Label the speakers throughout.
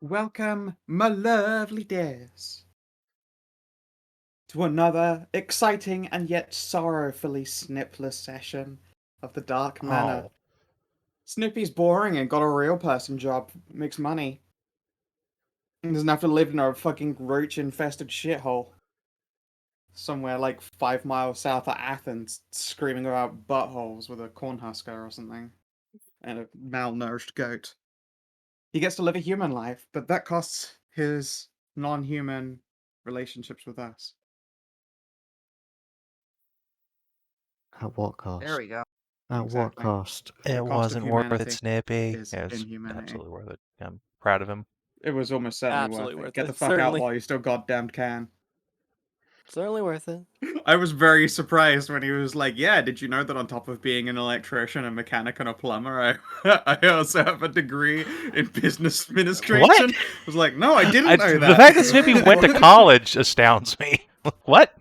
Speaker 1: Welcome, my lovely dears, to another exciting and yet sorrowfully snipless session of the Dark Manor.
Speaker 2: Oh.
Speaker 1: Snippy's boring and got a real person job, makes money. And doesn't have to live in a fucking roach-infested shithole. Somewhere like 5 miles south of Athens, screaming about buttholes with a cornhusker or something. And a malnourished goat. He gets to live a human life, but that costs his non-human relationships with us.
Speaker 3: At what cost?
Speaker 4: There we go.
Speaker 3: At what
Speaker 1: Exactly.
Speaker 3: cost?
Speaker 1: The
Speaker 2: It
Speaker 1: cost of
Speaker 2: wasn't worth
Speaker 1: humanity
Speaker 2: it, Snippy.
Speaker 1: is
Speaker 2: It was
Speaker 1: inhumanity.
Speaker 2: absolutely worth it. I'm proud of him.
Speaker 1: It was almost certainly
Speaker 5: Absolutely
Speaker 1: worth it.
Speaker 5: worth
Speaker 1: Get
Speaker 5: it.
Speaker 1: the fuck out
Speaker 5: Certainly.
Speaker 1: while you still goddamn can.
Speaker 5: Certainly worth it.
Speaker 1: I was very surprised when he was like, yeah, did you know that on top of being an electrician, a mechanic, and a plumber, I also have a degree in business administration?
Speaker 2: What?
Speaker 1: I was like, no, I didn't know that.
Speaker 2: The fact that Snippy went to college astounds me. What?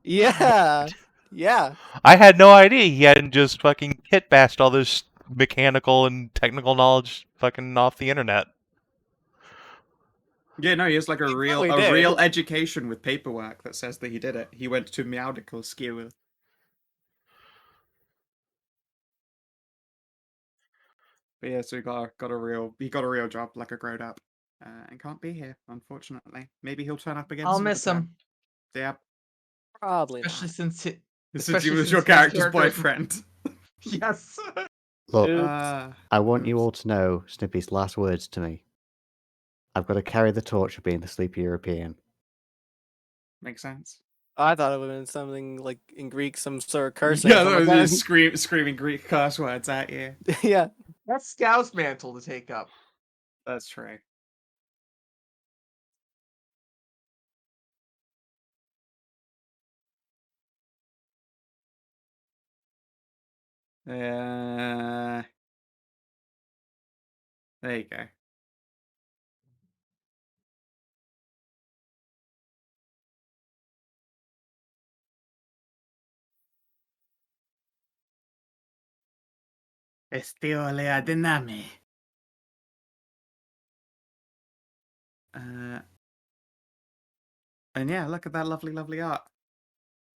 Speaker 5: Yeah. Yeah.
Speaker 2: I had no idea he hadn't just fucking hit-bashed all this mechanical and technical knowledge fucking off the internet.
Speaker 1: Yeah, no, he has like a
Speaker 5: probably
Speaker 1: real
Speaker 5: did.
Speaker 1: education with paperwork that says that he did it. He went to medical school. But yeah, so he got a real job, like a grown up, and can't be here, unfortunately. Maybe he'll turn up again.
Speaker 4: I'll
Speaker 1: some
Speaker 4: miss
Speaker 1: other
Speaker 4: him.
Speaker 1: time. Yeah,
Speaker 5: Probably
Speaker 4: Especially
Speaker 5: not.
Speaker 4: since
Speaker 1: since he
Speaker 4: Especially
Speaker 1: was
Speaker 4: since
Speaker 1: your
Speaker 4: his
Speaker 1: character's
Speaker 4: character-
Speaker 1: boyfriend.
Speaker 4: Yes.
Speaker 3: Look,
Speaker 5: Oops.
Speaker 3: I want you all to know Snippy's last words to me. I've got to carry the torch of being the sleepy European.
Speaker 1: Makes sense.
Speaker 5: I thought it would have been something like in Greek, some sort of cursing.
Speaker 1: Yeah,
Speaker 5: So I'm
Speaker 1: that
Speaker 5: like,
Speaker 1: was just screaming Greek curse words at you.
Speaker 5: yeah.
Speaker 4: That's Scow's mantle to take up.
Speaker 1: That's true. There you go. Estiole adinami. And yeah, look at that lovely art.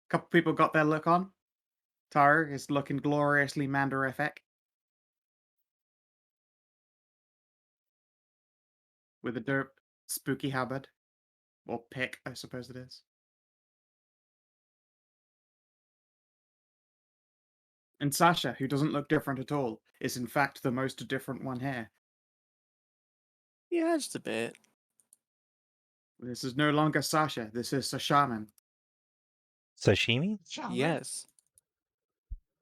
Speaker 1: Couple people got their look on. Tahru is looking gloriously mandorific. With a derp spooky habit. Or pick, I suppose it is. And Sasha, who doesn't look different at all, is in fact the most different one here.
Speaker 5: Yeah, just a bit.
Speaker 1: This is no longer Sasha, this is a shaman.
Speaker 2: Sashimi?
Speaker 4: Shaman.
Speaker 5: Yes.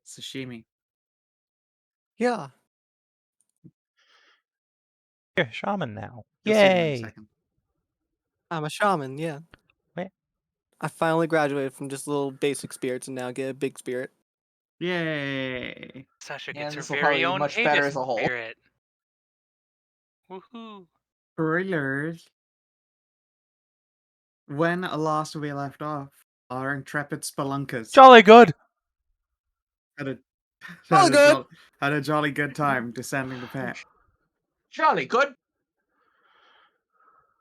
Speaker 1: Sashimi.
Speaker 5: Yeah.
Speaker 2: You're a shaman now.
Speaker 1: You'll see them in a
Speaker 2: Yay!
Speaker 1: second.
Speaker 5: I'm a shaman, yeah.
Speaker 2: Wait.
Speaker 5: I finally graduated from just little basic spirits and now get a big spirit.
Speaker 1: Yay!
Speaker 6: Sasha
Speaker 4: And
Speaker 6: gets her
Speaker 4: this will probably
Speaker 6: very
Speaker 4: be
Speaker 6: own
Speaker 4: much better
Speaker 6: Aegis
Speaker 4: as a whole.
Speaker 6: spirit. Woohoo!
Speaker 1: Spoilers. When last we left off, our intrepid spelunkers
Speaker 2: Jolly good!
Speaker 1: had a jolly good time descending the pit.
Speaker 4: Jolly good.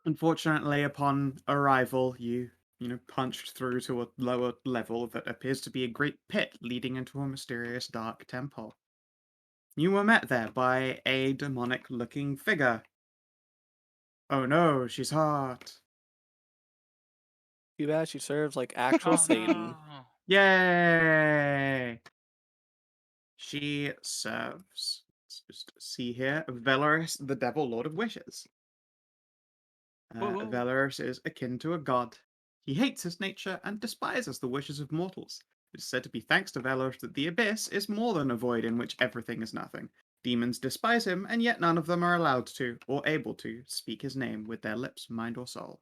Speaker 1: Unfortunately, upon arrival, you punched through to a lower level that appears to be a great pit leading into a mysterious dark temple. You were met there by a demonic-looking figure. Oh no, she's hot.
Speaker 5: Too bad she serves like actual
Speaker 6: Oh,
Speaker 5: Satan.
Speaker 6: no.
Speaker 1: Yay! She serves, let's just see here, Velaris, the Devil Lord of Wishes.
Speaker 6: Woohoo.
Speaker 1: Velaris is akin to a god. He hates his nature and despises the wishes of mortals. It is said to be thanks to Velaris that the Abyss is more than a void in which everything is nothing. Demons despise him, and yet none of them are allowed to, or able to, speak his name with their lips, mind, or soul.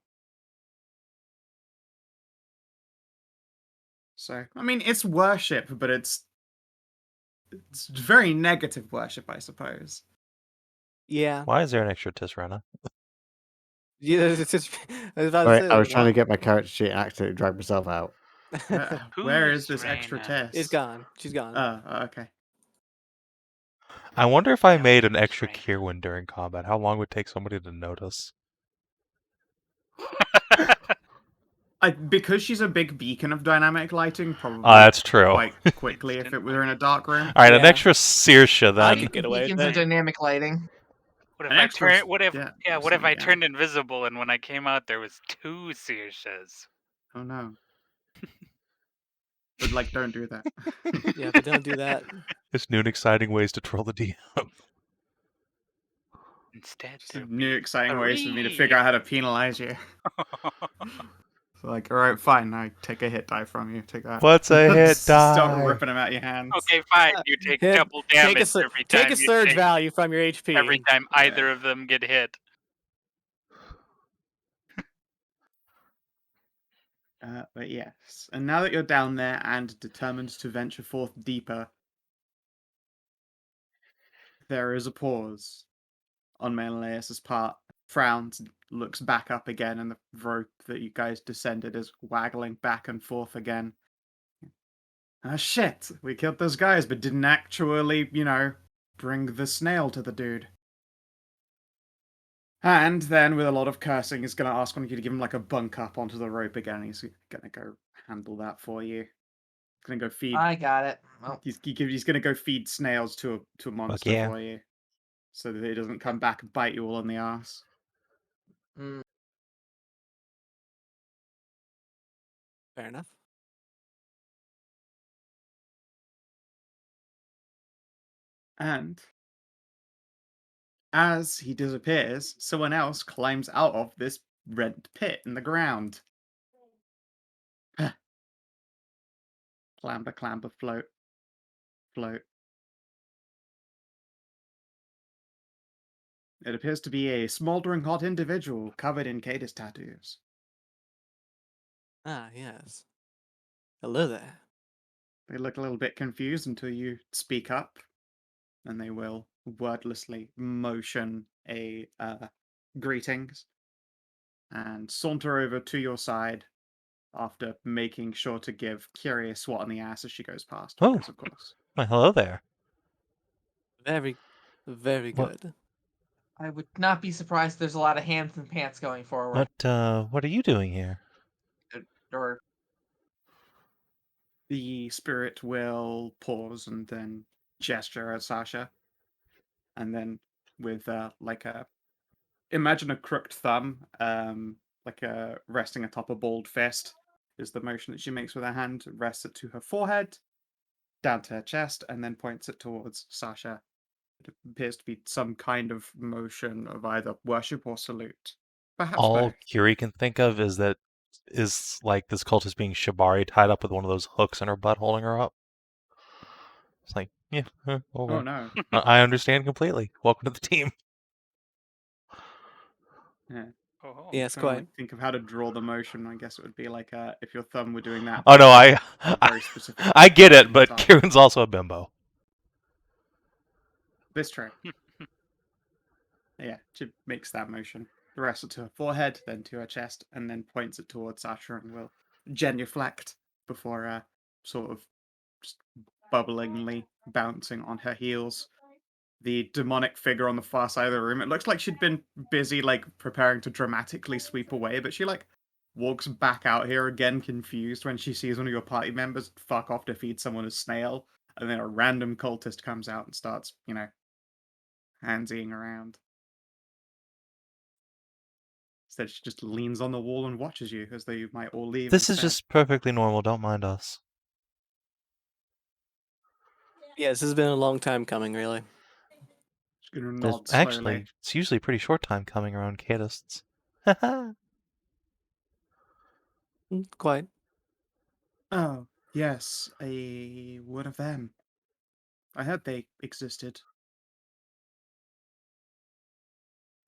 Speaker 1: So, I mean, it's worship, but it's very negative worship, I suppose.
Speaker 5: Yeah.
Speaker 2: Why is there an extra Tisrena?
Speaker 5: Yeah, it's just, I was about to
Speaker 3: Right,
Speaker 5: say,
Speaker 3: I was
Speaker 5: like,
Speaker 3: trying to get my character sheet and accidentally drag myself out.
Speaker 1: Where
Speaker 6: Who's
Speaker 1: is this extra
Speaker 6: Reyna?
Speaker 1: test?
Speaker 5: It's gone. She's gone.
Speaker 1: Oh, okay.
Speaker 2: I wonder if I
Speaker 6: Yeah,
Speaker 2: made an
Speaker 6: that's
Speaker 2: extra
Speaker 6: strange.
Speaker 2: Kierwyn during combat, how long would it take somebody to notice?
Speaker 1: Because she's a big beacon of dynamic lighting, probably
Speaker 2: That's true.
Speaker 1: quite quickly if it
Speaker 6: Instantly.
Speaker 1: were in a dark room.
Speaker 2: All right, an
Speaker 5: Yeah.
Speaker 2: extra Saoirse
Speaker 5: I
Speaker 2: then.
Speaker 5: could get away with
Speaker 4: Beacons of
Speaker 5: it.
Speaker 4: dynamic lighting.
Speaker 6: What if
Speaker 1: An
Speaker 6: I
Speaker 1: extra
Speaker 6: turn? What if?
Speaker 1: yeah,
Speaker 6: Yeah. What if
Speaker 1: something,
Speaker 6: I
Speaker 1: yeah.
Speaker 6: turned invisible and when I came out there was 2 Saoirses?
Speaker 1: Oh no. But like, don't do that.
Speaker 5: Yeah, but don't do that.
Speaker 2: There's new and exciting ways to troll the DM.
Speaker 6: Instead,
Speaker 1: Just
Speaker 6: there'll
Speaker 1: new
Speaker 6: be
Speaker 1: exciting ways for me to
Speaker 6: 3.
Speaker 1: figure out how to penalize you. So like, all right, fine. I take a hit die from you. Take that.
Speaker 2: What's a hit
Speaker 1: Just Start
Speaker 2: die?
Speaker 1: ripping them out your hands.
Speaker 6: Okay, fine. You take
Speaker 5: Hit-
Speaker 6: double damage
Speaker 5: Take
Speaker 6: every
Speaker 5: take
Speaker 6: time
Speaker 5: a
Speaker 6: you
Speaker 5: surge
Speaker 6: take,
Speaker 5: value from your HP.
Speaker 6: every time either of them get hit.
Speaker 1: But yes, and now that you're down there and determined to venture forth deeper, there is a pause on Menelaus's part. Frowns, looks back up again, and the rope that you guys descended is waggling back and forth again. Ah, shit! We killed those guys, but didn't actually, bring the snail to the dude. And then, with a lot of cursing, he's going to ask one of you to give him like a bunk up onto the rope again. He's going to go handle that for you. He's going to go feed.
Speaker 4: I got it. Well,
Speaker 1: He's going to go feed snails to a monster
Speaker 2: yeah.
Speaker 1: for you, so that it doesn't come back and bite you all in the ass.
Speaker 4: mm,
Speaker 5: Fair enough.
Speaker 1: And as he disappears, someone else climbs out of this red pit in the ground. Clamber, clamber, float, float. It appears to be a smoldering hot individual covered in Cadis tattoos.
Speaker 5: Ah, yes. Hello there.
Speaker 1: They look a little bit confused until you speak up, and they will wordlessly motion a greetings and saunter over to your side after making sure to give Kyrie a swat on the ass as she goes past.
Speaker 2: Oh.
Speaker 1: Because, of course.
Speaker 2: Well, hello there.
Speaker 5: Very, very
Speaker 2: What-
Speaker 5: good.
Speaker 4: I would not be surprised if there's a lot of hands and pants going forward.
Speaker 2: What are you doing here?
Speaker 4: Or
Speaker 1: The spirit will pause and then gesture at Sasha. And then with imagine a crooked thumb, resting atop a balled fist, is the motion that she makes with her hand. Rests it to her forehead, down to her chest, and then points it towards Sasha. It appears to be some kind of motion of either worship or salute. Perhaps
Speaker 2: All
Speaker 1: both.
Speaker 2: Curie can think of is like this cultist being Shibari tied up with one of those hooks in her butt holding her up. It's like, yeah, okay.
Speaker 1: Oh no.
Speaker 2: I understand completely. Welcome to the team.
Speaker 1: Yeah.
Speaker 6: Oh,
Speaker 5: Yes,
Speaker 1: Trying to
Speaker 5: quite.
Speaker 1: think of how to draw the motion. I guess it would be like if your thumb were doing that.
Speaker 2: Oh no,
Speaker 1: a very specific.
Speaker 2: I get it, but
Speaker 1: time.
Speaker 2: Kieran's also a bimbo.
Speaker 1: This true. Yeah, she makes that motion. The rest to her forehead, then to her chest, and then points it towards Sasha and will genuflect before sort of just bubblingly bouncing on her heels. The demonic figure on the far side of the room, it looks like she'd been busy like preparing to dramatically sweep away, but she like walks back out here again confused when she sees one of your party members fuck off to feed someone a snail, and then a random cultist comes out and starts, handsying around. Instead, she just leans on the wall and watches you as though you might all leave.
Speaker 2: This is
Speaker 1: instead.
Speaker 2: just perfectly normal. Don't mind us.
Speaker 5: Yeah, this has been a long time coming, really.
Speaker 1: Just gonna
Speaker 2: There's
Speaker 1: nod slowly.
Speaker 2: actually, it's usually a pretty short time coming around Cadists.
Speaker 5: Quite.
Speaker 1: Oh, yes, one of them. I heard they existed.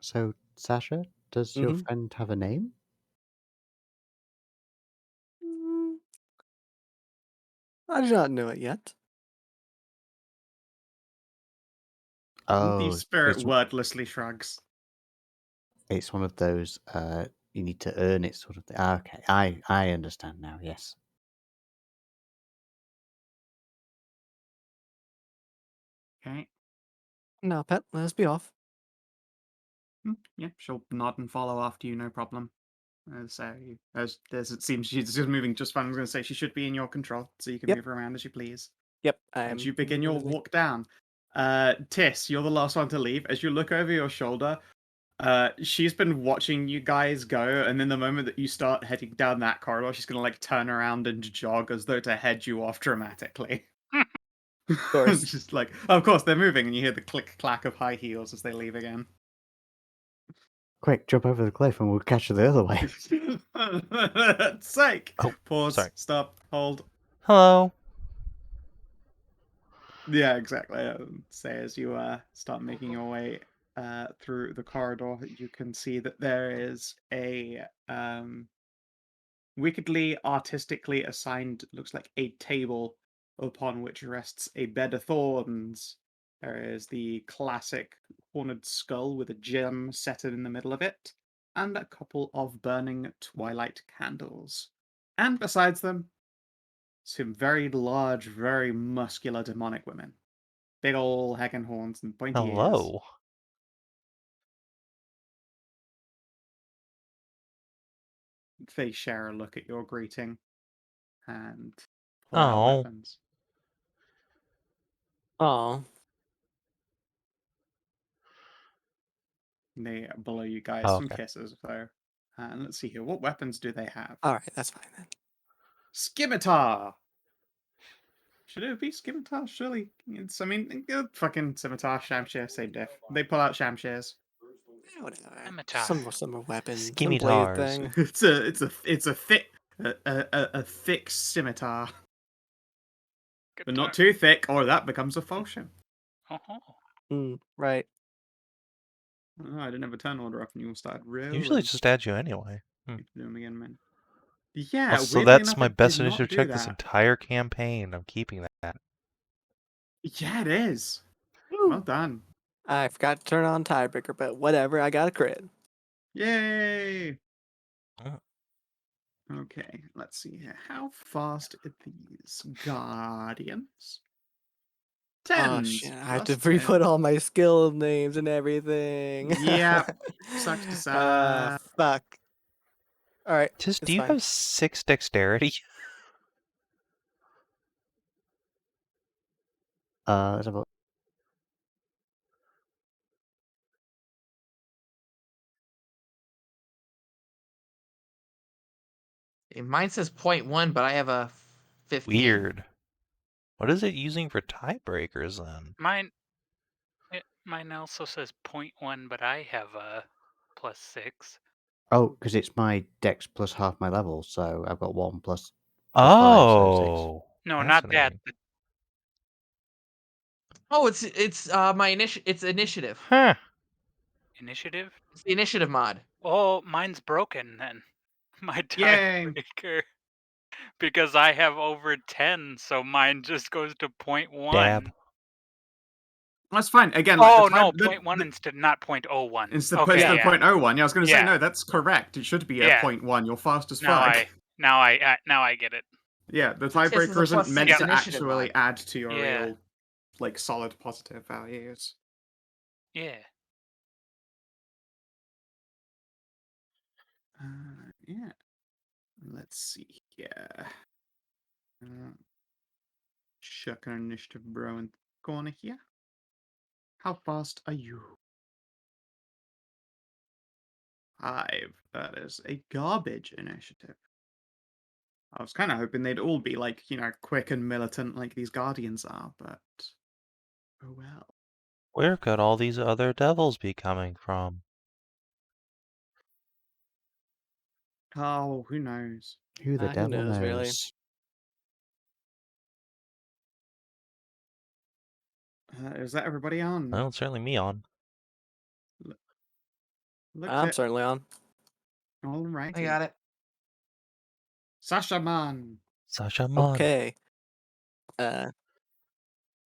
Speaker 3: So, Sasha, does your
Speaker 5: Mhm.
Speaker 3: friend have a name?
Speaker 5: Mm, I do not know it yet.
Speaker 3: Oh,
Speaker 1: The spirit
Speaker 3: it's,
Speaker 1: wordlessly shrugs.
Speaker 3: it's one of those you need to earn it sort of thing. Ah, okay, I understand now. Yes.
Speaker 1: Okay.
Speaker 5: No, pet, let us be off.
Speaker 1: Yeah, she'll nod and follow after you, no problem. As it seems she's just moving just fine. I was going to say she should be in your control, so you can
Speaker 5: Yep.
Speaker 1: move around as you please.
Speaker 5: Yep,
Speaker 1: As you begin your walk down, Tis, you're the last one to leave. As you look over your shoulder, she's been watching you guys go, and then the moment that you start heading down that corridor, she's going to like turn around and jog as though to head you off dramatically.
Speaker 5: Of course.
Speaker 1: Just like, of course, they're moving, and you hear the click clack of high heels as they leave again.
Speaker 3: Quick, jump over the cliff and we'll catch her the other way.
Speaker 1: Sake!
Speaker 2: Oh,
Speaker 1: Pause,
Speaker 2: sorry.
Speaker 1: stop, hold.
Speaker 2: Hello.
Speaker 1: Yeah, exactly. Say as you start making your way through the corridor, you can see that there is a wickedly artistically assigned, looks like a table upon which rests a bed of thorns. There is the classic horned skull with a gem set in the middle of it, and a couple of burning twilight candles. And besides them, some very large, very muscular demonic women. Big ol' heckin' horns and pointy ears.
Speaker 2: Hello.
Speaker 1: They share a look at your greeting and pull out
Speaker 2: Oh.
Speaker 1: weapons.
Speaker 5: Oh,
Speaker 1: They blow you guys
Speaker 2: Oh,
Speaker 1: some
Speaker 2: okay.
Speaker 1: kisses, though. And let's see here. What weapons do they have?
Speaker 5: all right, that's fine then.
Speaker 1: Scimitar! Should it be scimitar? Surely. Fucking scimitar, shamshare, same diff. They pull out shamshares.
Speaker 5: Yeah, whatever.
Speaker 6: Scimitar.
Speaker 5: Some weapons, some blade
Speaker 2: Scimitars.
Speaker 5: thing.
Speaker 1: It's a thick scimitar.
Speaker 6: Good
Speaker 1: But not
Speaker 6: talk.
Speaker 1: too thick, or that becomes a falchion.
Speaker 6: Oh,
Speaker 5: Right.
Speaker 1: Oh, I didn't have a turn order up and you all started rolling.
Speaker 2: Usually it just adds you anyway.
Speaker 1: Do them again, man. Yeah,
Speaker 2: Also,
Speaker 1: weirdly
Speaker 2: that's
Speaker 1: enough,
Speaker 2: my
Speaker 1: it
Speaker 2: best
Speaker 1: did not
Speaker 2: initiative
Speaker 1: do
Speaker 2: check this
Speaker 1: that.
Speaker 2: entire campaign. I'm keeping that.
Speaker 1: Yeah, it is.
Speaker 5: Woo.
Speaker 1: Well done.
Speaker 5: I forgot to turn on tiebreaker, but whatever. I got a crit.
Speaker 1: Yay!
Speaker 2: Oh.
Speaker 1: Okay, let's see here. How fast are these guardians?
Speaker 5: Oh
Speaker 1: Tens.
Speaker 5: shit! I have to
Speaker 1: plus
Speaker 5: re-put
Speaker 1: 10.
Speaker 5: all my skill names and everything.
Speaker 1: Yep. Sucks to suck.
Speaker 5: Fuck. All right.
Speaker 2: Tis,
Speaker 5: it's
Speaker 2: do you
Speaker 5: fine.
Speaker 2: have 6 dexterity?
Speaker 3: Let's have a look.
Speaker 4: Mine says 0.1, but I have a 15.
Speaker 2: Weird. What is it using for tiebreakers then?
Speaker 6: mine also says 0.1, but I have a +6.
Speaker 3: Oh, because it's my dex plus half my level, so I've got 1 plus 5, so 6.
Speaker 2: Oh.
Speaker 6: No, not that.
Speaker 2: Fascinating.
Speaker 4: Oh, it's my it's initiative.
Speaker 2: Huh.
Speaker 6: Initiative?
Speaker 4: It's the initiative mod.
Speaker 6: Oh, mine's broken then. My
Speaker 1: Yay.
Speaker 6: tiebreaker. Because I have over 10, so mine just goes to 0.1.
Speaker 2: Dab.
Speaker 1: That's fine. Again,
Speaker 6: Oh,
Speaker 1: like
Speaker 6: no, 0.1 instead, not 0.01.
Speaker 1: Instead
Speaker 6: Okay,
Speaker 1: of
Speaker 6: yeah.
Speaker 1: 0.01. Yeah, I was going to say,
Speaker 6: Yeah.
Speaker 1: no, that's correct. It should be a
Speaker 6: Yeah.
Speaker 1: 0.1. You're fast as
Speaker 6: Now
Speaker 1: fuck.
Speaker 6: now I get it.
Speaker 1: Yeah, the
Speaker 4: So Tis is a
Speaker 1: tiebreaker isn't
Speaker 4: +6
Speaker 1: meant to
Speaker 4: initiative
Speaker 1: actually
Speaker 4: mod.
Speaker 1: add to your
Speaker 6: Yeah.
Speaker 1: real, like, solid positive values.
Speaker 6: Yeah.
Speaker 1: Yeah. Let's see here. Chuck an initiative bro in the corner here. How fast are you? 5. That is a garbage initiative. I was kind of hoping they'd all be like, quick and militant like these guardians are, but oh well.
Speaker 2: Where could all these other devils be coming from?
Speaker 1: Oh, who knows?
Speaker 3: Who the
Speaker 5: Who
Speaker 3: devil
Speaker 5: knows,
Speaker 3: knows?
Speaker 5: really?
Speaker 1: Is that everybody on?
Speaker 2: Well, it's certainly me on.
Speaker 5: I'm certainly on.
Speaker 1: All right.
Speaker 4: I got it.
Speaker 1: Sasha man.
Speaker 2: Sasha Mon.
Speaker 5: Okay.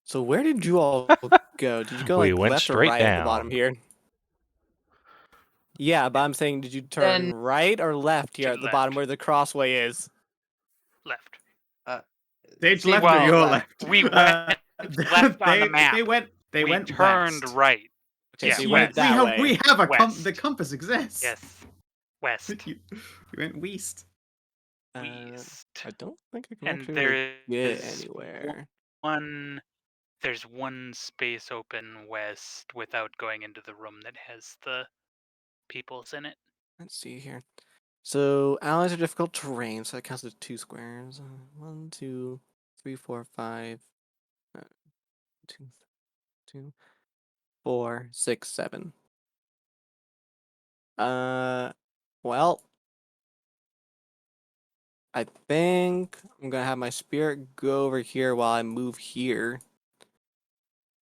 Speaker 5: So where did you all go? Did you go
Speaker 2: We
Speaker 5: like
Speaker 2: went
Speaker 5: left or
Speaker 2: straight
Speaker 5: right at the bottom
Speaker 2: down.
Speaker 5: here? Yeah, but I'm saying, did you turn
Speaker 4: Then-
Speaker 5: right or left here
Speaker 6: To
Speaker 5: at the bottom
Speaker 6: left.
Speaker 5: where the crossway is?
Speaker 6: Left.
Speaker 1: Stage
Speaker 4: See,
Speaker 1: left
Speaker 4: well,
Speaker 1: or your
Speaker 4: left.
Speaker 1: left?
Speaker 6: We went left on the map.
Speaker 1: They went They
Speaker 6: we
Speaker 1: went
Speaker 6: turned
Speaker 1: west.
Speaker 6: right.
Speaker 5: Okay,
Speaker 6: Yeah,
Speaker 5: so you
Speaker 1: Yeah,
Speaker 5: went that
Speaker 1: we have,
Speaker 5: way.
Speaker 1: we have a
Speaker 6: West.
Speaker 1: the compass exists.
Speaker 6: Yes. West.
Speaker 1: we went west.
Speaker 6: West.
Speaker 5: I don't think I can
Speaker 6: And
Speaker 5: actually
Speaker 6: there
Speaker 5: really get
Speaker 6: is
Speaker 5: anywhere.
Speaker 6: there's one space open west without going into the room that has the peoples in it.
Speaker 5: Let's see here. So allies are difficult terrain, so that counts as 2 squares. 1, 2, 3, 4, 5. 2, 2, 4, 6, 7. Well, I think I'm gonna have my spirit go over here while I move here,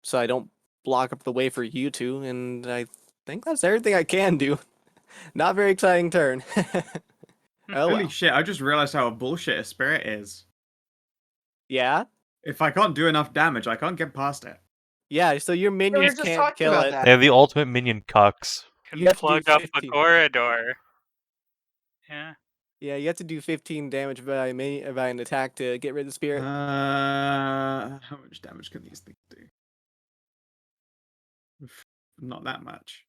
Speaker 5: so I don't block up the way for you two. And I think that's everything I can do. Not very exciting turn. Oh
Speaker 1: Holy
Speaker 5: well.
Speaker 1: shit! I just realized how bullshit a spirit is.
Speaker 5: Yeah.
Speaker 1: If I can't do enough damage, I can't get past it.
Speaker 5: Yeah. So your
Speaker 4: We were
Speaker 5: minions
Speaker 4: just
Speaker 5: can't
Speaker 4: talking
Speaker 5: kill
Speaker 4: about
Speaker 5: it.
Speaker 4: that.
Speaker 2: They have the ultimate minion cucks.
Speaker 6: Can
Speaker 5: You have to do
Speaker 6: plug up a
Speaker 5: 15.
Speaker 6: corridor. Yeah.
Speaker 5: Yeah, you have to do 15 damage by an attack to get rid of the spirit.
Speaker 1: How much damage can these things do? Not that much.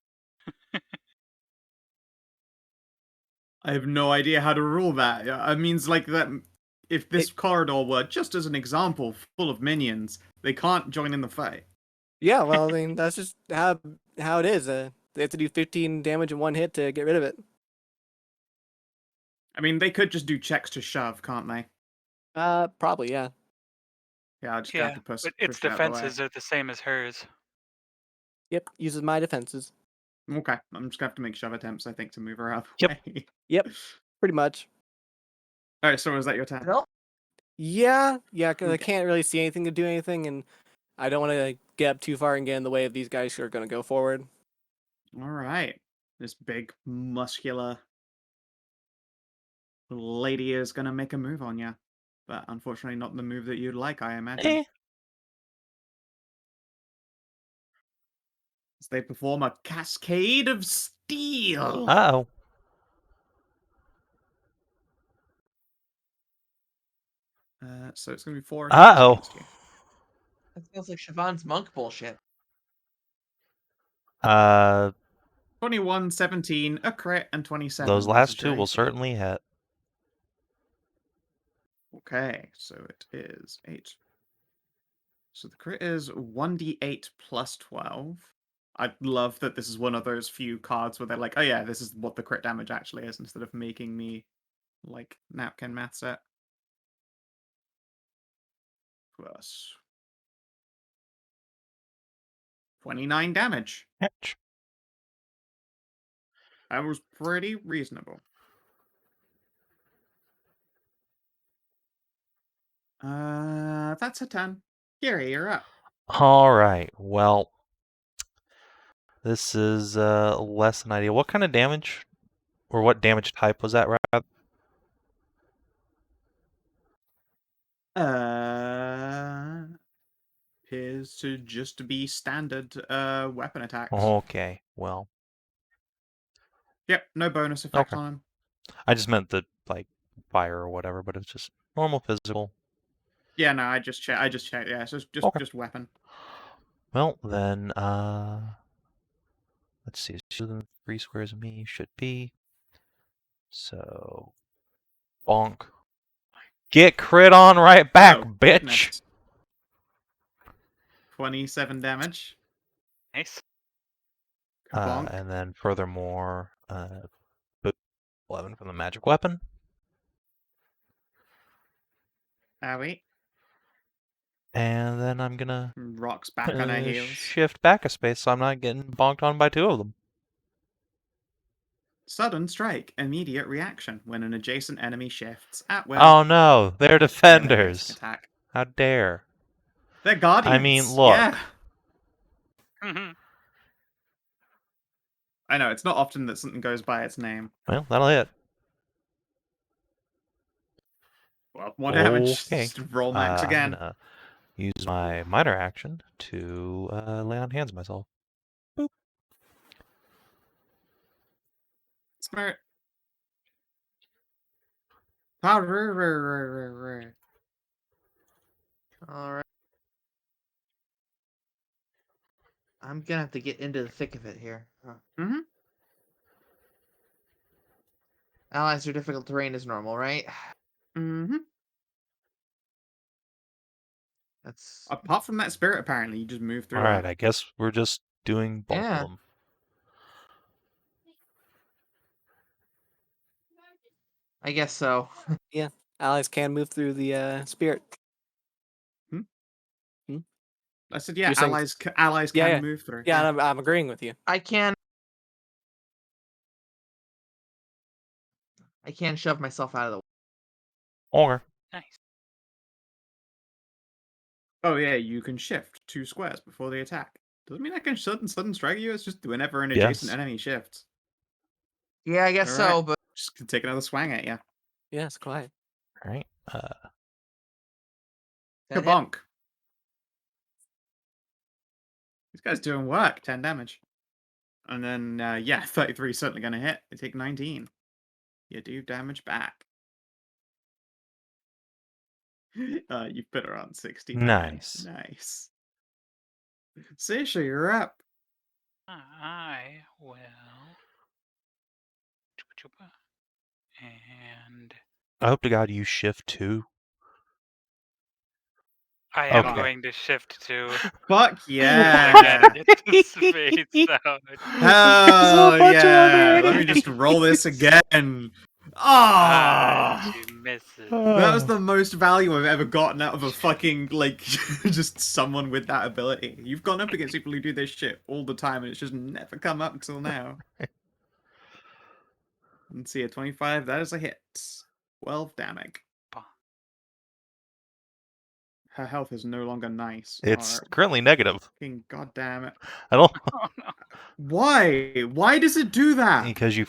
Speaker 1: I have no idea how to rule that. It means like that. If this corridor were just as an example, full of minions, they can't join in the fight.
Speaker 5: Yeah, well, I mean that's just how it is. They have to do 15 damage in one hit to get rid of it.
Speaker 1: I mean, they could just do checks to shove, can't they?
Speaker 5: Probably, yeah.
Speaker 1: Yeah, I'll just
Speaker 6: Yeah,
Speaker 1: have to push
Speaker 6: but its
Speaker 1: it out the way.
Speaker 6: defenses are the same as hers.
Speaker 5: Yep, uses my defenses.
Speaker 1: Okay, I'm just gonna have to make shove attempts, I think, to move her out of
Speaker 2: Yep.
Speaker 1: the way.
Speaker 5: Yep, pretty much.
Speaker 1: Alright, so is that your turn?
Speaker 4: Bill?
Speaker 5: Yeah, because I
Speaker 1: Okay.
Speaker 5: can't really see anything to do anything, and I don't want to get up too far and get in the way of these guys who are going to go forward.
Speaker 1: Alright. This big, muscular lady is gonna make a move on you. But unfortunately not the move that you'd like, I imagine.
Speaker 2: Eh.
Speaker 1: As they perform a cascade of steel.
Speaker 2: Uh-oh.
Speaker 1: So it's gonna be 4 attacks
Speaker 2: Uh-oh.
Speaker 1: against you.
Speaker 4: That sounds like Siobhan's monk bullshit.
Speaker 1: 21, 17, a crit, and 27.
Speaker 2: Those last two will
Speaker 1: versus
Speaker 2: certainly hit.
Speaker 1: Okay, so it is 8. So the crit is 1d8 plus 12. I love that this is one of those few cards where they're like, oh yeah, this is what the crit damage actually is, instead of making me, like, napkin maths it. Plus 29 damage.
Speaker 2: Ouch.
Speaker 1: That was pretty reasonable. That's a 10. Kiri, you're up.
Speaker 2: Alright, well. This is less than ideal. What kind of damage? Or what damage type was that, rather?
Speaker 1: Appears to just be standard weapon attacks.
Speaker 2: Okay, well.
Speaker 1: Yep, no bonus effect
Speaker 2: Okay.
Speaker 1: on him.
Speaker 2: I just meant the, like, fire or whatever, but it's just normal physical.
Speaker 1: Yeah, no, I just checked. Yeah, so it's just weapon.
Speaker 2: Well, then, let's see. It's within 3 squares of me. Should be. So, bonk. Get crit on right back,
Speaker 1: Oh,
Speaker 2: bitch!
Speaker 1: goodness. 27 damage.
Speaker 6: Nice.
Speaker 1: Bonk.
Speaker 2: And then furthermore, 11 from the magic weapon.
Speaker 1: Owie.
Speaker 2: And then I'm gonna
Speaker 1: Rocks back on her heels.
Speaker 2: shift back a space so I'm not getting bonked on by 2 of them.
Speaker 1: Sudden strike. Immediate reaction when an adjacent enemy shifts. At will.
Speaker 2: Oh no, they're
Speaker 1: Fail a
Speaker 2: defenders.
Speaker 1: basic attack.
Speaker 2: How dare.
Speaker 1: They're guardians.
Speaker 2: I mean, look.
Speaker 1: Yeah.
Speaker 6: Mhm.
Speaker 1: I know, it's not often that something goes by its name.
Speaker 2: Well, that'll hit.
Speaker 1: Well, more damage.
Speaker 2: Okay.
Speaker 1: Just roll max again.
Speaker 2: I'm gonna use my minor action to lay on hands myself. Boop.
Speaker 1: Smart. Tahru.
Speaker 4: All right. I'm gonna have to get into the thick of it here.
Speaker 1: Mm-hmm.
Speaker 4: Allies are difficult terrain is normal, right?
Speaker 1: Mm-hmm.
Speaker 4: That's
Speaker 1: Apart from that spirit, apparently, you just move through
Speaker 2: All right,
Speaker 1: it.
Speaker 2: I guess we're just doing both
Speaker 4: Yeah.
Speaker 2: of them.
Speaker 4: I guess so.
Speaker 5: Allies can move through the spirit.
Speaker 1: I said, yeah,
Speaker 5: You're saying-
Speaker 1: allies
Speaker 5: Yeah,
Speaker 1: can
Speaker 5: yeah.
Speaker 1: move through.
Speaker 5: Yeah, and I'm agreeing with you.
Speaker 4: I can shove myself out of the way.
Speaker 2: Or
Speaker 6: Nice.
Speaker 1: Oh yeah, you can shift 2 squares before they attack. Doesn't mean I can sudden strike you. It's just whenever an adjacent
Speaker 2: Yes.
Speaker 1: enemy shifts.
Speaker 4: Yeah, I guess so,
Speaker 1: Alright.
Speaker 4: but
Speaker 1: Just can take another swang at you.
Speaker 5: Yeah, it's quiet.
Speaker 2: all right.
Speaker 4: that hit.
Speaker 1: Kabonk. This guy's doing work. 10 damage. And then, yeah, 33 is certainly going to hit. They take 19. You do damage back. You put her on 69.
Speaker 2: Nice.
Speaker 1: Nice. Sasha, you're up.
Speaker 6: I will. And
Speaker 2: I hope to God you shift too.
Speaker 6: I am
Speaker 2: Okay.
Speaker 6: going to shift to.
Speaker 1: Fuck
Speaker 6: I
Speaker 1: yeah.
Speaker 6: gotta get the space out.
Speaker 1: Hell
Speaker 5: bunch of
Speaker 1: yeah.
Speaker 5: other
Speaker 1: Let me just roll this again.
Speaker 6: Ah,
Speaker 1: Oh,
Speaker 6: she misses.
Speaker 1: that was the most value I've ever gotten out of a fucking, like, just someone with that ability. You've gone up against people who do this shit all the time, and it's just never come up until now. Let's see, a 25, that is a hit. 12 damage. Her health is no longer nice.
Speaker 2: It's
Speaker 1: Or
Speaker 2: currently negative.
Speaker 1: fucking goddamn it.
Speaker 2: I don't
Speaker 6: Oh no.
Speaker 1: Why? Why does it do that?
Speaker 2: because you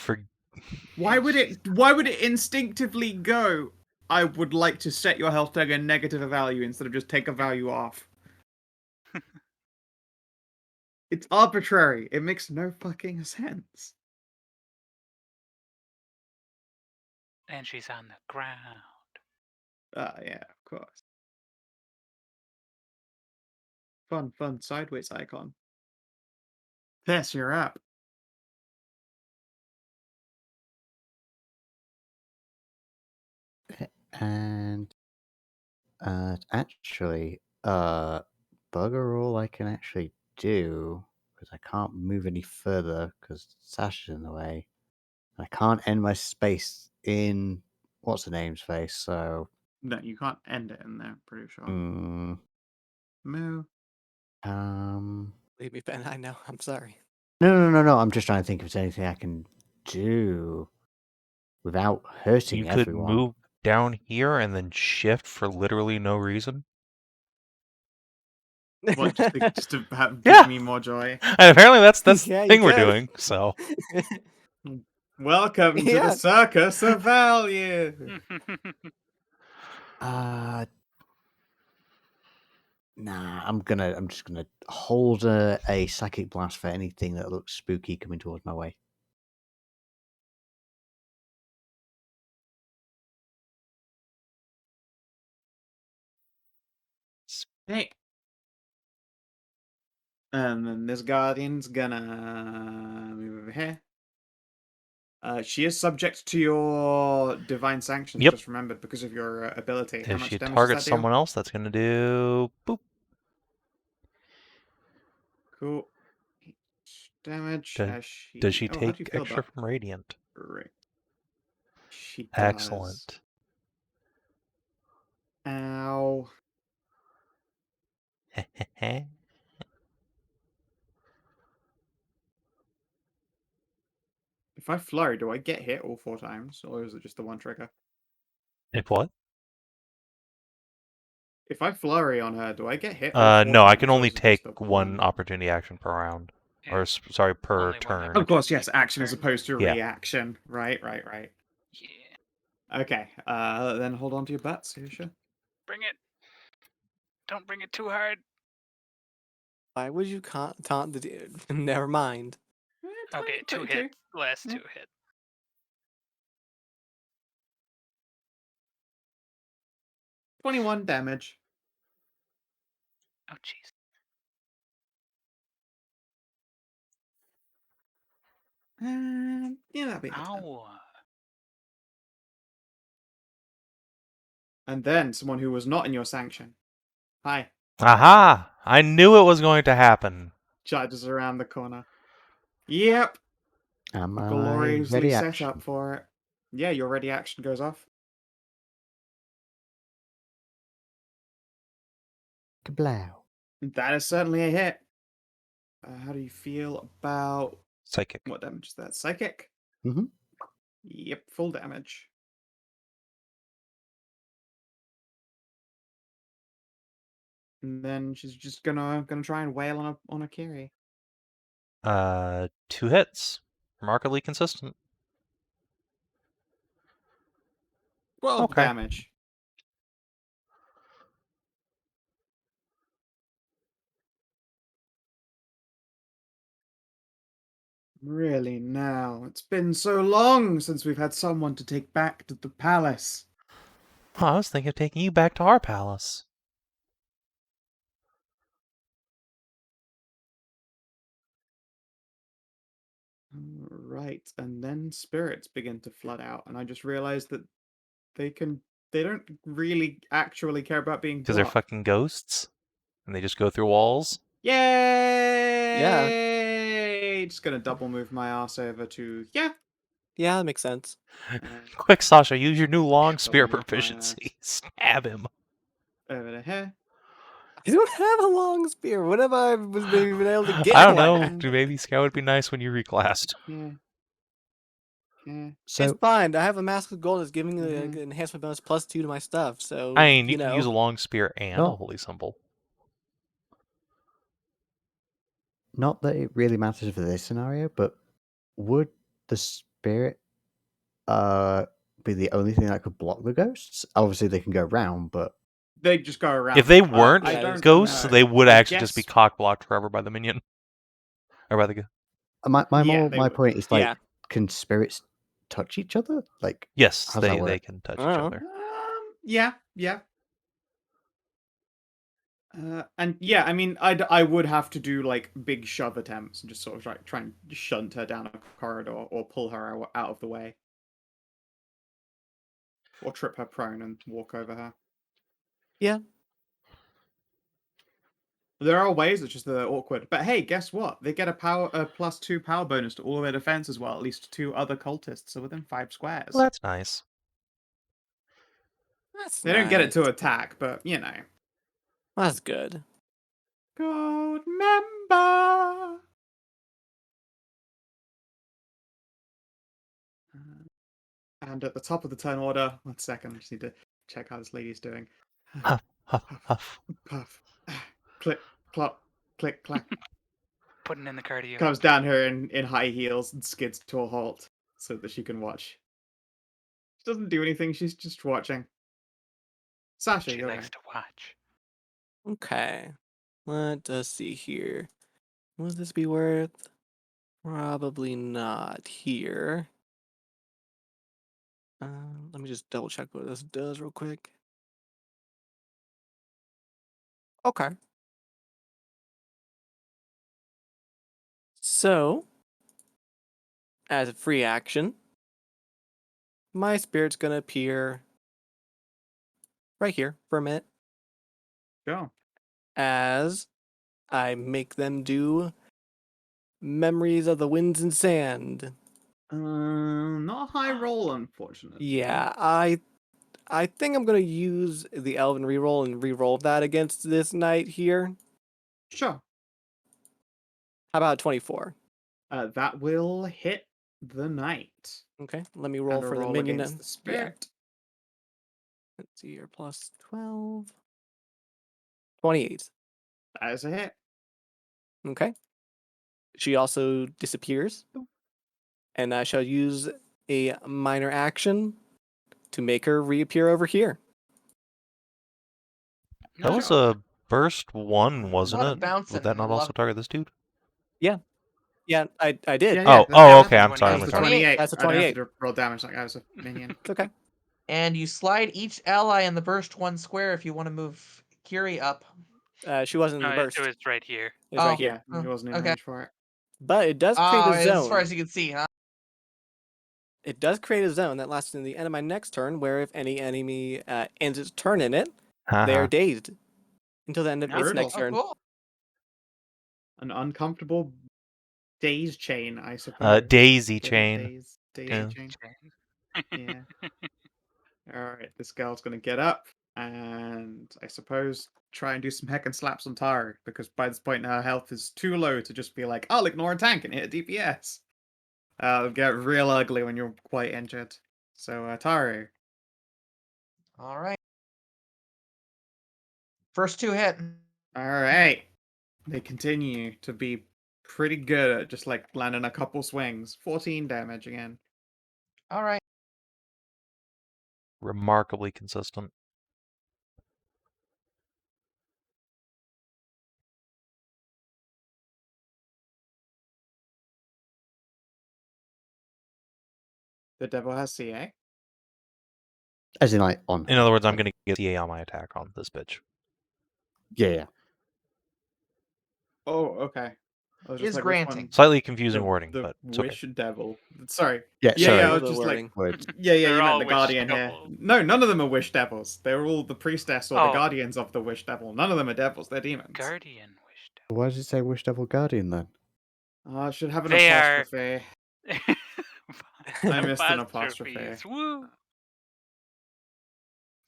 Speaker 1: Why would it instinctively go, I would like to set your health to a negative value instead of just take a value off? It's arbitrary. It makes no fucking sense.
Speaker 6: And she's on the ground.
Speaker 1: Ah, yeah, of course. Fun sideways icon. Yes, you're up.
Speaker 3: And actually, bugger all I can actually do because I can't move any further because Sasha's in the way. I can't end my space in what's the name's face. So
Speaker 1: No, you can't end it in there, pretty sure.
Speaker 3: mm,
Speaker 1: Moo.
Speaker 5: Leave me, Ben. I know. I'm sorry.
Speaker 3: no. I'm just trying to think if there's anything I can do without hurting
Speaker 2: you could
Speaker 3: everyone.
Speaker 2: move down here and then shift for literally no reason.
Speaker 1: What, just to have,
Speaker 2: Yeah.
Speaker 1: give me more joy?
Speaker 2: And apparently that's
Speaker 5: Yeah,
Speaker 2: the
Speaker 5: you
Speaker 2: thing we're
Speaker 5: could.
Speaker 2: doing. So
Speaker 1: Welcome to
Speaker 5: Yeah.
Speaker 1: the circus of value.
Speaker 3: Nah, I'm just gonna hold a psychic blast for anything that looks spooky coming towards my way.
Speaker 1: Hey. And then this guardian's gonna move over here. She is subject to your divine sanctions.
Speaker 2: Yep.
Speaker 1: Just remembered because of your ability. How
Speaker 2: if
Speaker 1: much
Speaker 2: she
Speaker 1: damage
Speaker 2: targets
Speaker 1: does that do?
Speaker 2: someone else, that's gonna do boop.
Speaker 1: Cool. Damage.
Speaker 2: Does she
Speaker 1: Oh, how do you
Speaker 2: take
Speaker 1: feel
Speaker 2: extra
Speaker 1: about?
Speaker 2: from radiant?
Speaker 1: Right. She does.
Speaker 2: Excellent.
Speaker 1: Ow. If I flurry, do I get hit all 4 times, or is it just the one trigger?
Speaker 2: If what?
Speaker 1: If I flurry on her, do I get hit all 4
Speaker 2: No, I
Speaker 1: times,
Speaker 2: can
Speaker 1: or
Speaker 2: only
Speaker 1: is it
Speaker 2: take
Speaker 1: just the
Speaker 2: one opportunity action per round,
Speaker 6: Yeah,
Speaker 2: or sorry, per
Speaker 6: only one
Speaker 2: turn.
Speaker 1: Of course, yes,
Speaker 6: opportunity per
Speaker 1: action as
Speaker 6: turn.
Speaker 1: opposed to
Speaker 2: Yeah.
Speaker 1: reaction. Right.
Speaker 6: Yeah.
Speaker 1: Okay, then hold on to your butts, Sasha.
Speaker 6: Bring it. Don't bring it too hard.
Speaker 5: Why would you taunt the dude? Never mind.
Speaker 6: Okay, 2
Speaker 1: 22.
Speaker 6: hits. Last
Speaker 1: Yeah.
Speaker 6: 2 hit.
Speaker 1: 21 damage.
Speaker 6: Oh jeez.
Speaker 1: Yeah, that'll be a turn.
Speaker 6: Ow.
Speaker 1: And then someone who was not in your sanction. Hi.
Speaker 2: Aha! I knew it was going to happen.
Speaker 1: Charges around the corner. Yep.
Speaker 3: Am I
Speaker 1: Gloriously
Speaker 3: ready
Speaker 1: set
Speaker 3: action?
Speaker 1: up for it. Yeah, your ready action goes off.
Speaker 3: Kablow.
Speaker 1: That is certainly a hit. How do you feel about
Speaker 2: Psychic.
Speaker 1: what damage is that? Psychic?
Speaker 3: Mhm.
Speaker 1: Yep, full damage. And then she's just gonna try and wail on a Kiri.
Speaker 2: 2 hits. Remarkably consistent.
Speaker 1: 12
Speaker 2: Okay.
Speaker 1: damage. Really now? It's been so long since we've had someone to take back to the palace.
Speaker 2: Oh, I was thinking of taking you back to our palace.
Speaker 1: Right, and then spirits begin to flood out, and I just realized that they don't really actually care about being
Speaker 2: Because they're
Speaker 1: blocked.
Speaker 2: fucking ghosts. And they just go through walls.
Speaker 1: Yay! Just gonna double move my ass over to
Speaker 5: Yeah, that makes sense.
Speaker 2: Quick, Sasha, use your new long spear
Speaker 1: Double move my
Speaker 2: proficiency. Stab him.
Speaker 1: over to here.
Speaker 5: I don't have a long spear. What have I was maybe been able to get
Speaker 2: I don't
Speaker 5: one?
Speaker 2: know. Maybe Scow would be nice when you reclassed.
Speaker 1: Yeah. Yeah.
Speaker 3: So
Speaker 5: It's fine. I have a Mask of Gold that's giving me
Speaker 1: Mhm.
Speaker 5: an enhancement bonus +2 to my stuff. So
Speaker 2: I mean, you
Speaker 5: you
Speaker 2: can
Speaker 5: know,
Speaker 2: use a long spear and a
Speaker 3: Not-
Speaker 2: holy symbol.
Speaker 3: not that it really matters for this scenario, but would the spirit be the only thing that could block the ghosts? Obviously, they can go round, but
Speaker 1: They just go around.
Speaker 2: If they weren't
Speaker 1: I
Speaker 5: Yeah,
Speaker 1: don't
Speaker 2: ghosts,
Speaker 1: know.
Speaker 2: they would
Speaker 1: I
Speaker 2: actually just be
Speaker 1: guess-
Speaker 2: cock blocked forever by the minion. Or by the.
Speaker 3: my
Speaker 1: Yeah, they
Speaker 3: my
Speaker 1: would.
Speaker 3: point is like,
Speaker 5: Yeah.
Speaker 3: can spirits touch each other? Like,
Speaker 2: Yes,
Speaker 3: how's that
Speaker 2: they
Speaker 3: work?
Speaker 2: can touch each
Speaker 5: Oh.
Speaker 2: other.
Speaker 1: Yeah. And yeah, I mean, I would have to do like big shove attempts and just sort of like try and shunt her down a corridor or pull her out of the way. Or trip her prone and walk over her.
Speaker 5: Yeah.
Speaker 1: There are ways, it's just they're awkward. But hey, guess what? They get a +2 power bonus to all of their defense as well. At least 2 other cultists are within 5 squares.
Speaker 2: Well, that's nice.
Speaker 5: That's
Speaker 1: They don't get it to
Speaker 5: nice.
Speaker 1: attack, but you know.
Speaker 5: That's good.
Speaker 1: Gold member. And at the top of the turn order, 1 second, I just need to check how this lady's doing.
Speaker 2: Huff, huff, huff.
Speaker 1: Puff. Click, clop, click, clack.
Speaker 6: Putting in the cardio.
Speaker 1: Comes down here in high heels and skids to a halt so that she can watch. She doesn't do anything, she's just watching. Sasha,
Speaker 6: She
Speaker 1: you're
Speaker 6: likes
Speaker 1: right.
Speaker 6: to watch.
Speaker 5: Okay. Let us see here. What would this be worth? Probably not here. Let me just double check what this does real quick. Okay. So, as a free action, my spirit's gonna appear right here for a minute
Speaker 1: Go.
Speaker 5: as I make them do Memories of the Winds and Sand.
Speaker 1: Not a high roll, unfortunately.
Speaker 5: Yeah, I think I'm gonna use the Elven reroll and reroll that against this knight here.
Speaker 1: Sure.
Speaker 5: How about 24?
Speaker 1: That will hit the knight.
Speaker 5: Okay, let me roll
Speaker 1: And a
Speaker 5: for the
Speaker 1: roll
Speaker 5: minion.
Speaker 1: against the spirit.
Speaker 5: Let's see here, plus 12. 28.
Speaker 1: That is a hit.
Speaker 5: Okay. She also disappears. And I shall use a minor action to make her reappear over here.
Speaker 2: That was
Speaker 1: Sure.
Speaker 2: a burst 1, wasn't
Speaker 4: lot of
Speaker 2: it?
Speaker 4: bouncing,
Speaker 2: Would that
Speaker 4: I
Speaker 2: not
Speaker 4: love
Speaker 2: also
Speaker 4: it.
Speaker 2: target this dude?
Speaker 5: Yeah, I did.
Speaker 1: Yeah,
Speaker 2: Oh,
Speaker 1: that's-
Speaker 2: oh,
Speaker 1: that's-
Speaker 2: okay. I'm sorry. I'm
Speaker 1: That's the
Speaker 2: sorry.
Speaker 1: 28.
Speaker 5: That's a
Speaker 1: I don't have
Speaker 5: 28.
Speaker 1: to roll damage like I was a minion.
Speaker 5: It's okay.
Speaker 4: And you slide each ally in the burst 1 square if you want to move Kiri up.
Speaker 5: She wasn't in
Speaker 6: No,
Speaker 5: the
Speaker 6: it
Speaker 5: burst.
Speaker 6: was right here.
Speaker 5: It was right
Speaker 4: Oh,
Speaker 5: here.
Speaker 1: Yeah, he wasn't in
Speaker 4: okay.
Speaker 1: range for it.
Speaker 5: But it does
Speaker 4: Oh,
Speaker 5: create a
Speaker 4: as far
Speaker 5: zone.
Speaker 4: as you can see, huh?
Speaker 5: it does create a zone that lasts in the end of my next turn, where if any enemy ends its turn in it, they are dazed until the end of its
Speaker 1: Brutal.
Speaker 5: next
Speaker 4: Oh,
Speaker 5: turn.
Speaker 4: cool.
Speaker 1: An uncomfortable daze chain, I suppose.
Speaker 2: Daisy
Speaker 1: Get it?
Speaker 2: chain.
Speaker 1: Daisy
Speaker 2: Yeah.
Speaker 1: chain. Yeah. Alright, this girl's gonna get up and I suppose try and do some heck and slaps on Tahru, because by this point her health is too low to just be like, I'll ignore a tank and hit a DPS. It'll get real ugly when you're quite injured. So, Tahru.
Speaker 4: All right. First 2 hit.
Speaker 1: Alright. They continue to be pretty good at just like landing a couple swings. 14 damage again.
Speaker 4: All right.
Speaker 2: Remarkably consistent.
Speaker 1: The devil has CA.
Speaker 3: As in, like, on.
Speaker 2: In other words, I'm going to get CA on my attack on this bitch.
Speaker 3: Yeah.
Speaker 1: Oh, okay. I was just
Speaker 4: Is
Speaker 1: like,
Speaker 4: granting.
Speaker 1: which one?
Speaker 2: Slightly confusing
Speaker 1: The,
Speaker 2: wording,
Speaker 1: the
Speaker 2: but it's okay.
Speaker 1: wish devil. Sorry.
Speaker 3: Yeah,
Speaker 1: Yeah,
Speaker 3: sorry.
Speaker 1: I
Speaker 5: All
Speaker 1: was
Speaker 5: the
Speaker 1: just
Speaker 5: wording.
Speaker 3: Words.
Speaker 1: like, yeah,
Speaker 6: They're
Speaker 1: you meant
Speaker 6: all
Speaker 1: the
Speaker 6: wish
Speaker 1: guardian
Speaker 6: devils.
Speaker 1: here. No, none of them are wish devils. They're all the priestess or the
Speaker 6: Oh.
Speaker 1: guardians of the wish devil. None of them are devils. They're demons.
Speaker 6: Guardian wish
Speaker 3: Why does it say Wish Devil Guardian then?
Speaker 1: I should have an
Speaker 6: They are-
Speaker 1: apostrophe.
Speaker 6: devil.
Speaker 1: I missed an apostrophe.
Speaker 6: Apostrophes, Woo!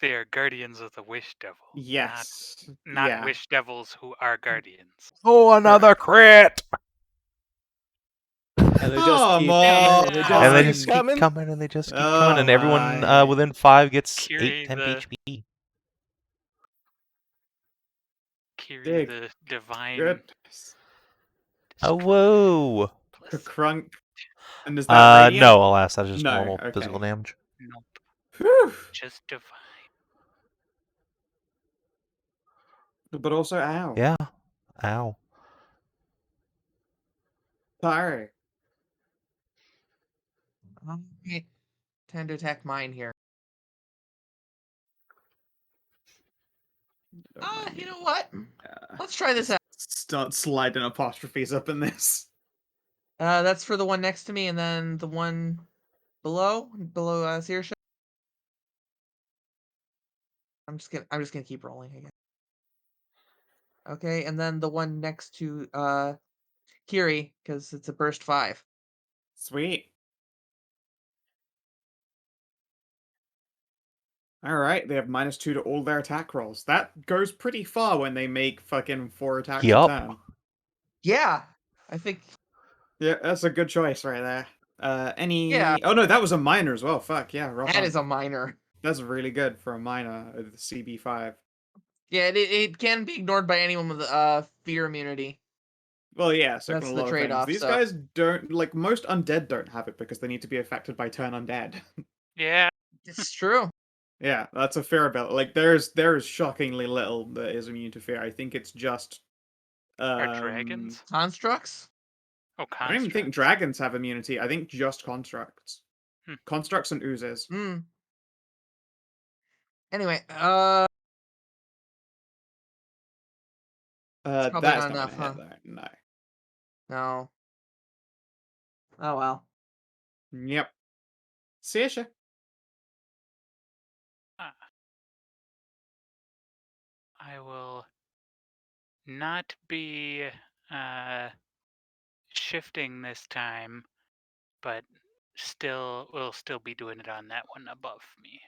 Speaker 6: They are guardians of the wish devil.
Speaker 1: Yes.
Speaker 6: Not
Speaker 1: yeah.
Speaker 6: wish devils who are guardians.
Speaker 2: Oh, another crit!
Speaker 5: And they just
Speaker 1: Come
Speaker 5: keep
Speaker 1: on!
Speaker 5: coming. They just
Speaker 2: And they
Speaker 5: keep
Speaker 2: just
Speaker 5: coming.
Speaker 2: keep coming, and they just keep
Speaker 1: Oh
Speaker 2: coming, and everyone
Speaker 1: my.
Speaker 2: within 5 gets
Speaker 6: Kiri
Speaker 2: 8 temp
Speaker 6: the-
Speaker 2: HP.
Speaker 6: Kiri
Speaker 1: Dig.
Speaker 6: the divine.
Speaker 1: Goodness.
Speaker 2: Oh, whoa!
Speaker 1: A crunk. And is that radiant?
Speaker 2: No, alas, that is just
Speaker 1: No,
Speaker 2: normal
Speaker 1: okay.
Speaker 2: physical damage.
Speaker 6: Nope.
Speaker 1: Whew.
Speaker 6: Just divine.
Speaker 1: But also, ow.
Speaker 2: Yeah. Ow.
Speaker 1: Sorry.
Speaker 4: Okay. Time to attack mine here. You know what? Let's try this out.
Speaker 1: Start sliding apostrophes up in this.
Speaker 4: That's for the one next to me, and then the one below Saoirse. I'm just gonna keep rolling again. Okay, and then the one next to Kiri, because it's a burst 5.
Speaker 1: Sweet. Alright, they have -2 to all their attack rolls. That goes pretty far when they make fucking 4 attacks
Speaker 2: Yup.
Speaker 1: a turn.
Speaker 4: Yeah, I think.
Speaker 1: Yeah, that's a good choice right there. Any...
Speaker 4: Yeah.
Speaker 1: Oh no, that was a minor as well. Fuck, yeah, rock
Speaker 4: That
Speaker 1: on.
Speaker 4: is a minor.
Speaker 1: That's really good for a minor, the CB5.
Speaker 4: Yeah, it can be ignored by anyone with fear immunity.
Speaker 1: Well, yeah, so
Speaker 4: That's
Speaker 1: can a
Speaker 4: the
Speaker 1: lot of things.
Speaker 4: trade-off,
Speaker 1: These
Speaker 4: so-
Speaker 1: guys don't... Like, most undead don't have it because they need to be affected by turn undead.
Speaker 6: Yeah.
Speaker 4: It's true.
Speaker 1: Yeah, that's a fear ability. Like, there is shockingly little that is immune to fear. I think it's just...
Speaker 6: Are dragons?
Speaker 4: Constructs?
Speaker 6: Oh,
Speaker 1: I don't even think
Speaker 6: constructs.
Speaker 1: dragons have immunity. I think just constructs.
Speaker 6: Hmm.
Speaker 1: Constructs and oozes.
Speaker 4: Hmm. Anyway,
Speaker 1: That's
Speaker 4: probably
Speaker 1: not
Speaker 4: not
Speaker 1: gonna
Speaker 4: enough,
Speaker 1: hit,
Speaker 4: huh?
Speaker 1: though. No.
Speaker 4: no. Oh well.
Speaker 1: Yep. Sasha.
Speaker 6: I will not be shifting this time, but we'll still be doing it on that one above me.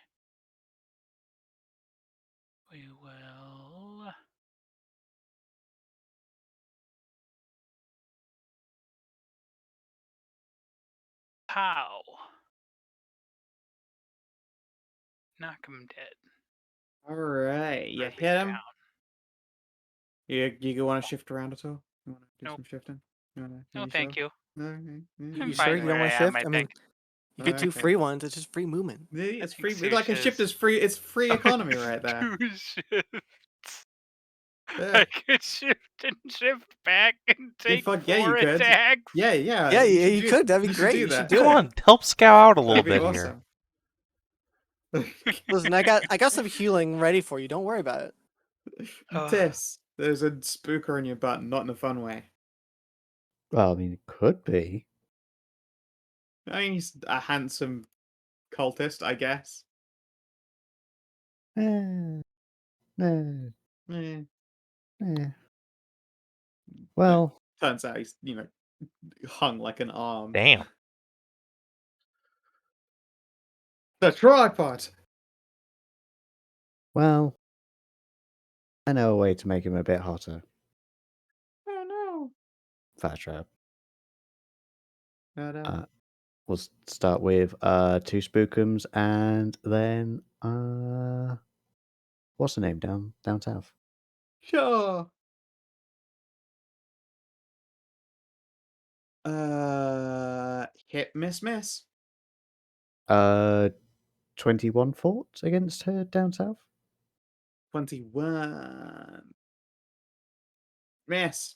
Speaker 6: We will pow. Knock him dead.
Speaker 1: Alright, you
Speaker 6: Or at least
Speaker 1: hit him.
Speaker 6: down.
Speaker 1: You want to shift around at all? You want to do
Speaker 6: Nope.
Speaker 1: some shifting?
Speaker 6: No, thank you.
Speaker 1: Okay.
Speaker 6: I'm
Speaker 5: You
Speaker 6: fine
Speaker 5: sure you
Speaker 6: where
Speaker 5: don't want
Speaker 6: I
Speaker 5: to
Speaker 6: am,
Speaker 5: shift?
Speaker 6: I
Speaker 5: I mean,
Speaker 6: think.
Speaker 5: you get 2
Speaker 1: Okay.
Speaker 5: free ones. It's just free movement.
Speaker 1: It's
Speaker 6: think
Speaker 1: free. Like a shift
Speaker 6: Saoirse's-
Speaker 1: is free. It's free economy right there.
Speaker 6: 2 shifts.
Speaker 1: Yeah.
Speaker 6: I could shift and shift back and take
Speaker 1: fuck yeah, you
Speaker 6: 4
Speaker 1: could.
Speaker 6: attacks.
Speaker 1: Yeah.
Speaker 5: Yeah,
Speaker 1: should
Speaker 5: you
Speaker 1: do-
Speaker 5: could. That'd be
Speaker 1: should
Speaker 5: great.
Speaker 1: do
Speaker 5: You should
Speaker 1: that.
Speaker 5: do
Speaker 2: Come
Speaker 5: it.
Speaker 2: on, help Skow out a little
Speaker 1: That'd be
Speaker 2: bit here.
Speaker 1: awesome.
Speaker 5: Listen, I got some healing ready for you. Don't worry about it.
Speaker 1: Tis, there's a spooker in your butt, not in a fun way.
Speaker 3: Well, I mean, it could be.
Speaker 1: I mean, he's a handsome cultist, I guess.
Speaker 3: Eh, eh,
Speaker 1: Eh.
Speaker 3: eh. Well,
Speaker 1: Turns out he's, hung like an arm.
Speaker 2: Damn.
Speaker 1: The tripod!
Speaker 3: well, I know a way to make him a bit hotter.
Speaker 1: Oh no.
Speaker 3: Fat trap.
Speaker 1: But,
Speaker 3: We'll start with 2 spookums and then what's the name down south?
Speaker 1: sure. Hit, miss.
Speaker 3: 21 fort against her down south.
Speaker 1: 21. Miss.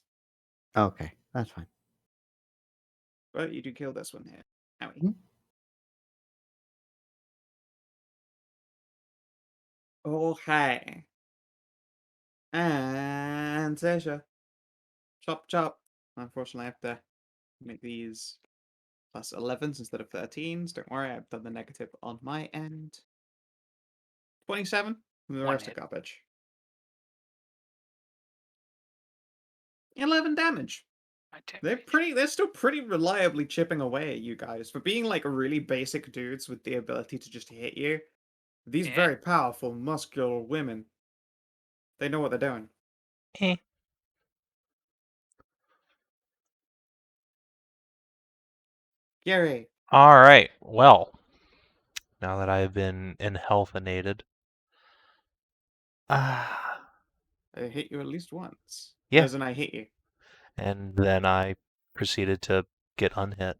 Speaker 3: Okay, that's fine.
Speaker 1: But you do kill this one here. Owie.
Speaker 3: Hmm.
Speaker 1: Okay. And Sasha. Chop. Unfortunately, I have to make these plus 11s instead of 13s. Don't worry, I've done the negative on my end. 27. And the
Speaker 6: One
Speaker 1: rest are
Speaker 6: hit.
Speaker 1: garbage. 11 damage. They're still pretty reliably chipping away at you guys. For being like really basic dudes with the ability to just hit you, these
Speaker 6: Yeah.
Speaker 1: very powerful, muscular women, they know what they're doing.
Speaker 2: Eh.
Speaker 1: Gary.
Speaker 2: All right. Well, now that I've been enhealthinated,
Speaker 1: I hit you at least once.
Speaker 2: Yeah.
Speaker 1: As in, I hit you.
Speaker 2: and then I proceeded to get unhit.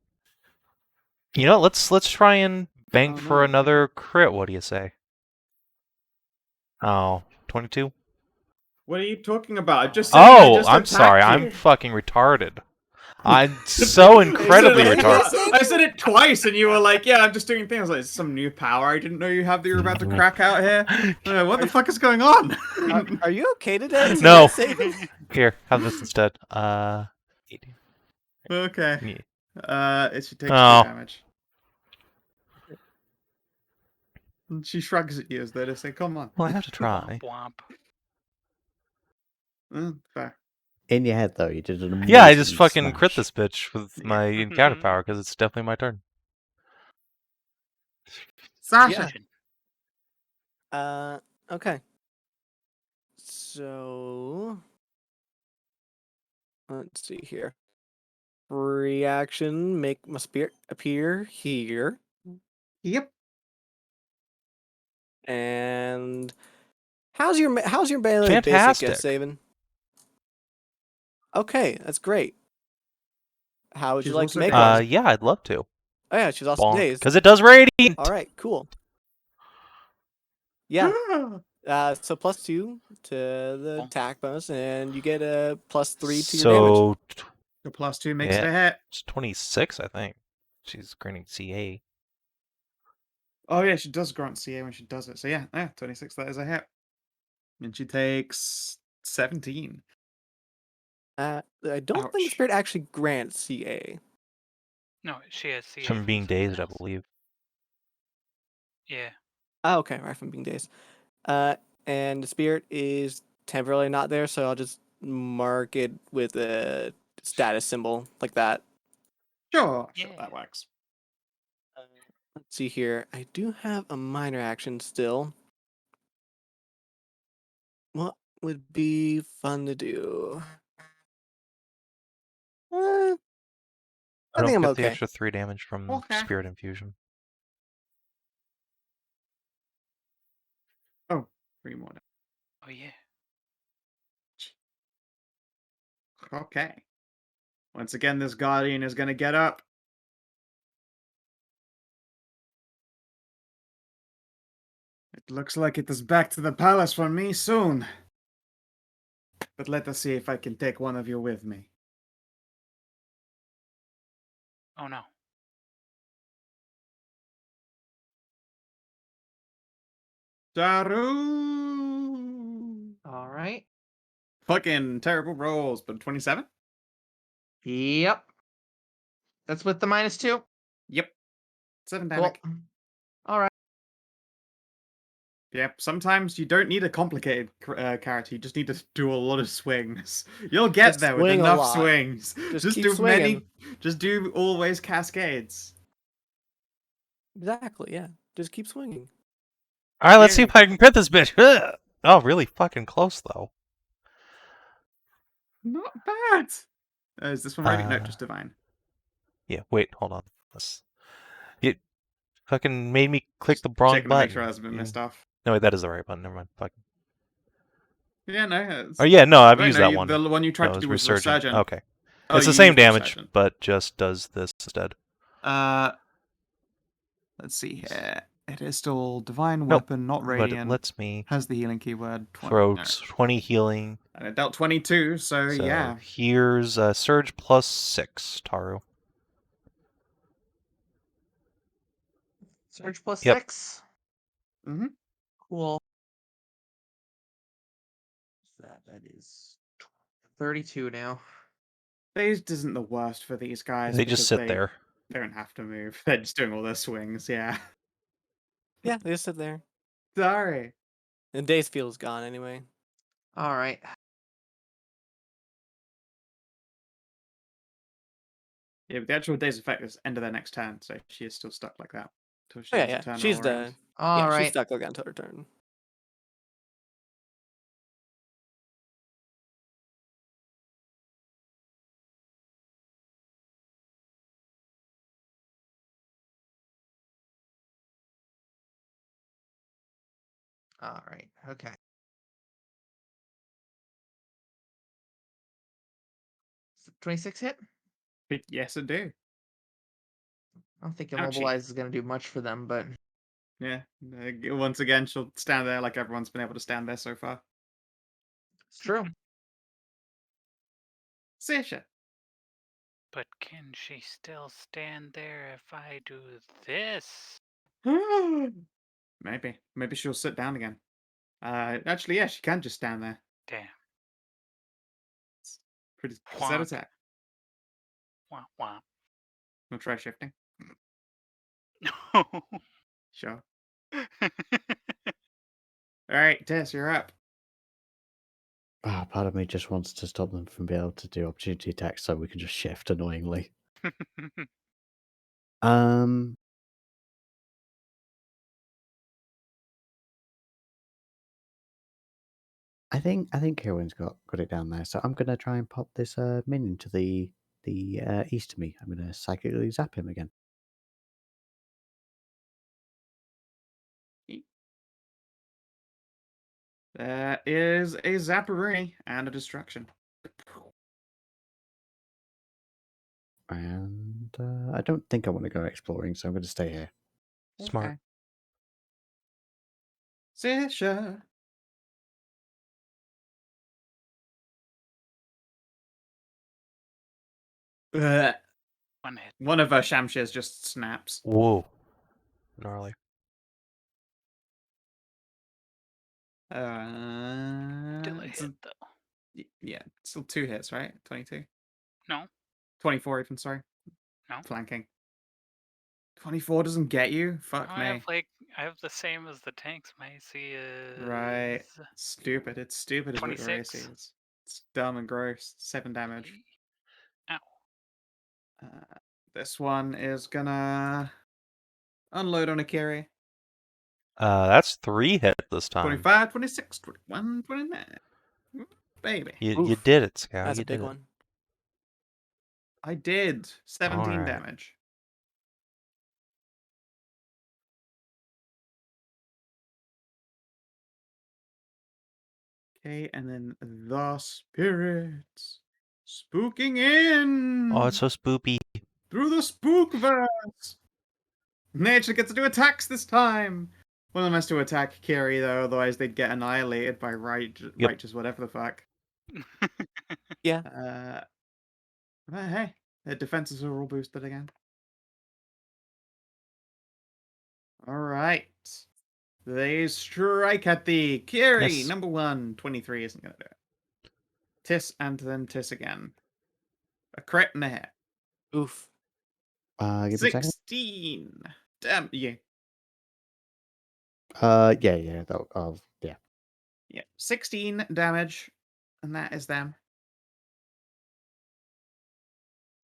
Speaker 2: You know, let's try and bank
Speaker 1: Oh,
Speaker 2: for
Speaker 1: no.
Speaker 2: another crit. What do you say? Oh, 22?
Speaker 1: What are you talking about? I just said I
Speaker 2: Oh,
Speaker 1: just
Speaker 2: I'm sorry.
Speaker 1: attacked
Speaker 2: I'm
Speaker 1: you.
Speaker 2: fucking retarded. I'm so incredibly
Speaker 1: I said it-
Speaker 2: retarded.
Speaker 1: I said it twice, and you were like, "Yeah, I'm just doing things." I was like, "Is some new power I didn't know you have that you're about to crack out here." What the fuck is going on?
Speaker 5: Are you okay today?
Speaker 2: No.
Speaker 5: Savin?
Speaker 2: Here, have this instead. 80.
Speaker 1: Okay.
Speaker 2: Yeah.
Speaker 1: It should take
Speaker 2: Oh.
Speaker 1: 2 damage. And she shrugs at you as though to say, "Come on."
Speaker 2: Well, I have to try.
Speaker 6: Womp.
Speaker 1: Fair.
Speaker 3: In your head, though, you did an amazing
Speaker 2: Yeah, I just fucking crit
Speaker 3: smash.
Speaker 2: this bitch with
Speaker 1: Yeah.
Speaker 2: my encounter power because it's definitely my turn.
Speaker 1: Sasha.
Speaker 5: Okay. So let's see here. Reaction, make my spirit appear here.
Speaker 1: Yep.
Speaker 5: And how's your melee basic,
Speaker 2: Fantastic.
Speaker 5: Savin? Okay, that's great. How would
Speaker 1: She's
Speaker 5: you like to
Speaker 1: also
Speaker 5: make
Speaker 1: got-
Speaker 5: one?
Speaker 2: Yeah, I'd love to.
Speaker 5: Oh yeah, she's also dazed.
Speaker 2: Because it does radiant.
Speaker 5: All right, cool. Yeah. So +2 to the
Speaker 6: Cool.
Speaker 5: attack bonus, and you get a +3 to your damage.
Speaker 2: So
Speaker 1: The +2 makes
Speaker 2: Yeah.
Speaker 1: it a hit.
Speaker 2: it's 26, I think. She's granting CA.
Speaker 1: Oh yeah, she does grant CA when she does it. So yeah, 26. That is a hit. And she takes 17.
Speaker 5: I don't think
Speaker 1: Ouch.
Speaker 5: Spirit actually grants CA.
Speaker 6: No, she has CA.
Speaker 2: From being
Speaker 6: something
Speaker 2: dazed, I
Speaker 6: else.
Speaker 2: believe.
Speaker 6: Yeah.
Speaker 5: Oh, okay, right from being dazed. And the Spirit is temporarily not there, so I'll just mark it with a status symbol like that.
Speaker 1: Sure,
Speaker 6: Yeah.
Speaker 1: that works.
Speaker 5: Let's see here. I do have a minor action still. What would be fun to do? I
Speaker 2: I
Speaker 5: think
Speaker 2: don't
Speaker 5: I'm
Speaker 2: get the
Speaker 5: okay.
Speaker 2: extra 3 damage from
Speaker 1: Okay.
Speaker 2: Spirit Infusion.
Speaker 1: Oh, 3 more.
Speaker 6: Oh yeah.
Speaker 1: Okay. Once again, this Guardian is going to get up. It looks like it is back to the palace for me soon. But let us see if I can take one of you with me.
Speaker 6: Oh no.
Speaker 1: Tahru!
Speaker 4: All right.
Speaker 1: Fucking terrible rolls, but 27?
Speaker 4: Yep. That's with the -2.
Speaker 1: Yep. 7
Speaker 4: Cool.
Speaker 1: damage.
Speaker 4: All right.
Speaker 1: Yep, sometimes you don't need a complicated character, you just need to do a lot of swings. You'll get
Speaker 5: Just
Speaker 1: there with
Speaker 5: swing a
Speaker 1: enough
Speaker 5: lot.
Speaker 1: swings.
Speaker 5: Just keep
Speaker 1: do
Speaker 5: swinging.
Speaker 1: just do always cascades.
Speaker 5: Exactly, yeah. Just keep swinging.
Speaker 2: All right, let's see if I can crit this bitch. Ugh. Oh, really fucking close though.
Speaker 1: Not bad. Is this one ready? No,
Speaker 2: Uh,
Speaker 1: just divine.
Speaker 2: Yeah, wait, hold on. It fucking made me click the wrong
Speaker 1: Checking to
Speaker 2: button.
Speaker 1: make sure I hasn't been missed off.
Speaker 2: No, wait, that is the right button. Never mind. Fuck.
Speaker 1: Yeah, no.
Speaker 2: Oh yeah, no, I've
Speaker 1: Wait,
Speaker 2: used
Speaker 1: no,
Speaker 2: that one.
Speaker 1: The one you tried
Speaker 2: No,
Speaker 1: to
Speaker 2: it's
Speaker 1: do was
Speaker 2: Resurgent.
Speaker 1: Resurgent.
Speaker 2: Okay.
Speaker 1: Oh,
Speaker 2: It's the
Speaker 1: you
Speaker 2: same
Speaker 1: used
Speaker 2: damage,
Speaker 1: Resurgent.
Speaker 2: but just does this instead.
Speaker 1: Let's see here. It is still divine
Speaker 2: Nope,
Speaker 1: weapon, not
Speaker 2: but
Speaker 1: radiant.
Speaker 2: it lets me
Speaker 1: Has the healing keyword.
Speaker 2: throw
Speaker 1: No.
Speaker 2: 20 healing.
Speaker 1: And it dealt 22, so
Speaker 2: So
Speaker 1: yeah.
Speaker 2: here's Surge plus 6, Tahru.
Speaker 4: Surge plus
Speaker 2: Yep.
Speaker 4: 6.
Speaker 1: Mm-hmm.
Speaker 4: Cool. That is 32 now.
Speaker 1: Phased isn't the worst for these guys.
Speaker 2: They just
Speaker 1: because
Speaker 2: sit there.
Speaker 1: They don't have to move. They're just doing all their swings, yeah.
Speaker 5: Yeah, they just sit there.
Speaker 1: Sorry.
Speaker 5: And Days Field's gone anyway.
Speaker 4: All right.
Speaker 1: Yeah, but the actual day's effect is end of their next turn, so she is still stuck like that. Until she
Speaker 5: Oh,
Speaker 1: has
Speaker 5: yeah,
Speaker 1: a turn
Speaker 5: she's
Speaker 1: all around.
Speaker 4: All
Speaker 5: yeah,
Speaker 4: right.
Speaker 5: she's stuck like that until her turn.
Speaker 4: All right. Okay. 26 hit?
Speaker 1: Yes, I do.
Speaker 4: I don't think
Speaker 1: Ouchie.
Speaker 4: Immobilize is going to do much for them, but
Speaker 1: Yeah. Once again, she'll stand there like everyone's been able to stand there so far.
Speaker 4: it's true.
Speaker 1: Sasha.
Speaker 6: But can she still stand there if I do this?
Speaker 1: Maybe. Maybe she'll sit down again. Actually, yeah, she can just stand there.
Speaker 6: Damn.
Speaker 1: It's pretty set
Speaker 6: Wonk.
Speaker 1: attack.
Speaker 6: Wah wah.
Speaker 1: We'll try shifting. Sure. Alright, Tess, you're up.
Speaker 3: Part of me just wants to stop them from being able to do opportunity attacks so we can just shift annoyingly. I think Kierwyn's got it down there, so I'm gonna try and pop this minion to the east of me. I'm gonna psychically zap him again.
Speaker 1: There is a Zapparoonie and a Destruction.
Speaker 3: And I don't think I want to go exploring, so I'm going to stay here.
Speaker 2: Smart.
Speaker 1: Sasha.
Speaker 6: One hit.
Speaker 1: One of her Shamshirs just snaps.
Speaker 2: Whoa. Gnarly.
Speaker 6: Still a
Speaker 1: It's
Speaker 6: hit, though.
Speaker 1: yeah, still 2 hits, right? 22.
Speaker 6: No.
Speaker 1: 24 even, sorry.
Speaker 6: No.
Speaker 1: Flanking. 24 doesn't get you? Fuck
Speaker 6: No,
Speaker 1: me.
Speaker 6: I have the same as the tanks. My AC is
Speaker 1: Right. Stupid. It's stupid is what your AC
Speaker 6: 26.
Speaker 1: is. It's dumb and gross. 7 damage.
Speaker 6: Ow.
Speaker 1: This one is gonna unload on Akiri.
Speaker 2: That's 3 hits this time.
Speaker 1: 25, 26, 21, 29. Baby.
Speaker 2: You did it, Skow.
Speaker 5: That's
Speaker 2: You
Speaker 5: a big
Speaker 2: did it.
Speaker 5: one.
Speaker 1: I did. 17
Speaker 2: Alright.
Speaker 1: damage. Okay, and then the spirits spooking in.
Speaker 2: Oh, it's so spoopy.
Speaker 1: Through the spookverse. Nature gets to do attacks this time. One of them has to attack Kiri though, otherwise they'd get annihilated by righteous whatever the fuck.
Speaker 5: Yeah.
Speaker 1: But hey, their defenses are all boosted again. Alright. They strike at the Kiri,
Speaker 2: Yes.
Speaker 1: number 1. 23 isn't going to do it. Tis and then Tis again. A crit and a hit.
Speaker 5: Oof.
Speaker 3: Give me a second.
Speaker 1: 16. Damn, yeah.
Speaker 3: Yeah. Yeah.
Speaker 1: Yeah. 16 damage. And that is them.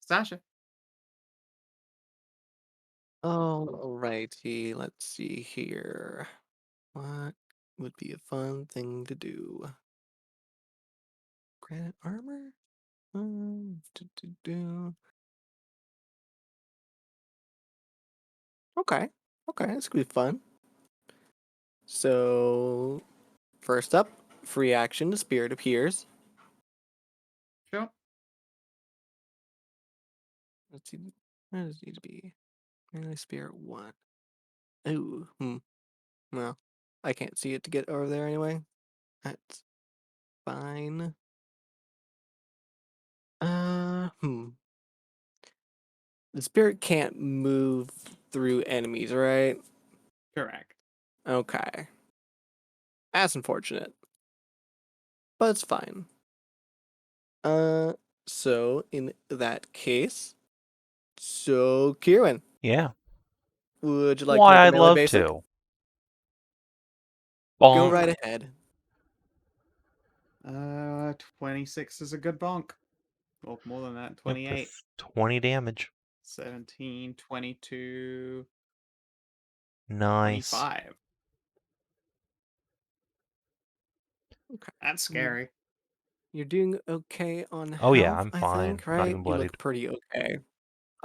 Speaker 1: Sasha.
Speaker 5: Alrighty, let's see here. What would be a fun thing to do? Granite armor? Do. Okay, this could be fun. So, first up, free action, the spirit appears.
Speaker 1: Sure.
Speaker 5: Let's see, where does it need to be? Melee spirit 1. Ooh, well, I can't see it to get over there anyway. That's fine. The spirit can't move through enemies, right?
Speaker 1: Correct.
Speaker 5: Okay. That's unfortunate. But it's fine. So in that case, Kierwyn,
Speaker 2: Yeah.
Speaker 5: would you like to
Speaker 2: Why,
Speaker 5: make a
Speaker 2: I'd
Speaker 5: melee
Speaker 2: love
Speaker 5: basic?
Speaker 2: to.
Speaker 5: Go
Speaker 2: Bonk.
Speaker 5: right ahead.
Speaker 1: 26 is a good bonk. Well, more than that.
Speaker 2: Yep,
Speaker 1: 28.
Speaker 2: 20 damage.
Speaker 1: 17, 22,
Speaker 2: Nice.
Speaker 1: 25.
Speaker 5: Okay.
Speaker 1: That's scary.
Speaker 5: You're doing okay on
Speaker 2: Oh, yeah,
Speaker 5: health,
Speaker 2: I'm
Speaker 5: I
Speaker 2: fine.
Speaker 5: think,
Speaker 2: I'm not
Speaker 5: right?
Speaker 2: even
Speaker 5: You
Speaker 2: bloodied.
Speaker 5: look pretty okay.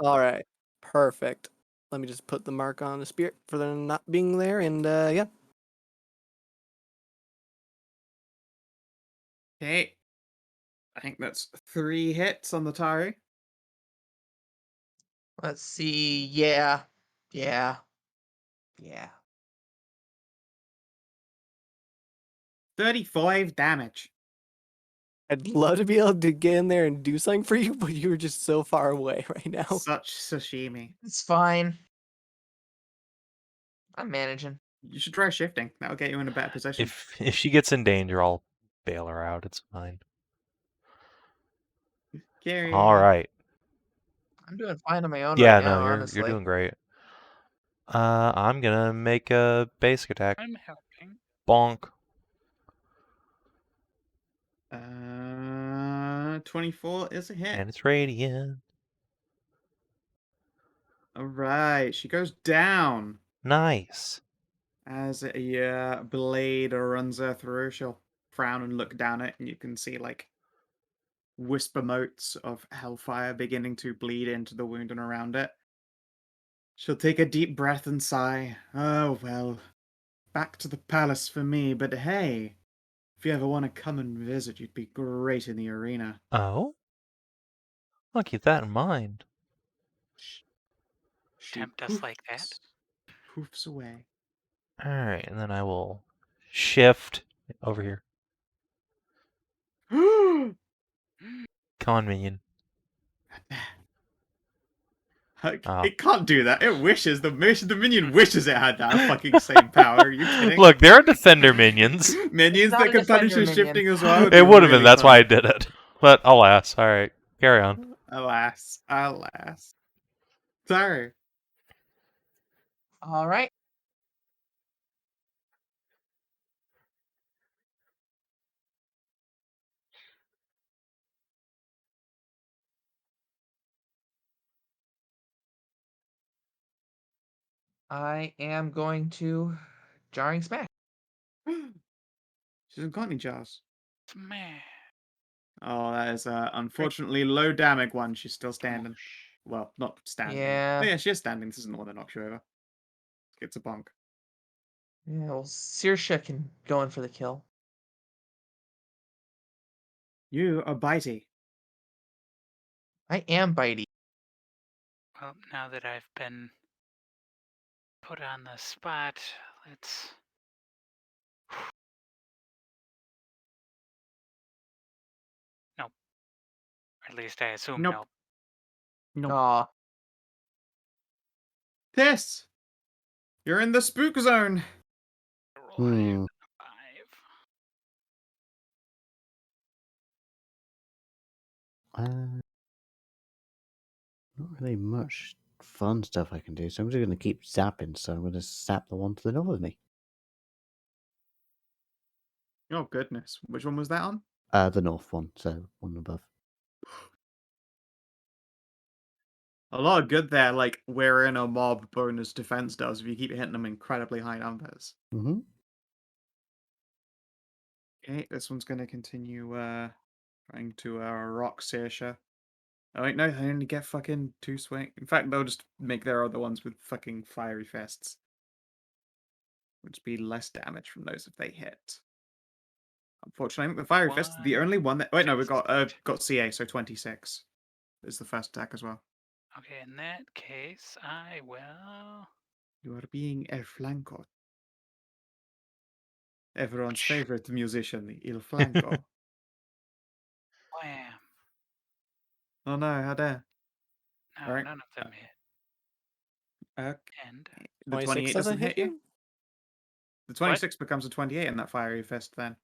Speaker 5: All right. Perfect. Let me just put the mark on the spirit for them not being there, and yeah.
Speaker 1: Okay. I think that's 3 hits on the Tahru.
Speaker 4: Let's see. Yeah.
Speaker 1: 35 damage.
Speaker 5: I'd love to be able to get in there and do something for you, but you're just so far away right now.
Speaker 1: Such sashimi.
Speaker 4: It's fine. I'm managing.
Speaker 1: You should try shifting. That'll get you in a better position.
Speaker 2: If she gets in danger, I'll bail her out. It's fine.
Speaker 1: Carry.
Speaker 2: All right.
Speaker 4: I'm doing fine on my own
Speaker 2: Yeah,
Speaker 4: right
Speaker 2: no,
Speaker 4: now,
Speaker 2: you're
Speaker 4: honestly.
Speaker 2: doing great. I'm gonna make a basic attack.
Speaker 6: I'm helping.
Speaker 2: Bonk.
Speaker 1: 24 is a hit.
Speaker 2: And it's radiant.
Speaker 1: Alright, she goes down.
Speaker 2: Nice.
Speaker 1: As a blade runs her through, she'll frown and look down it, and you can see, like, whisper motes of hellfire beginning to bleed into the wound and around it. She'll take a deep breath and sigh. Oh, well. Back to the palace for me, but hey, if you ever want to come and visit, you'd be great in the arena.
Speaker 2: Oh? I'll keep that in mind.
Speaker 1: She
Speaker 6: Tempt us like that?
Speaker 1: poofs away.
Speaker 2: Alright, and then I will shift over here.
Speaker 1: It
Speaker 2: Come on, minion. Oh.
Speaker 1: can't do that. It wishes. The minion wishes it had that fucking same power. Are you kidding?
Speaker 2: Look, there are defender minions.
Speaker 1: Minions
Speaker 4: not
Speaker 1: that
Speaker 4: a
Speaker 1: can punish
Speaker 4: defender
Speaker 1: with shifting
Speaker 4: minion.
Speaker 1: as well.
Speaker 2: It would have been,
Speaker 1: really
Speaker 2: that's
Speaker 1: fun.
Speaker 2: why I did it. But alas, alright. Carry on.
Speaker 1: Alas. Sorry.
Speaker 4: All right. I am going to jarring smack.
Speaker 1: She hasn't got any jars.
Speaker 6: Smash.
Speaker 1: Oh, that is unfortunately low damage one. She's still standing. Well, not standing.
Speaker 4: Yeah.
Speaker 1: Oh, yeah, she is standing. This isn't the one that knocks you over. It's a bonk.
Speaker 4: Yeah. Well, Saoirse can go in for the kill.
Speaker 1: You are bitey.
Speaker 4: I am bitey.
Speaker 6: Well, now that I've been put on the spot, let's. Nope. At least I assume
Speaker 1: Nope.
Speaker 6: nope.
Speaker 1: Nope.
Speaker 4: Aw.
Speaker 1: This! You're in the spook zone!
Speaker 6: Roll higher
Speaker 3: Hmm.
Speaker 6: than a 5.
Speaker 3: Not really much fun stuff I can do, so I'm just going to keep zapping. So I'm going to zap the one to the north of me.
Speaker 1: Oh goodness, which one was that on?
Speaker 3: The north one, so one above.
Speaker 1: A lot of good there, like we're in a mob bonus defense does if you keep hitting them incredibly high numbers.
Speaker 3: Mm-hmm.
Speaker 1: Okay, this one's gonna continue trying to rock Saoirse. Oh wait, no, they only get fucking 2 swing. In fact, they'll just make their other ones with fucking fiery fists. Which be less damage from those if they hit. Unfortunately, the fiery fist, the only one that wait, no, we got CA, so 26 is the first attack as well.
Speaker 6: Okay, in that case, I will.
Speaker 1: You are being el flanco. Everyone's favorite musician, il flanco.
Speaker 6: Wham!
Speaker 1: Oh no, how dare.
Speaker 6: No,
Speaker 1: Alright.
Speaker 6: none of them hit.
Speaker 1: Okay.
Speaker 6: And
Speaker 1: The
Speaker 5: 26
Speaker 1: 28 doesn't hit you?
Speaker 5: you?
Speaker 1: The 26 becomes a 28 in that fiery fist then.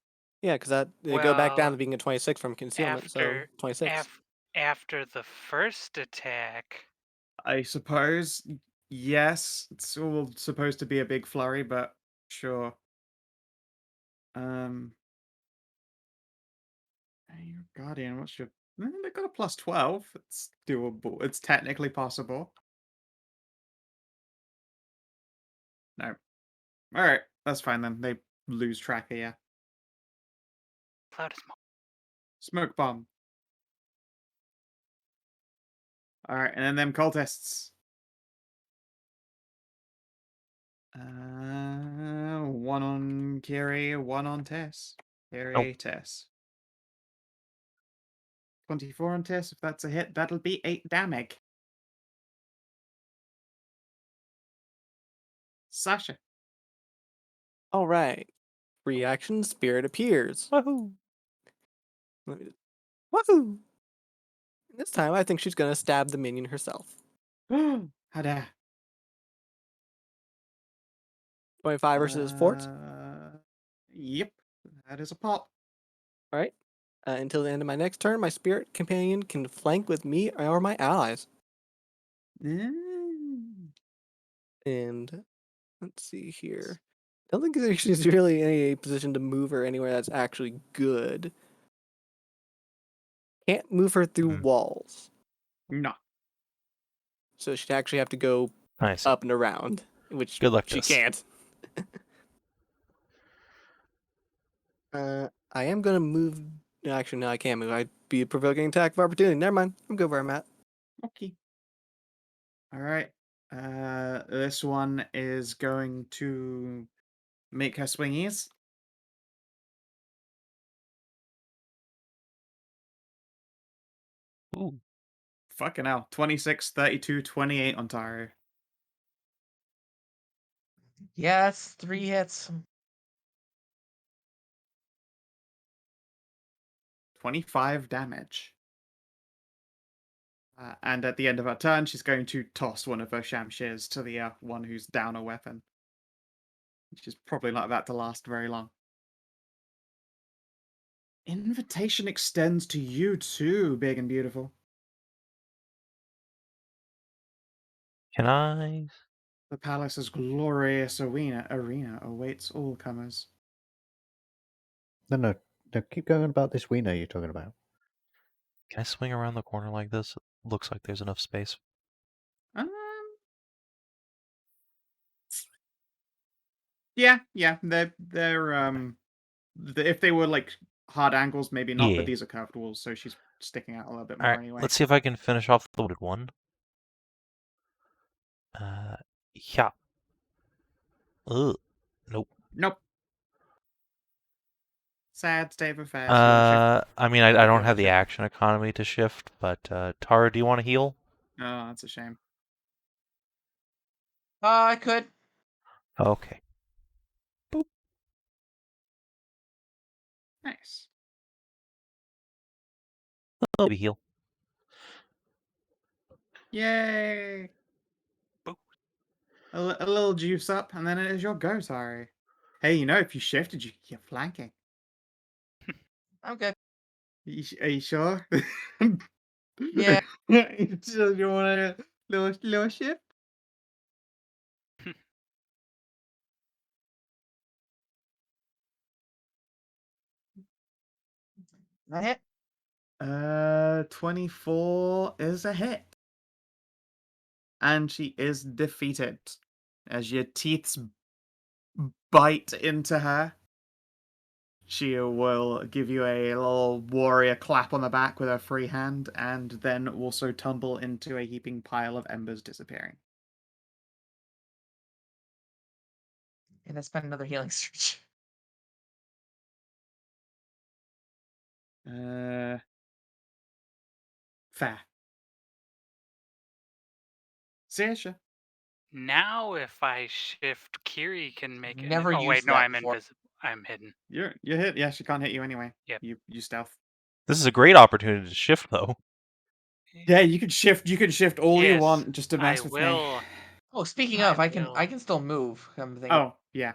Speaker 5: Yeah, because they go back down
Speaker 6: Well,
Speaker 5: to being a 26 from concealment, so 26.
Speaker 6: after the first attack,
Speaker 1: I suppose, yes, it's all supposed to be a big flurry, but sure. Hey, your Guardian, what's your... They got a plus 12. It's doable. It's technically possible. No. Alright, that's fine then. They lose track of you.
Speaker 6: cloud of smoke.
Speaker 1: Smoke bomb. Alright, and then them cultists. One on Kiri, one on Tess. Kiri, Tess. 24 on Tess. If that's a hit, that'll be 8 damage. Sasha.
Speaker 5: All right. Reaction spirit appears.
Speaker 2: Woohoo!
Speaker 5: Woohoo! This time, I think she's gonna stab the minion herself.
Speaker 1: Hada.
Speaker 5: 25 versus fort.
Speaker 1: Yep. That is a pop.
Speaker 5: All right. Until the end of my next turn, my spirit companion can flank with me or my allies. And let's see here. I don't think she's really in any position to move her anywhere that's actually good. Can't move her through walls.
Speaker 1: No.
Speaker 5: So she'd actually have to go
Speaker 2: Nice.
Speaker 5: up and around, which
Speaker 2: Good luck,
Speaker 5: she
Speaker 2: Jess.
Speaker 5: can't. I am going to move. Actually, no, I can't move. I'd be a provoking attack of opportunity. Never mind. I'm good where I'm at.
Speaker 1: Okay. All right. This one is going to make her swingies.
Speaker 2: Ooh.
Speaker 1: Fucking hell. 26, 32, 28 on Tahru.
Speaker 4: Yes, 3 hits.
Speaker 1: 25 damage. And at the end of her turn, she's going to toss one of her shamshears to the one who's down a weapon. Which is probably not about to last very long. Invitation extends to you too, big and beautiful.
Speaker 2: Can I?
Speaker 1: The palace's glorious arena awaits all comers.
Speaker 3: No, keep going about this wiener you're talking about.
Speaker 2: Can I swing around the corner like this? It looks like there's enough space.
Speaker 1: Yeah, they're if they were like hard angles, maybe not,
Speaker 2: Yeah.
Speaker 1: but these are curved walls, so she's sticking out a little bit
Speaker 2: All
Speaker 1: more
Speaker 2: right,
Speaker 1: anyway.
Speaker 2: let's see if I can finish off the loaded one. Yeah. Ugh. Nope.
Speaker 1: Nope. Sad state of affairs. You wanna shift?
Speaker 2: I mean, I don't have the action economy to shift, but Tara, do you want to heal?
Speaker 1: Oh, that's a shame.
Speaker 4: I could.
Speaker 2: Okay. Boop.
Speaker 1: Nice.
Speaker 2: Maybe heal.
Speaker 1: Yay!
Speaker 6: Boop.
Speaker 1: A little juice up, and then it is your go, sorry. Hey, you know, if you shifted, you're flanking.
Speaker 4: I'm good.
Speaker 1: Are you sure?
Speaker 4: Yeah.
Speaker 1: You want to Little shift.
Speaker 4: That hit.
Speaker 1: 24 is a hit. And she is defeated as your teeth bite into her. She will give you a little warrior clap on the back with her free hand, and then also tumble into a heaping pile of embers, disappearing.
Speaker 4: And I spent another healing surge.
Speaker 1: Fair. Saoirse.
Speaker 6: Now, if I shift, Kiri can make it.
Speaker 4: Never
Speaker 6: Oh wait,
Speaker 4: used
Speaker 6: no,
Speaker 4: that
Speaker 6: I'm
Speaker 4: before.
Speaker 6: invisible. I'm hidden.
Speaker 1: You're hit. Yeah, she can't hit you anyway.
Speaker 6: Yep.
Speaker 1: You stealth.
Speaker 2: This is a great opportunity to shift, though.
Speaker 1: Yeah, you can shift. You can shift all you
Speaker 6: Yes,
Speaker 1: want just to mess
Speaker 6: I
Speaker 1: with
Speaker 6: will.
Speaker 1: me.
Speaker 4: Oh, speaking
Speaker 6: I
Speaker 4: of, I can
Speaker 6: will.
Speaker 4: still move. I'm thinking.
Speaker 1: Oh, yeah.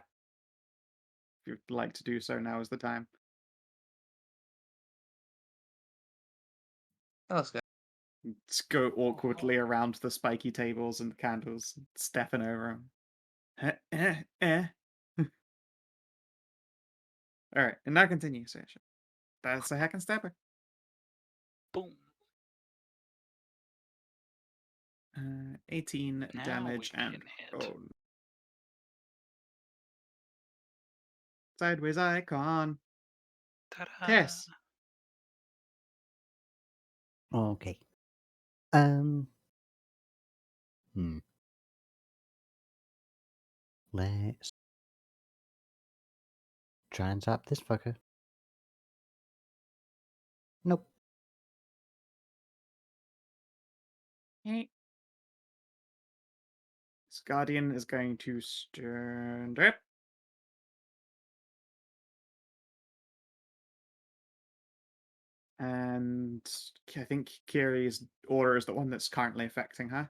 Speaker 1: If you'd like to do so, now is the time.
Speaker 4: That looks good.
Speaker 1: Just go awkwardly around the spiky tables and candles, stepping over them. Alright, and now continue, Sasha. That's a hack and stabber.
Speaker 6: Boom.
Speaker 1: 18
Speaker 6: Now
Speaker 1: damage
Speaker 6: we
Speaker 1: and
Speaker 6: can hit.
Speaker 1: sideways icon.
Speaker 6: Ta-da!
Speaker 1: Tess.
Speaker 3: Okay. Let's try and zap this fucker. Nope.
Speaker 1: This Guardian is going to stand up. And I think Kiri's order is the one that's currently affecting her.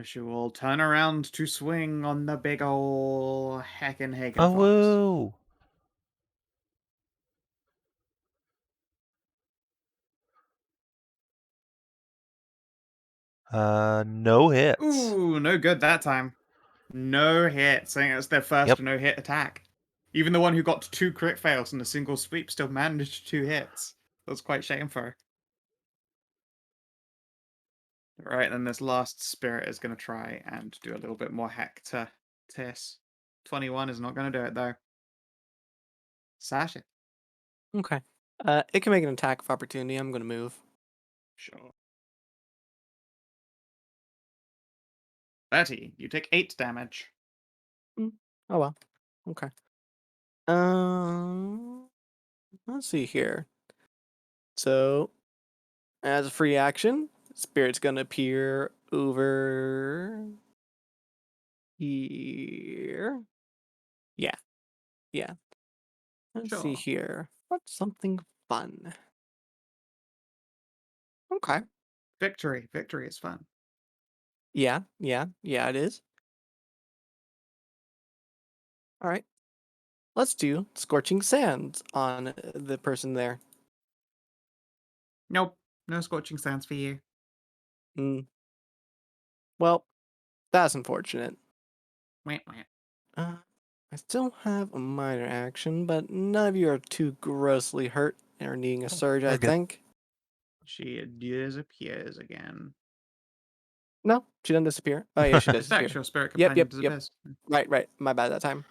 Speaker 1: She will turn around to swing on the big ol' heckin' Hagen
Speaker 2: Oh,
Speaker 1: Fox.
Speaker 2: woo! No hits.
Speaker 1: Ooh, no good that time. No hit, saying it's their first
Speaker 2: Yep.
Speaker 1: no-hit attack. Even the one who got 2 crit fails in a single sweep still managed 2 hits. That's quite shameful. Right, then this last spirit is going to try and do a little bit more heck to Tiss. 21 is not going to do it, though. Sasha.
Speaker 5: Okay. It can make an attack of opportunity. I'm gonna move.
Speaker 1: Sure. 30. You take 8 damage.
Speaker 5: Oh well. Okay. Let's see here. So, as a free action, spirit's gonna appear over here. Yeah. Let's see
Speaker 1: Sure.
Speaker 5: here. What's something fun? Okay.
Speaker 1: Victory. Victory is fun.
Speaker 5: Yeah, it is. All right. Let's do Scorching Sands on the person there.
Speaker 1: Nope. No scorching sands for you.
Speaker 5: Well, that's unfortunate.
Speaker 1: Wah, wah.
Speaker 5: I still have a minor action, but none of you are too grossly hurt or needing a surge,
Speaker 2: we're
Speaker 5: I
Speaker 2: good.
Speaker 5: think.
Speaker 1: She disappears again.
Speaker 5: No, she doesn't disappear. Oh, yeah, she does
Speaker 1: It's
Speaker 5: disappear.
Speaker 1: actual spirit
Speaker 5: Yep.
Speaker 1: companion disappears.
Speaker 5: Right. My bad that time.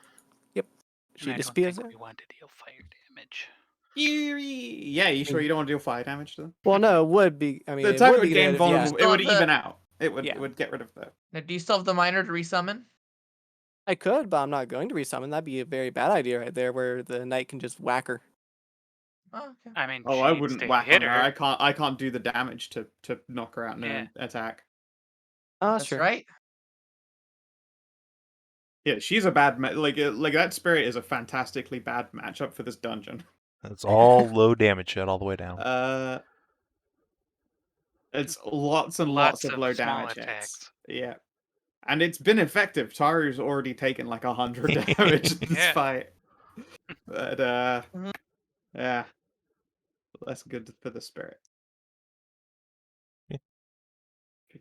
Speaker 5: Yep.
Speaker 6: And
Speaker 5: She
Speaker 6: I don't
Speaker 5: disappears
Speaker 6: think
Speaker 5: there.
Speaker 6: we want to deal fire damage.
Speaker 1: Yeah, you sure you don't want to deal fire damage to them?
Speaker 5: Well, no, it would be. I mean,
Speaker 1: The
Speaker 5: it
Speaker 1: attack
Speaker 5: would be
Speaker 1: would gain
Speaker 5: good if, yeah.
Speaker 1: vulnerable. It would even out. It would
Speaker 5: Yeah.
Speaker 1: it would get rid of that.
Speaker 4: Now, do you still have the miner to resummon?
Speaker 5: I could, but I'm not going to resummon. That'd be a very bad idea right there, where the knight can just whack her.
Speaker 4: Oh, okay.
Speaker 6: I mean,
Speaker 1: Oh,
Speaker 6: she
Speaker 1: I
Speaker 6: needs
Speaker 1: wouldn't
Speaker 6: to
Speaker 1: whack
Speaker 6: hit
Speaker 1: on her.
Speaker 6: her.
Speaker 1: I can't do the damage to knock her out in
Speaker 6: Yeah.
Speaker 1: an attack.
Speaker 5: Oh,
Speaker 4: That's
Speaker 5: sure.
Speaker 4: right.
Speaker 1: Yeah, she's a bad like that spirit is a fantastically bad matchup for this dungeon.
Speaker 2: It's all low damage hit all the way down.
Speaker 1: It's lots and
Speaker 6: Lots
Speaker 1: lots of
Speaker 6: of
Speaker 1: low
Speaker 6: small
Speaker 1: damage hits.
Speaker 6: attacks.
Speaker 1: Yeah. And it's been effective. Tahru's already taken like 100 damage in this
Speaker 6: Yeah.
Speaker 1: fight. But
Speaker 4: Mhm.
Speaker 1: yeah. That's good for the spirit.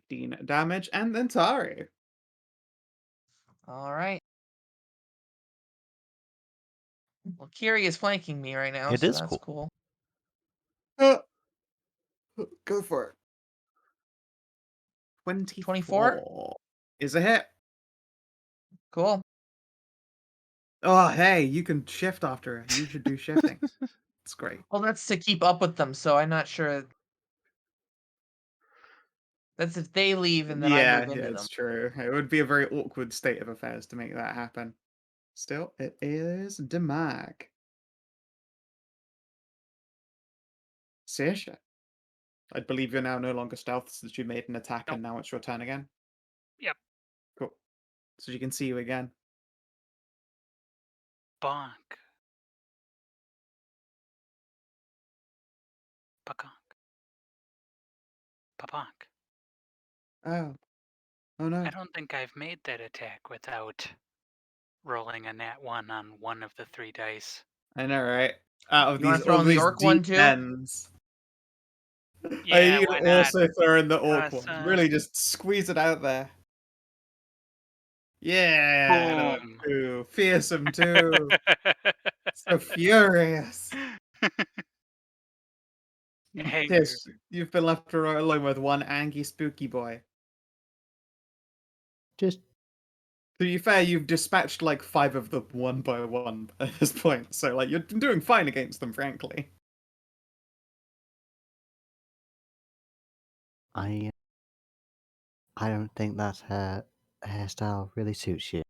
Speaker 1: 15 damage, and then Tahru.
Speaker 4: All right. Well, Kiri is flanking me right now,
Speaker 2: It
Speaker 4: so
Speaker 2: is
Speaker 4: that's
Speaker 2: cool.
Speaker 4: cool.
Speaker 1: Go for it.
Speaker 4: 24?
Speaker 1: Is a hit.
Speaker 4: Cool.
Speaker 1: Oh, hey, you can shift after it. You should do shifting. It's great.
Speaker 4: Well, that's to keep up with them, so I'm not sure. That's if they leave and then I
Speaker 1: Yeah,
Speaker 4: move into them.
Speaker 1: it's true. It would be a very awkward state of affairs to make that happen. Still, it is Damag. Saoirse. I believe you're now no longer stealth since you made an attack
Speaker 6: Nope.
Speaker 1: and now it's your turn again.
Speaker 6: Yep.
Speaker 1: Cool. So you can see you again.
Speaker 6: Bonk. Pakonk. Paponk.
Speaker 1: Oh. Oh no.
Speaker 6: I don't think I've made that attack without rolling a nat 1 on one of the 3 dice.
Speaker 1: I know, right? Out of
Speaker 4: You wanna
Speaker 1: these
Speaker 4: throw
Speaker 1: all
Speaker 4: in the
Speaker 1: these
Speaker 4: orc one,
Speaker 1: deep
Speaker 4: too?
Speaker 1: ends.
Speaker 6: Yeah,
Speaker 1: You
Speaker 6: why
Speaker 1: can
Speaker 6: not?
Speaker 1: also throw in the orc one.
Speaker 6: Awesome.
Speaker 1: Really just squeeze it out there. Yeah, another
Speaker 6: Boom.
Speaker 1: 2. Fearsome 2. So furious.
Speaker 6: Anger.
Speaker 1: Yes, you've been left alone with one angry spooky boy.
Speaker 3: Just
Speaker 1: To be fair, you've dispatched like 5 of them one by one at this point, so like you're doing fine against them, frankly.
Speaker 3: I don't think that hairstyle really suits you.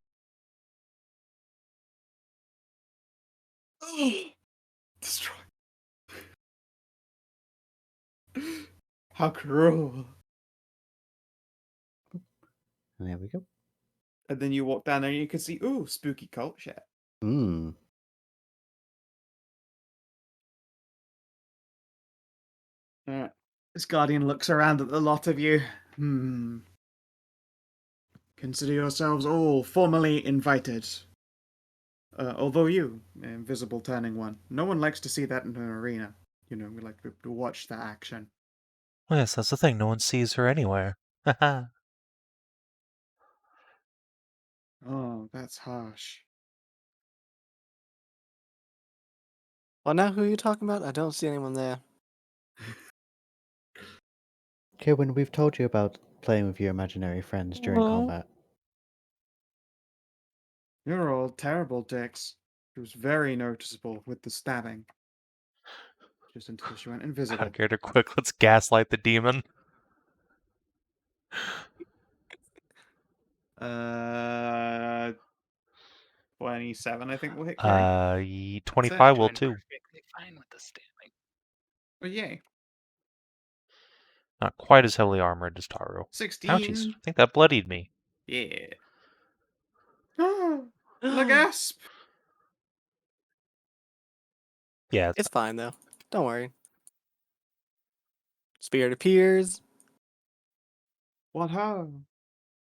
Speaker 1: Destroy. How cruel.
Speaker 3: And there we go.
Speaker 1: And then you walk down there and you can see, ooh, spooky cult shit.
Speaker 3: Mmm.
Speaker 1: This guardian looks around at the lot of you. Consider yourselves all formally invited. Although you, invisible turning one, no one likes to see that in an arena. You know, we like to watch the action.
Speaker 2: Well, yes, that's the thing. No one sees her anywhere. Haha.
Speaker 1: Oh, that's harsh.
Speaker 5: Well, now who are you talking about? I don't see anyone there.
Speaker 3: Kierwyn, we've told you about playing with your imaginary friends during combat.
Speaker 1: You're all terrible dicks. It was very noticeable with the stabbing. Just until she went invisible.
Speaker 2: Get her quick. Let's gaslight the demon.
Speaker 1: 27, I think will hit Kiri.
Speaker 2: 25 will
Speaker 6: Doing
Speaker 2: too.
Speaker 6: perfectly fine with the stabbing.
Speaker 1: Oh, yay.
Speaker 2: Not quite as heavily armored as Tahru.
Speaker 1: 16.
Speaker 2: Ouchies. I think that bloodied me.
Speaker 1: Yeah. La gasp.
Speaker 2: Yeah,
Speaker 5: It's fine though. Don't worry. Spirit appears.
Speaker 1: What ho?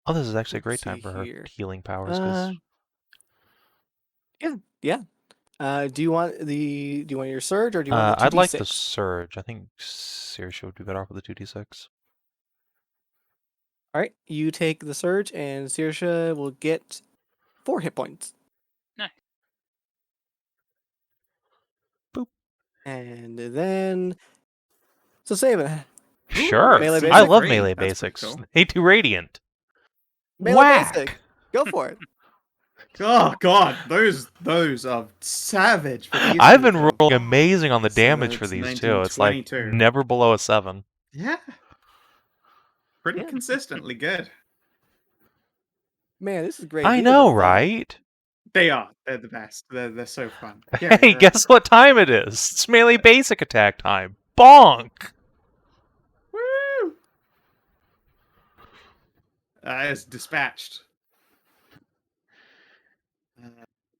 Speaker 2: oh, this is actually a
Speaker 5: Let's
Speaker 2: great time
Speaker 5: see
Speaker 2: for her
Speaker 5: here.
Speaker 2: healing powers. 'Cause
Speaker 5: Yeah. Do you want your surge or do you want the 2d6?
Speaker 2: I'd like the surge. I think Saoirse would be better off with the 2d6.
Speaker 5: All right, you take the surge, and Siorsa will get 4 hit points.
Speaker 6: Nice.
Speaker 2: Boop.
Speaker 5: And then, so Savin,
Speaker 2: Sure.
Speaker 5: melee
Speaker 2: I
Speaker 5: basic?
Speaker 2: love
Speaker 1: Great.
Speaker 2: melee
Speaker 1: That's pretty
Speaker 2: basics.
Speaker 1: cool.
Speaker 2: A2 Radiant.
Speaker 5: melee
Speaker 2: Whack!
Speaker 5: basic. Go for it.
Speaker 1: Oh god, those are savage. For these
Speaker 2: I've been
Speaker 1: people.
Speaker 2: rolling amazing on the
Speaker 1: So
Speaker 2: damage for
Speaker 1: it's
Speaker 2: these too. It's like
Speaker 1: 1922.
Speaker 2: never below a 7.
Speaker 1: Yeah. Pretty
Speaker 5: Yeah.
Speaker 1: consistently good.
Speaker 5: Man, this is great.
Speaker 2: I
Speaker 5: These are
Speaker 2: know,
Speaker 5: fun.
Speaker 2: right?
Speaker 1: They are. They're the best. They're so fun.
Speaker 2: Hey,
Speaker 1: you're
Speaker 2: guess what time it is? It's melee basic attack time. Bonk!
Speaker 1: Woo! It's dispatched.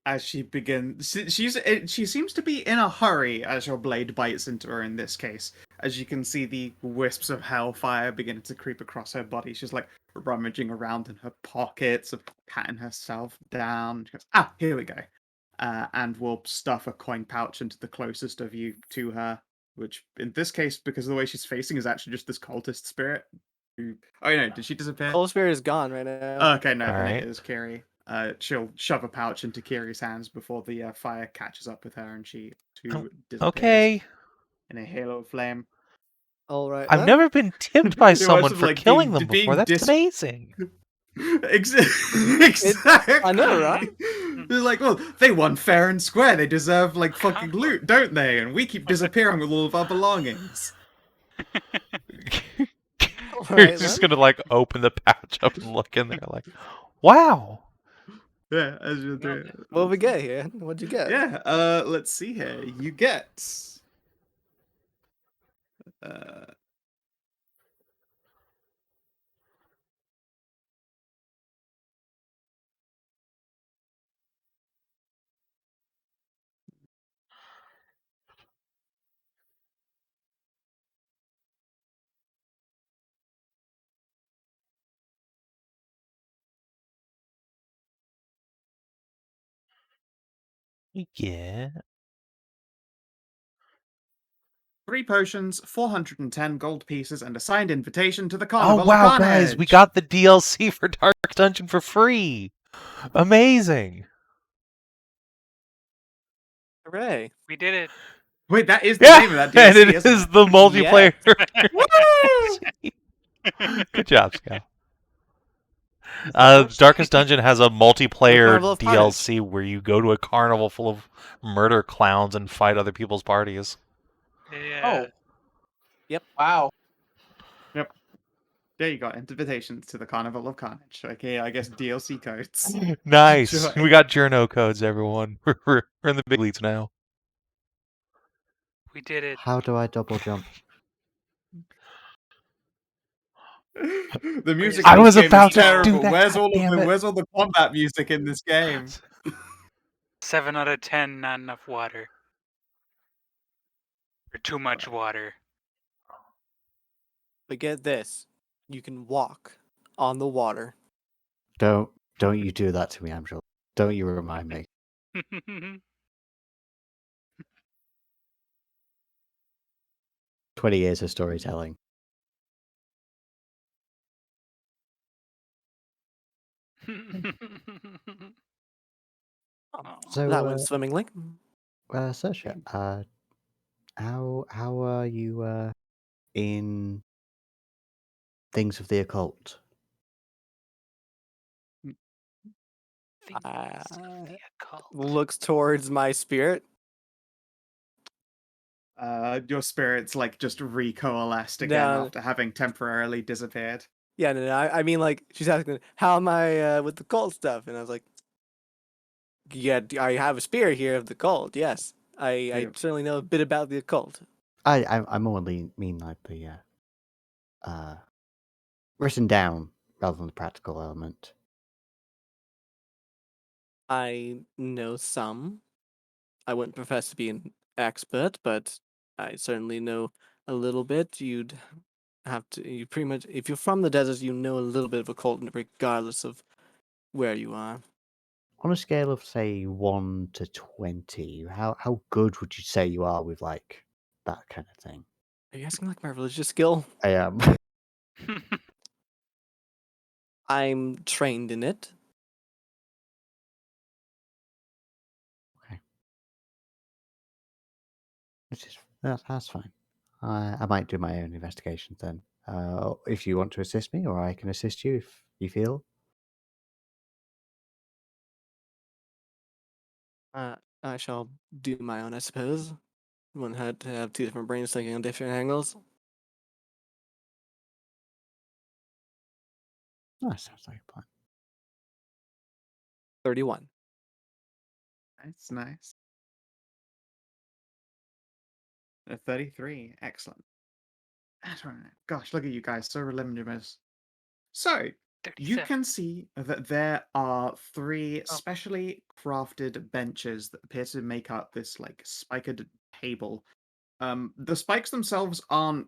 Speaker 1: As she begins, she seems to be in a hurry as your blade bites into her in this case. As you can see the wisps of hellfire beginning to creep across her body. She's like rummaging around in her pockets, patting herself down. She goes, here we go. And will stuff a coin pouch into the closest of you to her, which in this case, because of the way she's facing, is actually just this cultist spirit Oh no, did she disappear?
Speaker 5: Cold Spirit is gone right now.
Speaker 1: Okay, no, then
Speaker 2: Alright.
Speaker 1: it is Kiri. She'll shove a pouch into Kiri's hands before the fire catches up with her, and she too disappears
Speaker 2: Okay.
Speaker 1: in a halo of flame.
Speaker 5: All right.
Speaker 2: I've
Speaker 5: then.
Speaker 2: never been tipped by
Speaker 1: It was
Speaker 2: someone
Speaker 1: of,
Speaker 2: for
Speaker 1: like,
Speaker 2: killing them
Speaker 1: being
Speaker 2: before. That's amazing.
Speaker 1: Exactly.
Speaker 5: I know, right?
Speaker 1: They're like, well, they won fair and square. They deserve like fucking loot, don't they? And we keep disappearing with all of our belongings.
Speaker 5: All
Speaker 2: You're
Speaker 5: right,
Speaker 2: just
Speaker 5: then.
Speaker 2: gonna like open the pouch up and look in there like, wow.
Speaker 1: Yeah, as you
Speaker 6: Well,
Speaker 1: do.
Speaker 5: What we get here? What'd you get?
Speaker 1: Yeah. Let's see here. You get. Uh.
Speaker 2: Yeah.
Speaker 1: 3 potions, 410 gold pieces, and a signed invitation to the
Speaker 2: Oh
Speaker 1: Carnival of
Speaker 2: wow,
Speaker 1: Carnage.
Speaker 2: guys, we got the DLC for Dark Dungeon for free. Amazing.
Speaker 5: Hooray!
Speaker 6: we did it.
Speaker 1: Wait, that is the
Speaker 2: Yeah,
Speaker 1: name of that
Speaker 2: and
Speaker 1: DLC,
Speaker 2: it
Speaker 1: isn't
Speaker 2: is
Speaker 1: it?
Speaker 2: the multiplayer.
Speaker 1: Woo!
Speaker 2: Good job, Skow.
Speaker 5: Awesome.
Speaker 2: Darkest Dungeon has a multiplayer
Speaker 5: Carnival of Carnage.
Speaker 2: DLC where you go to a carnival full of murder clowns and fight other people's parties.
Speaker 6: Yeah.
Speaker 4: Wow.
Speaker 1: There you go, invitations to the Carnival of Carnage. Okay, I guess DLC codes.
Speaker 2: Nice.
Speaker 1: Enjoy.
Speaker 2: We got journo codes, everyone. We're in the big leagues now.
Speaker 6: We did it.
Speaker 3: How do I double jump?
Speaker 1: The music
Speaker 2: I
Speaker 1: in this
Speaker 2: was
Speaker 1: game
Speaker 2: about
Speaker 1: is
Speaker 2: to do
Speaker 1: terrible.
Speaker 2: that,
Speaker 1: Where's all of
Speaker 2: goddammit.
Speaker 1: where's all the combat music in this game?
Speaker 6: 7 out of 10, not enough water. Or too much water.
Speaker 5: But get this: you can walk on the water.
Speaker 3: Don't you do that to me, Amxal. Don't you remind me. 20 years of storytelling. So
Speaker 5: That went swimmingly.
Speaker 3: Sasha, how are you in things of the occult?
Speaker 6: Things of the occult.
Speaker 5: Looks towards my spirit.
Speaker 1: Your spirit's like just recoalesced again
Speaker 5: No.
Speaker 1: after having temporarily disappeared.
Speaker 5: Yeah, no, I mean, like, she's asking, how am I with the cult stuff? And I was like, yeah, I have a spirit here of the cult, yes. I
Speaker 1: Yeah.
Speaker 5: certainly know a bit about the occult.
Speaker 3: I more mean like the written down rather than the practical element.
Speaker 5: I know some. I wouldn't profess to be an expert, but I certainly know a little bit. You pretty much, if you're from the desert, you know a little bit of occult regardless of where you are.
Speaker 3: On a scale of say 1 to 20, how good would you say you are with like that kind of thing?
Speaker 5: Are you asking like my religious skill?
Speaker 3: I am.
Speaker 5: I'm trained in it.
Speaker 3: That's fine. I might do my own investigations then. If you want to assist me, or I can assist you if you feel.
Speaker 5: I shall do my own, I suppose. One had to have two different brains thinking on different angles.
Speaker 3: That sounds like a plan.
Speaker 5: 31.
Speaker 1: Nice. 33, excellent. I don't know. Gosh, look at you guys, so relentless. So, you
Speaker 6: 37.
Speaker 1: can see that there are 3 specially crafted benches that appear to make up this like spiked table. The spikes themselves aren't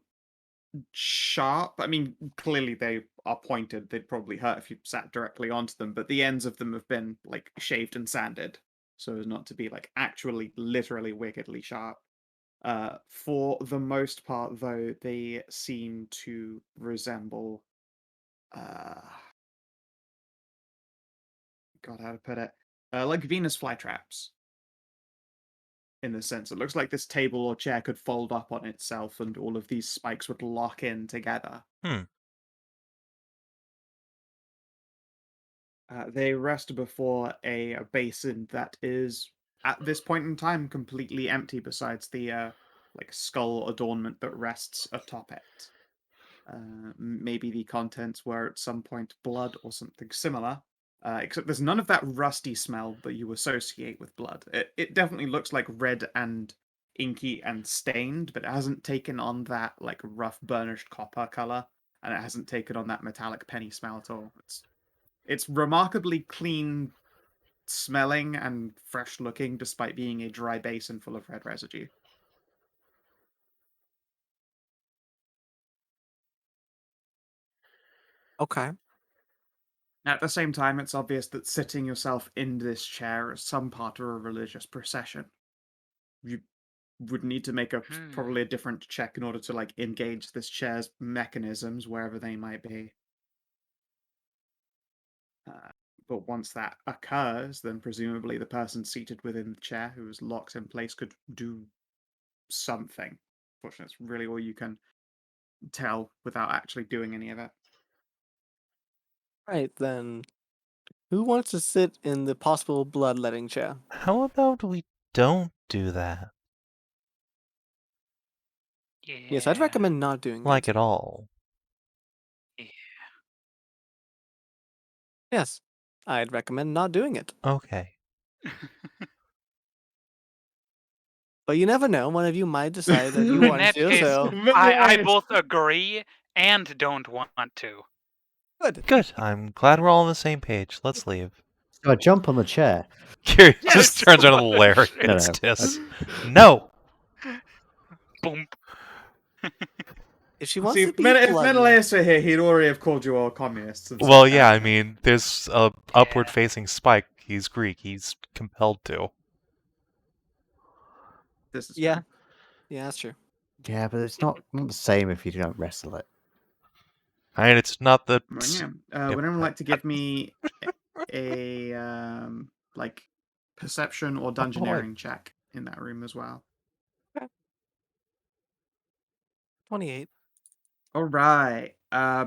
Speaker 1: sharp. I mean, clearly they are pointed. They'd probably hurt if you sat directly onto them, but the ends of them have been like shaved and sanded so as not to be like actually literally wickedly sharp. For the most part, though, they seem to resemble God, how to put it? Like Venus flytraps. In the sense, it looks like this table or chair could fold up on itself, and all of these spikes would lock in together. They rest before a basin that is, at this point in time, completely empty. Besides the like skull adornment that rests atop it. Maybe the contents were at some point blood or something similar. Except there's none of that rusty smell that you associate with blood. It definitely looks like red and inky and stained, but it hasn't taken on that like rough burnished copper color, and it hasn't taken on that metallic penny smell at all. It's remarkably clean smelling and fresh looking, despite being a dry basin full of red residue.
Speaker 5: Okay.
Speaker 1: At the same time, it's obvious that sitting yourself in this chair is some part of a religious procession. You would need to make probably a different check in order to like engage this chair's mechanisms, wherever they might be. But once that occurs, then presumably the person seated within the chair who is locked in place could do something. Fortunately, it's really all you can tell without actually doing any of it.
Speaker 5: Right then. Who wants to sit in the possible bloodletting chair?
Speaker 2: How about we don't do that?
Speaker 6: Yeah.
Speaker 5: Yes, I'd recommend not doing
Speaker 2: Like
Speaker 5: it.
Speaker 2: at all.
Speaker 6: Yeah.
Speaker 5: Yes, I'd recommend not doing it.
Speaker 2: Okay.
Speaker 5: But you never know. One of you might decide that you
Speaker 6: In
Speaker 5: want
Speaker 6: that
Speaker 5: to.
Speaker 6: case,
Speaker 5: So
Speaker 6: I both agree and don't want to.
Speaker 5: good.
Speaker 2: Good. I'm glad we're all on the same page. Let's leave.
Speaker 3: So I jump on the chair.
Speaker 2: Kiri
Speaker 6: Yes!
Speaker 2: just turns around the lair and
Speaker 3: No,
Speaker 2: hits
Speaker 3: no,
Speaker 2: Tis. No!
Speaker 6: Boom.
Speaker 5: If she wants
Speaker 1: See,
Speaker 5: to be
Speaker 1: if
Speaker 5: bloodlet,
Speaker 1: Menelaus were here, he'd already have called you all communists. and
Speaker 2: Well,
Speaker 1: said,
Speaker 2: yeah, I
Speaker 1: "Okay."
Speaker 2: mean, there's a upward-facing spike. He's Greek. He's compelled to.
Speaker 1: This is
Speaker 5: yeah,
Speaker 1: true.
Speaker 5: yeah, that's true.
Speaker 3: Yeah, but it's not the same if you don't wrestle it.
Speaker 2: I mean, it's not the...
Speaker 1: Well, yeah.
Speaker 2: Yep.
Speaker 1: Would anyone like to give me a like perception or dungeoneering check in that room as well?
Speaker 5: 28.
Speaker 1: All right.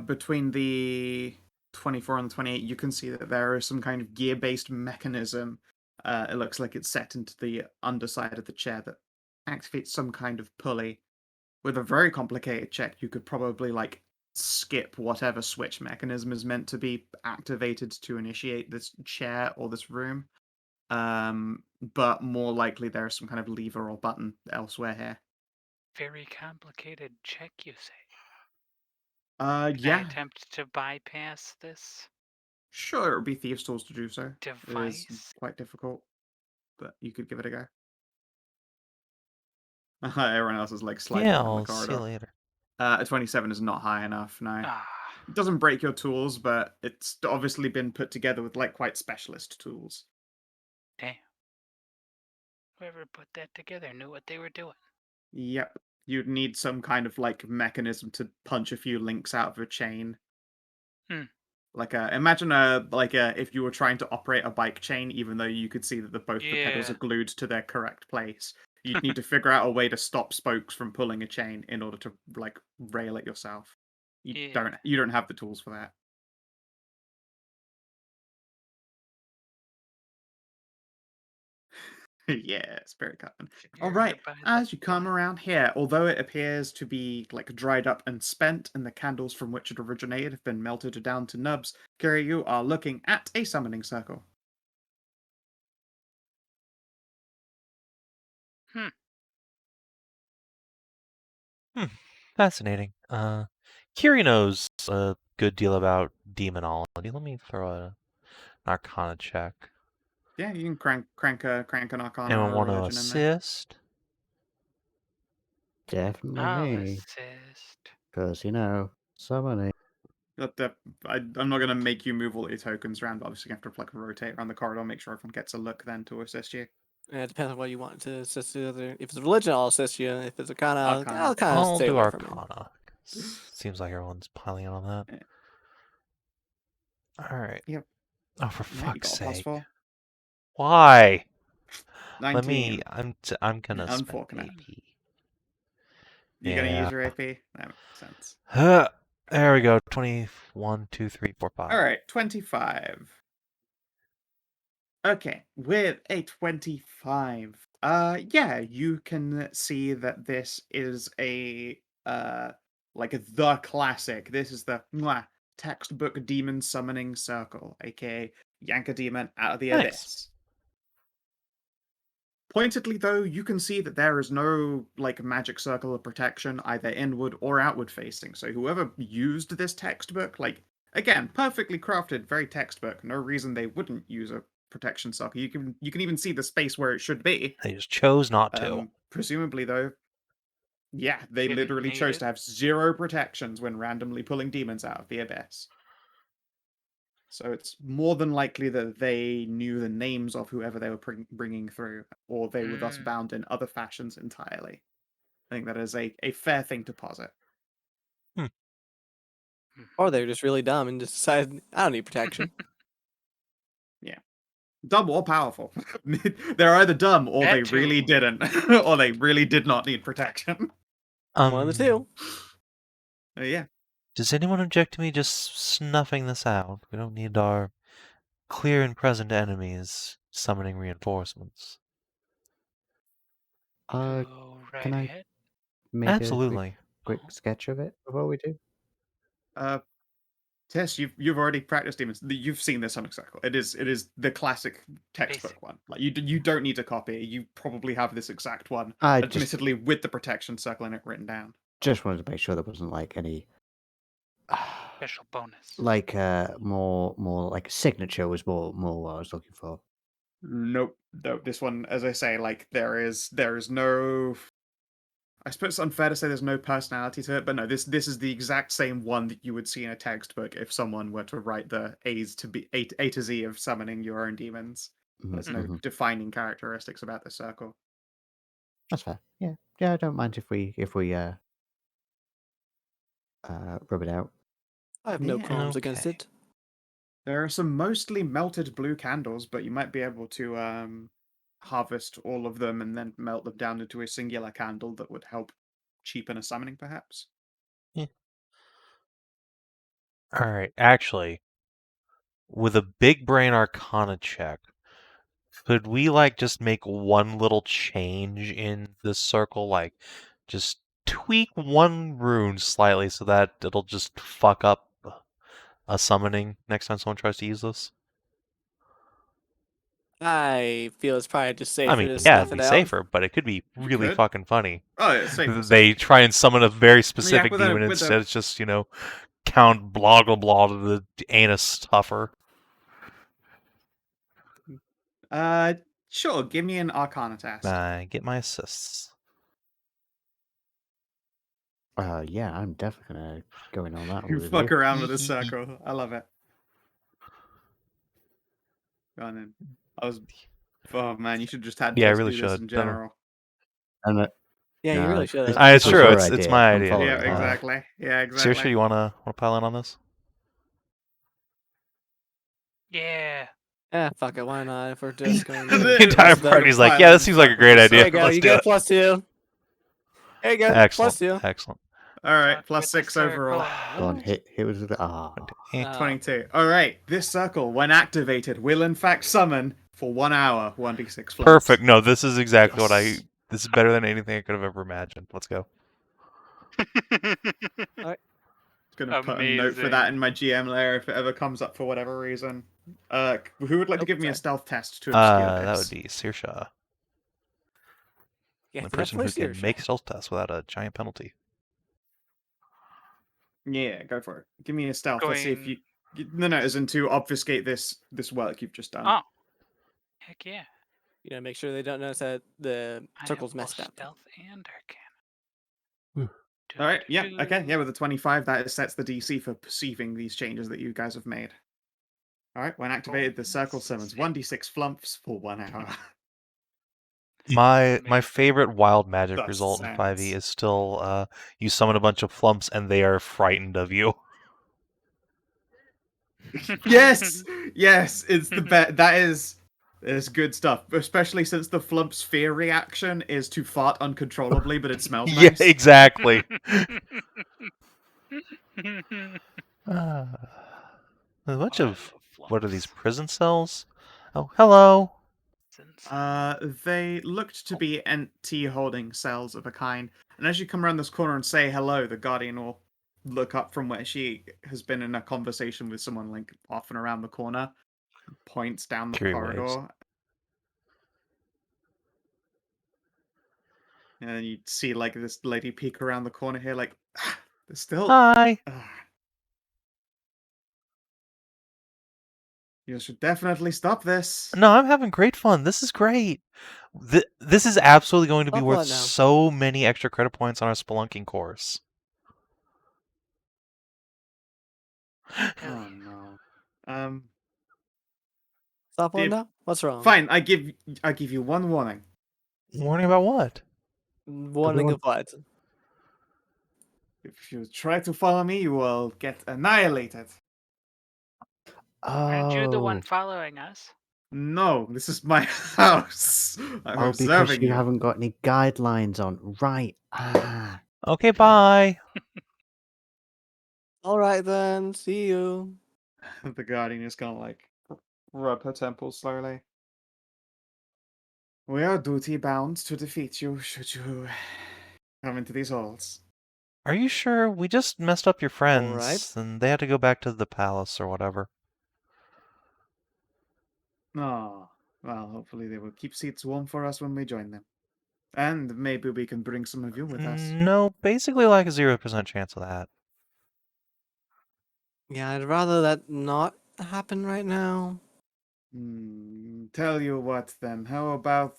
Speaker 1: Between the 24 and the 28, you can see that there is some kind of gear-based mechanism. It looks like it's set into the underside of the chair that activates some kind of pulley. With a very complicated check, you could probably like skip whatever switch mechanism is meant to be activated to initiate this chair or this room. But more likely there is some kind of lever or button elsewhere here.
Speaker 6: Very complicated check, you say? Can I
Speaker 1: Yeah,
Speaker 6: attempt to bypass this
Speaker 1: sure, it would be thieves' tools to do so. It is
Speaker 6: device?
Speaker 1: quite difficult, but you could give it a go. Everyone else is like sliding
Speaker 2: Yeah,
Speaker 1: down the
Speaker 2: I'll see you
Speaker 1: corridor.
Speaker 2: later.
Speaker 1: A 27 is not high enough, no.
Speaker 6: Ah,
Speaker 1: It doesn't break your tools, but it's obviously been put together with like quite specialist tools.
Speaker 6: damn. Whoever put that together knew what they were doing.
Speaker 1: Yep. You'd need some kind of like mechanism to punch a few links out of a chain. Like imagine if you were trying to operate a bike chain, even though you could see that both the pedals are
Speaker 6: Yeah.
Speaker 1: glued to their correct place. You'd need to figure out a way to stop spokes from pulling a chain in order to like rail it yourself. You don't have the tools for that. Yeah, spirit coven. All right. As you come around here, although it appears to be like dried up and spent, and the candles from which it originated have been melted down to nubs, Kiri, you are looking at a summoning circle.
Speaker 2: Fascinating. Kiri knows a good deal about demonology. Let me throw an Arcana check.
Speaker 1: Yeah, you can crank an arcana
Speaker 2: Anyone
Speaker 1: or a
Speaker 2: want to
Speaker 1: religion in there.
Speaker 2: assist?
Speaker 3: Definitely
Speaker 6: I'll
Speaker 3: me.
Speaker 6: assist.
Speaker 3: Because, summoning.
Speaker 1: I'm not going to make you move all your tokens around, but obviously you have to like rotate around the corridor, make sure everyone gets a look then to assist you.
Speaker 5: It depends on what you want to assist the other. If it's religion, I'll assist you. If it's Arcana,
Speaker 1: Arcana.
Speaker 5: I'll kind of
Speaker 2: I'll
Speaker 5: stay
Speaker 2: do
Speaker 5: away from you.
Speaker 2: Arcana. Seems like everyone's piling on that. All right.
Speaker 1: Yep.
Speaker 2: Oh, for
Speaker 1: Yeah, you
Speaker 2: fuck's
Speaker 1: got a
Speaker 2: sake!
Speaker 1: +4.
Speaker 2: Why?
Speaker 1: 19.
Speaker 2: Let me. I'm gonna spend
Speaker 1: Unfortunate.
Speaker 2: AP.
Speaker 1: You're gonna
Speaker 2: Yeah.
Speaker 1: use your AP? That makes sense.
Speaker 2: There we go. 21, 2, 3, 4, 5.
Speaker 1: Alright, 25. Okay, with a 25. Yeah, you can see that this is a like the classic. This is the textbook demon summoning circle, aka yank a demon out of the
Speaker 2: Nice.
Speaker 1: abyss. Pointedly, though, you can see that there is no like magic circle of protection either inward or outward facing. So whoever used this textbook, like again, perfectly crafted, very textbook. No reason they wouldn't use a protection circle. You can even see the space where it should be.
Speaker 2: They just chose not to.
Speaker 1: Presumably, though, yeah, they
Speaker 6: Didn't
Speaker 1: literally
Speaker 6: need
Speaker 1: chose
Speaker 6: it.
Speaker 1: to have 0 protections when randomly pulling demons out of the abyss. So it's more than likely that they knew the names of whoever they were bringing through, or they were thus
Speaker 6: Mm.
Speaker 1: bound in other fashions entirely. I think that is a fair thing to posit.
Speaker 5: Or they're just really dumb and just decided, I don't need protection.
Speaker 1: Dumb or powerful. They're either dumb or
Speaker 6: That
Speaker 1: they really
Speaker 6: too.
Speaker 1: didn't, or they really did not need protection.
Speaker 5: One of the two.
Speaker 1: Yeah.
Speaker 2: Does anyone object to me just snuffing this out? We don't need our clear and present enemies summoning reinforcements.
Speaker 6: Go right
Speaker 3: can I
Speaker 6: ahead.
Speaker 3: make a
Speaker 2: Absolutely.
Speaker 3: quick sketch of it before we do?
Speaker 1: Tess, you've already practiced demons. You've seen this Sonic Circle. It is the classic textbook
Speaker 6: Basic.
Speaker 1: one. Like you don't need to copy. You probably have this exact one,
Speaker 3: I just
Speaker 1: admittedly with the protection circle in it written down.
Speaker 3: wanted to make sure there wasn't like any
Speaker 6: Special bonus.
Speaker 3: like more like signature was more what I was looking for.
Speaker 1: Nope. This one, as I say, like there is no. I suppose it's unfair to say there's no personality to it, but no, this is the exact same one that you would see in a textbook if someone were to write the A's to be A to Z of summoning your own demons. There's no
Speaker 3: Mhm.
Speaker 1: defining characteristics about the circle.
Speaker 3: That's fair. Yeah, I don't mind if we rub it out.
Speaker 5: I have no
Speaker 1: Yeah.
Speaker 5: qualms against
Speaker 2: Okay.
Speaker 5: it.
Speaker 1: There are some mostly melted blue candles, but you might be able to harvest all of them and then melt them down into a singular candle that would help cheapen a summoning, perhaps.
Speaker 2: All right. Actually, with a big brain arcana check, could we like just make one little change in this circle? Like, just tweak one rune slightly so that it'll just fuck up a summoning next time someone tries to use this?
Speaker 5: I feel it's probably just safer
Speaker 2: I mean,
Speaker 5: to
Speaker 2: yeah,
Speaker 5: snuff
Speaker 2: it'd
Speaker 5: it
Speaker 2: be
Speaker 5: out.
Speaker 2: safer, but it could be
Speaker 1: You
Speaker 2: really
Speaker 1: could.
Speaker 2: fucking funny.
Speaker 1: Oh, it's safe.
Speaker 2: They try and summon a very specific
Speaker 1: with a-
Speaker 2: demon
Speaker 1: with a-
Speaker 2: instead. It's just, Count blah blah blah to the anus stuffer.
Speaker 1: Sure. Give me an Arcana test.
Speaker 2: Get my assists.
Speaker 3: Yeah, I'm definitely gonna go in on that one
Speaker 1: You
Speaker 3: with
Speaker 1: fuck
Speaker 3: you.
Speaker 1: around with a circle. I love it. Go on in. Oh man, you should just had
Speaker 2: Yeah, I
Speaker 1: Tess
Speaker 2: really
Speaker 1: do this
Speaker 2: should.
Speaker 1: in
Speaker 2: Don't-
Speaker 1: general.
Speaker 3: And
Speaker 5: Yeah, you
Speaker 3: No,
Speaker 5: really should have.
Speaker 2: It's
Speaker 3: This was
Speaker 2: true.
Speaker 3: her
Speaker 2: It's
Speaker 3: idea.
Speaker 2: my
Speaker 3: I'm
Speaker 2: idea.
Speaker 3: following
Speaker 1: Yeah,
Speaker 3: her.
Speaker 1: exactly. Yeah, exactly.
Speaker 2: Saoirse, you wanna pile in on this?
Speaker 6: Yeah.
Speaker 5: Fuck it, why not? If we're just going to
Speaker 1: The
Speaker 2: The entire
Speaker 1: It's like a
Speaker 2: party's like,
Speaker 1: pile
Speaker 2: yeah,
Speaker 1: in
Speaker 2: this seems like a
Speaker 1: circle.
Speaker 2: great
Speaker 5: There
Speaker 2: idea.
Speaker 5: you go,
Speaker 2: Let's
Speaker 5: you
Speaker 2: do
Speaker 5: get
Speaker 2: it.
Speaker 5: a +2. There you go,
Speaker 2: Excellent.
Speaker 5: +2.
Speaker 2: Excellent.
Speaker 1: All right,
Speaker 6: Fuck
Speaker 1: plus
Speaker 6: with the
Speaker 1: 6 overall.
Speaker 6: circle.
Speaker 3: Go on, hit with the
Speaker 2: Eh.
Speaker 1: 22. All right, this circle, when activated, will in fact summon for 1 hour 1d6 floods.
Speaker 2: Perfect. No, this is exactly what
Speaker 1: Yes.
Speaker 2: This is better than anything I could have ever imagined. Let's go.
Speaker 1: Gonna put a note for that
Speaker 6: Amazing.
Speaker 1: in my GM layer if it ever comes up for whatever reason. Who would like to
Speaker 5: Oh,
Speaker 1: give me a
Speaker 5: sorry.
Speaker 1: stealth test to obscure
Speaker 2: That
Speaker 1: this?
Speaker 2: would be Saoirse,
Speaker 5: Yeah,
Speaker 2: the person who
Speaker 5: definitely
Speaker 2: can
Speaker 5: Siorsa.
Speaker 2: make stealth tests without a giant penalty.
Speaker 1: Yeah, go for it. Give me a stealth. Let's see if you. No, as in to obfuscate this work you've just done.
Speaker 6: Oh. Heck yeah.
Speaker 5: You know, make sure they don't notice that the
Speaker 6: I
Speaker 5: circle's
Speaker 6: have both
Speaker 5: messed up.
Speaker 6: Stealth and Arcana.
Speaker 2: Hmm.
Speaker 1: All right. Yeah. Okay. Yeah. With a 25, that sets the DC for perceiving these changes that you guys have made. All right. When activated, the circle summons 1d6 flumps for 1 hour.
Speaker 2: My
Speaker 6: Amazing.
Speaker 2: favorite wild magic
Speaker 1: That
Speaker 2: result in
Speaker 1: sounds-
Speaker 2: 5e is still you summon a bunch of flumps and they are frightened of you.
Speaker 1: Yes, yes, it's the best. That is good stuff, especially since the Flump's fear reaction is to fart uncontrollably, but it smells
Speaker 2: Yeah,
Speaker 1: nice.
Speaker 2: exactly. A bunch of what are these prison cells? Oh, hello.
Speaker 1: They looked to be empty holding cells of a kind, and as you come around this corner and say hello, the Guardian will look up from where she has been in a conversation with someone like off and around the corner, points down the
Speaker 2: Curie waves.
Speaker 1: corridor, and then you see like this lady peek around the corner here, like there's still.
Speaker 2: Hi.
Speaker 1: You should definitely stop this.
Speaker 2: No, I'm having great fun. This is great. This is absolutely going to be
Speaker 5: Stop
Speaker 2: worth
Speaker 5: what now?
Speaker 2: so many extra credit points on our spelunking course.
Speaker 1: Oh no.
Speaker 5: Stop one
Speaker 1: If-
Speaker 5: now? What's wrong?
Speaker 1: Fine. I give you one warning.
Speaker 2: Warning about what?
Speaker 5: Warning of what?
Speaker 1: If you try to follow me, you will get annihilated.
Speaker 6: Aren't you the one
Speaker 3: Oh,
Speaker 6: following us?
Speaker 1: No, this is my house. I'm
Speaker 3: oh, because
Speaker 1: observing
Speaker 3: you
Speaker 1: you.
Speaker 3: haven't got any guidelines on. Right. Ah.
Speaker 2: Okay, bye.
Speaker 5: All right then. See you.
Speaker 1: The Guardian is gonna like rub her temples slowly. We are duty bound to defeat you should you come into these halls.
Speaker 2: Are you sure? We just messed up your friends,
Speaker 5: right.
Speaker 2: and they had to go back to the palace or whatever.
Speaker 1: Oh, well, hopefully they will keep seats warm for us when we join them. And maybe we can bring some of you with us.
Speaker 2: No, basically like a 0% chance of that.
Speaker 5: Yeah, I'd rather that not happen right now.
Speaker 1: Tell you what then, how about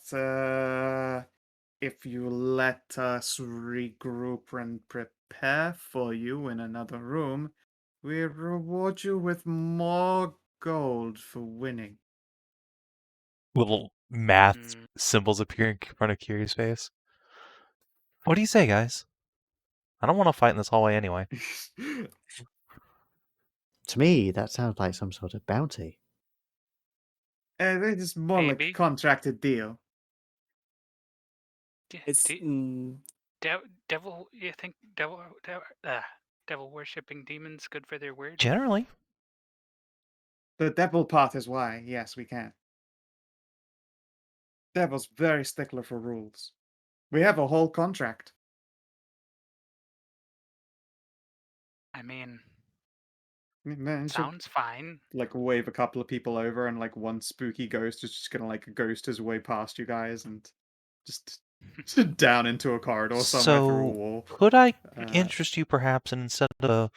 Speaker 1: if you let us regroup and prepare for you in another room, we reward you with more gold for winning.
Speaker 2: Little math
Speaker 6: Mm.
Speaker 2: symbols appear in front of Kirie's face. What do you say, guys? I don't want to fight in this hallway anyway.
Speaker 3: To me, that sounds like some sort of bounty.
Speaker 1: It is more like a
Speaker 6: Maybe.
Speaker 1: contracted deal.
Speaker 5: It's
Speaker 6: Devil. You think devil worshipping demons good for their word?
Speaker 2: Generally.
Speaker 1: The devil part is why, yes, we can. Devil's very stickler for rules. We have a whole contract.
Speaker 6: I mean,
Speaker 1: Man,
Speaker 6: sounds fine.
Speaker 1: like wave a couple of people over, and like one spooky ghost is just gonna like ghost his way past you guys and just down into a corridor somewhere through a
Speaker 2: So,
Speaker 1: wall.
Speaker 2: could I
Speaker 1: Uh,
Speaker 2: interest you perhaps in instead of a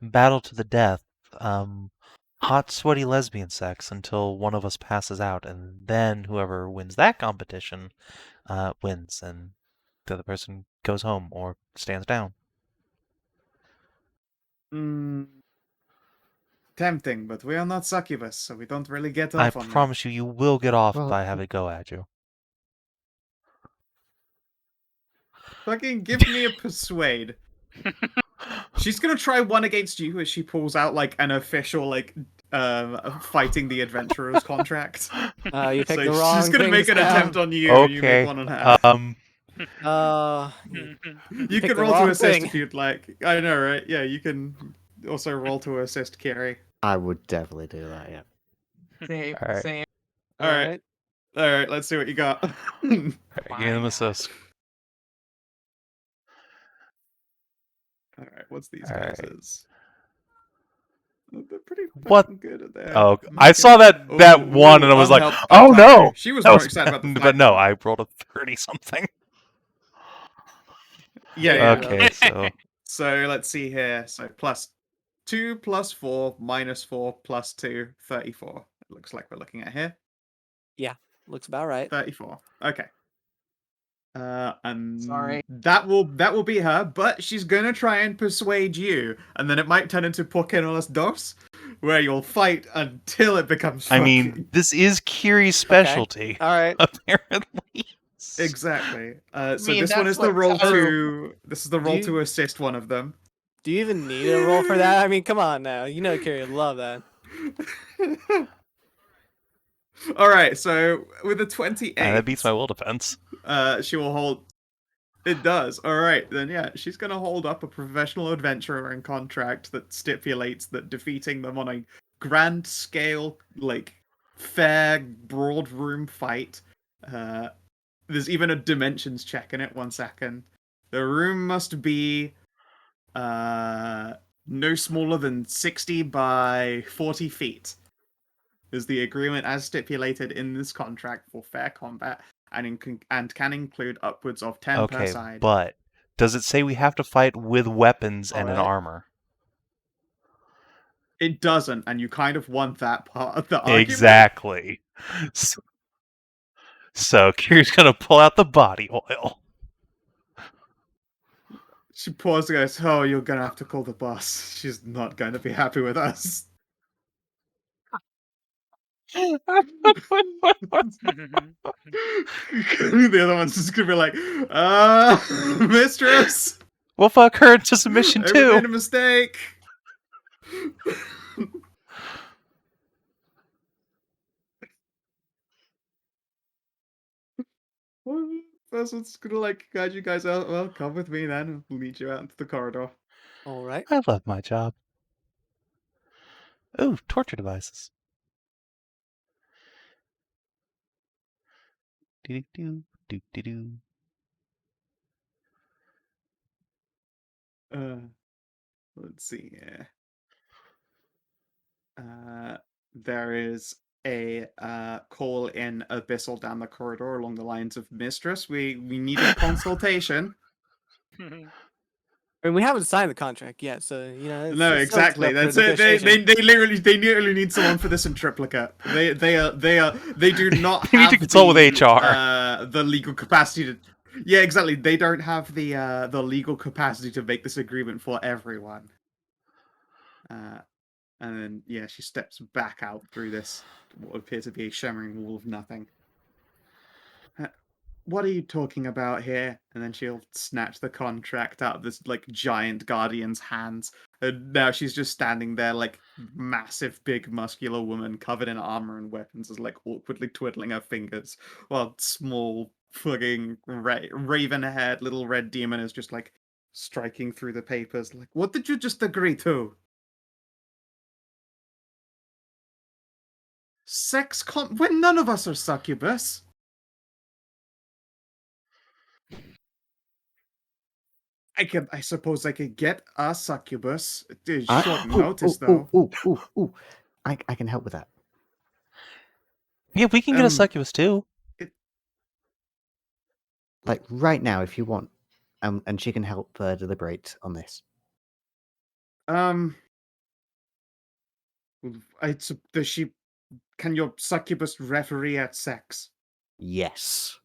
Speaker 2: battle to the death, hot, sweaty lesbian sex until one of us passes out, and then whoever wins that competition wins, and the other person goes home or stands down.
Speaker 1: Tempting, but we are not succubus, so we don't really get
Speaker 2: I
Speaker 1: off on that.
Speaker 2: promise you, you will get off if
Speaker 3: Well,
Speaker 2: I have it go at you.
Speaker 1: Fucking give me a persuade. She's gonna try one against you as she pulls out like an official like fighting the adventurers contract.
Speaker 5: you picked
Speaker 1: So
Speaker 5: the wrong
Speaker 1: she's gonna make an
Speaker 5: thing, Sam.
Speaker 1: attempt on you, and you make
Speaker 2: Okay.
Speaker 1: one on her.
Speaker 5: You
Speaker 1: You
Speaker 5: picked
Speaker 1: can
Speaker 5: the
Speaker 1: roll to
Speaker 5: wrong
Speaker 1: assist
Speaker 5: thing.
Speaker 1: if you'd like. I know, right? Yeah, you can also roll to assist Kiri.
Speaker 3: I would definitely do that, yeah.
Speaker 4: Same.
Speaker 2: All right.
Speaker 4: Same.
Speaker 1: All right. Alright, let's see what you got.
Speaker 2: Give him
Speaker 6: God.
Speaker 2: assist.
Speaker 1: Alright, what's these
Speaker 2: All
Speaker 1: guys'
Speaker 2: right.
Speaker 1: is? Oh, they're pretty
Speaker 2: What?
Speaker 1: fucking good at that.
Speaker 2: Oh, I saw that one and I was like,
Speaker 1: unhelped
Speaker 2: oh
Speaker 1: by
Speaker 2: no!
Speaker 1: Tahru. She was
Speaker 2: That
Speaker 1: more
Speaker 2: was
Speaker 1: excited about the fight.
Speaker 2: but no, I rolled a 30 something.
Speaker 1: Yeah.
Speaker 2: Okay, so
Speaker 1: So let's see here. So +2 +4 -4 +2, 34. It looks like we're looking at here.
Speaker 5: Looks about right.
Speaker 1: 34. Okay. And
Speaker 4: Sorry.
Speaker 1: that will be her, but she's gonna try and persuade you, and then it might turn into Por qué no las dos, where you'll fight until it becomes.
Speaker 2: I mean, this is Kirie's specialty,
Speaker 5: All right.
Speaker 2: apparently.
Speaker 1: exactly. So
Speaker 4: mean,
Speaker 1: this one
Speaker 4: that's
Speaker 1: is the
Speaker 4: like
Speaker 1: roll
Speaker 4: Tahru.
Speaker 1: to. This is the roll to assist one of them.
Speaker 5: Do you even need a roll for that? I mean, come on now. You know Carrie would love that.
Speaker 1: All right, so with a 28,
Speaker 2: That beats my will defense.
Speaker 1: she will hold. It does. All right, then yeah, she's gonna hold up a professional adventurer in contract that stipulates that defeating them on a grand scale, like fair, broad room fight. There's even a dimensions check in it. 1 second. The room must be no smaller than 60 by 40 feet. Is the agreement as stipulated in this contract for fair combat and can include upwards of 10 per
Speaker 2: Okay,
Speaker 1: side.
Speaker 2: but does it say we have to fight with weapons and an
Speaker 5: Alright.
Speaker 2: armor?
Speaker 1: It doesn't, and you kind of want that part of the argument.
Speaker 2: Exactly. So Kiri's gonna pull out the body oil.
Speaker 1: She pauses and goes, "Oh, you're gonna have to call the boss. She's not going to be happy with us." The other one's just gonna be like, mistress,
Speaker 2: We'll fuck her into submission
Speaker 1: I made a
Speaker 2: too.
Speaker 1: mistake. First one's gonna like guide you guys out. Well, come with me then. We'll lead you out into the corridor.
Speaker 5: Alright.
Speaker 2: I love my job. Ooh, torture devices. Do-do-do, do-do-do.
Speaker 1: Let's see here. There is a call in Abyssal down the corridor along the lines of, "Mistress, we need a consultation."
Speaker 5: I mean, we haven't signed the contract yet, so you know. It's,
Speaker 1: No,
Speaker 5: it's still
Speaker 1: exactly.
Speaker 5: up for
Speaker 1: That's it. They
Speaker 5: negotiation.
Speaker 1: literally need someone for this in triplicate. They do not
Speaker 2: They need
Speaker 1: have
Speaker 2: to consult with HR.
Speaker 1: The legal capacity to. Yeah, exactly. They don't have the legal capacity to make this agreement for everyone. And then yeah, she steps back out through this what appears to be a shimmering wall of nothing. What are you talking about here? And then she'll snatch the contract out of this like giant guardian's hands. And now she's just standing there like massive, big, muscular woman covered in armor and weapons, is like awkwardly twiddling her fingers, while small, fucking raven-haired little red demon is just like striking through the papers. Like, what did you just agree to? When none of us are succubus. I suppose I could get a succubus. It's short notice, though.
Speaker 3: Ooh. I can help with that.
Speaker 2: Yeah, we can get a succubus too.
Speaker 3: Like right now, if you want, and she can help deliberate on this.
Speaker 1: Does she? Can your succubus referee at sex?
Speaker 3: Yes.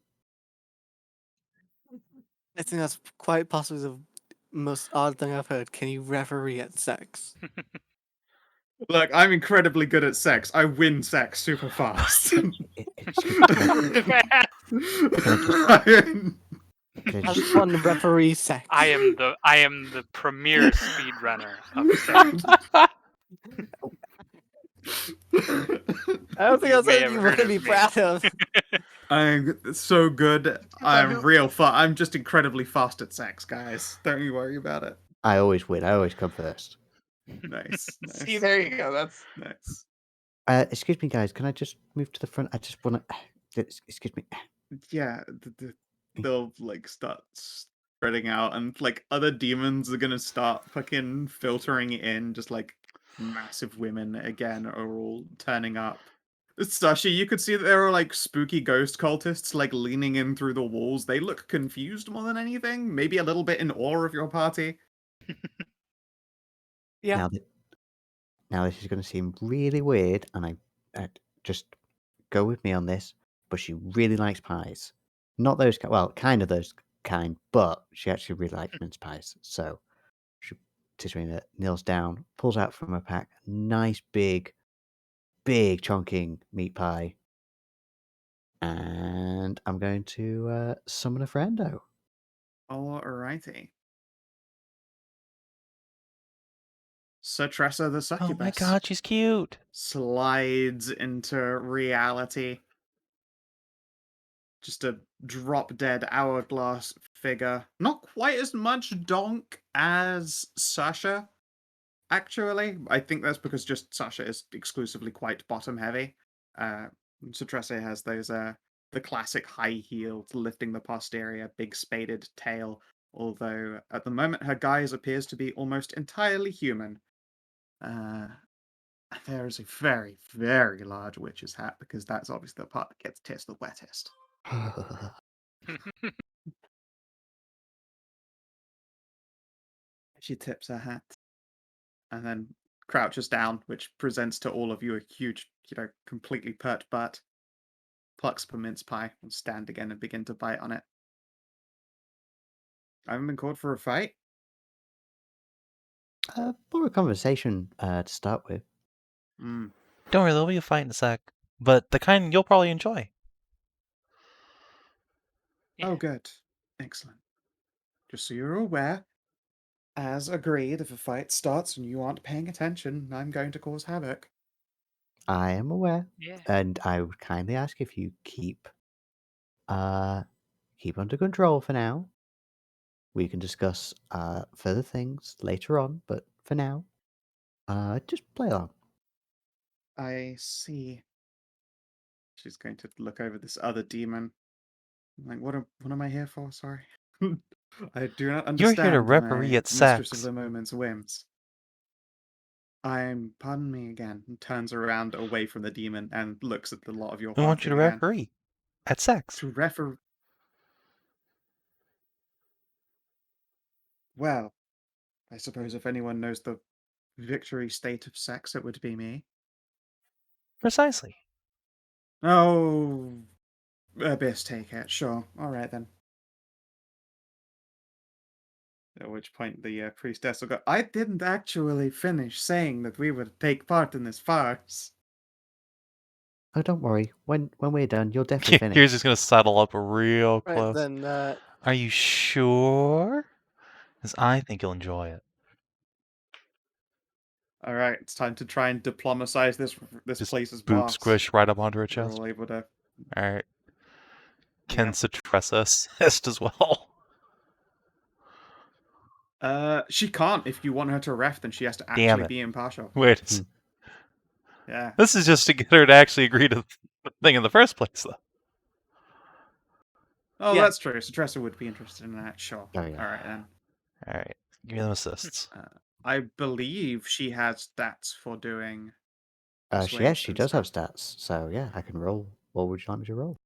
Speaker 5: I think that's quite possibly the most odd thing I've heard. Can you referee at sex?
Speaker 1: Look, I'm incredibly good at sex. I win sex super fast.
Speaker 3: Excuse me,
Speaker 5: I just want to referee sex.
Speaker 6: I am the premier speedrunner of sex.
Speaker 5: I don't think that's
Speaker 6: may
Speaker 5: something
Speaker 6: have
Speaker 5: you
Speaker 6: heard
Speaker 5: want to
Speaker 6: of
Speaker 5: be
Speaker 6: me.
Speaker 5: proud of.
Speaker 1: I'm so good. I'm real I'm just incredibly fast at sex, guys. Don't you worry about it.
Speaker 3: I always win. I always come first.
Speaker 1: Nice.
Speaker 4: See, there you go. That's
Speaker 1: Nice.
Speaker 3: Excuse me, guys. Can I just move to the front? I just want to. Excuse me.
Speaker 1: Yeah, they'll like start spreading out, and like other demons are gonna start fucking filtering in. Just like massive women again are all turning up. Sasha, you could see that there are like spooky ghost cultists like leaning in through the walls. They look confused more than anything, maybe a little bit in awe of your party.
Speaker 5: Yeah.
Speaker 3: Now this is going to seem really weird, and I just go with me on this. But she really likes pies, not those. Well, kind of those kind, but she actually really likes mince pies. So Tisrena kneels down, pulls out from her pack a nice big chunking meat pie, and I'm going to summon a friendo.
Speaker 1: Alrighty. Saoirse the
Speaker 2: Oh
Speaker 1: succubus
Speaker 2: my god, she's cute.
Speaker 1: slides into reality. Just a drop-dead hourglass figure. Not quite as much donk as Sasha, actually. I think that's because just Sasha is exclusively quite bottom-heavy. Saoirse has those, the classic high-heeled, lifting the posterior, big spaded tail, although at the moment her guise appears to be almost entirely human. There is a very, very large witch's hat, because that's obviously the part that gets Tis the wettest. She tips her hat and then crouches down, which presents to all of you a huge, completely pert butt. Plucks up a mince pie and stand again and begin to bite on it. I haven't been called for a fight.
Speaker 3: More a conversation to start with.
Speaker 1: Mm.
Speaker 2: Don't worry, there'll be a fight in a sec. But the kind you'll probably enjoy.
Speaker 6: Yeah.
Speaker 1: Oh, good. Excellent. Just so you're aware, as agreed, if a fight starts and you aren't paying attention, I'm going to cause havoc.
Speaker 3: I am aware,
Speaker 6: Yeah.
Speaker 3: and I would kindly ask if you keep under control for now. We can discuss further things later on, but for now, just play along.
Speaker 1: I see. She's going to look over this other demon. Like, what am I here for? Sorry. I do not
Speaker 2: You're
Speaker 1: understand.
Speaker 2: here to referee
Speaker 1: my
Speaker 2: at
Speaker 1: Mistress of
Speaker 2: sex.
Speaker 1: the Moment's whims. Pardon me again, and turns around away from the demon and looks at the lot of your
Speaker 2: We want you
Speaker 1: party
Speaker 2: to
Speaker 1: again.
Speaker 2: referee at sex.
Speaker 1: To refer. Well, I suppose if anyone knows the victory state of sex, it would be me.
Speaker 2: Precisely.
Speaker 1: Oh, best take it. Sure. All right then. At which point the priestess will go, I didn't actually finish saying that we would take part in this farce.
Speaker 3: Oh, don't worry. When we're done, you'll definitely finish.
Speaker 2: Here's just gonna settle up real
Speaker 5: Right,
Speaker 2: close.
Speaker 5: then,
Speaker 2: Are you sure? Because I think you'll enjoy it.
Speaker 1: All right, it's time to try and diplomatize this
Speaker 2: Just
Speaker 1: place's
Speaker 2: boob
Speaker 1: boss.
Speaker 2: squish right up onto her
Speaker 1: We're
Speaker 2: chest.
Speaker 1: all able to.
Speaker 2: All right. Can
Speaker 1: Yeah.
Speaker 2: Saoirse assist as well?
Speaker 1: She can't. If you want her to ref, then she has to
Speaker 2: Damn
Speaker 1: actually
Speaker 2: it.
Speaker 1: be impartial.
Speaker 2: Wait.
Speaker 1: Yeah.
Speaker 2: This is just to get her to actually agree to the thing in the first place, though.
Speaker 1: Oh,
Speaker 5: Yeah.
Speaker 1: that's true. Saoirse would be interested in that. Sure.
Speaker 3: Oh, yeah.
Speaker 1: All right then.
Speaker 2: All right. Give me them assists.
Speaker 1: I believe she has stats for doing.
Speaker 3: She does have stats, so yeah, I can roll. What would you like me to roll?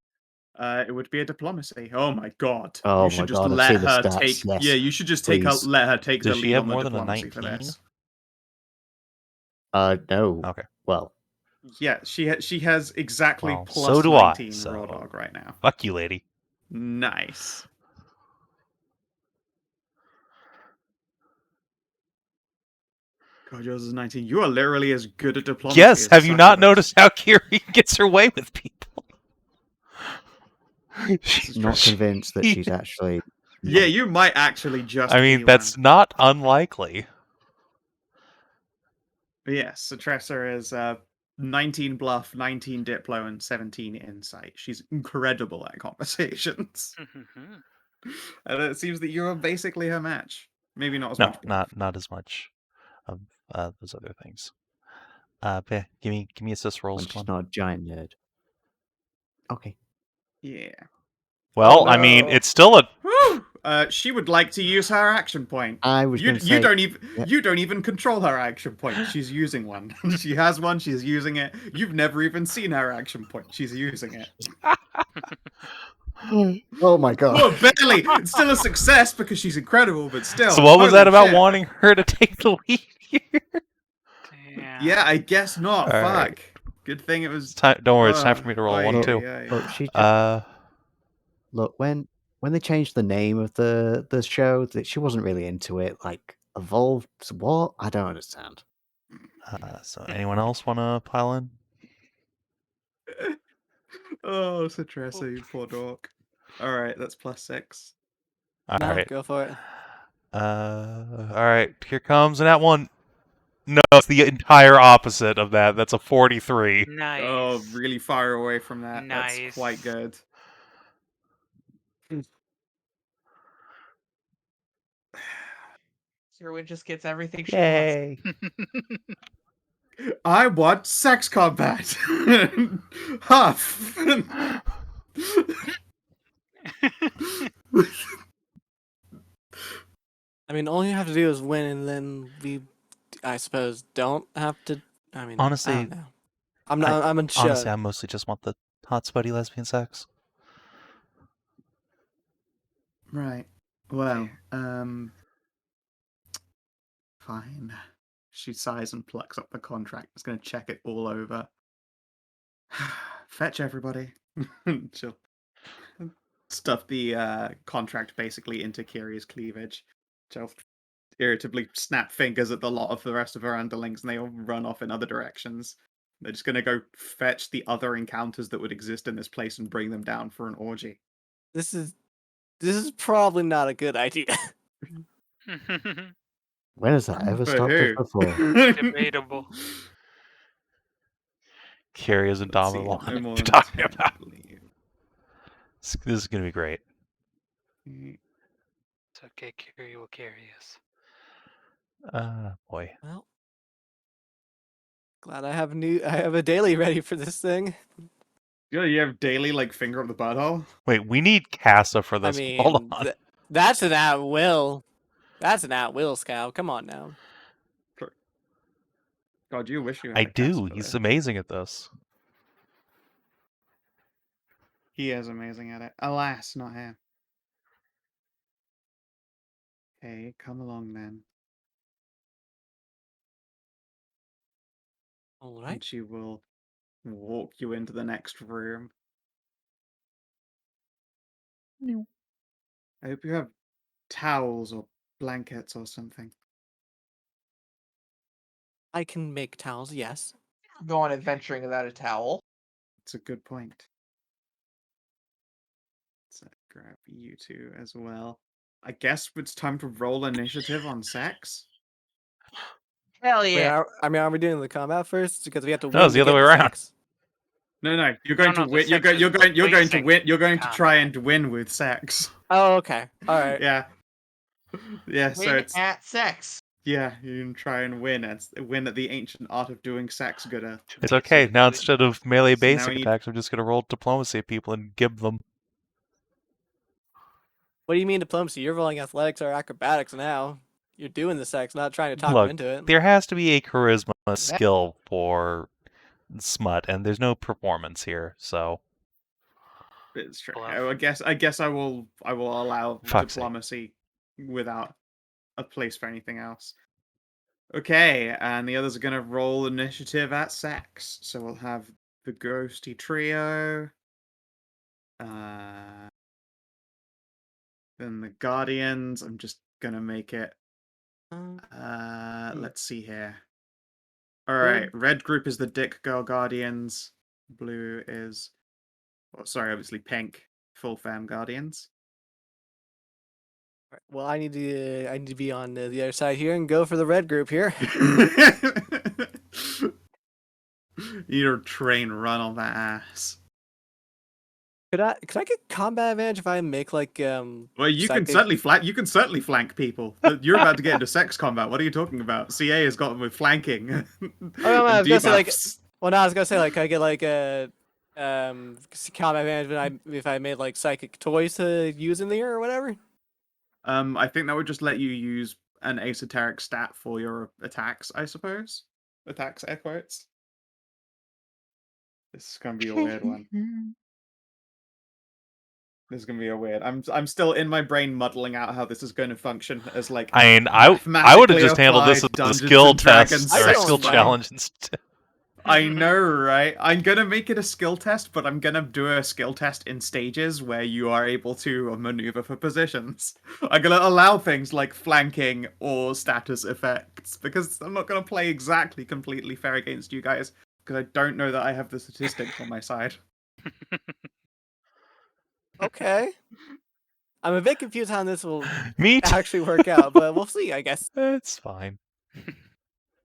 Speaker 1: It would be a diplomacy. Oh my god.
Speaker 3: Oh
Speaker 1: You should
Speaker 3: my
Speaker 1: just
Speaker 3: god, I've
Speaker 1: let
Speaker 3: seen the
Speaker 1: her
Speaker 3: stats,
Speaker 1: take.
Speaker 3: yes,
Speaker 1: Yeah, you should just
Speaker 3: please.
Speaker 1: let her take
Speaker 2: Does
Speaker 1: the
Speaker 2: she
Speaker 1: lead
Speaker 2: have
Speaker 1: on the
Speaker 2: more than a
Speaker 1: diplomacy for
Speaker 2: 19?
Speaker 1: this.
Speaker 3: No.
Speaker 2: Okay.
Speaker 3: Well,
Speaker 1: Yeah, she has exactly
Speaker 2: Well,
Speaker 1: plus
Speaker 2: so do I,
Speaker 1: 19 raw
Speaker 2: so-
Speaker 1: dog right now.
Speaker 2: Fuck you, lady.
Speaker 1: Nice. God, yours is 19. You are literally as good at diplomacy
Speaker 2: Yes,
Speaker 1: as
Speaker 2: have you not
Speaker 1: Succubus.
Speaker 2: noticed how Kierwyn gets her way with people?
Speaker 1: This is
Speaker 3: not
Speaker 1: true.
Speaker 3: convinced that she's actually.
Speaker 1: Yeah, you might actually just
Speaker 2: I mean,
Speaker 1: be
Speaker 2: that's
Speaker 1: one.
Speaker 2: not unlikely.
Speaker 1: But yes, Saoirse is 19 bluff, 19 diplo, and 17 insight. She's incredible at conversations. And it seems that you are basically her match. Maybe not as
Speaker 2: No,
Speaker 1: much bluff.
Speaker 2: not as much of those other things. Give me assist rolls.
Speaker 3: When
Speaker 2: Come
Speaker 3: she's
Speaker 2: on.
Speaker 3: not a giant nerd. Okay.
Speaker 1: Yeah.
Speaker 2: Well,
Speaker 1: Oh,
Speaker 2: I mean,
Speaker 1: no.
Speaker 2: it's still a.
Speaker 1: Woo! She would like to use her action point.
Speaker 3: I was going to say.
Speaker 1: You don't even control her action point. She's using one. She has one. She's using it. You've never even seen her action point. She's using it.
Speaker 3: Oh my god.
Speaker 1: Oh, barely. It's still a success because she's incredible, but still.
Speaker 2: So what was
Speaker 1: holy
Speaker 2: that about
Speaker 1: shit.
Speaker 2: wanting her to take the lead here?
Speaker 1: Yeah, I guess not.
Speaker 2: All
Speaker 1: Fuck.
Speaker 2: right.
Speaker 1: Good thing it was.
Speaker 2: It's time. Don't worry, it's time for me to roll
Speaker 1: Oy,
Speaker 2: one
Speaker 1: oy,
Speaker 2: too.
Speaker 1: oy.
Speaker 3: Look, she just, look when they changed the name of the show, that she wasn't really into it. Like evolved what? I don't understand.
Speaker 2: So anyone else want to pile in?
Speaker 1: Oh, Saoirse, you poor dork. Alright, that's +6.
Speaker 2: All
Speaker 5: no,
Speaker 2: right.
Speaker 5: go for it.
Speaker 2: All right. Here comes an at one. No, it's the entire opposite of that. That's a 43.
Speaker 6: Nice.
Speaker 1: Oh, really far away from that. That's quite
Speaker 6: Nice.
Speaker 1: good.
Speaker 4: Kierwyn just gets everything she wants.
Speaker 2: Yay!
Speaker 1: I want sex combat. Huff.
Speaker 5: I mean, all you have to do is win, and then we, I suppose, don't have to. I mean,
Speaker 2: Honestly,
Speaker 5: I don't know. I'm not. I'm unsure.
Speaker 2: Honestly, I mostly just want the hot, sweaty lesbian sex.
Speaker 1: Right. Well, fine. She sighs and plucks up the contract. It's going to check it all over. Fetch everybody. She'll stuff the contract basically into Kiri's cleavage. She'll irritably snap fingers at the lot of the rest of her underlings, and they all run off in other directions. They're just going to go fetch the other encounters that would exist in this place and bring them down for an orgy.
Speaker 5: This is probably not a good idea.
Speaker 3: When has that ever
Speaker 1: For
Speaker 3: stopped us
Speaker 1: who?
Speaker 3: before?
Speaker 6: Debatable.
Speaker 2: Carrie is
Speaker 1: Let's see,
Speaker 2: indomitable.
Speaker 1: no more
Speaker 2: What
Speaker 1: than
Speaker 2: are you talking
Speaker 1: 10, I
Speaker 2: about?
Speaker 1: believe.
Speaker 2: This is gonna be great.
Speaker 6: It's okay, Kiri will carry us.
Speaker 2: Boy.
Speaker 5: Well, glad I have a daily ready for this thing.
Speaker 1: Yeah, you have daily like finger up the butthole.
Speaker 2: Wait, we need Casa for
Speaker 5: I
Speaker 2: this. Hold
Speaker 5: mean,
Speaker 2: on.
Speaker 5: that's an at will. That's an at will scout. Come on now.
Speaker 1: God, you wish you had
Speaker 2: I
Speaker 1: a cast
Speaker 2: do.
Speaker 1: for
Speaker 2: He's
Speaker 1: this.
Speaker 2: amazing at this.
Speaker 1: He is amazing at it. Alas, not him. Okay, come along then.
Speaker 5: All
Speaker 1: And
Speaker 5: right.
Speaker 1: she will walk you into the next room.
Speaker 2: No.
Speaker 1: I hope you have towels or blankets or something.
Speaker 5: I can make towels. Yes.
Speaker 4: Go on adventuring without a towel.
Speaker 1: It's a good point. Let's grab you two as well. I guess it's time to roll initiative on sex.
Speaker 4: Hell
Speaker 5: Wait,
Speaker 4: yeah.
Speaker 5: are we doing the combat first? Because we have to
Speaker 2: No,
Speaker 5: win
Speaker 2: it's
Speaker 5: to
Speaker 2: the other
Speaker 5: get
Speaker 2: way
Speaker 5: the
Speaker 2: around.
Speaker 5: sex.
Speaker 1: No, you're going to
Speaker 6: the
Speaker 1: win. You're
Speaker 6: sex
Speaker 1: going.
Speaker 6: is
Speaker 1: You're going. You're going to
Speaker 6: replacing
Speaker 1: win. You're going to try
Speaker 6: combat.
Speaker 1: and win with sex.
Speaker 5: Oh, okay. All right.
Speaker 1: Yeah. Yeah. So
Speaker 4: Win
Speaker 1: it's
Speaker 4: at sex.
Speaker 1: yeah. You can try and win at the ancient art of doing sex gooder.
Speaker 2: It's okay. Now instead of melee
Speaker 1: So now
Speaker 2: basic
Speaker 1: we need-
Speaker 2: attacks, I'm just gonna roll diplomacy at people and give them.
Speaker 5: What do you mean diplomacy? You're rolling athletics or acrobatics now. You're doing the sex, not trying to talk them
Speaker 2: Look,
Speaker 5: into it.
Speaker 2: there has to be a charisma skill for smut, and there's no performance here, so
Speaker 1: It's true.
Speaker 6: Bluff.
Speaker 1: I guess I will allow
Speaker 2: Fuck's sake.
Speaker 1: diplomacy without a place for anything else. Okay, and the others are gonna roll initiative at sex. So we'll have the ghosty trio. Then the guardians. I'm just gonna make it. Let's see here. All right, red group is the dick girl guardians. Blue is, obviously pink, full femme guardians.
Speaker 5: Well, I need to be on the other side here and go for the red group here.
Speaker 1: Your train run on that ass.
Speaker 5: Could I get combat advantage if I make like
Speaker 1: Well, you can
Speaker 5: psychic-
Speaker 1: certainly flank. You can certainly flank people. You're about to get into sex combat. What are you talking about? CA has got them with flanking.
Speaker 5: no, I was gonna say, like,
Speaker 1: debuffs.
Speaker 5: Well, no, I was gonna say like could I get like a combat advantage if I made like psychic toys to use in the air or whatever.
Speaker 1: I think that would just let you use an esoteric stat for your attacks. I suppose attacks air quotes. This is gonna be a weird one. This is gonna be a weird. I'm still in my brain muddling out how this is going to function as like.
Speaker 2: I mean, I would have
Speaker 1: mathematically
Speaker 2: just handled this as
Speaker 1: applied
Speaker 2: a
Speaker 1: Dungeons
Speaker 2: skill
Speaker 1: and
Speaker 2: test
Speaker 1: Dragons
Speaker 2: or a
Speaker 5: sex
Speaker 2: skill
Speaker 5: play.
Speaker 2: challenge instead.
Speaker 1: I know, right? I'm gonna make it a skill test, but I'm gonna do a skill test in stages where you are able to maneuver for positions. I'm gonna allow things like flanking or status effects because I'm not gonna play exactly completely fair against you guys because I don't know that I have the statistics on my side.
Speaker 5: Okay. I'm a bit confused how this will
Speaker 2: Me too.
Speaker 5: actually work out, but we'll see, I guess.
Speaker 2: It's fine.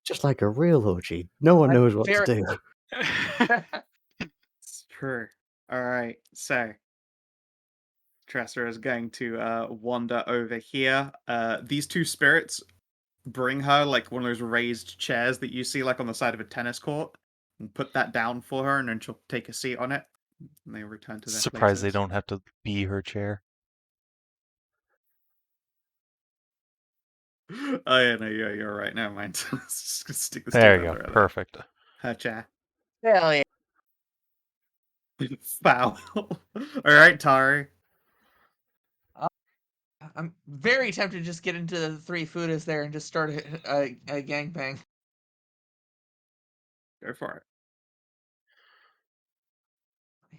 Speaker 3: Just like a real orgy. No one
Speaker 4: I'm
Speaker 3: knows what
Speaker 4: very-
Speaker 3: to do.
Speaker 1: It's true. All right, so Tressa is going to wander over here. These two spirits bring her like one of those raised chairs that you see like on the side of a tennis court, and put that down for her, and then she'll take a seat on it. And they return to their
Speaker 2: Surprised they
Speaker 1: places.
Speaker 2: don't have to be her chair.
Speaker 1: Oh yeah, no, you're right. Never mind. Let's just stick the
Speaker 2: There
Speaker 1: stick
Speaker 2: you
Speaker 1: under
Speaker 2: go.
Speaker 1: her there.
Speaker 2: Perfect.
Speaker 1: Her chair.
Speaker 4: Hell yeah.
Speaker 1: Foul. All right, Tahru.
Speaker 4: I'm very tempted to just get into the three Fudas there and just start a gangbang.
Speaker 1: Go for it.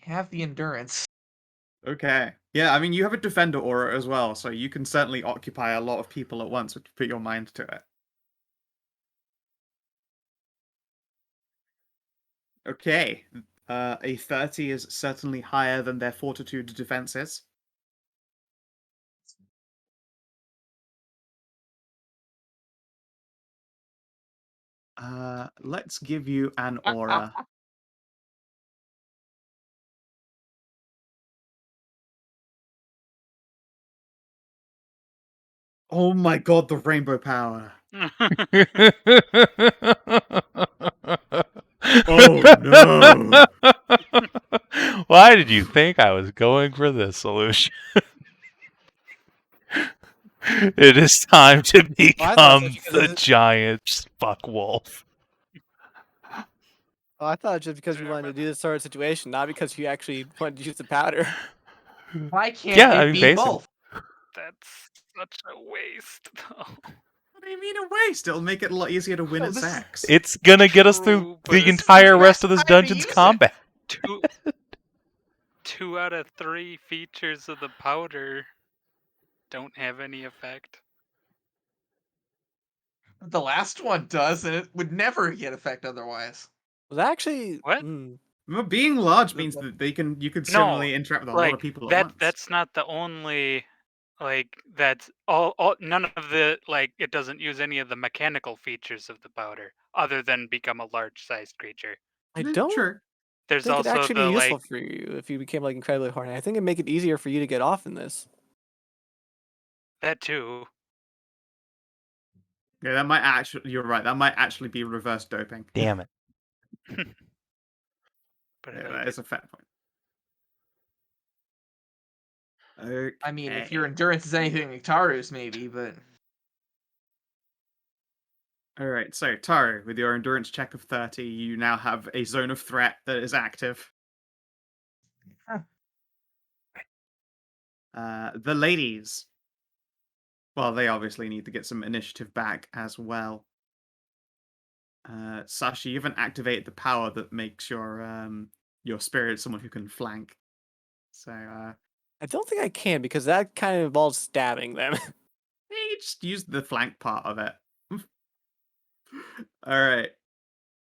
Speaker 4: I have the endurance.
Speaker 1: Okay. Yeah, I mean, you have a defender aura as well, so you can certainly occupy a lot of people at once if you put your mind to it. Okay. A 30 is certainly higher than their fortitude defenses. Let's give you an aura. Oh my god, the rainbow power. Oh no.
Speaker 2: Why did you think I was going for this solution? It is time to
Speaker 5: Well, I thought
Speaker 2: become
Speaker 5: it was because
Speaker 2: the giant fuck wolf.
Speaker 5: I thought it was just because you wanted to do this sort of situation, not because you actually wanted to use the powder.
Speaker 4: Why can't
Speaker 2: Yeah, I
Speaker 4: it
Speaker 2: mean,
Speaker 4: be
Speaker 2: basically.
Speaker 4: both?
Speaker 6: That's such a waste, though.
Speaker 1: What do you mean a waste? It'll make it a lot easier to win
Speaker 4: No,
Speaker 1: at
Speaker 4: this is-
Speaker 1: sex.
Speaker 2: It's gonna get us through
Speaker 6: True, but
Speaker 2: the
Speaker 6: it's
Speaker 2: entire
Speaker 4: the
Speaker 2: rest
Speaker 4: best
Speaker 2: of this
Speaker 4: time to
Speaker 2: dungeon's
Speaker 4: use it.
Speaker 2: combat.
Speaker 6: Two out of three features of the powder don't have any effect.
Speaker 4: The last one does, and it would never get effect otherwise.
Speaker 5: Was actually
Speaker 6: What?
Speaker 1: Well, being large
Speaker 4: The-
Speaker 1: means
Speaker 4: the-
Speaker 1: that you can
Speaker 6: No,
Speaker 1: similarly interact with a lot of
Speaker 6: Like
Speaker 1: people at
Speaker 6: that
Speaker 1: once.
Speaker 6: that's not the only that's all none of the it doesn't use any of the mechanical features of the powder other than become a large sized creature.
Speaker 5: I don't
Speaker 1: True.
Speaker 6: There's
Speaker 5: think it'd
Speaker 6: also
Speaker 5: actually
Speaker 6: the
Speaker 5: be useful for you if you became like incredibly horny. I think it'd make it easier for you to get off in this.
Speaker 6: that too.
Speaker 1: Yeah, that might actually. You're right. That might actually be reverse doping.
Speaker 2: Damn it.
Speaker 6: But
Speaker 1: Yeah,
Speaker 6: it'll
Speaker 1: that
Speaker 6: get
Speaker 1: is a fair point. Okay.
Speaker 4: I mean, if your endurance is anything like Tahru's, maybe, but
Speaker 1: All right, so Tahru, with your endurance check of 30, you now have a zone of threat that is active.
Speaker 4: Huh.
Speaker 1: The ladies. Well, they obviously need to get some initiative back as well. Sasha, you haven't activated the power that makes your spirit someone who can flank. So
Speaker 5: I don't think I can because that kind of involves stabbing them.
Speaker 1: you just use the flank part of it. All right.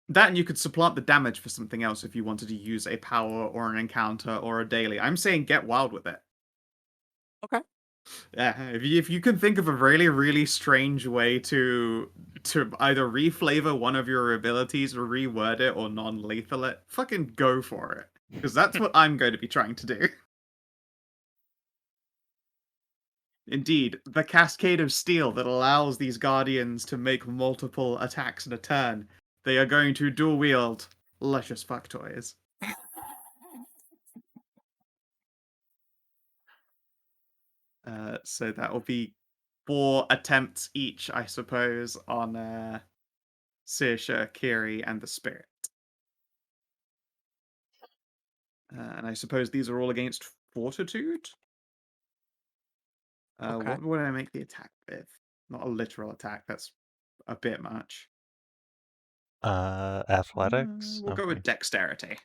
Speaker 1: That and you could supplant the damage for something else if you wanted to use a power or an encounter or a daily. I'm saying get wild with it.
Speaker 5: Okay.
Speaker 1: Yeah, if you can think of a really, really strange way to either reflavor one of your abilities or reword it or non-lethal it, fucking go for it. Because that's what I'm going to be trying to do. Indeed, the cascade of steel that allows these guardians to make multiple attacks in a turn. They are going to dual wield luscious fuck toys. So that will be 4 attempts each, I suppose, on Saoirse, Kiri, and the Spirit. And I suppose these are all against Fortitude?
Speaker 5: Okay.
Speaker 1: What would I make the attack with? Not a literal attack, that's a bit much.
Speaker 2: Athletics?
Speaker 1: We'll go
Speaker 2: Okay.
Speaker 1: with Dexterity.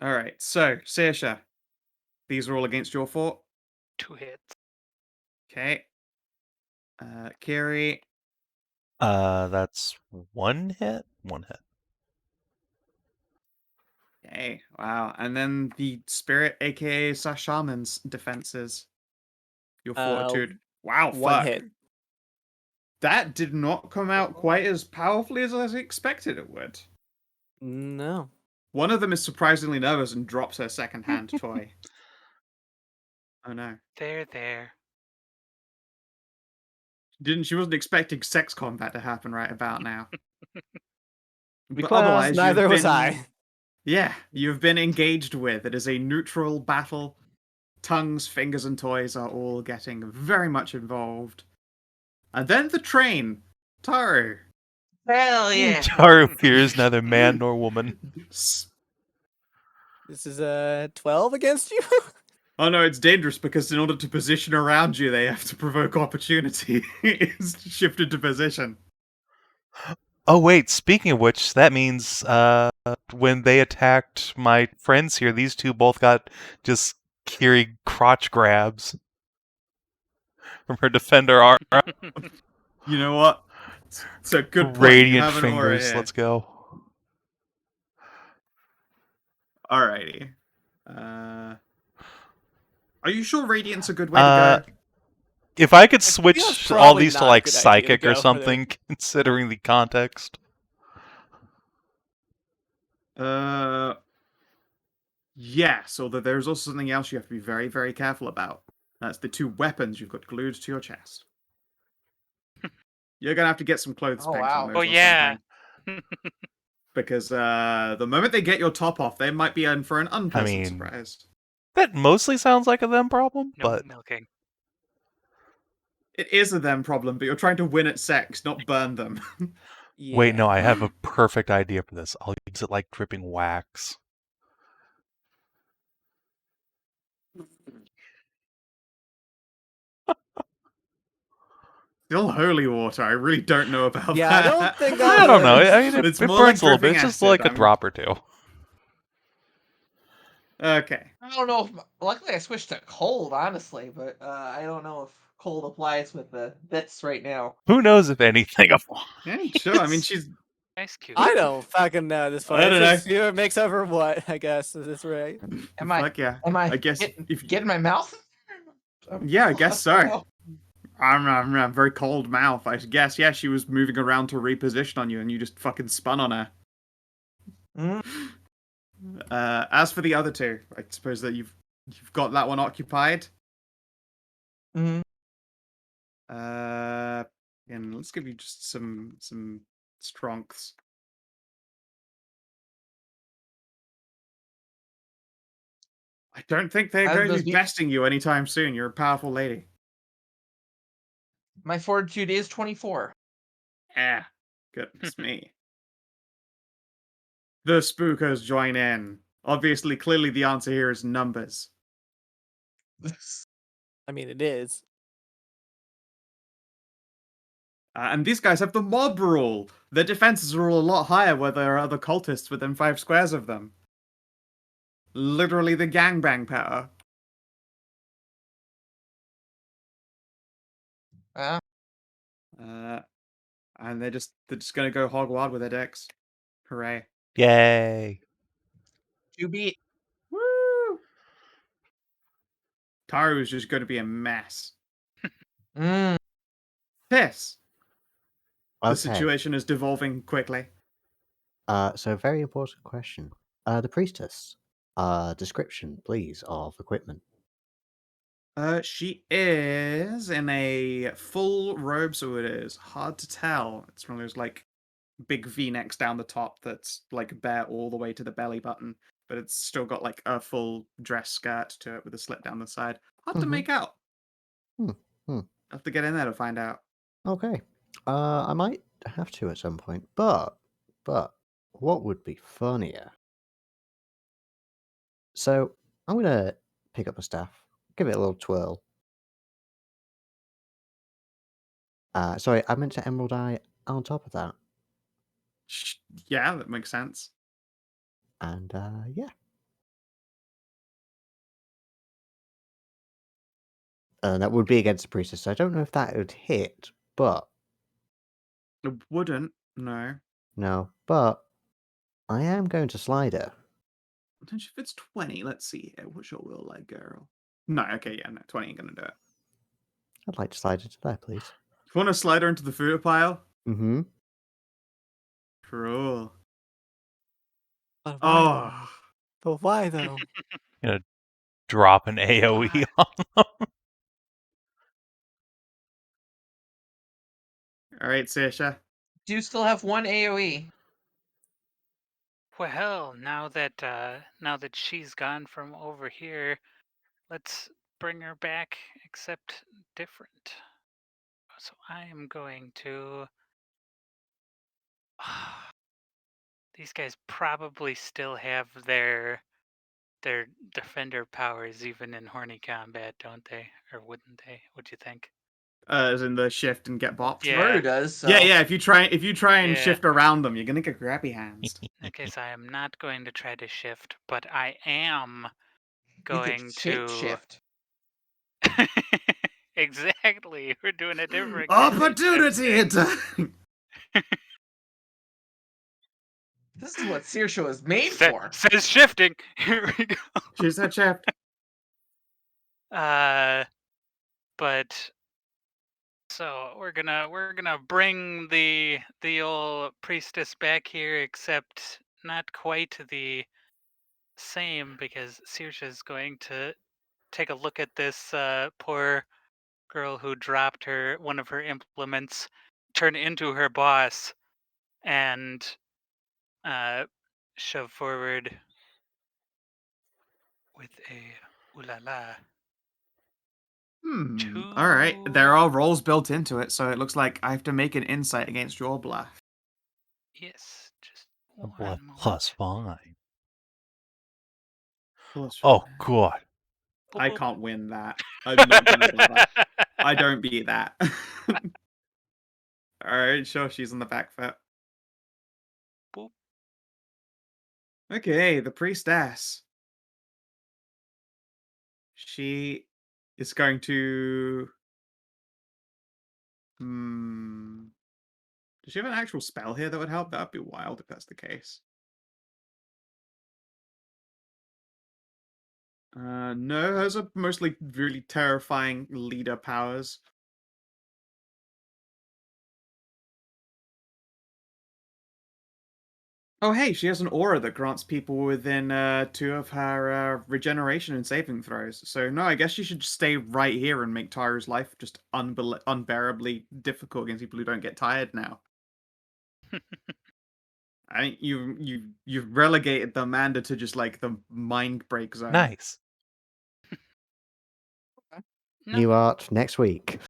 Speaker 1: Alright, so, Saoirse, these are all against your fort.
Speaker 6: 2 hits.
Speaker 1: Okay. Kiri,
Speaker 2: That's 1 hit? 1 hit.
Speaker 1: okay, wow. And then the Spirit, aka Shaman's defenses. Your Fortitude. Wow,
Speaker 5: One
Speaker 1: fuck.
Speaker 5: hit.
Speaker 1: That did not come out quite as powerfully as I expected it would.
Speaker 5: No.
Speaker 1: One of them is surprisingly nervous and drops her second-hand toy. Oh no.
Speaker 6: There.
Speaker 1: She wasn't expecting sex combat to happen right about now.
Speaker 5: Be
Speaker 1: But
Speaker 5: quite honest,
Speaker 1: otherwise,
Speaker 5: neither
Speaker 1: you've
Speaker 5: was
Speaker 1: been...
Speaker 5: I.
Speaker 1: Yeah, you've been engaged with. It is a neutral battle. Tongues, fingers, and toys are all getting very much involved. And then the train. Tahru.
Speaker 4: Hell yeah.
Speaker 2: Tahru fears neither man nor woman.
Speaker 1: S-
Speaker 5: This is a 12 against you?
Speaker 1: Oh no, it's dangerous because in order to position around you, they have to provoke opportunity. It's shifted to position.
Speaker 2: Oh wait, speaking of which, that means when they attacked my friends here, these two both got just Kiri crotch grabs from her defender arm.
Speaker 1: You know what? It's a good point. You
Speaker 2: Radiant
Speaker 1: have an aura
Speaker 2: fingers.
Speaker 1: here.
Speaker 2: Let's go.
Speaker 1: Alrighty. Are you sure Radiant's a good way to go?
Speaker 2: If I could
Speaker 5: that's
Speaker 2: switch all
Speaker 5: probably
Speaker 2: these to
Speaker 5: not a
Speaker 2: like
Speaker 5: good idea to
Speaker 2: psychic
Speaker 5: go
Speaker 2: or
Speaker 5: for
Speaker 2: something, considering the context.
Speaker 1: Yes, although there's also something else you have to be very, very careful about. That's the two weapons you've got glued to your chest. You're gonna have to get some clothes
Speaker 4: Oh,
Speaker 1: paint
Speaker 4: wow.
Speaker 1: on those
Speaker 6: Oh
Speaker 1: or
Speaker 6: yeah.
Speaker 1: something. Because the moment they get your top off, they might be in for an unpleasant
Speaker 2: mean,
Speaker 1: surprise.
Speaker 2: That mostly sounds like a them problem,
Speaker 6: No
Speaker 2: but
Speaker 6: milking.
Speaker 1: It is a them problem, but you're trying to win at sex, not burn them.
Speaker 2: wait, no,
Speaker 5: Yeah.
Speaker 2: I have a perfect idea for this. I'll use it like dripping wax.
Speaker 1: Still holy water. I really don't know about
Speaker 5: Yeah,
Speaker 1: that.
Speaker 5: I don't think that
Speaker 2: I don't know.
Speaker 5: works.
Speaker 2: I mean, it
Speaker 1: more
Speaker 2: burns a little bit.
Speaker 1: dripping
Speaker 2: It's just
Speaker 1: acid.
Speaker 2: like a drop or two.
Speaker 1: Okay.
Speaker 4: I don't know if. Luckily, I switched to cold, honestly, but I don't know if cold applies with the bits right now.
Speaker 2: Who knows if anything applies?
Speaker 1: Yeah, sure. I mean, she's...
Speaker 6: Nice cute.
Speaker 5: I don't fucking know at this point.
Speaker 1: I don't
Speaker 5: It's just, you know, it makes up for what, I guess. Is this right?
Speaker 4: Am I?
Speaker 1: Fuck yeah.
Speaker 4: Am I?
Speaker 1: guess if...
Speaker 4: Getting my mouth?
Speaker 1: Yeah, I guess so. I'm very cold mouth. I guess, yeah, she was moving around to reposition on you and you just fucking spun on her.
Speaker 4: Mm.
Speaker 1: As for the other two, I suppose that you've got that one occupied.
Speaker 4: Mm.
Speaker 1: And let's give you just some strengths. I don't think they're
Speaker 4: How
Speaker 1: going
Speaker 4: did
Speaker 1: to
Speaker 4: those
Speaker 1: be
Speaker 4: be-
Speaker 1: besting you anytime soon. You're a powerful lady.
Speaker 4: My fortitude is 24.
Speaker 1: Yeah, goodness me. The spookers join in. Obviously, clearly the answer here is numbers.
Speaker 5: I mean, it is.
Speaker 1: And these guys have the mob rule. Their defenses are all a lot higher where there are other cultists within 5 squares of them. Literally the gangbang power. And they're just gonna go hog wild with their decks. Hooray.
Speaker 2: Yay.
Speaker 4: You beat.
Speaker 1: Woo! Tahru is just gonna be a mess.
Speaker 4: Mm.
Speaker 1: Piss. The
Speaker 3: Okay.
Speaker 1: situation is devolving quickly.
Speaker 3: So very important question. The priestess. Description, please, of equipment.
Speaker 1: She is in a full robe, so it is hard to tell. It's one of those like big V-necks down the top that's like bare all the way to the belly button, but it's still got like a full dress skirt to it with a slit down the side. Hard to
Speaker 3: Mhm.
Speaker 1: make out.
Speaker 3: Hmm.
Speaker 1: Have to get in there to find out.
Speaker 3: Okay. I might have to at some point, but what would be funnier? So I'm gonna pick up a staff, give it a little twirl. Sorry, I meant to emerald eye on top of that,
Speaker 1: Yeah, that makes sense.
Speaker 3: and yeah. That would be against the priestess. So I don't know if that would hit, but
Speaker 1: It wouldn't, no.
Speaker 3: no, but I am going to slide her.
Speaker 1: If it's 20, let's see here. What's your will like, girl? No, okay, yeah, no, 20 ain't gonna do it.
Speaker 3: I'd like to slide into there, please.
Speaker 1: You want to slide her into the food pile?
Speaker 3: Mm-hmm.
Speaker 1: Cool.
Speaker 5: But why though?
Speaker 1: Oh,
Speaker 5: But why though?
Speaker 2: Gonna drop an AoE on them.
Speaker 1: all right, Sasha.
Speaker 4: Do you still have one AoE?
Speaker 6: Well, now that she's gone from over here, let's bring her back, except different. So I am going to. These guys probably still have their defender powers even in horny combat, don't they? Or wouldn't they? What do you think?
Speaker 1: As in the shift and get bopped.
Speaker 6: Yeah.
Speaker 4: Tahru does. So.
Speaker 1: Yeah. If you try and
Speaker 6: Yeah.
Speaker 1: shift around them, you're gonna get grabby hands.
Speaker 6: In that case, I am not going to try to shift, but I am
Speaker 4: You
Speaker 6: going
Speaker 4: could shape
Speaker 6: to
Speaker 4: shift.
Speaker 6: Exactly. We're doing a different
Speaker 1: Opportunity attack.
Speaker 4: This is what Siorsa was made
Speaker 6: Sa-
Speaker 4: for.
Speaker 6: Says shifting. Here we go.
Speaker 1: She said shift.
Speaker 6: But so we're gonna bring the old priestess back here, except not quite the same, because Saoirse is going to take a look at this poor girl who dropped one of her implements, turn into her boss, and shove forward with a ooh la la.
Speaker 1: All right. There are rolls built into it, so it looks like I have to make an insight against your bluff.
Speaker 6: Yes, just
Speaker 2: A
Speaker 6: one
Speaker 2: bluff
Speaker 6: moment.
Speaker 2: +5.
Speaker 1: Plus
Speaker 2: Oh,
Speaker 1: five.
Speaker 2: God.
Speaker 1: I can't win that. I'm not gonna bother. I don't beat that. Alright, sure, she's on the back foot.
Speaker 6: Boop.
Speaker 1: Okay, the priestess. She is going to. Does she have an actual spell here that would help? That would be wild if that's the case. No, hers are mostly really terrifying leader powers. Oh, hey, she has an aura that grants people within 2 of her regeneration and saving throws. So, no, I guess she should just stay right here and make Tahru's life just unbearably difficult against people who don't get tired now. I think you've relegated the Amanda to just like the mind break zone.
Speaker 2: Nice.
Speaker 3: New art next week.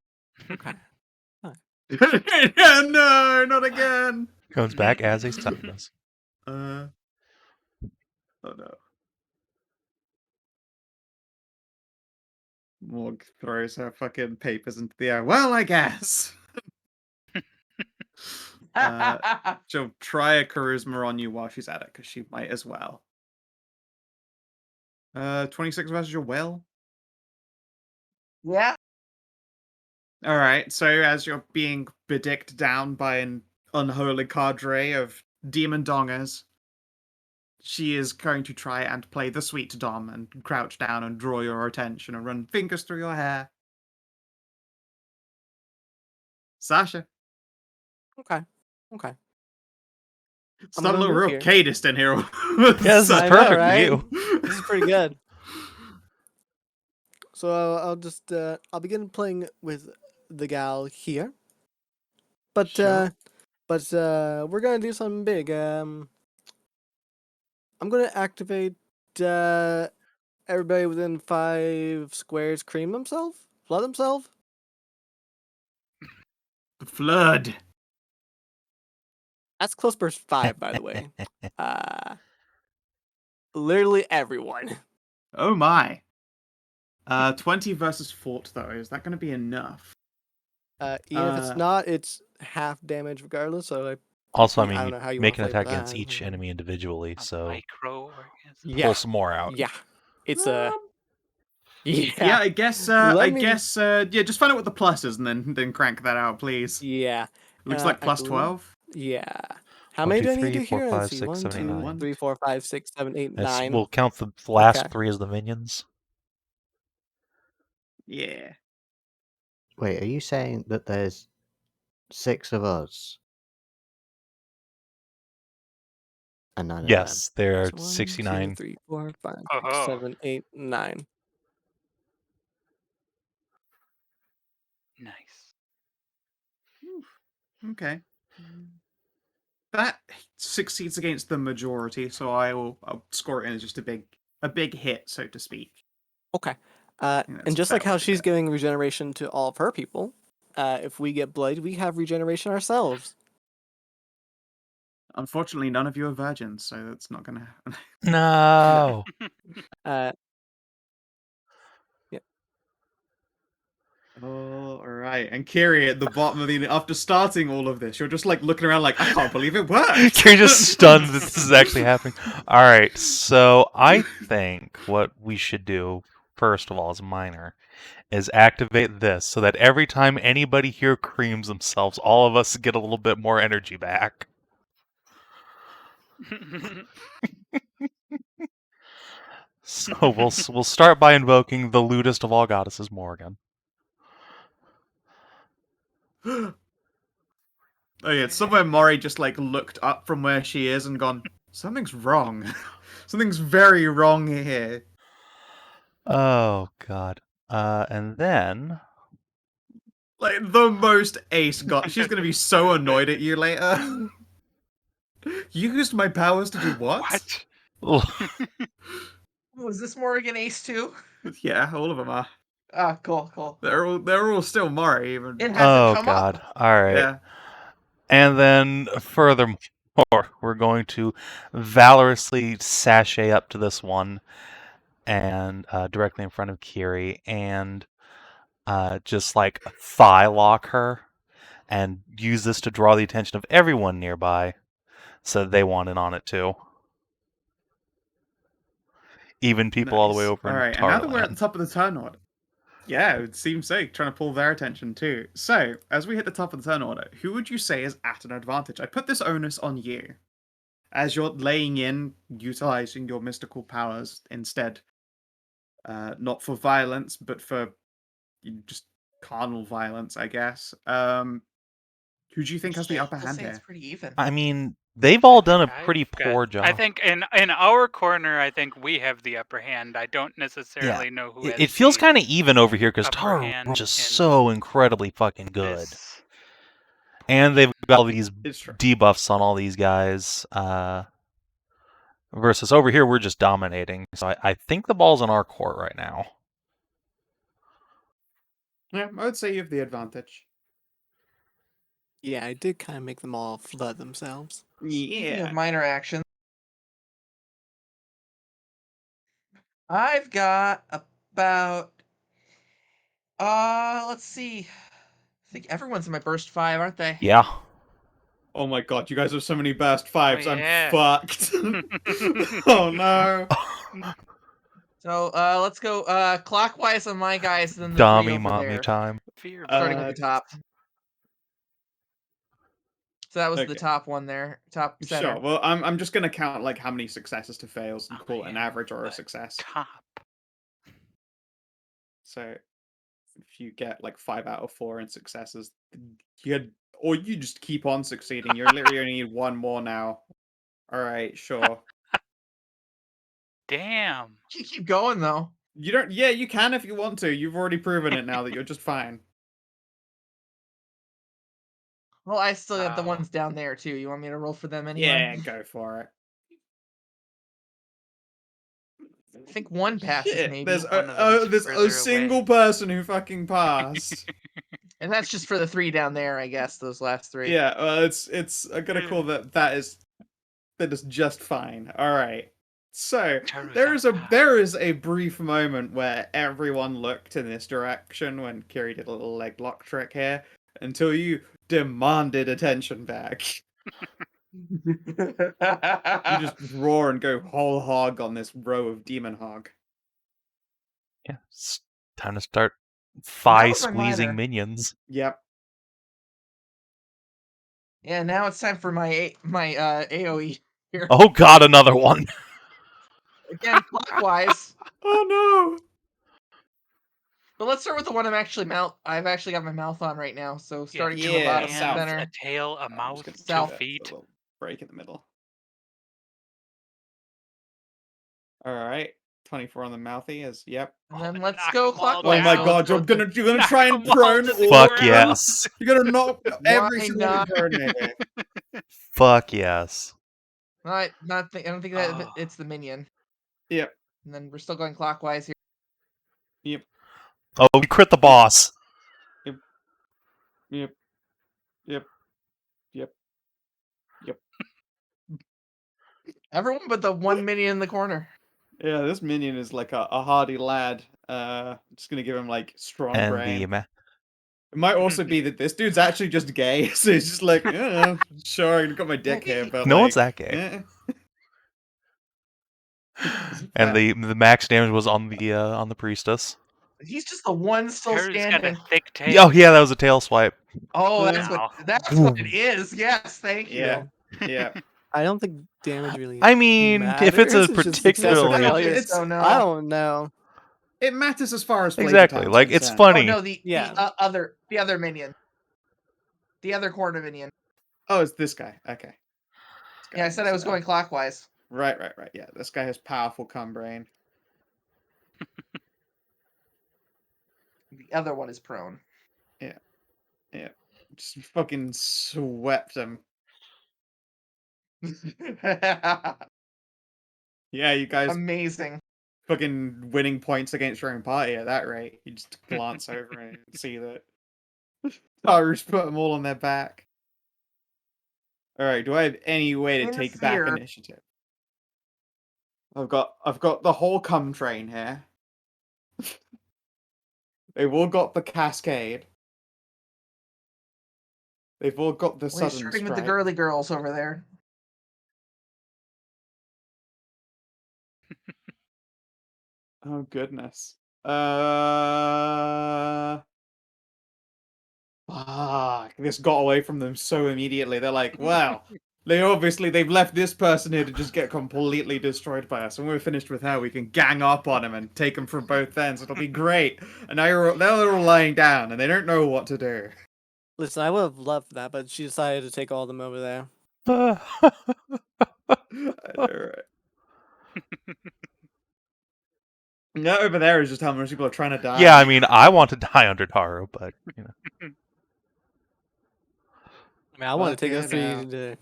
Speaker 5: Okay.
Speaker 1: No, not again.
Speaker 2: Comes back as a sadness.
Speaker 1: Oh no. Morg throws her fucking papers into the air. Well, I guess. She'll try a charisma on you while she's at it, because she might as well. 26 versus your will.
Speaker 4: Yeah.
Speaker 1: Alright, so as you're being bedicked down by an unholy cadre of demon dongers, she is going to try and play the sweet dom and crouch down and draw your attention and run fingers through your hair. Sasha.
Speaker 5: Okay. Okay.
Speaker 1: It's not a
Speaker 5: gonna
Speaker 1: little
Speaker 5: move
Speaker 1: real
Speaker 5: here.
Speaker 1: cadist in here.
Speaker 2: Yeah, this is
Speaker 5: I know,
Speaker 2: perfect
Speaker 5: right?
Speaker 2: view.
Speaker 5: This is pretty good. So I'll just I'll begin playing with the gal here. But
Speaker 1: Sure.
Speaker 5: we're gonna do something big. I'm gonna activate everybody within 5 squares cream themselves? Flood themselves?
Speaker 1: The flood.
Speaker 5: That's close burst 5, by the way. Literally everyone.
Speaker 1: Oh my. 20 versus fort though. Is that going to be enough?
Speaker 5: Even if it's not, it's half damage regardless. So
Speaker 2: Also, I
Speaker 5: I
Speaker 2: mean,
Speaker 5: don't
Speaker 2: you
Speaker 5: know how you
Speaker 2: make an
Speaker 5: wanna play
Speaker 2: attack
Speaker 5: with
Speaker 2: against
Speaker 5: that.
Speaker 2: each enemy individually,
Speaker 6: A
Speaker 2: so
Speaker 6: micro organism.
Speaker 2: pull some more out.
Speaker 5: Yeah, it's
Speaker 1: Yeah, I guess.
Speaker 5: Let me-
Speaker 1: Yeah, just find out what the plus is and then crank that out, please.
Speaker 5: yeah.
Speaker 1: Looks like
Speaker 5: I
Speaker 1: plus
Speaker 5: believe-
Speaker 1: 12.
Speaker 5: Yeah. How
Speaker 2: 1,
Speaker 5: many
Speaker 2: 2,
Speaker 5: do I need to
Speaker 2: 3,
Speaker 5: do
Speaker 2: 4,
Speaker 5: here?
Speaker 2: 5,
Speaker 5: Let's see.
Speaker 2: 6,
Speaker 5: 1,
Speaker 2: 7, 8,
Speaker 5: 2,
Speaker 2: 9.
Speaker 5: 3, 4, 5, 6, 7, 8, 9.
Speaker 2: We'll count the last
Speaker 5: Okay.
Speaker 2: 3 as the minions.
Speaker 1: Yeah.
Speaker 3: Wait, are you saying that there's 6 of us and 9 of them?
Speaker 2: Yes, there are
Speaker 5: It's 1, 2,
Speaker 2: 69.
Speaker 5: 3, 4, 5, 6,
Speaker 6: Oh.
Speaker 5: 7, 8, 9.
Speaker 6: Nice.
Speaker 1: Okay. That succeeds against the majority, so I'll score it in as just a big hit, so to speak.
Speaker 5: Okay.
Speaker 1: think that's
Speaker 5: And
Speaker 1: a
Speaker 5: just
Speaker 1: fair
Speaker 5: like how
Speaker 1: way to
Speaker 5: she's
Speaker 1: go.
Speaker 5: giving regeneration to all of her people, if we get bloodied, we have regeneration ourselves.
Speaker 1: Unfortunately, none of you are virgins, so that's not going to happen.
Speaker 2: No.
Speaker 5: Yeah.
Speaker 1: Oh, all right. And Kiri at the bottom of the after starting all of this, you're just like looking around like, I can't believe it worked.
Speaker 2: You're just stunned that this is actually happening. All right, so I think what we should do, first of all, as a miner, is activate this so that every time anybody here creams themselves, all of us get a little bit more energy back. So we'll start by invoking the lewdest of all goddesses, Morgan.
Speaker 1: Oh yeah, somewhere Mori just like looked up from where she is and gone, something's wrong. Something's very wrong here.
Speaker 2: Oh god. And then
Speaker 1: Like the most ace god. She's gonna be so annoyed at you later. You used my powers to do what?
Speaker 6: What?
Speaker 4: Was this Morgan Ace too?
Speaker 1: Yeah, all of them are.
Speaker 4: Ah, cool.
Speaker 1: They're all still Mori even.
Speaker 4: It hasn't
Speaker 2: oh
Speaker 4: come
Speaker 2: god.
Speaker 4: up.
Speaker 2: All right.
Speaker 1: Yeah.
Speaker 2: And then furthermore, we're going to valorously sashay up to this one and directly in front of Kiri and just like thigh lock her and use this to draw the attention of everyone nearby so they want in on it too. Even people all the way
Speaker 1: Nice.
Speaker 2: over
Speaker 1: All
Speaker 2: in
Speaker 1: right, and now that we're at the
Speaker 2: Tarland.
Speaker 1: top of the turn order, yeah, it would seem so. Trying to pull their attention too. So, as we hit the top of the turn order, who would you say is at an advantage? I put this onus on you, as you're laying in, utilizing your mystical powers instead, not for violence, but for just carnal violence, I guess. Who do you think has the upper
Speaker 4: We'll
Speaker 1: hand
Speaker 4: say it's
Speaker 1: here?
Speaker 4: pretty even.
Speaker 2: I mean, they've all done a
Speaker 6: I've
Speaker 2: pretty
Speaker 6: got-
Speaker 2: poor job.
Speaker 6: I think in our corner, I think we have the upper hand. I don't necessarily know who has
Speaker 2: It feels
Speaker 6: the
Speaker 2: kind of even over here because
Speaker 6: upper
Speaker 2: Tahru
Speaker 6: hand
Speaker 2: is just
Speaker 6: in
Speaker 2: so incredibly fucking good.
Speaker 6: this.
Speaker 2: And they've got all these
Speaker 1: It's true.
Speaker 2: debuffs on all these guys. Versus over here, we're just dominating. So I think the ball's in our court right now.
Speaker 1: Yeah, I would say you have the advantage.
Speaker 5: Yeah, I did kind of make them all flood themselves.
Speaker 4: Speaking of minor actions, I've got about let's see. I think everyone's in my burst 5, aren't they?
Speaker 2: Yeah.
Speaker 1: Oh my god, you guys have so many burst 5s.
Speaker 6: yeah.
Speaker 1: I'm fucked. Oh no.
Speaker 4: So let's go clockwise on my guys, and then the 3
Speaker 2: Dommy
Speaker 4: over
Speaker 2: mommy
Speaker 4: there.
Speaker 2: time.
Speaker 6: Fear
Speaker 4: Starting with the top. So that was the
Speaker 1: Okay.
Speaker 4: top one there, top center.
Speaker 1: Sure. Well, I'm just gonna count like how many successes to fails and
Speaker 6: Oh,
Speaker 1: call it an
Speaker 6: yeah,
Speaker 1: average or a
Speaker 6: the
Speaker 1: success.
Speaker 6: top.
Speaker 1: So if you get like 5 out of 4 in successes, or you just keep on succeeding. You're literally only need one more now. All right, sure.
Speaker 6: Damn.
Speaker 4: You keep going though.
Speaker 1: You don't. Yeah, you can if you want to. You've already proven it now that you're just fine.
Speaker 4: Well, I still have the
Speaker 6: Wow.
Speaker 4: ones down there too. You want me to roll for them anyway?
Speaker 1: Yeah, go for it.
Speaker 4: I think one passes
Speaker 1: Shit,
Speaker 4: maybe,
Speaker 1: there's
Speaker 6: One of them's
Speaker 1: there's
Speaker 6: further
Speaker 1: a single
Speaker 6: away.
Speaker 1: person who fucking passed.
Speaker 4: and that's just for the 3 down there, I guess. Those last 3.
Speaker 1: Yeah, it's I'm gonna call that is just fine. All right. So
Speaker 6: Tahru's
Speaker 1: there is a brief moment where everyone looked in this direction when Kiri did a little leg lock trick here until you demanded attention back. You just roar and go whole hog on this row of demon hog.
Speaker 2: Yeah. It's time to start
Speaker 4: That was my
Speaker 2: squeezing
Speaker 4: minor.
Speaker 2: minions.
Speaker 1: Yep.
Speaker 4: Yeah, now it's time for my AoE here.
Speaker 2: Oh god, another one.
Speaker 4: Again, clockwise.
Speaker 1: Oh
Speaker 4: But let's start with the one I've actually got my mouth on right now. So starting from the
Speaker 1: Yeah,
Speaker 4: bottom
Speaker 1: south.
Speaker 4: center.
Speaker 6: A tail, a
Speaker 1: I'm
Speaker 6: mouth,
Speaker 1: just
Speaker 6: 2
Speaker 1: gonna do
Speaker 6: feet.
Speaker 1: that little break in the middle. All right, 24 on the mouthy is yep.
Speaker 4: And then let's
Speaker 6: Knock
Speaker 4: go
Speaker 6: 'em all
Speaker 1: Oh
Speaker 4: clockwise.
Speaker 1: my
Speaker 6: down.
Speaker 1: god, you're gonna
Speaker 6: Knock
Speaker 1: try and
Speaker 6: 'em all
Speaker 1: prone
Speaker 6: to the
Speaker 1: all of
Speaker 2: Fuck
Speaker 1: them?
Speaker 6: ground.
Speaker 2: yes.
Speaker 1: You're gonna knock every
Speaker 4: Why
Speaker 1: single
Speaker 4: not?
Speaker 1: turn here.
Speaker 2: Fuck yes.
Speaker 4: I don't think that
Speaker 6: Oh.
Speaker 4: it's the minion.
Speaker 1: Yep,
Speaker 4: And then we're still going clockwise here.
Speaker 1: yep,
Speaker 2: Oh, we crit the boss.
Speaker 1: yep, yep, yep, yep.
Speaker 4: Everyone but the one minion in the corner.
Speaker 1: Yeah, this minion is like a hardy lad. Just gonna give him like strong
Speaker 2: And
Speaker 1: brain.
Speaker 2: the
Speaker 1: It might also be that this dude's actually just gay, so he's just like, sure, I got my dick here, but
Speaker 2: no
Speaker 1: like,
Speaker 2: one's that gay. And
Speaker 1: fat.
Speaker 2: the max damage was on the priestess.
Speaker 4: He's just the one still
Speaker 6: Tahru's got a
Speaker 4: standing.
Speaker 6: thick tail.
Speaker 2: Oh yeah, that was a tail swipe.
Speaker 4: Oh,
Speaker 6: Ow.
Speaker 4: that's what it is. Yes, thank you.
Speaker 1: Yeah, yeah.
Speaker 5: I don't think damage really.
Speaker 2: I mean, if it's a
Speaker 5: matters, just success or
Speaker 2: particularly
Speaker 5: failure.
Speaker 1: It's
Speaker 4: So no.
Speaker 5: I don't know.
Speaker 1: it matters as far as flavor
Speaker 2: exactly
Speaker 1: time's
Speaker 2: like it's
Speaker 1: concerned.
Speaker 4: Oh
Speaker 2: funny.
Speaker 4: no,
Speaker 5: Yeah.
Speaker 4: the other minion. The other corner minion.
Speaker 1: Oh, it's this guy. Okay. This guy
Speaker 4: Yeah, I said I was going clockwise.
Speaker 1: Right. Yeah, this guy has powerful cum brain.
Speaker 4: The other one is prone.
Speaker 1: Yeah, just fucking swept him. Yeah, you guys
Speaker 4: Amazing.
Speaker 1: fucking winning points against your own party at that rate. You just glance over and see that Tahru's put them all on their back. All right, do I have any way to take back
Speaker 4: Interfere.
Speaker 1: initiative? I've got the whole cum train here. They've all got the cascade. They've all got the
Speaker 4: We're
Speaker 1: sudden
Speaker 4: starting with
Speaker 1: strike.
Speaker 4: the girly girls over there.
Speaker 1: Oh goodness. Fuck, this got away from them so immediately. They're like, wow. They've left this person here to just get completely destroyed by us. And when we're finished with her, we can gang up on him and take him from both ends. It'll be great. And now they're all lying down and they don't know what to do.
Speaker 5: Listen, I would have loved that, but she decided to take all of them over there.
Speaker 1: I know, right? That over there is just how much people are trying to die.
Speaker 2: Yeah, I mean, I want to die under Tahru, but you know.
Speaker 5: I mean, I want to
Speaker 1: Fuck
Speaker 5: take
Speaker 1: yeah,
Speaker 5: those three
Speaker 1: now.
Speaker 5: to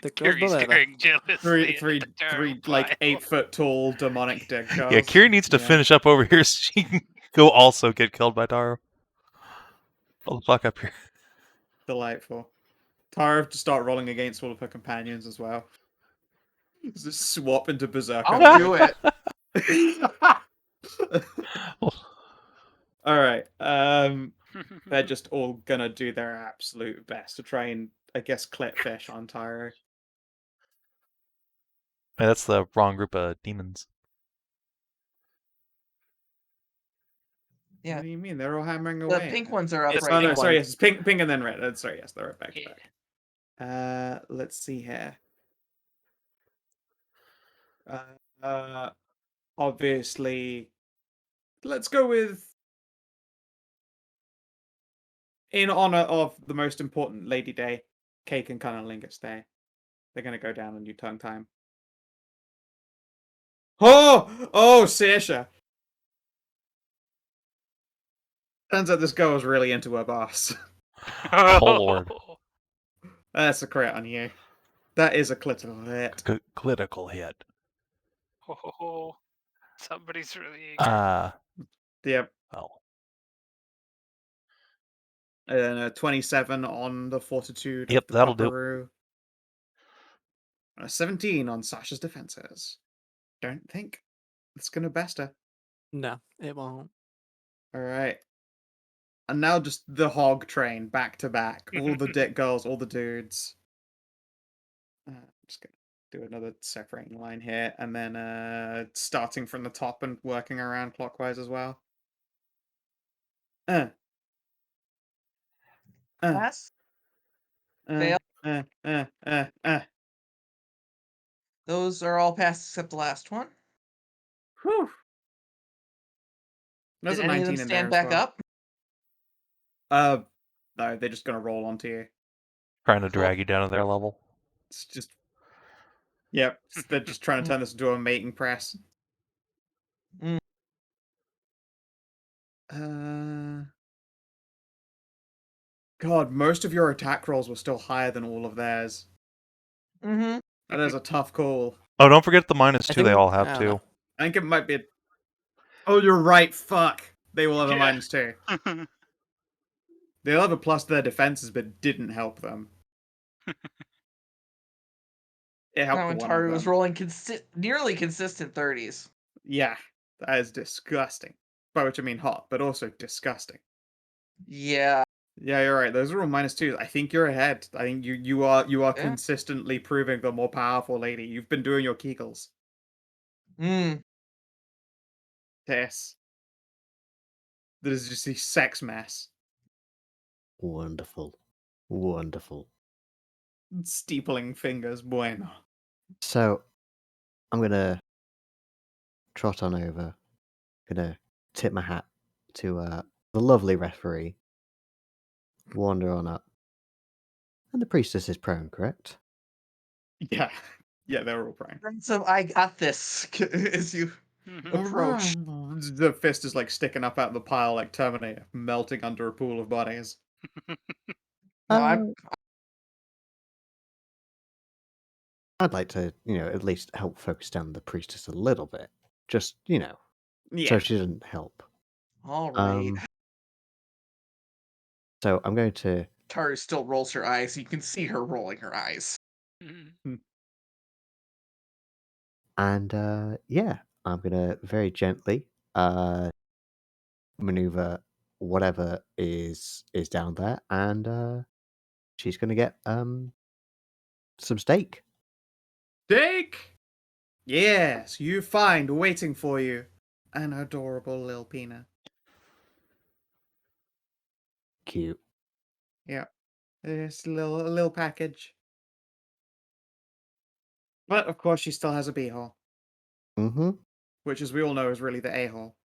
Speaker 5: the girls
Speaker 6: Kiri's
Speaker 5: below.
Speaker 6: staring jealously
Speaker 1: Three,
Speaker 6: at the Tahru
Speaker 1: three, like
Speaker 6: pile.
Speaker 1: 8-foot tall demonic dead girls.
Speaker 2: Yeah, Kiri needs to finish up over here so she can go also get killed by Tahru. Pull the fuck up here.
Speaker 1: Delightful. Tara have to start rolling against all of her companions as well. Just swap into Berserker.
Speaker 4: I'll do it.
Speaker 1: Alright. They're just all gonna do their absolute best to try and, I guess, clit fish on Tahru.
Speaker 2: Man, that's the wrong group of demons.
Speaker 4: Yeah.
Speaker 1: What do you mean? They're all hammering
Speaker 4: The
Speaker 1: away.
Speaker 4: pink ones are up
Speaker 5: It's
Speaker 4: right
Speaker 1: Oh
Speaker 4: now.
Speaker 1: no, sorry,
Speaker 5: one.
Speaker 1: yes, it's pink and then red. Sorry, yes, they're right back to
Speaker 6: Yeah.
Speaker 1: back. Let's see here. Obviously, let's go with in honor of the most important Lady Day, Cake and Cunnilingus Day. They're gonna go down on you tongue time. Oh, Saoirse. Turns out this girl was really into her boss.
Speaker 2: Oh lord.
Speaker 1: That's a crit on you. That is a critical hit.
Speaker 2: Critical hit.
Speaker 6: Oh, somebody's really.
Speaker 1: Yep.
Speaker 2: Well.
Speaker 1: And a 27 on the fortitude.
Speaker 2: Yep,
Speaker 1: of the
Speaker 2: that'll do.
Speaker 1: Buckaroo. And a 17 on Sasha's defenses. Don't think it's gonna best her.
Speaker 5: No, it won't.
Speaker 1: All right. And now just the hog train back to back. All the dick girls, all the dudes. Just gonna do another separating line here, and then starting from the top and working around clockwise as well.
Speaker 4: Pass. Fail. Those are all passed except the last one.
Speaker 1: Whew. There's
Speaker 4: Did
Speaker 1: a
Speaker 4: any of them
Speaker 1: 19 in there
Speaker 4: stand
Speaker 1: as
Speaker 4: back
Speaker 1: well.
Speaker 4: up?
Speaker 1: No, they're just gonna roll onto you.
Speaker 2: Trying to
Speaker 4: Cool.
Speaker 2: drag you down to their level.
Speaker 1: It's just, yep. They're just trying to turn this into a mating press.
Speaker 4: Mm.
Speaker 1: God, most of your attack rolls were still higher than all of theirs.
Speaker 4: Mm-hmm.
Speaker 1: That is a tough call.
Speaker 2: Oh, don't forget the -2
Speaker 5: I
Speaker 2: they
Speaker 5: think-
Speaker 2: all
Speaker 5: I
Speaker 2: have
Speaker 5: don't
Speaker 2: too.
Speaker 5: know.
Speaker 1: I think it might be. Oh, you're right. Fuck. They will have a
Speaker 6: Yeah.
Speaker 1: -2. They'll have a plus to their defenses, but didn't help them. It helped
Speaker 4: Now
Speaker 1: one
Speaker 4: when
Speaker 1: of
Speaker 4: Tahru was
Speaker 1: them.
Speaker 4: rolling nearly consistent 30s.
Speaker 1: Yeah, that is disgusting. By which I mean hot, but also disgusting.
Speaker 4: Yeah.
Speaker 1: Yeah, you're right. Those are all -2s. I think you're ahead. I think you are
Speaker 4: Yeah.
Speaker 1: consistently proving the more powerful lady. You've been doing your kegels.
Speaker 4: Mm.
Speaker 1: Yes. That is just a sex mess.
Speaker 3: Wonderful. Wonderful.
Speaker 1: Steepling fingers, bueno.
Speaker 3: So, I'm going to trot on over. Going to tip my hat to the lovely referee. Wander on up. And the priestess is prone, correct?
Speaker 1: Yeah. Yeah, they're all praying.
Speaker 4: So I got this as you approach.
Speaker 1: The fist is like sticking up out of the pile like Terminator, melting under a pool of bodies.
Speaker 4: No,
Speaker 3: Uh, I'd like to, at least help focus down the priestess a little bit. Just, so
Speaker 1: Yeah.
Speaker 3: she doesn't help.
Speaker 4: all right.
Speaker 3: So I'm going to.
Speaker 4: Tahru still rolls her eyes. You can see her rolling her eyes.
Speaker 3: And yeah, I'm going to very gently maneuver whatever is down there, and she's going to get some steak.
Speaker 1: Steak! Yes, you find waiting for you an adorable Lil Pina.
Speaker 3: Cute.
Speaker 1: Yeah. It's a little package. But of course she still has a beehole.
Speaker 3: Mm-hmm.
Speaker 1: Which as we all know is really the a-hole.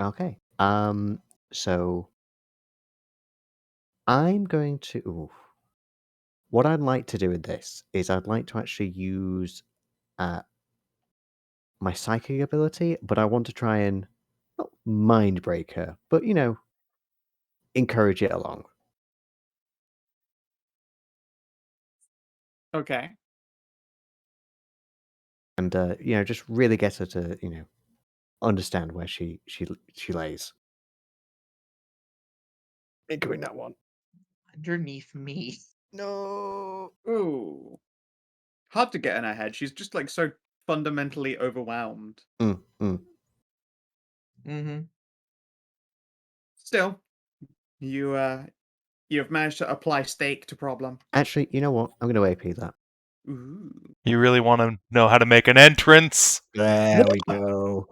Speaker 3: Okay. So I'm going to. Ooh. What I'd like to do with this is I'd like to actually use my psychic ability, but I want to try and not mind break her, but encourage it along.
Speaker 1: Okay.
Speaker 3: And just really get her to understand where she lays. Including that one.
Speaker 4: Underneath me.
Speaker 3: No.
Speaker 1: Ooh. Hard to get in her head. She's just like so fundamentally overwhelmed.
Speaker 4: Mm-hmm.
Speaker 1: Still, you have managed to apply steak to problem.
Speaker 3: Actually, you know what? I'm going to AP that.
Speaker 1: Ooh.
Speaker 2: You really want to know how to make an entrance?
Speaker 3: There we go.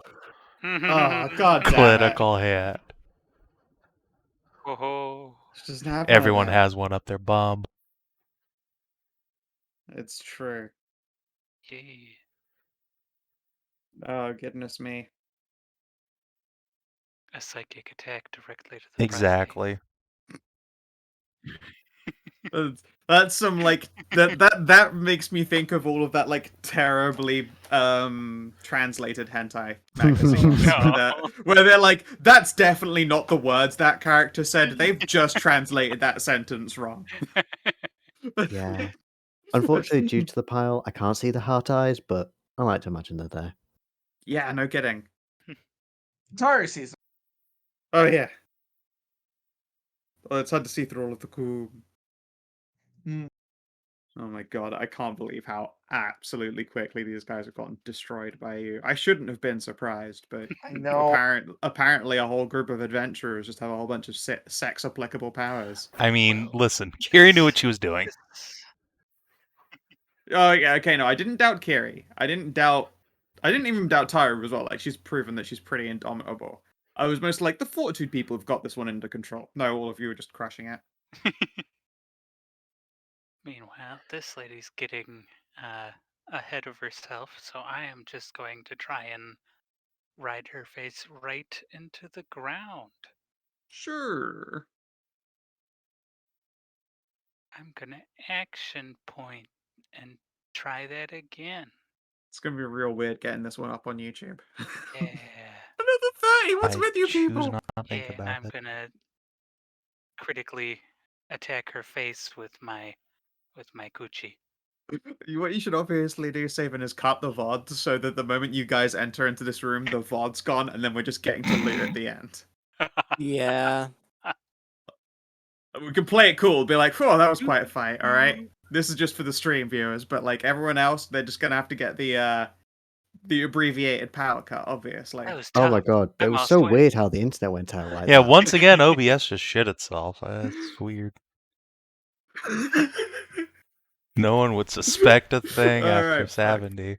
Speaker 1: Oh, god damn it.
Speaker 2: Critical hit.
Speaker 6: Oh,
Speaker 1: She doesn't have one of
Speaker 2: Everyone
Speaker 1: them.
Speaker 2: has one up their bum.
Speaker 1: It's true.
Speaker 6: yeah.
Speaker 1: Oh, goodness me.
Speaker 6: A psychic attack directly to the
Speaker 2: Exactly.
Speaker 1: That's some like that makes me think of all of that like terribly translated hentai magazines where they're like, that's definitely not the words that character said. They've just translated that sentence wrong.
Speaker 3: Yeah. Unfortunately, due to the pile, I can't see the heart eyes, but I like to imagine they're there.
Speaker 1: Yeah, no kidding.
Speaker 4: Tahru sees them.
Speaker 1: Oh yeah. Well, it's hard to see through all of the cool.
Speaker 4: Mm.
Speaker 1: Oh my god, I can't believe how absolutely quickly these guys have gotten destroyed by you. I shouldn't have been surprised, but
Speaker 4: I know.
Speaker 1: apparently a whole group of adventurers just have a whole bunch of sex applicable powers.
Speaker 2: I mean, listen, Kiri knew what she was doing.
Speaker 1: Oh yeah, okay, no, I didn't doubt Kiri. I didn't even doubt Tahru as well. Like, she's proven that she's pretty indomitable. I was most like, the Fortitude people have got this one under control. No, all of you are just crushing it.
Speaker 6: Meanwhile, this lady's getting ahead of herself, so I am just going to try and ride her face right into the ground.
Speaker 1: Sure.
Speaker 6: I'm gonna action point and try that again.
Speaker 1: It's gonna be real weird getting this one up on YouTube.
Speaker 6: Yeah.
Speaker 1: Another 30. What's
Speaker 2: I
Speaker 1: with you
Speaker 2: choose
Speaker 1: people?
Speaker 2: not to think
Speaker 6: Yeah,
Speaker 2: about
Speaker 6: I'm
Speaker 2: it.
Speaker 6: gonna critically attack her face with my Gucci.
Speaker 1: What you should obviously do, Savin, is cut the VOD so that the moment you guys enter into this room, the VOD's gone, and then we're just getting to loot at the end.
Speaker 5: Yeah.
Speaker 1: We can play it cool, be like, "Oh, that was quite a fight." All right, this is just for the stream viewers, but like everyone else, they're just gonna have to get the abbreviated power cut, obviously.
Speaker 6: That was
Speaker 3: Oh my
Speaker 6: tough.
Speaker 3: god,
Speaker 6: I
Speaker 3: it was
Speaker 6: almost
Speaker 3: so
Speaker 6: went.
Speaker 3: weird how the internet went out like
Speaker 2: Yeah,
Speaker 3: that.
Speaker 2: once again, OBS just shit itself. That's weird. No one would suspect a thing after
Speaker 1: Alright, fuck.
Speaker 2: Skow&D.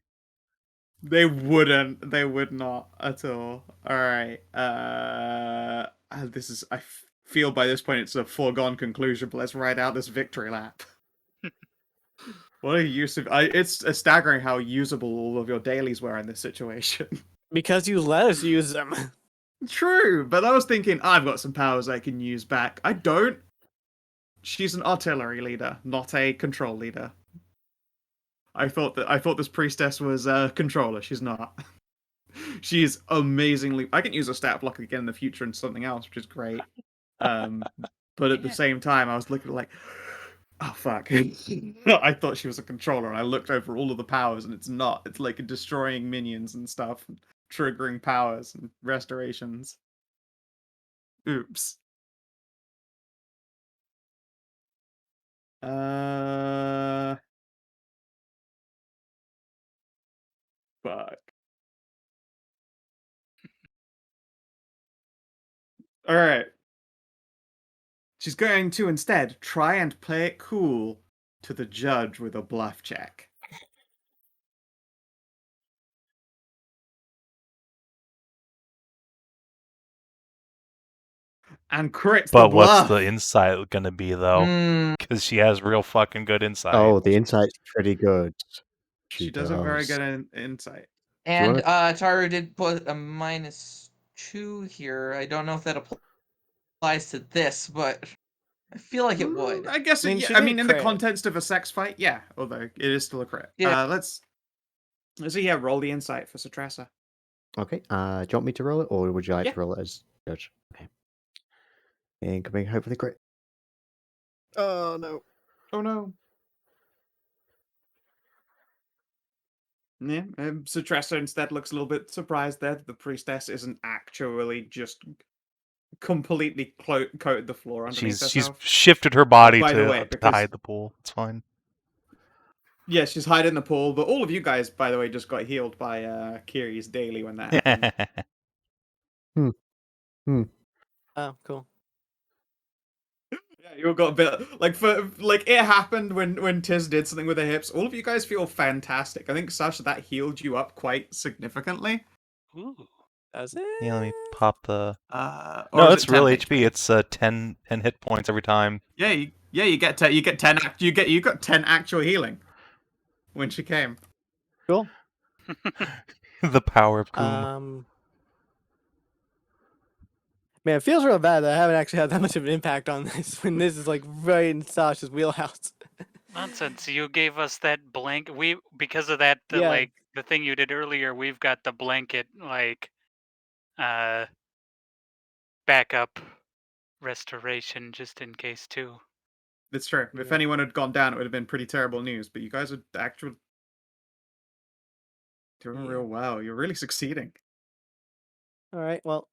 Speaker 1: They wouldn't. They would not at all. All right. This is. I feel by this point it's a foregone conclusion. But let's ride out this victory lap. What a use of. It's staggering how usable all of your dailies were in this situation.
Speaker 5: Because you let us use them.
Speaker 1: True, but I was thinking I've got some powers I can use back. I don't. She's an artillery leader, not a control leader. I thought this priestess was a controller. She's not. She is amazingly. I can use a stat block again in the future and something else, which is great. But at the same time, I was looking like, oh fuck! I thought she was a controller, and I looked over all of the powers, and it's not. It's like destroying minions and stuff, triggering powers and restorations. Oops. Fuck. All right. She's going to instead try and play it cool to the judge with a bluff check. And crits the
Speaker 2: But what's
Speaker 1: bluff.
Speaker 2: the insight gonna be, though? Because she has real fucking good insight.
Speaker 3: Oh, the insight's pretty good.
Speaker 1: She does a very
Speaker 3: does.
Speaker 1: good insight.
Speaker 4: And Tahru did put a -2 here. I don't know if that applies to this, but I feel like it would.
Speaker 1: I guess.
Speaker 5: I mean, she
Speaker 1: I
Speaker 5: did
Speaker 1: mean, in the
Speaker 5: crit.
Speaker 1: context of a sex fight, yeah. Although it is still a crit.
Speaker 4: Yeah.
Speaker 1: Let's see. Yeah, roll the insight for Saoirse.
Speaker 3: Okay. Do you want me to roll it, or would you like
Speaker 1: Yeah.
Speaker 3: to roll it as judge? Okay. Incoming, hopefully crit.
Speaker 5: Oh no.
Speaker 1: Oh no. Yeah, Saoirse instead looks a little bit surprised there that the priestess isn't actually just completely coated the floor underneath
Speaker 2: She's
Speaker 1: herself.
Speaker 2: shifted her body
Speaker 1: By the
Speaker 2: to,
Speaker 1: way,
Speaker 2: to
Speaker 1: because-
Speaker 2: hide the pool. It's fine.
Speaker 1: Yeah, she's hiding in the pool, but all of you guys, by the way, just got healed by Kiri's daily when that happened.
Speaker 5: Oh, cool.
Speaker 1: Yeah, you all got a bit like it happened when Tiz did something with her hips. All of you guys feel fantastic. I think Sasha, that healed you up quite significantly.
Speaker 6: Ooh.
Speaker 5: Does it?
Speaker 2: Yeah, let me pop the.
Speaker 1: Or
Speaker 2: No,
Speaker 1: is
Speaker 2: it's
Speaker 1: it
Speaker 2: real
Speaker 1: 10
Speaker 2: HP. It's 10 hit points every time.
Speaker 1: Yeah, you get 10. You get 10. You got 10 actual healing when she came.
Speaker 5: Cool.
Speaker 2: The power of Coom.
Speaker 5: Man, it feels real bad that I haven't actually had that much of an impact on this when this is like right in Sasha's wheelhouse.
Speaker 6: Nonsense. You gave us that blank. Because of that,
Speaker 5: Yeah.
Speaker 6: the thing you did earlier, we've got the blanket backup restoration just in case too.
Speaker 1: It's true. If
Speaker 5: Yeah.
Speaker 1: anyone had gone down, it would have been pretty terrible news. But you guys are actually doing real well. You're really succeeding.
Speaker 5: All right. Well,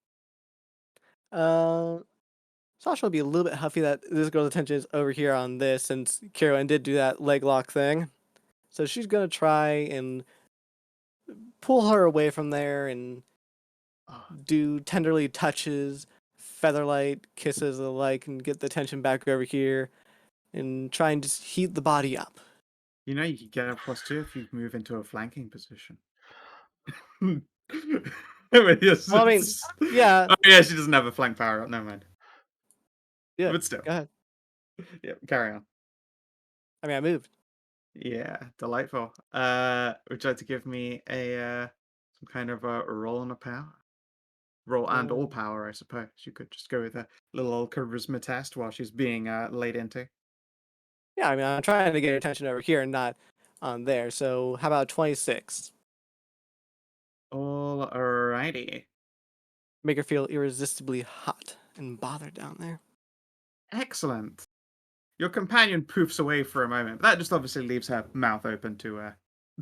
Speaker 5: Sasha will be a little bit huffy that this girl's attention is over here on this, since Kierwyn did do that leg lock thing. So she's gonna try and pull her away from there and do tenderly touches, featherlight kisses, and the like, and get the tension back over here, and try and just heat the body up.
Speaker 1: You know, you could get a +2 if you move into a flanking position.
Speaker 5: Well, I mean, yeah.
Speaker 1: Oh, yeah, she doesn't have a flank power up. Never mind.
Speaker 5: Yeah.
Speaker 1: But still.
Speaker 5: Go ahead.
Speaker 1: Yeah, carry on.
Speaker 5: I mean, I moved.
Speaker 1: Yeah, delightful. Would you like to give me a Some kind of a roll on a power. Roll and all
Speaker 5: Roll.
Speaker 1: power, I suppose. You could just go with a little old charisma test while she's being laid into.
Speaker 5: Yeah, I mean, I'm trying to get attention over here and not on there. So how about 26?
Speaker 1: Alrighty.
Speaker 5: Make her feel irresistibly hot and bothered down there.
Speaker 1: Excellent. Your companion poofs away for a moment, but that just obviously leaves her mouth open to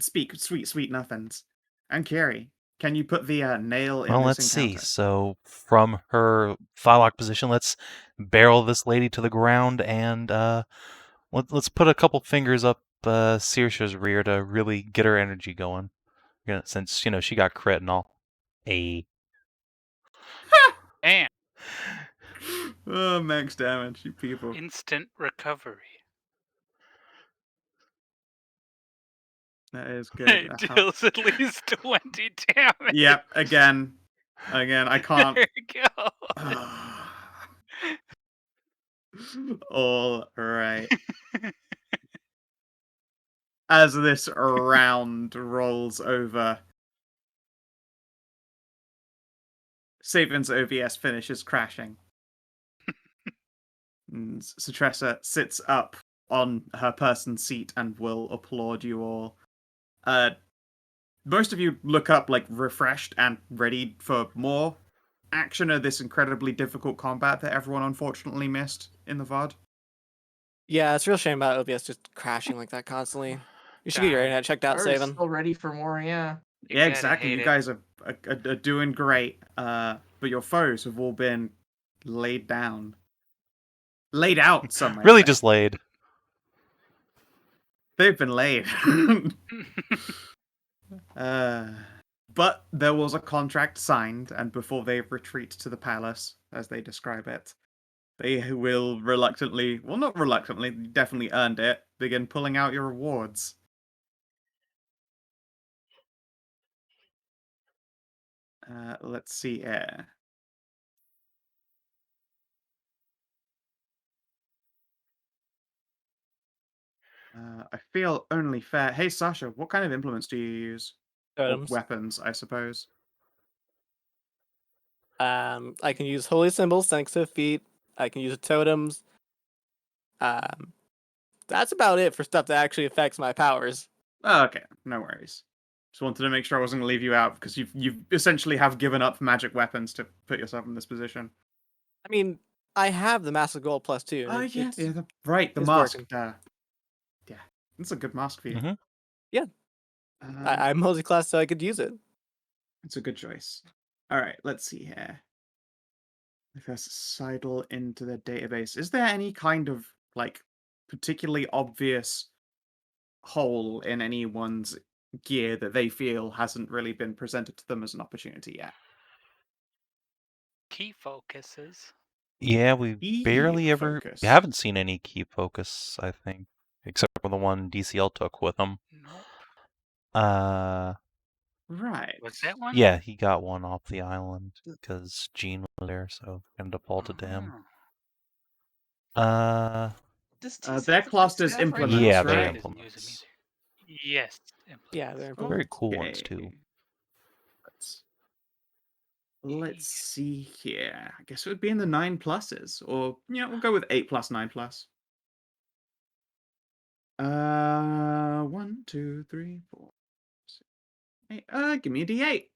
Speaker 1: speak sweet nothings. And Carrie, can you put the nail in
Speaker 2: Well,
Speaker 1: this
Speaker 2: let's see.
Speaker 1: encounter?
Speaker 2: So from her thylock position, let's barrel this lady to the ground and let's put a couple fingers up Saoirse's rear to really get her energy going. Since she got crit and all.
Speaker 6: And
Speaker 1: Oh, max damage, you people.
Speaker 6: instant recovery.
Speaker 1: That is good.
Speaker 6: It deals at least 20 damage.
Speaker 1: Yep, again, I can't.
Speaker 6: There you go.
Speaker 1: All right. As this round rolls over, Savin's OVS finishes crashing. And Siorsa sits up on her person's seat and will applaud you all. Most of you look up like refreshed and ready for more action of this incredibly difficult combat that everyone unfortunately missed in the VOD.
Speaker 5: Yeah, it's a real shame about OBS just crashing like that constantly. You should get your internet checked out,
Speaker 4: We're
Speaker 5: Savin.
Speaker 4: still ready for more, yeah.
Speaker 1: Yeah, exactly. You guys are doing great. But your foes have all been laid down. Laid out, some might
Speaker 2: Really
Speaker 1: say.
Speaker 2: just laid.
Speaker 1: They've been laid. But there was a contract signed, and before they retreat to the palace, as they describe it, they will reluctantly, well, not reluctantly, you definitely earned it, begin pulling out your rewards. Let's see here. I feel only fair. Hey, Sasha, what kind of implements do you use? Or
Speaker 5: Totems.
Speaker 1: weapons, I suppose.
Speaker 5: I can use holy symbols thanks to feet. I can use totems. That's about it for stuff that actually affects my powers.
Speaker 1: Oh, okay, no worries. Just wanted to make sure I wasn't going to leave you out because you've essentially have given up magic weapons to put yourself in this position.
Speaker 5: I mean, I have the massive gold plus 2.
Speaker 1: Oh yeah, right, the
Speaker 5: it's
Speaker 1: mask.
Speaker 5: working.
Speaker 1: Yeah, that's a good mask for you.
Speaker 2: Mhm.
Speaker 5: Yeah. I'm multi-class, so I could use it.
Speaker 1: It's a good choice. All right, let's see here. If I sidle into the database, is there any kind of like particularly obvious hole in anyone's gear that they feel hasn't really been presented to them as an opportunity yet?
Speaker 6: Key focuses.
Speaker 2: Yeah, we
Speaker 1: Key
Speaker 2: barely ever.
Speaker 1: focus.
Speaker 2: We haven't seen any key focus, I think, except for the one DCL took with him.
Speaker 6: Nope.
Speaker 1: Right.
Speaker 6: Was that one?
Speaker 2: Yeah, he got one off the island because Gene was there, so kind of defaulted to him.
Speaker 6: Oh.
Speaker 4: Does T
Speaker 1: They're
Speaker 4: have
Speaker 1: classed as
Speaker 4: staff right
Speaker 1: implements,
Speaker 4: now?
Speaker 2: Yeah,
Speaker 1: right?
Speaker 2: they're
Speaker 6: Didn't use 'em
Speaker 2: implements.
Speaker 6: either. Yes.
Speaker 5: Yeah, they're
Speaker 6: implements.
Speaker 2: Very cool ones
Speaker 1: Okay.
Speaker 2: too.
Speaker 1: Let's see here. I guess it would be in the 9+s, or we'll go with 8+, 9+. 1, 2, 3, 4, 6, 8. Give me a D8.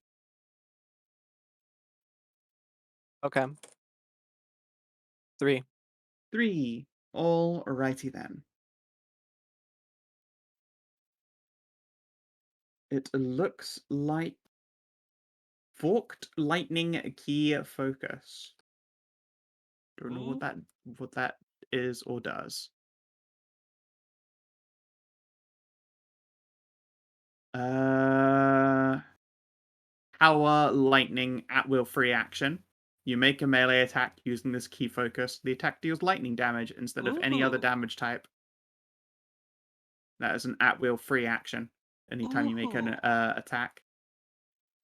Speaker 5: Okay. 3.
Speaker 1: 3. Alrighty then. It looks like forked lightning key focus. Don't know what that is or does. Power lightning at will free action. You make a melee attack using this key focus. The attack deals lightning damage instead of any other
Speaker 5: Ooh.
Speaker 1: damage type. That is an at will free action anytime you make an attack.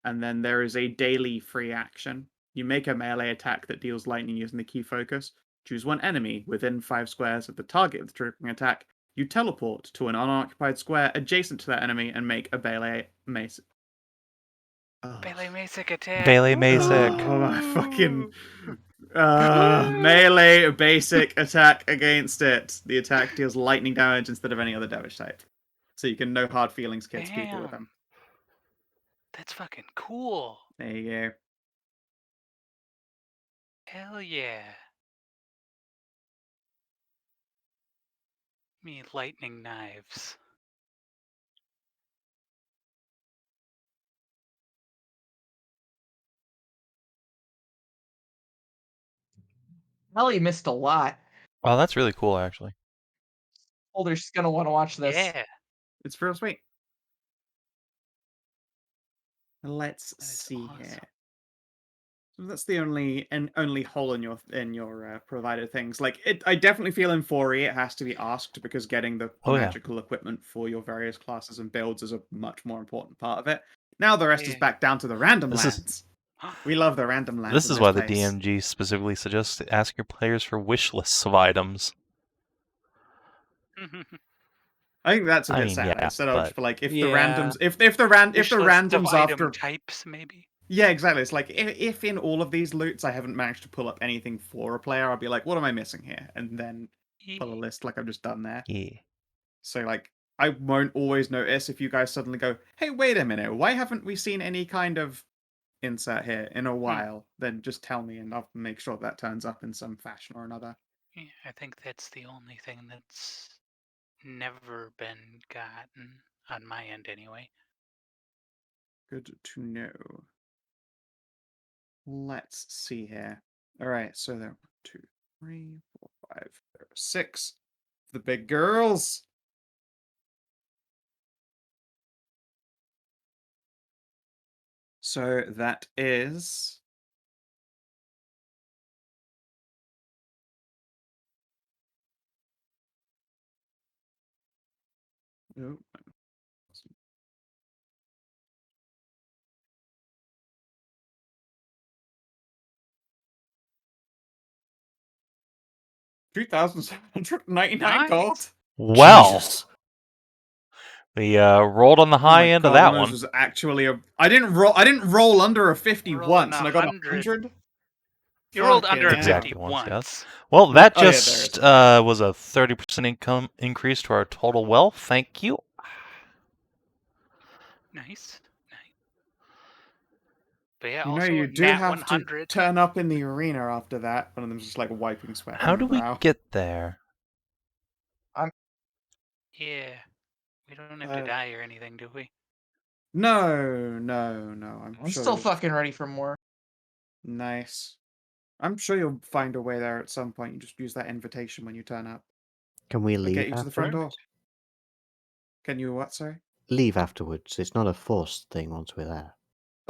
Speaker 1: And then there is a daily free action. You make a melee attack that deals lightning using the key focus. Choose one enemy within 5 squares of the target of the triggering attack. You teleport to an unoccupied square adjacent to that enemy and make a melee Ugh.
Speaker 6: Melee Masic attack.
Speaker 2: Melee Masic.
Speaker 1: Oh, my fucking melee basic attack against it. The attack deals lightning damage instead of any other damage type. So you can no hard feelings kids people with
Speaker 6: Damn.
Speaker 1: them.
Speaker 6: That's fucking cool.
Speaker 1: There you go.
Speaker 6: Hell yeah. Me lightning knives.
Speaker 4: Ellie missed a lot.
Speaker 2: Oh, that's really cool, actually.
Speaker 4: Holder's gonna want to watch this.
Speaker 6: Yeah.
Speaker 1: It's real sweet. Let's
Speaker 6: That is
Speaker 1: see
Speaker 6: awesome.
Speaker 1: here. So that's the only hole in your provided things. Like I definitely feel in 4E it has to be asked because getting the
Speaker 2: Oh, yeah.
Speaker 1: magical equipment for your various classes and builds is a much more important part of it. Now the rest is
Speaker 6: Yeah.
Speaker 1: back down to the random
Speaker 2: This is-
Speaker 1: lands. We love the random lands.
Speaker 2: This
Speaker 1: in
Speaker 2: is why the
Speaker 1: place.
Speaker 2: DMG specifically suggests to ask your players for wish lists of items.
Speaker 1: I think that's a
Speaker 2: I
Speaker 1: bit
Speaker 2: mean,
Speaker 1: sad.
Speaker 2: yeah,
Speaker 1: Instead of
Speaker 2: but-
Speaker 1: for like if
Speaker 5: Yeah.
Speaker 1: the randoms if the randoms
Speaker 6: item
Speaker 1: after
Speaker 6: types, maybe.
Speaker 1: yeah, exactly. It's like if in all of these loots I haven't managed to pull up anything for a player, I'll be like, what am I missing here? And then pull a list like I've just done there.
Speaker 2: Yeah.
Speaker 1: So like I won't always notice if you guys suddenly go, hey, wait a minute, why haven't we seen any kind of insert here in a while? Then just tell me and I'll make sure that turns up in some fashion or another.
Speaker 6: Yeah, I think that's the only thing that's never been gotten on my end, anyway.
Speaker 1: Good to know. Let's see here. All right, so there are 1, 2, 3, 4, 5. There are 6. The big girls. So that is oh, 2,799 gold.
Speaker 6: Nice.
Speaker 2: Well,
Speaker 3: Jesus.
Speaker 2: we rolled on the
Speaker 1: Oh
Speaker 2: high
Speaker 1: my
Speaker 2: end
Speaker 1: God,
Speaker 2: of that
Speaker 1: one of
Speaker 2: one.
Speaker 1: those was actually a. I didn't roll under a 50
Speaker 6: Rolling
Speaker 1: once, and I got
Speaker 6: 100.
Speaker 1: 100.
Speaker 6: You rolled under a
Speaker 1: Fucking hell.
Speaker 6: 50
Speaker 2: Exactly once, yes.
Speaker 6: once.
Speaker 2: Well, that
Speaker 1: Oh, yeah, there
Speaker 2: just
Speaker 1: is.
Speaker 2: was a 30% income increase to our total wealth. Thank you.
Speaker 6: Nice. But yeah,
Speaker 1: You know,
Speaker 6: also
Speaker 1: you
Speaker 6: a
Speaker 1: do
Speaker 6: nat
Speaker 1: have to
Speaker 6: 100.
Speaker 1: turn up in the arena after that. One of them's just like wiping sweat
Speaker 2: How
Speaker 1: from
Speaker 2: do
Speaker 1: her
Speaker 2: we
Speaker 1: brow.
Speaker 2: get there?
Speaker 6: Yeah. We don't have to die or anything, do we?
Speaker 1: No.
Speaker 4: I'm
Speaker 1: sure
Speaker 4: still
Speaker 1: you'll-
Speaker 4: fucking ready for more.
Speaker 1: Nice. I'm sure you'll find a way there at some point. You just use that invitation when you turn up.
Speaker 3: Can we
Speaker 1: They'll
Speaker 3: leave
Speaker 1: get you to the front door.
Speaker 3: afterwards?
Speaker 1: Can you what, sorry?
Speaker 3: Leave afterwards. It's not a forced thing once we're there.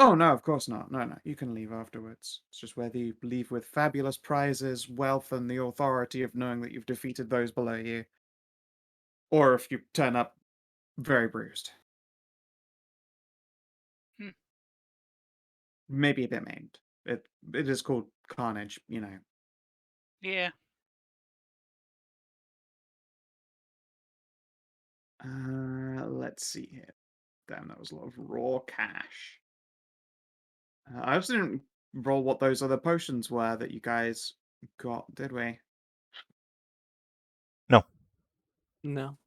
Speaker 1: Oh, no, of course not. No. You can leave afterwards. It's just whether you leave with fabulous prizes, wealth, and the authority of knowing that you've defeated those below you. Or if you turn up very bruised.
Speaker 6: Hmm.
Speaker 1: Maybe a bit maimed. It is called Carnage, you know.
Speaker 6: Yeah.
Speaker 1: Let's see here. Damn, that was a lot of raw cash. I also didn't roll what those other potions were that you guys got, did we?
Speaker 5: No.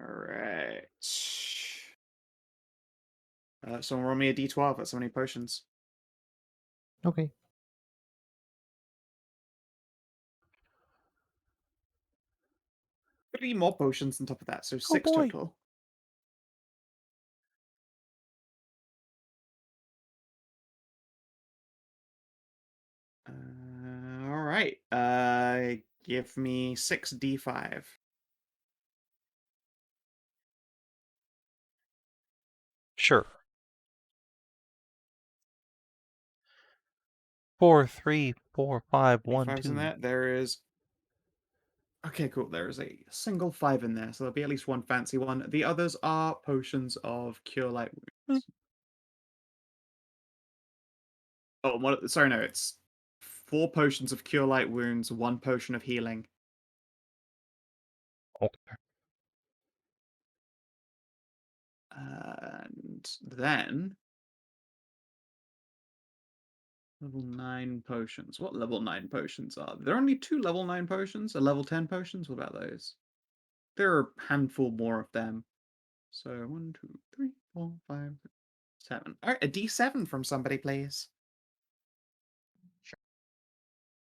Speaker 1: Alright. Someone roll me a d12. That's how many potions.
Speaker 3: Okay.
Speaker 1: 3 more potions on top of that, so 6
Speaker 2: boy.
Speaker 1: total. Alright. Give me 6d5.
Speaker 2: Sure. 4, 3, 4, 5, 1,
Speaker 1: D5's in
Speaker 2: 2.
Speaker 1: there. There is. Okay, cool. There is a single 5 in there, so there'll be at least one fancy one. The others are potions of Cure Light Wounds. Oh, sorry, no, it's 4 potions of Cure Light Wounds, 1 potion of healing.
Speaker 2: Okay.
Speaker 1: And then Level 9 potions. What level 9 potions are there? There are only 2 level 9 potions. Are level 10 potions? What about those? There are a handful more of them. So 1, 2, 3, 4, 5, 7. Alright, a D7 from somebody, please.
Speaker 4: Sure.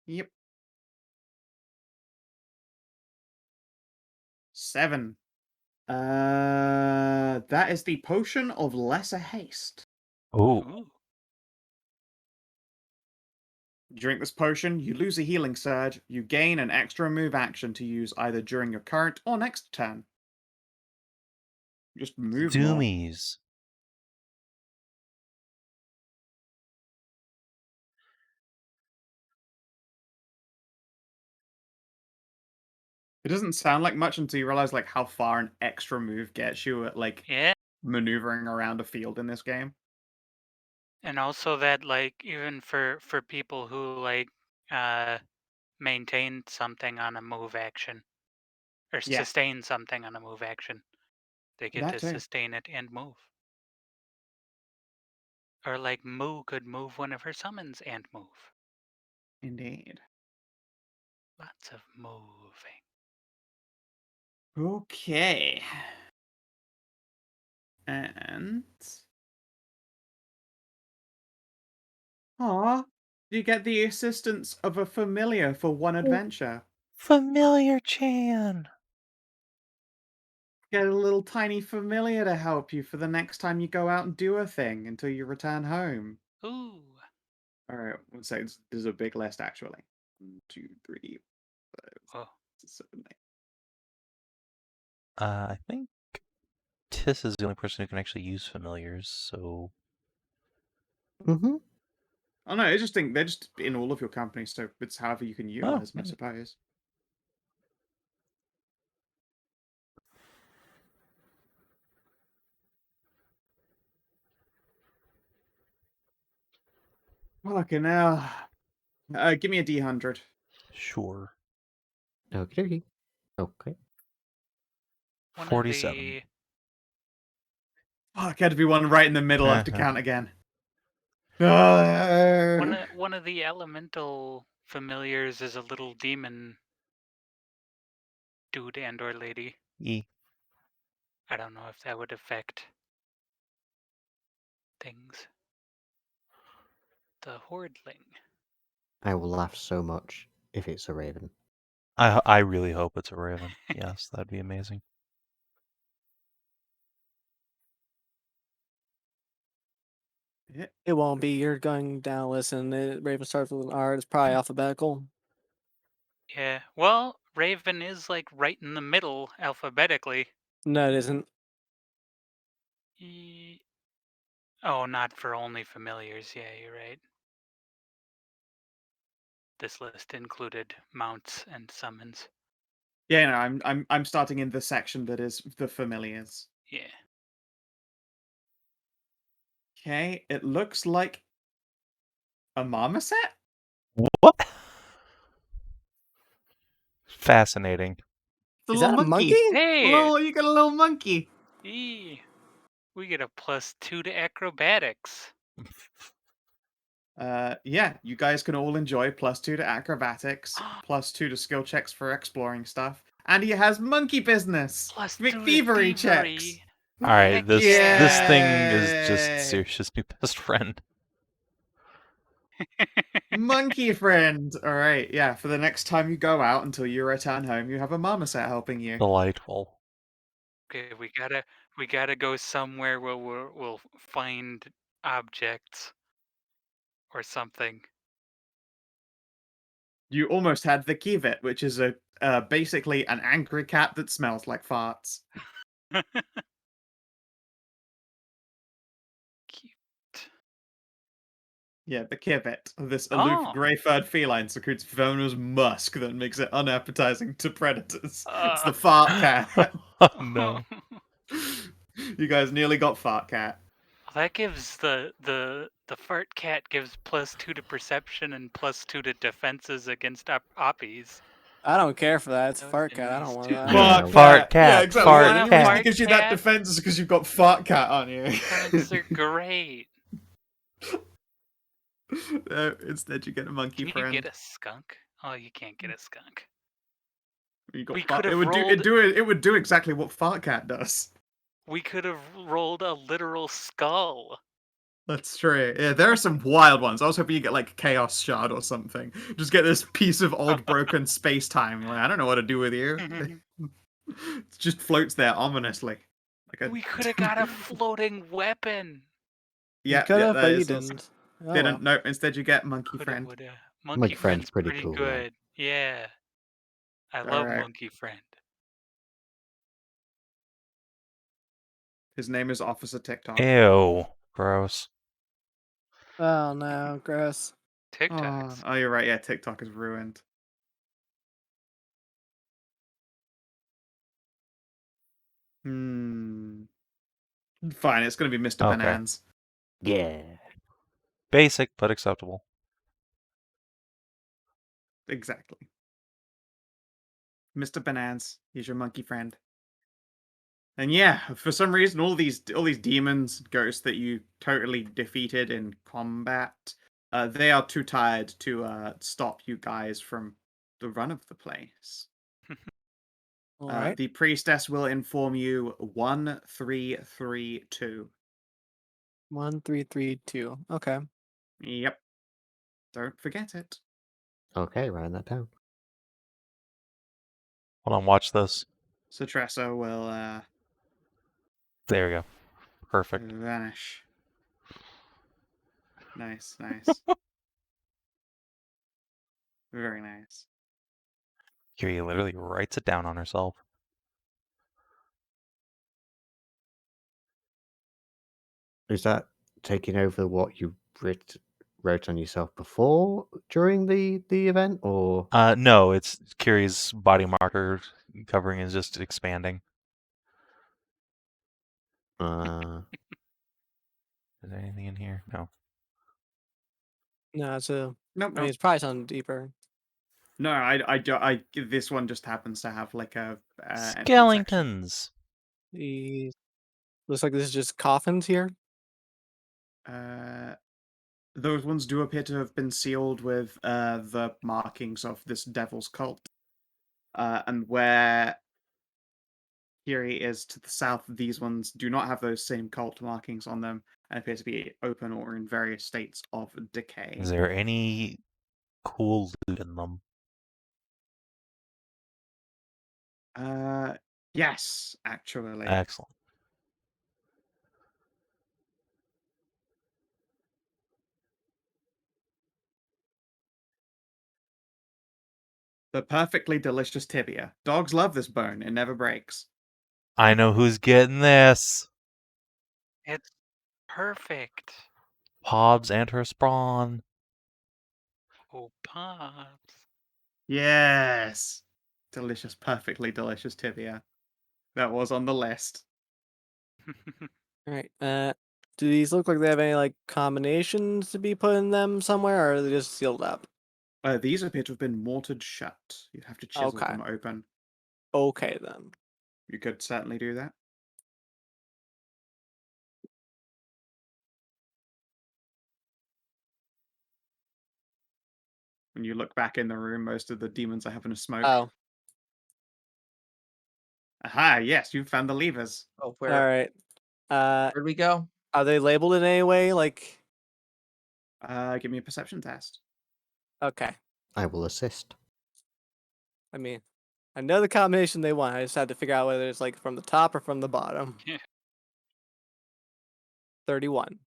Speaker 1: Yep. 7. That is the potion of lesser haste.
Speaker 2: Ooh.
Speaker 6: Ooh.
Speaker 1: You drink this potion, you lose a healing surge, you gain an extra move action to use either during your current or next turn. Just move more.
Speaker 2: Doomies.
Speaker 1: It doesn't sound like much until you realize like how far an extra move gets you at like
Speaker 6: Yeah.
Speaker 1: maneuvering around a field in this game.
Speaker 6: And also that like even for people who like maintain something on a move action or
Speaker 1: Yeah.
Speaker 6: sustain something on a move action, they get
Speaker 1: That
Speaker 6: to
Speaker 1: too.
Speaker 6: sustain it and move. Or like Moo could move one of her summons and move.
Speaker 1: Indeed.
Speaker 6: Lots of moving.
Speaker 1: Okay. And you get the assistance of a familiar for one adventure.
Speaker 2: Familiar Chan.
Speaker 1: Get a little tiny familiar to help you for the next time you go out and do a thing until you return home.
Speaker 6: Ooh.
Speaker 1: Alright, one second. This is a big list actually. 1, 2, 3, 5,
Speaker 6: Oh.
Speaker 1: 6, 7, 8.
Speaker 2: I think Tis is the only person who can actually use familiars, so...
Speaker 3: Mm-hmm.
Speaker 1: Oh no, I just think they're just in all of your companies, so it's however you can utilize them, I suppose. Fucking hell. Give me a D100.
Speaker 2: Sure.
Speaker 3: Okay. Okay.
Speaker 6: One
Speaker 2: 47.
Speaker 6: of the
Speaker 1: Fuck, had to be one right in the middle. I have to count again. No.
Speaker 6: one of the elemental familiars is a little demon dude and or lady.
Speaker 2: E.
Speaker 6: I don't know if that would affect things. The Hordling.
Speaker 3: I will laugh so much if it's a raven.
Speaker 2: I really hope it's a raven. Yes, that'd be amazing.
Speaker 1: Yeah.
Speaker 5: It won't be. You're going down. Listen, Raven starts with an R. It's probably alphabetical.
Speaker 6: Yeah. Well, Raven is like right in the middle alphabetically.
Speaker 5: No, it isn't.
Speaker 6: Oh, not for only familiars. Yeah, you're right. This list included mounts and summons.
Speaker 1: Yeah, no, I'm starting in the section that is the familiars.
Speaker 6: Yeah.
Speaker 1: Okay, it looks like a marmoset?
Speaker 2: What? Fascinating.
Speaker 1: The
Speaker 5: Is
Speaker 1: little
Speaker 5: that a
Speaker 1: monkey.
Speaker 5: monkey?
Speaker 6: Hey!
Speaker 1: You got a little monkey.
Speaker 6: We get a +2 to acrobatics.
Speaker 1: Yeah, you guys can all enjoy +2 to acrobatics, +2 to skill checks for exploring stuff, and he has monkey business.
Speaker 6: +2
Speaker 1: Make
Speaker 6: to
Speaker 1: thievery checks.
Speaker 6: thievery.
Speaker 2: All right,
Speaker 6: Heck
Speaker 2: this
Speaker 6: yeah.
Speaker 2: thing is just
Speaker 1: Yay.
Speaker 2: Saoirse's new best friend.
Speaker 1: Monkey friend. All right, yeah. For the next time you go out until you return home, you have a marmoset helping you.
Speaker 2: Delightful.
Speaker 6: Okay, we gotta go somewhere where we'll find objects or something.
Speaker 1: You almost had the kivet, which is a basically an angry cat that smells like farts.
Speaker 6: Cute.
Speaker 1: Yeah, the kivet, this aloof
Speaker 6: Oh.
Speaker 1: grey-furred feline secretes venomous musk that makes it unappetizing to predators. It's the
Speaker 6: Uh.
Speaker 1: fart cat.
Speaker 2: Oh no.
Speaker 1: You guys nearly got fart cat.
Speaker 6: That gives the fart cat gives +2 to perception and +2 to defenses against oppies.
Speaker 5: I don't care for that. It's
Speaker 6: That would've
Speaker 5: fart
Speaker 6: been
Speaker 5: cat. I
Speaker 6: nice
Speaker 5: don't want
Speaker 6: too.
Speaker 5: that.
Speaker 3: Yeah.
Speaker 2: Fart cat,
Speaker 1: Yeah, exactly.
Speaker 2: fart
Speaker 1: The only
Speaker 2: cat.
Speaker 1: reason it gives you that
Speaker 6: Fart
Speaker 1: defense is because you've got fart cat on you.
Speaker 6: Farts are great.
Speaker 1: Instead, you get a monkey
Speaker 6: Can you
Speaker 1: friend.
Speaker 6: get a skunk? Oh, you can't get a skunk.
Speaker 1: You got
Speaker 6: We
Speaker 1: fart.
Speaker 6: could have
Speaker 1: It would
Speaker 6: rolled.
Speaker 1: it would do exactly what Fartcat does.
Speaker 6: We could have rolled a literal skull.
Speaker 1: That's true. Yeah, there are some wild ones. I was hoping you get like Chaos Shard or something. Just get this piece of old broken space time. Like, I don't know what to do with you. It just floats there ominously. Like a...
Speaker 6: We could have got a floating weapon.
Speaker 1: Yeah,
Speaker 5: could
Speaker 1: yeah,
Speaker 5: have,
Speaker 1: that
Speaker 5: but you
Speaker 1: is also-
Speaker 5: didn't. Oh,
Speaker 1: Didn't.
Speaker 5: well.
Speaker 1: No, instead you get Monkey
Speaker 6: Coulda,
Speaker 1: Friend.
Speaker 6: woulda.
Speaker 3: My
Speaker 6: Monkey
Speaker 3: friend's
Speaker 6: Friend's
Speaker 3: pretty
Speaker 6: pretty
Speaker 3: cool, though.
Speaker 6: good. Yeah. I love
Speaker 1: Alright.
Speaker 6: Monkey Friend.
Speaker 1: His name is Officer TikTok.
Speaker 2: Ew. Gross.
Speaker 5: Oh no, gross.
Speaker 6: TikToks.
Speaker 1: Oh, you're right. Yeah, TikTok is ruined. Hmm. Fine, it's gonna be Mr.
Speaker 2: Okay.
Speaker 1: Banans.
Speaker 3: Yeah.
Speaker 2: Basic, but acceptable.
Speaker 1: Exactly. Mr. Banans, he's your monkey friend. And yeah, for some reason, all these demons, ghosts that you totally defeated in combat, they are too tired to stop you guys from the run of the place.
Speaker 5: All right.
Speaker 1: The priestess will inform you 1332.
Speaker 5: 1332. Okay.
Speaker 1: Yep. Don't forget it.
Speaker 3: Okay, writing that down.
Speaker 2: Hold on, watch this.
Speaker 1: So Tressa will
Speaker 2: There we go. Perfect.
Speaker 1: vanish. Nice, nice. Very nice.
Speaker 2: Kiri literally writes it down on herself.
Speaker 3: Is that taking over what you wrote on yourself before during the event, or?
Speaker 2: No, it's Kiri's body marker covering is just expanding. Is there anything in here? No.
Speaker 5: No, it's a.
Speaker 1: Nope,
Speaker 5: I mean,
Speaker 1: nope.
Speaker 5: it's probably something deeper.
Speaker 1: No, this one just happens to have like a entrance section.
Speaker 2: Skeletons.
Speaker 5: Looks like this is just coffins here.
Speaker 1: Those ones do appear to have been sealed with the markings of this devil's cult. And where Kiri is to the south, these ones do not have those same cult markings on them and appear to be open or in various states of decay.
Speaker 2: Is there any cool loot in them?
Speaker 1: Yes, actually.
Speaker 2: Excellent.
Speaker 1: The perfectly delicious tibia. Dogs love this bone. It never breaks.
Speaker 2: I know who's getting this.
Speaker 6: It's perfect.
Speaker 2: Pobs and her spawn.
Speaker 6: Oh, Pops.
Speaker 1: Yes. Delicious, perfectly delicious tibia. That was on the list.
Speaker 5: All right. Do these look like they have any like combinations to be put in them somewhere, or are they just sealed up?
Speaker 1: These appear to have been mortared shut. You'd have to chisel
Speaker 5: Okay.
Speaker 1: them open.
Speaker 5: Okay then.
Speaker 1: You could certainly do that. When you look back in the room, most of the demons are having a smoke.
Speaker 5: Oh.
Speaker 1: Aha, yes, you found the levers.
Speaker 4: Oh,
Speaker 5: All
Speaker 4: where
Speaker 5: right.
Speaker 4: where'd we go?
Speaker 5: Are they labeled in any way? Like.
Speaker 1: Give me a perception test.
Speaker 5: Okay.
Speaker 3: I will assist.
Speaker 5: I mean, I know the combination they want. I just had to figure out whether it's like from the top or from the bottom.
Speaker 6: Yeah.
Speaker 5: 31.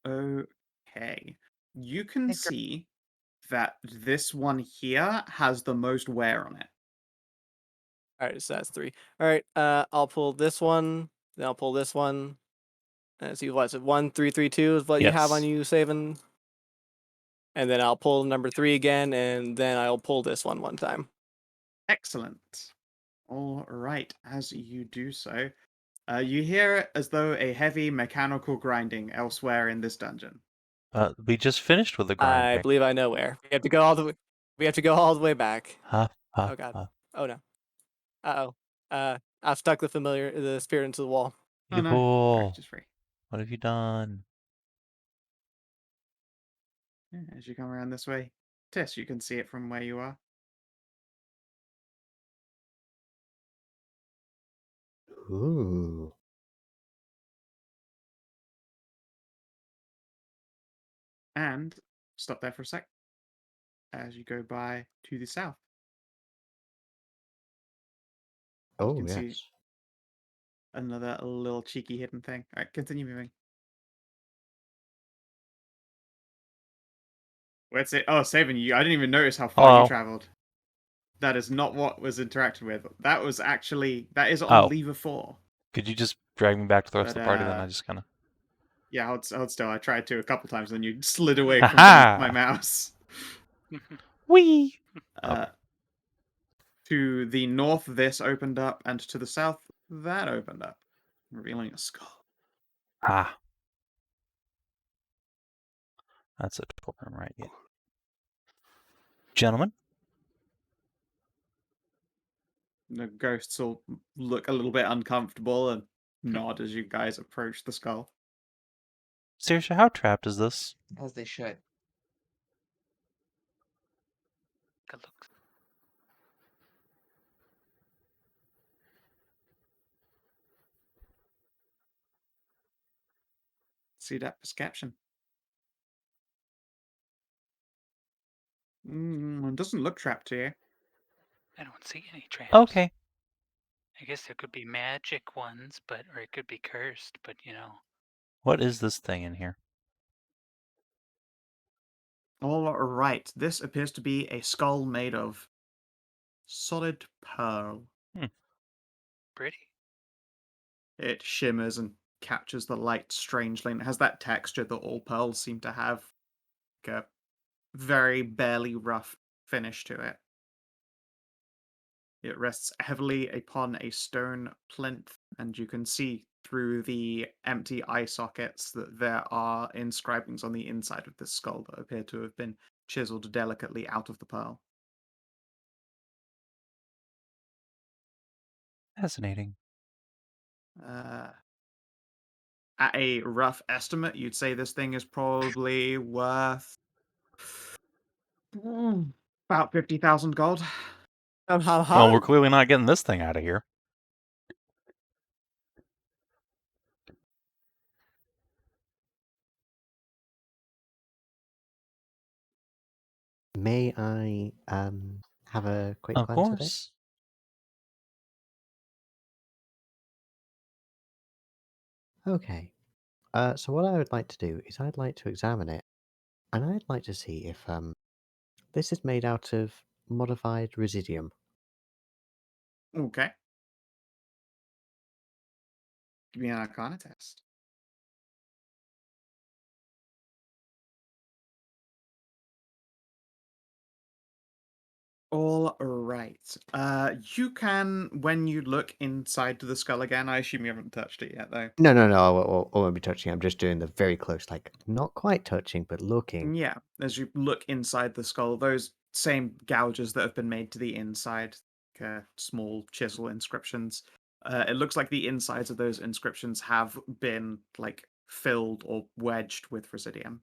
Speaker 1: Okay. You can see that this one here has the most wear on it.
Speaker 5: All right, so that's 3. All right. I'll pull this one. Then I'll pull this one. And see what's it. 1332 is what you have on
Speaker 2: Yes.
Speaker 5: you, Savin. And then I'll pull number 3 again, and then I'll pull this one time.
Speaker 1: Excellent. All right. As you do so, you hear it as though a heavy mechanical grinding elsewhere in this dungeon.
Speaker 2: We just finished with the
Speaker 5: I
Speaker 2: grinding.
Speaker 5: believe I know where. We have to go all the way. We have to go all the way back.
Speaker 2: Ha, ha,
Speaker 5: Oh god.
Speaker 2: ha.
Speaker 5: Oh no. I've stuck the spirit into the wall.
Speaker 1: Oh no,
Speaker 2: Yo-ho.
Speaker 1: just free.
Speaker 2: What have you done?
Speaker 1: As you come around this way, Tess, you can see it from where you are.
Speaker 3: Ooh.
Speaker 1: And stop there for a sec. As you go by to the south, you
Speaker 3: Oh,
Speaker 1: can see
Speaker 3: yes.
Speaker 1: another little cheeky hidden thing. All right, continue moving. Where's it? Oh, Savin, I didn't even notice how far you
Speaker 2: Hello.
Speaker 1: traveled. That is not what was interacted with. That is on
Speaker 2: Oh.
Speaker 1: lever 4.
Speaker 2: Could you just drag me back to the rest
Speaker 1: But
Speaker 2: of the party then? I just kind of...
Speaker 1: yeah, hold still. I tried to a couple times, then you slid away from
Speaker 2: Ha-ha!
Speaker 1: my mouse.
Speaker 2: Whee!
Speaker 1: To the north, this opened up, and to the south, that opened up, revealing a skull.
Speaker 2: Ah. That's a problem, right? Yeah. Gentlemen?
Speaker 1: The ghosts will look a little bit uncomfortable and nod as you guys approach the skull.
Speaker 2: Saoirse, how trapped is this?
Speaker 4: As they should.
Speaker 6: Good look.
Speaker 1: See that perception? It doesn't look trapped here.
Speaker 6: I don't see any traps.
Speaker 2: Okay.
Speaker 6: I guess there could be magic ones, or it could be cursed, but you know.
Speaker 2: What is this thing in here?
Speaker 1: All right, this appears to be a skull made of solid pearl.
Speaker 6: Pretty.
Speaker 1: It shimmers and captures the light strangely, and it has that texture that all pearls seem to have. Like a very barely rough finish to it. It rests heavily upon a stone plinth, and you can see through the empty eye sockets that there are inscribings on the inside of this skull that appear to have been chiseled delicately out of the pearl.
Speaker 2: Fascinating.
Speaker 1: At a rough estimate, you'd say this thing is probably worth about 50,000 gold.
Speaker 2: Well, we're clearly not getting this thing out of here.
Speaker 3: May I have a quick
Speaker 2: Of
Speaker 3: glance at it?
Speaker 2: course.
Speaker 3: Okay. So what I would like to do is I'd like to examine it, and I'd like to see if this is made out of modified residium.
Speaker 1: Okay. Give me an Arcana test. All right. You can, when you look inside the skull again, I assume you haven't touched it yet, though.
Speaker 3: No, I won't be touching. I'm just doing the very close, like not quite touching, but looking.
Speaker 1: Yeah, as you look inside the skull, those same gouges that have been made to the inside, small chisel inscriptions. It looks like the insides of those inscriptions have been like filled or wedged with residium.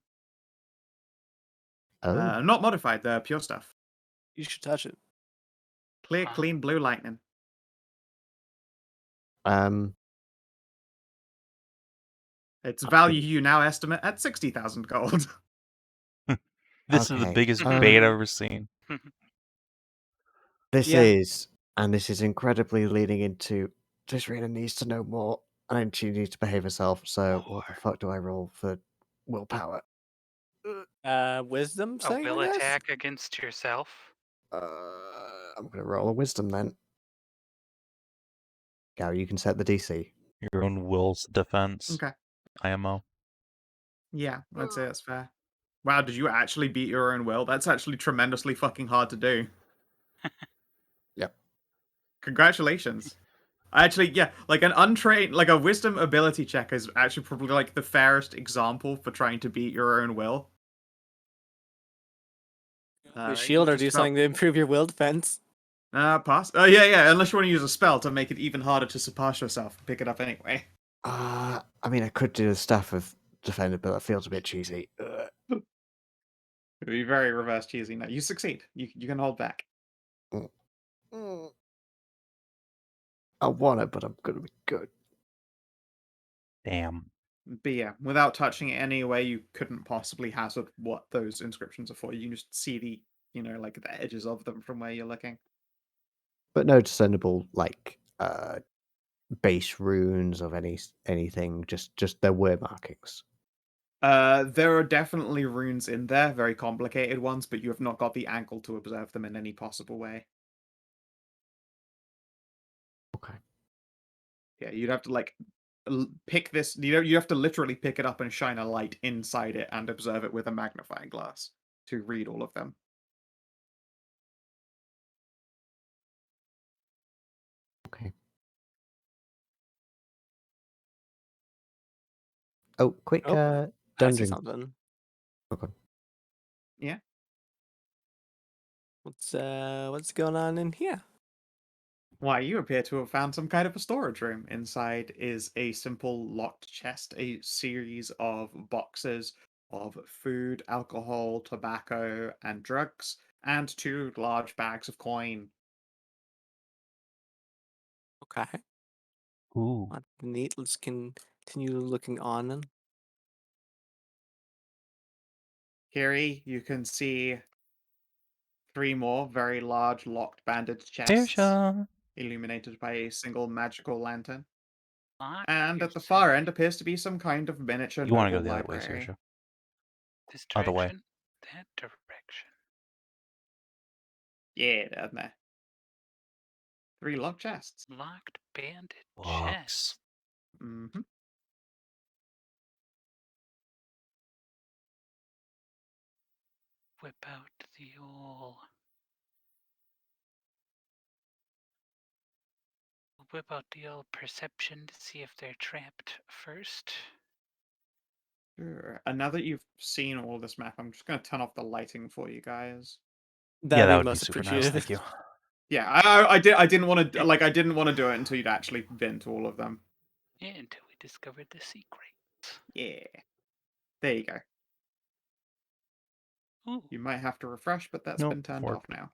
Speaker 3: Oh,
Speaker 1: Not modified, they're pure stuff.
Speaker 5: You should touch it.
Speaker 1: Clear,
Speaker 6: Wow.
Speaker 1: clean blue lightning. Its value you now estimate at 60,000 gold.
Speaker 2: This is the
Speaker 3: Okay,
Speaker 2: biggest bait I've ever seen.
Speaker 3: this
Speaker 5: Yeah.
Speaker 3: is, and this is incredibly leading into Tisrena needs to know more, and she needs to behave herself. So, what the fuck do I roll for willpower?
Speaker 5: Wisdom
Speaker 6: A
Speaker 5: save,
Speaker 6: will
Speaker 5: I guess?
Speaker 6: attack against yourself.
Speaker 3: I'm gonna roll a wisdom then. Gary, you can set the DC.
Speaker 2: Your own will's defense.
Speaker 1: Okay.
Speaker 2: IMO.
Speaker 1: Yeah, I'd say that's fair. Wow, did you actually beat your own will? That's actually tremendously fucking hard to do.
Speaker 3: Yep.
Speaker 1: Congratulations. Actually, yeah, like an untrained, like a wisdom ability check is actually probably like the fairest example for trying to beat your own will.
Speaker 5: Your shield or do something to improve your will defense.
Speaker 1: Pass. Oh, yeah, unless you want to use a spell to make it even harder to surpass yourself. Pick it up anyway.
Speaker 3: I mean, I could do the stuff of defender, but that feels a bit cheesy.
Speaker 1: It'd be very reverse cheesy. No, you succeed. You can hold back.
Speaker 3: I want it, but I'm gonna be good.
Speaker 2: Damn.
Speaker 1: But yeah, without touching it anyway, you couldn't possibly hazard what those inscriptions are for. You can just see the, like the edges of them from where you're looking.
Speaker 3: But no discernible like base runes of anything. Just their word markings.
Speaker 1: There are definitely runes in there, very complicated ones, but you have not got the angle to observe them in any possible way.
Speaker 3: Okay.
Speaker 1: Yeah, you'd have to like pick this. You have to literally pick it up and shine a light inside it and observe it with a magnifying glass to read all of them.
Speaker 3: Okay. Oh, quick
Speaker 5: Oh, I see
Speaker 3: dungeon.
Speaker 5: something.
Speaker 3: Okay.
Speaker 1: Yeah.
Speaker 5: What's going on in here?
Speaker 1: Why, you appear to have found some kind of a storage room. Inside is a simple locked chest, a series of boxes of food, alcohol, tobacco, and drugs, and 2 large bags of coin.
Speaker 5: Okay.
Speaker 2: Ooh.
Speaker 5: That's neat. Let's continue looking on.
Speaker 1: Here, you can see 3 more very large locked banded chests,
Speaker 2: Saoirse.
Speaker 1: illuminated by a single magical lantern.
Speaker 6: Lock,
Speaker 1: And
Speaker 6: you
Speaker 1: at the far
Speaker 6: say?
Speaker 1: end appears to be some kind of miniature
Speaker 2: You want to go
Speaker 1: noble
Speaker 2: the other way,
Speaker 1: library.
Speaker 2: Saoirse.
Speaker 6: This
Speaker 2: Other way.
Speaker 6: direction? That direction.
Speaker 1: Yeah, down there. 3 locked chests.
Speaker 6: Locked banded
Speaker 2: Looks.
Speaker 6: chest.
Speaker 1: Mm-hmm.
Speaker 6: Whip out the old. Whip out the old perception to see if they're trapped first.
Speaker 1: Sure. And now that you've seen all this map, I'm just going to turn off the lighting for you guys.
Speaker 2: Yeah,
Speaker 5: That'd
Speaker 2: that
Speaker 5: be
Speaker 2: would be
Speaker 5: most
Speaker 2: super nice.
Speaker 5: appreciated.
Speaker 2: Thank you.
Speaker 1: Yeah, I didn't want to I didn't want to do it until you'd actually been to all of them.
Speaker 6: Yeah, until we discovered the secret.
Speaker 1: Yeah. There you go.
Speaker 6: Ooh.
Speaker 1: You might have to refresh, but that's
Speaker 2: Nope,
Speaker 1: been turned
Speaker 2: worked.
Speaker 1: off now.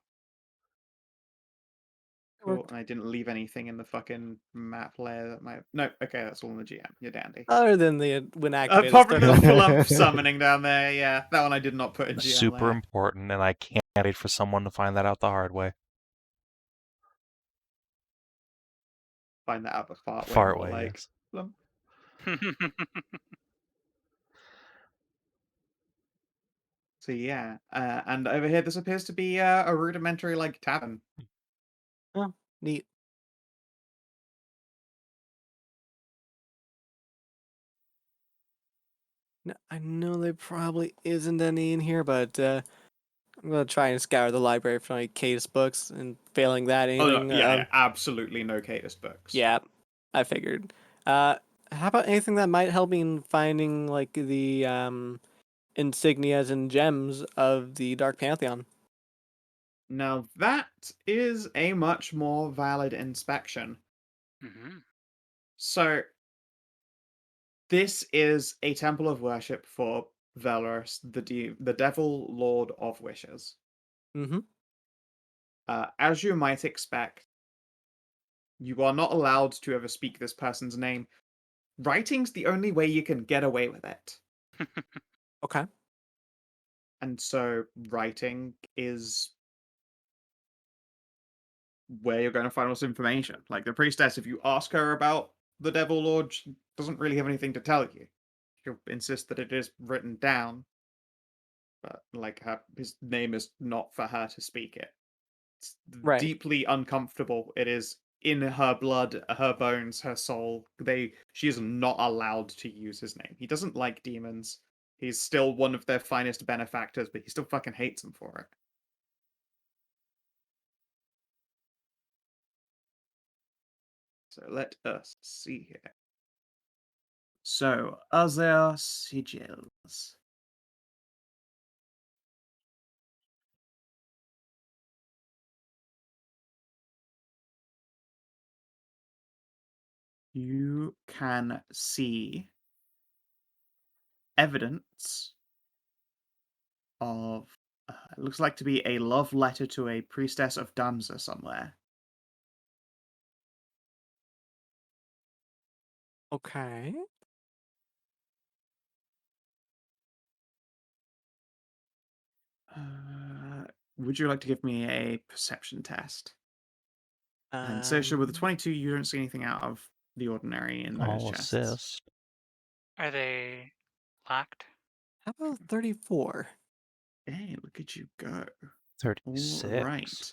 Speaker 5: Worked.
Speaker 1: Cool. And I didn't leave anything in the fucking map layer that might. No, okay, that's all in the GM. You're dandy.
Speaker 5: Other than the when activated
Speaker 1: Apart from the
Speaker 5: stuff.
Speaker 1: flump summoning down there, yeah, that one I did not put in GM
Speaker 2: Super
Speaker 1: layer.
Speaker 2: important, and I can't wait for someone to find that out the hard way.
Speaker 1: Find that out the fart way.
Speaker 2: Fart
Speaker 1: More
Speaker 2: way,
Speaker 1: like
Speaker 2: yes.
Speaker 1: flump. So yeah, and over here, this appears to be a rudimentary like tavern.
Speaker 5: Oh, neat. No, I know there probably isn't any in here, but I'm gonna try and scour the library for any case books, and failing that,
Speaker 1: Oh no,
Speaker 5: anything.
Speaker 1: yeah, absolutely no Cadus books.
Speaker 5: Yeah, I figured. How about anything that might help me in finding like the insignias and gems of the Dark Pantheon?
Speaker 1: Now that is a much more valid inspection.
Speaker 6: Mm-hmm.
Speaker 1: So this is a temple of worship for Velorus, the Devil Lord of Wishes.
Speaker 5: Mm-hmm.
Speaker 1: As you might expect, you are not allowed to ever speak this person's name. Writing's the only way you can get away with it.
Speaker 5: Okay.
Speaker 1: And so writing is where you're going to find all this information. Like the priestess, if you ask her about the Devil Lord, she doesn't really have anything to tell you. She'll insist that it is written down, but like his name is not for her to speak it. It's
Speaker 5: Right.
Speaker 1: deeply uncomfortable. It is in her blood, her bones, her soul. She is not allowed to use his name. He doesn't like demons. He's still one of their finest benefactors, but he still fucking hates them for it. So let us see here. So, other sigils. You can see evidence of It looks like to be a love letter to a priestess of Damsa somewhere.
Speaker 5: Okay.
Speaker 1: Would you like to give me a perception test? And Saoirse, with a 22, you don't see anything out of the ordinary in those
Speaker 2: I'll
Speaker 1: chests.
Speaker 2: assist.
Speaker 6: Are they locked?
Speaker 5: How about 34?
Speaker 1: Hey, look at you go.
Speaker 2: 36.
Speaker 1: All right.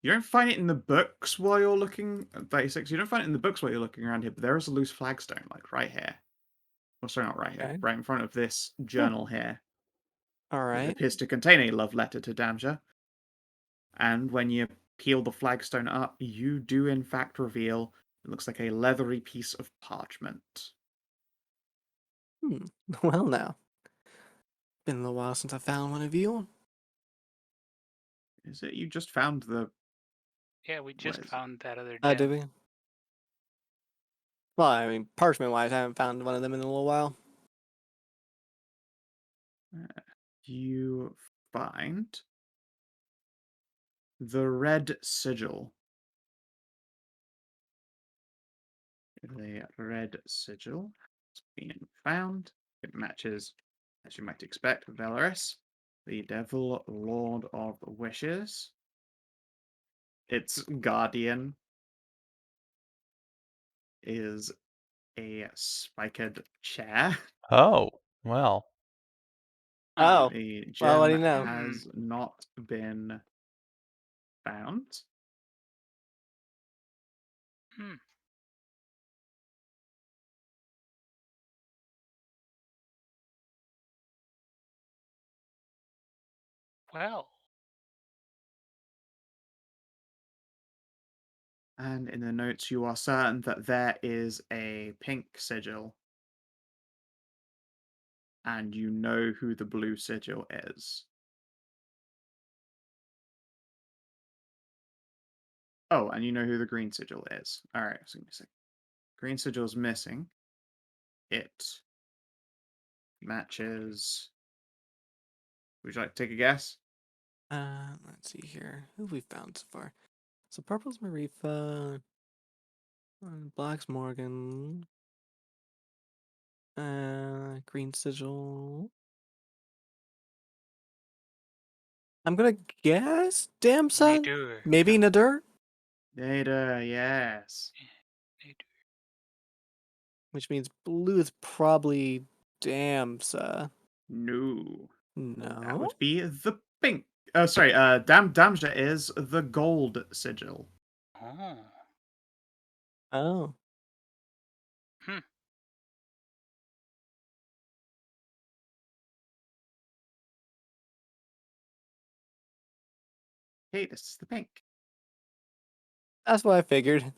Speaker 1: You don't find it in the books while you're looking at 36. You don't find it in the books while you're looking around here, but there is a loose flagstone, like right here. Well, sorry, not right here.
Speaker 5: Okay.
Speaker 1: Right in front of this journal here.
Speaker 5: All
Speaker 1: It
Speaker 5: right.
Speaker 1: appears to contain a love letter to Damja. And when you peel the flagstone up, you do in fact reveal it looks like a leathery piece of parchment.
Speaker 5: Well, now. Been a little while since I found one of you.
Speaker 1: Is it you just found the...
Speaker 6: Yeah, we just
Speaker 1: What is it?
Speaker 6: found that other
Speaker 5: Did
Speaker 6: gem.
Speaker 5: we? Well, I mean, parchment-wise, I haven't found one of them in a little while.
Speaker 1: You find the Red Sigil. The Red Sigil has been found. It matches, as you might expect, Velaris, the Devil Lord of Wishes. Its guardian is a spiked chair.
Speaker 2: Oh, well.
Speaker 5: Oh,
Speaker 1: The
Speaker 5: well, what do
Speaker 1: gem
Speaker 5: you know?
Speaker 1: has not been found.
Speaker 6: Hmm. Well,
Speaker 1: And in the notes, you are certain that there is a pink sigil. And you know who the blue sigil is. Oh, and you know who the green sigil is. Alright, so missing. Green sigil's missing. It matches. Would you like to take a guess?
Speaker 5: Let's see here. Who have we found so far? So purple's Marifa. Black's Morgan. Green Sigil. I'm gonna guess Damsa?
Speaker 6: Nadur.
Speaker 5: Maybe Nadur?
Speaker 1: Data, yes.
Speaker 6: Nadur.
Speaker 5: Which means blue is probably Damsa.
Speaker 1: No. That
Speaker 5: No?
Speaker 1: would be the pink. Oh, sorry. Damja is the gold sigil.
Speaker 6: Oh.
Speaker 5: Oh.
Speaker 6: Hmm.
Speaker 1: Hey, this is the pink.
Speaker 5: That's what I figured.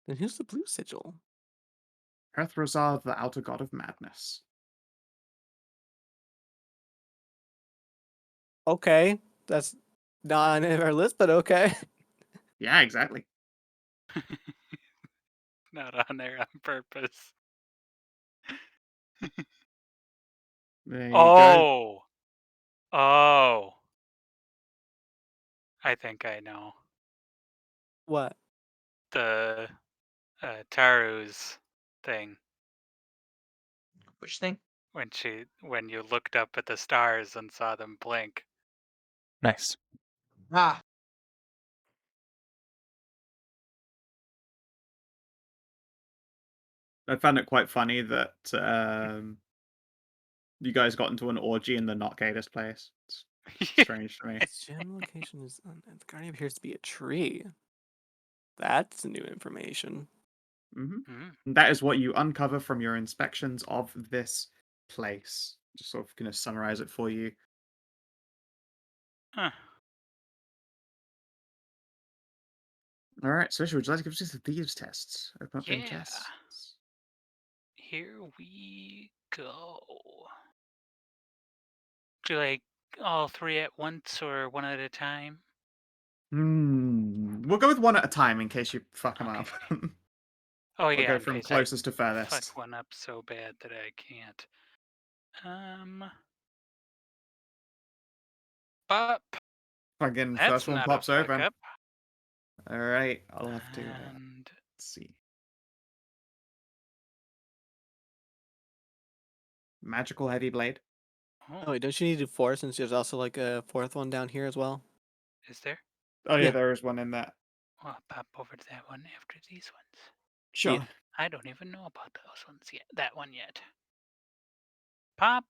Speaker 5: Then who's the blue sigil?
Speaker 1: Herthrozar, the outer god of madness.
Speaker 5: Okay. That's not on our list, but okay.
Speaker 1: Yeah, exactly.
Speaker 6: Not on there on purpose.
Speaker 1: There you go.
Speaker 6: Oh. Oh. I think I know.
Speaker 5: What?
Speaker 6: The Tahru's thing.
Speaker 4: Which thing?
Speaker 6: When you looked up at the stars and saw them blink.
Speaker 2: Nice.
Speaker 4: Ah,
Speaker 1: I found it quite funny that you guys got into an orgy in the not gatest place. It's strange to me.
Speaker 5: Its gem location is the guardian appears to be a tree. That's new information.
Speaker 6: Mm.
Speaker 1: That is what you uncover from your inspections of this place. Just sort of going to summarize it for you.
Speaker 6: Huh.
Speaker 1: All right, so would you like to give us the Thieves Tests? Open up them
Speaker 6: Yeah.
Speaker 1: chests.
Speaker 6: Here we go. Do you like all three at once or one at a time?
Speaker 1: We'll go with one at a time in case you fuck them up.
Speaker 6: Oh
Speaker 1: We'll
Speaker 6: yeah,
Speaker 1: go
Speaker 6: in
Speaker 1: from
Speaker 6: case
Speaker 1: closest to
Speaker 6: I
Speaker 1: furthest.
Speaker 6: fuck one up so bad that I can't. up.
Speaker 1: Fucking
Speaker 6: That's
Speaker 1: first one
Speaker 6: not
Speaker 1: pops
Speaker 6: a fuck
Speaker 1: open.
Speaker 6: up.
Speaker 1: All right, I'll have to
Speaker 6: And
Speaker 1: let's see. Magical heavy blade.
Speaker 5: Oh, wait, don't you need to do 4 since there's also like a 4th one down here as well?
Speaker 6: is there?
Speaker 1: Oh yeah,
Speaker 5: Yeah.
Speaker 1: there is one in that.
Speaker 6: Well, I'll pop over to that one after these ones.
Speaker 1: Sure.
Speaker 5: Yeah.
Speaker 6: I don't even know about those ones yet. That one yet. Pop.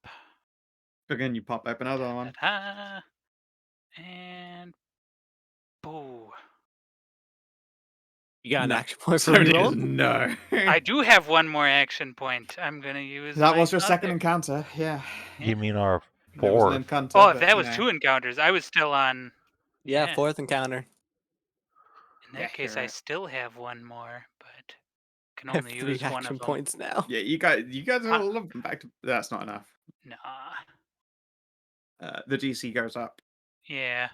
Speaker 1: Again, you pop open another one.
Speaker 6: Da-da-da. And boo.
Speaker 5: You got an
Speaker 1: No.
Speaker 5: action point for
Speaker 1: So it is
Speaker 5: reroll?
Speaker 1: no.
Speaker 6: I do have one more action point. I'm gonna use
Speaker 1: That
Speaker 6: my
Speaker 1: was your second
Speaker 6: other-
Speaker 1: encounter. Yeah.
Speaker 2: You mean our
Speaker 1: There was an
Speaker 2: 4th?
Speaker 1: encounter.
Speaker 6: Oh,
Speaker 1: but,
Speaker 6: that was
Speaker 1: yeah.
Speaker 6: 2 encounters. I was still on.
Speaker 5: Yeah,
Speaker 6: Yeah.
Speaker 5: 4th encounter.
Speaker 6: In that
Speaker 1: Yeah,
Speaker 6: case,
Speaker 1: you're
Speaker 6: I
Speaker 1: right.
Speaker 6: still have one more, but can
Speaker 5: I have
Speaker 6: only
Speaker 5: 3
Speaker 6: use one
Speaker 5: action
Speaker 6: of them.
Speaker 5: points now.
Speaker 1: Yeah, you guys are
Speaker 6: Ah.
Speaker 1: all of them back to. That's not enough.
Speaker 6: Nah.
Speaker 1: The DC goes up.
Speaker 6: Yeah.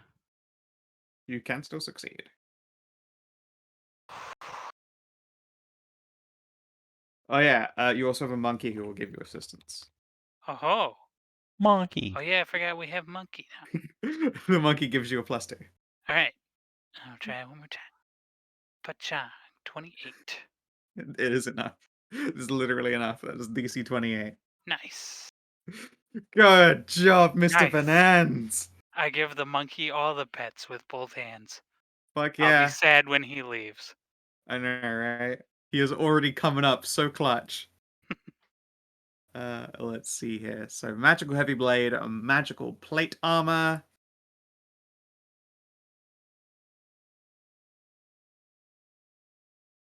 Speaker 1: You can still succeed. Oh yeah, you also have a monkey who will give you assistance.
Speaker 6: Oh.
Speaker 2: Monkey.
Speaker 6: Oh yeah, I forgot we have monkey now.
Speaker 1: The monkey gives you a +2.
Speaker 6: All right. I'll try it one more time. Pachang, 28.
Speaker 1: It is enough. It's literally enough. That is DC 28.
Speaker 6: Nice.
Speaker 1: Good job, Mr.
Speaker 6: Nice.
Speaker 1: Bonanz.
Speaker 6: I give the monkey all the pets with both hands.
Speaker 1: Fuck
Speaker 6: I'll
Speaker 1: yeah.
Speaker 6: be sad when he leaves.
Speaker 1: I know, right? He is already coming up so clutch. Let's see here. So magical heavy blade, a magical plate armor.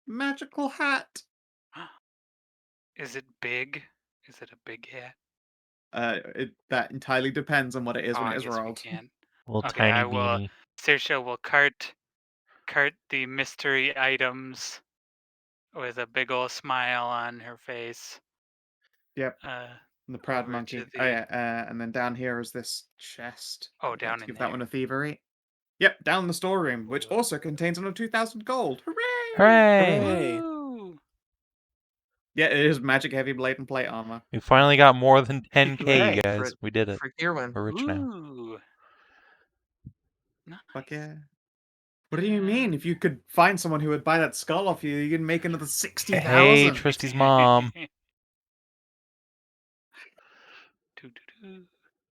Speaker 1: Magical hat.
Speaker 6: Is it big? Is it a big hat?
Speaker 1: That entirely depends on what it is when
Speaker 6: I
Speaker 1: it is
Speaker 6: guess we
Speaker 1: rolled.
Speaker 6: can't.
Speaker 2: Little
Speaker 6: Okay,
Speaker 2: tiny
Speaker 6: I will.
Speaker 2: beanie.
Speaker 6: Saoirse will cart the mystery items with a big old smile on her face.
Speaker 1: Yep.
Speaker 6: Uh,
Speaker 1: The proud
Speaker 6: over
Speaker 1: monkey.
Speaker 6: to
Speaker 1: Oh
Speaker 6: the-
Speaker 1: yeah, and then down here is this chest.
Speaker 6: Oh,
Speaker 1: I'd like
Speaker 6: down
Speaker 1: to
Speaker 6: in
Speaker 1: give that one
Speaker 6: there.
Speaker 1: a thievery. Yep, down in the storeroom, which
Speaker 6: Cool.
Speaker 1: also contains another 2,000 gold. Hooray!
Speaker 2: Hooray!
Speaker 5: Hooray!
Speaker 6: Woo!
Speaker 1: Yeah, it is magic heavy blade and plate armor.
Speaker 2: We finally got more than 10k,
Speaker 4: Hooray
Speaker 2: you guys. We did it.
Speaker 4: For Kierwyn.
Speaker 2: We're rich now.
Speaker 6: Ooh. Nice.
Speaker 1: Fuck yeah. What do you mean? If you could find someone who would buy that skull off you, you can make another 60,000.
Speaker 2: Hey, Tristy's mom.
Speaker 6: Doo-doo-doo.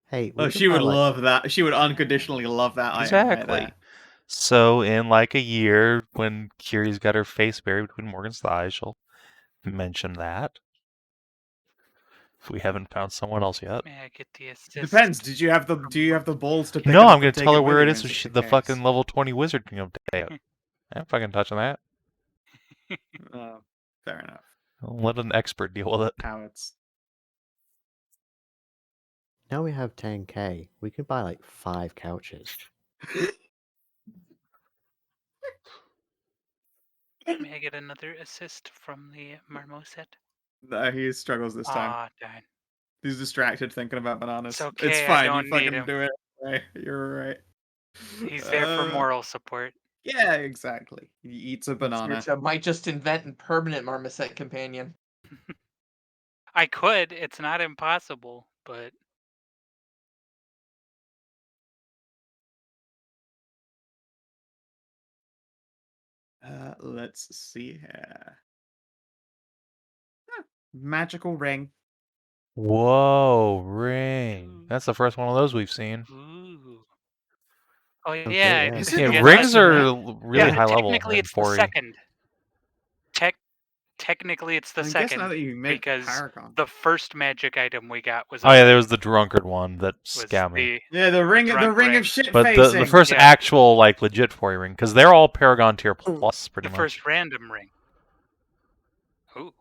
Speaker 3: Hey,
Speaker 1: Oh, she would love that. She would unconditionally love that item right
Speaker 2: Exactly.
Speaker 1: there.
Speaker 2: So in like a year, when Kiri's got her face buried between Morgan's thighs, she'll mention that. If we haven't found someone else yet.
Speaker 6: May I get the assist?
Speaker 1: Depends. Do you have the balls to pick
Speaker 2: No,
Speaker 1: it up
Speaker 2: I'm gonna
Speaker 1: and take
Speaker 2: tell her
Speaker 1: it with
Speaker 2: where it
Speaker 1: you
Speaker 2: is
Speaker 1: in
Speaker 2: so
Speaker 1: just
Speaker 2: she,
Speaker 1: in
Speaker 2: the
Speaker 1: case?
Speaker 2: fucking level 20 wizard can go take it. I ain't fucking touching that.
Speaker 1: Fair enough.
Speaker 2: I'll let an expert deal with it.
Speaker 1: Cowards.
Speaker 3: Now we have 10k. We could buy like 5 couches.
Speaker 6: May I get another assist from the marmoset?
Speaker 1: No, he struggles this time.
Speaker 6: Ah, darn.
Speaker 1: He's distracted thinking about bananas.
Speaker 6: It's okay, I
Speaker 1: fine.
Speaker 6: don't
Speaker 1: You
Speaker 6: need
Speaker 1: fucking
Speaker 6: him.
Speaker 1: do it. Anyway. You're right.
Speaker 6: He's there for
Speaker 1: Uh,
Speaker 6: moral support.
Speaker 1: Yeah, exactly. He eats a banana.
Speaker 4: Saoirse might just invent a permanent marmoset companion.
Speaker 6: I could. It's not impossible, but
Speaker 1: Let's see here. Magical ring.
Speaker 2: Whoa, ring. That's the first one of those we've seen.
Speaker 6: ooh. Oh
Speaker 3: Okay,
Speaker 6: yeah,
Speaker 3: yeah.
Speaker 6: I
Speaker 1: Is it
Speaker 2: Yeah,
Speaker 6: forget
Speaker 2: rings
Speaker 6: that.
Speaker 2: are really
Speaker 6: Yeah,
Speaker 2: high level
Speaker 6: technically
Speaker 2: in
Speaker 6: it's the
Speaker 2: 4E.
Speaker 6: second. Technically it's the
Speaker 1: I guess
Speaker 6: second
Speaker 1: now that you make
Speaker 6: because
Speaker 1: Paragon.
Speaker 6: the first magic item we got was
Speaker 2: Oh yeah,
Speaker 6: a
Speaker 2: there
Speaker 6: ring,
Speaker 2: was the drunkard one that
Speaker 6: was
Speaker 2: scared me.
Speaker 1: Yeah, the ring
Speaker 6: drunk
Speaker 1: of
Speaker 6: ring.
Speaker 1: shit
Speaker 2: But
Speaker 1: facing.
Speaker 2: the first
Speaker 6: Yeah.
Speaker 2: actual like legit 4E ring, because they're all Paragon tier plus pretty
Speaker 6: the
Speaker 2: much.
Speaker 6: first random ring. Ooh.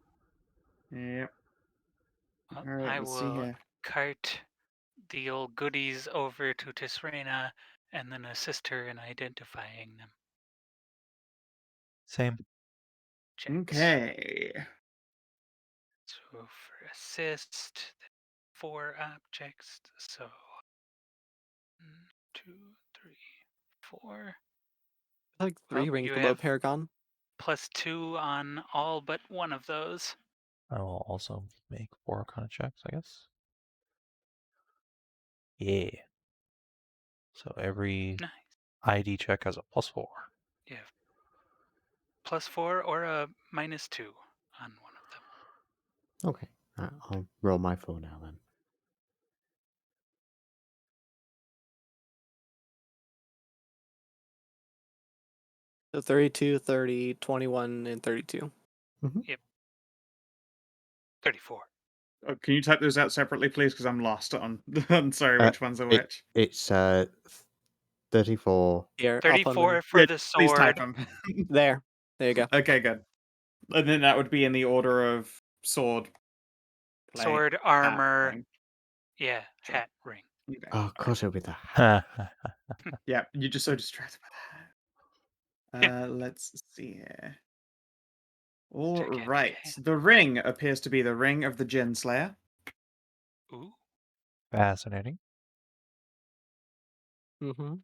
Speaker 1: Yep.
Speaker 6: Well,
Speaker 1: All right,
Speaker 6: I
Speaker 1: let's see
Speaker 6: will
Speaker 1: here.
Speaker 6: cart the old goodies over to Tisrena and then assist her in identifying them.
Speaker 2: Same.
Speaker 6: Checks.
Speaker 1: Okay.
Speaker 6: So for assist, 4 objects. So 1, 2, 3, 4.
Speaker 5: Like 3
Speaker 6: Well,
Speaker 5: rings
Speaker 6: you
Speaker 5: below
Speaker 6: have
Speaker 5: Paragon.
Speaker 6: +2 on all but one of those.
Speaker 2: I will also make 4 Arcana checks, I guess. Yeah. So every
Speaker 6: Nice.
Speaker 2: ID check has a +4.
Speaker 6: Yeah. +4 or a -2 on one of them.
Speaker 3: Okay. I'll roll my 4 now then.
Speaker 5: So 32, 30, 21, and 32.
Speaker 6: 34.
Speaker 1: Can you type those out separately, please? Because I'm lost on. I'm sorry, which ones are which.
Speaker 3: It's 34.
Speaker 5: Here, I'll put 'em
Speaker 6: 34
Speaker 5: in.
Speaker 6: for
Speaker 1: Yeah,
Speaker 6: the
Speaker 1: please type
Speaker 6: sword.
Speaker 1: them.
Speaker 5: There. There you go.
Speaker 1: Okay, good. And then that would be in the order of sword, plate,
Speaker 6: Sword,
Speaker 1: hat,
Speaker 6: armor.
Speaker 1: ring.
Speaker 6: Yeah,
Speaker 1: Sure.
Speaker 6: hat, ring.
Speaker 1: Okay.
Speaker 3: Oh, of
Speaker 1: alright.
Speaker 3: course it'll be the hat.
Speaker 1: Yeah, you're just so distracted by that. Let's see here. All
Speaker 6: Gigantic
Speaker 1: right.
Speaker 6: hat.
Speaker 1: The ring appears to be the ring of the Djinn Slayer.
Speaker 6: Ooh.
Speaker 2: Fascinating.
Speaker 5: Mm-hmm.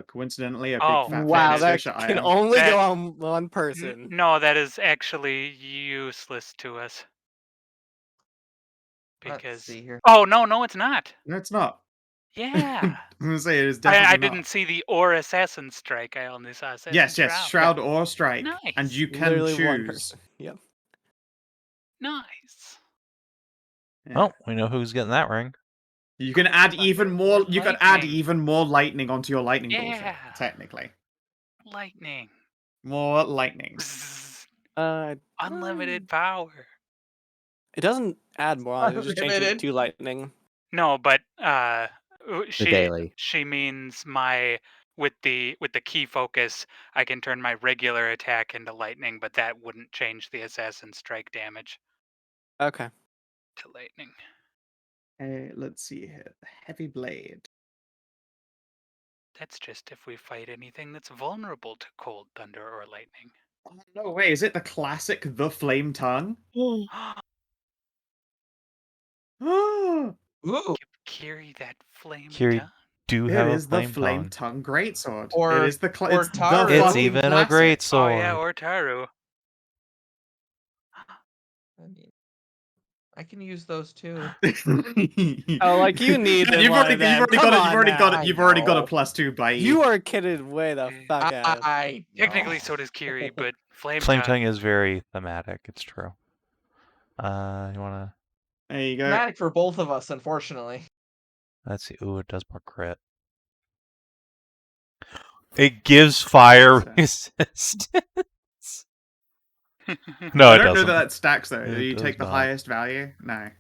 Speaker 1: Coincidentally, a big
Speaker 6: Oh,
Speaker 1: fat
Speaker 5: Wow,
Speaker 1: fetish
Speaker 5: that
Speaker 1: fish I
Speaker 5: can
Speaker 1: am.
Speaker 5: only
Speaker 6: That-
Speaker 5: go on one person.
Speaker 6: No, that is actually useless to us.
Speaker 4: Let's
Speaker 6: Because
Speaker 4: see here.
Speaker 6: oh no, it's not.
Speaker 1: No, it's not.
Speaker 6: Yeah.
Speaker 1: I'm gonna say it is definitely
Speaker 6: I
Speaker 1: not.
Speaker 6: didn't see the or assassin strike. I only saw assassin
Speaker 1: Yes,
Speaker 6: shroud.
Speaker 1: shroud or strike, and
Speaker 6: Nice.
Speaker 1: you can
Speaker 5: Literally
Speaker 1: choose.
Speaker 5: one person. Yep.
Speaker 6: Nice.
Speaker 1: Yeah.
Speaker 2: Oh, we know who's getting that ring.
Speaker 1: You can add
Speaker 6: Thunder
Speaker 1: even
Speaker 6: or
Speaker 1: more. You can add
Speaker 6: lightning.
Speaker 1: even more lightning onto your lightning bullshit.
Speaker 6: Yeah.
Speaker 1: Technically,
Speaker 6: Lightning.
Speaker 1: more lightning.
Speaker 6: Bzzz.
Speaker 5: Uh,
Speaker 6: Unlimited power.
Speaker 5: it doesn't add more on it. It just changes it
Speaker 4: Unlimited.
Speaker 5: to lightning.
Speaker 6: No, but
Speaker 3: The
Speaker 6: she
Speaker 3: daily.
Speaker 6: she means my with the key focus, I can turn my regular attack into lightning, but that wouldn't change the assassin strike damage
Speaker 5: Okay.
Speaker 6: to lightning.
Speaker 1: Let's see here. The heavy blade.
Speaker 6: That's just if we fight anything that's vulnerable to cold, thunder, or lightning.
Speaker 1: Oh, no way! Is it the classic the flame tongue? Oh,
Speaker 4: Ooh.
Speaker 6: Carry that flame
Speaker 2: Kiri
Speaker 6: tongue.
Speaker 2: do
Speaker 1: it
Speaker 2: have a
Speaker 1: is the
Speaker 2: flame
Speaker 1: flame
Speaker 2: tongue.
Speaker 1: tongue greatsword.
Speaker 4: Or-
Speaker 1: it is the
Speaker 4: or
Speaker 1: it's the
Speaker 4: Tahru.
Speaker 2: It's
Speaker 1: fucking
Speaker 2: even a
Speaker 1: classic.
Speaker 2: great
Speaker 6: Oh yeah,
Speaker 2: sword.
Speaker 6: or Tahru.
Speaker 4: I mean, I can use those too.
Speaker 5: Oh, like you need
Speaker 1: Yeah,
Speaker 5: them
Speaker 1: you've
Speaker 5: one
Speaker 1: already,
Speaker 5: of them.
Speaker 1: you've already
Speaker 5: Come
Speaker 1: got it.
Speaker 5: on
Speaker 1: You've already got
Speaker 5: now.
Speaker 1: it. You've already got a
Speaker 4: know.
Speaker 1: +2 by
Speaker 5: You are kidded way the fuck out.
Speaker 4: I
Speaker 6: Technically,
Speaker 4: know.
Speaker 6: so does Kiri, but flame
Speaker 2: Flame
Speaker 6: tongue.
Speaker 2: tongue is very thematic. It's true. You wanna?
Speaker 1: There you go.
Speaker 4: Dramatic for both of us, unfortunately.
Speaker 2: Let's see. Ooh, it does more crit. It gives fire
Speaker 1: That's,
Speaker 2: resistance. No,
Speaker 1: I
Speaker 2: it
Speaker 1: don't know
Speaker 2: doesn't.
Speaker 1: that stacks though.
Speaker 2: It
Speaker 1: Do you
Speaker 2: does
Speaker 1: take the
Speaker 2: not.
Speaker 1: highest value? No.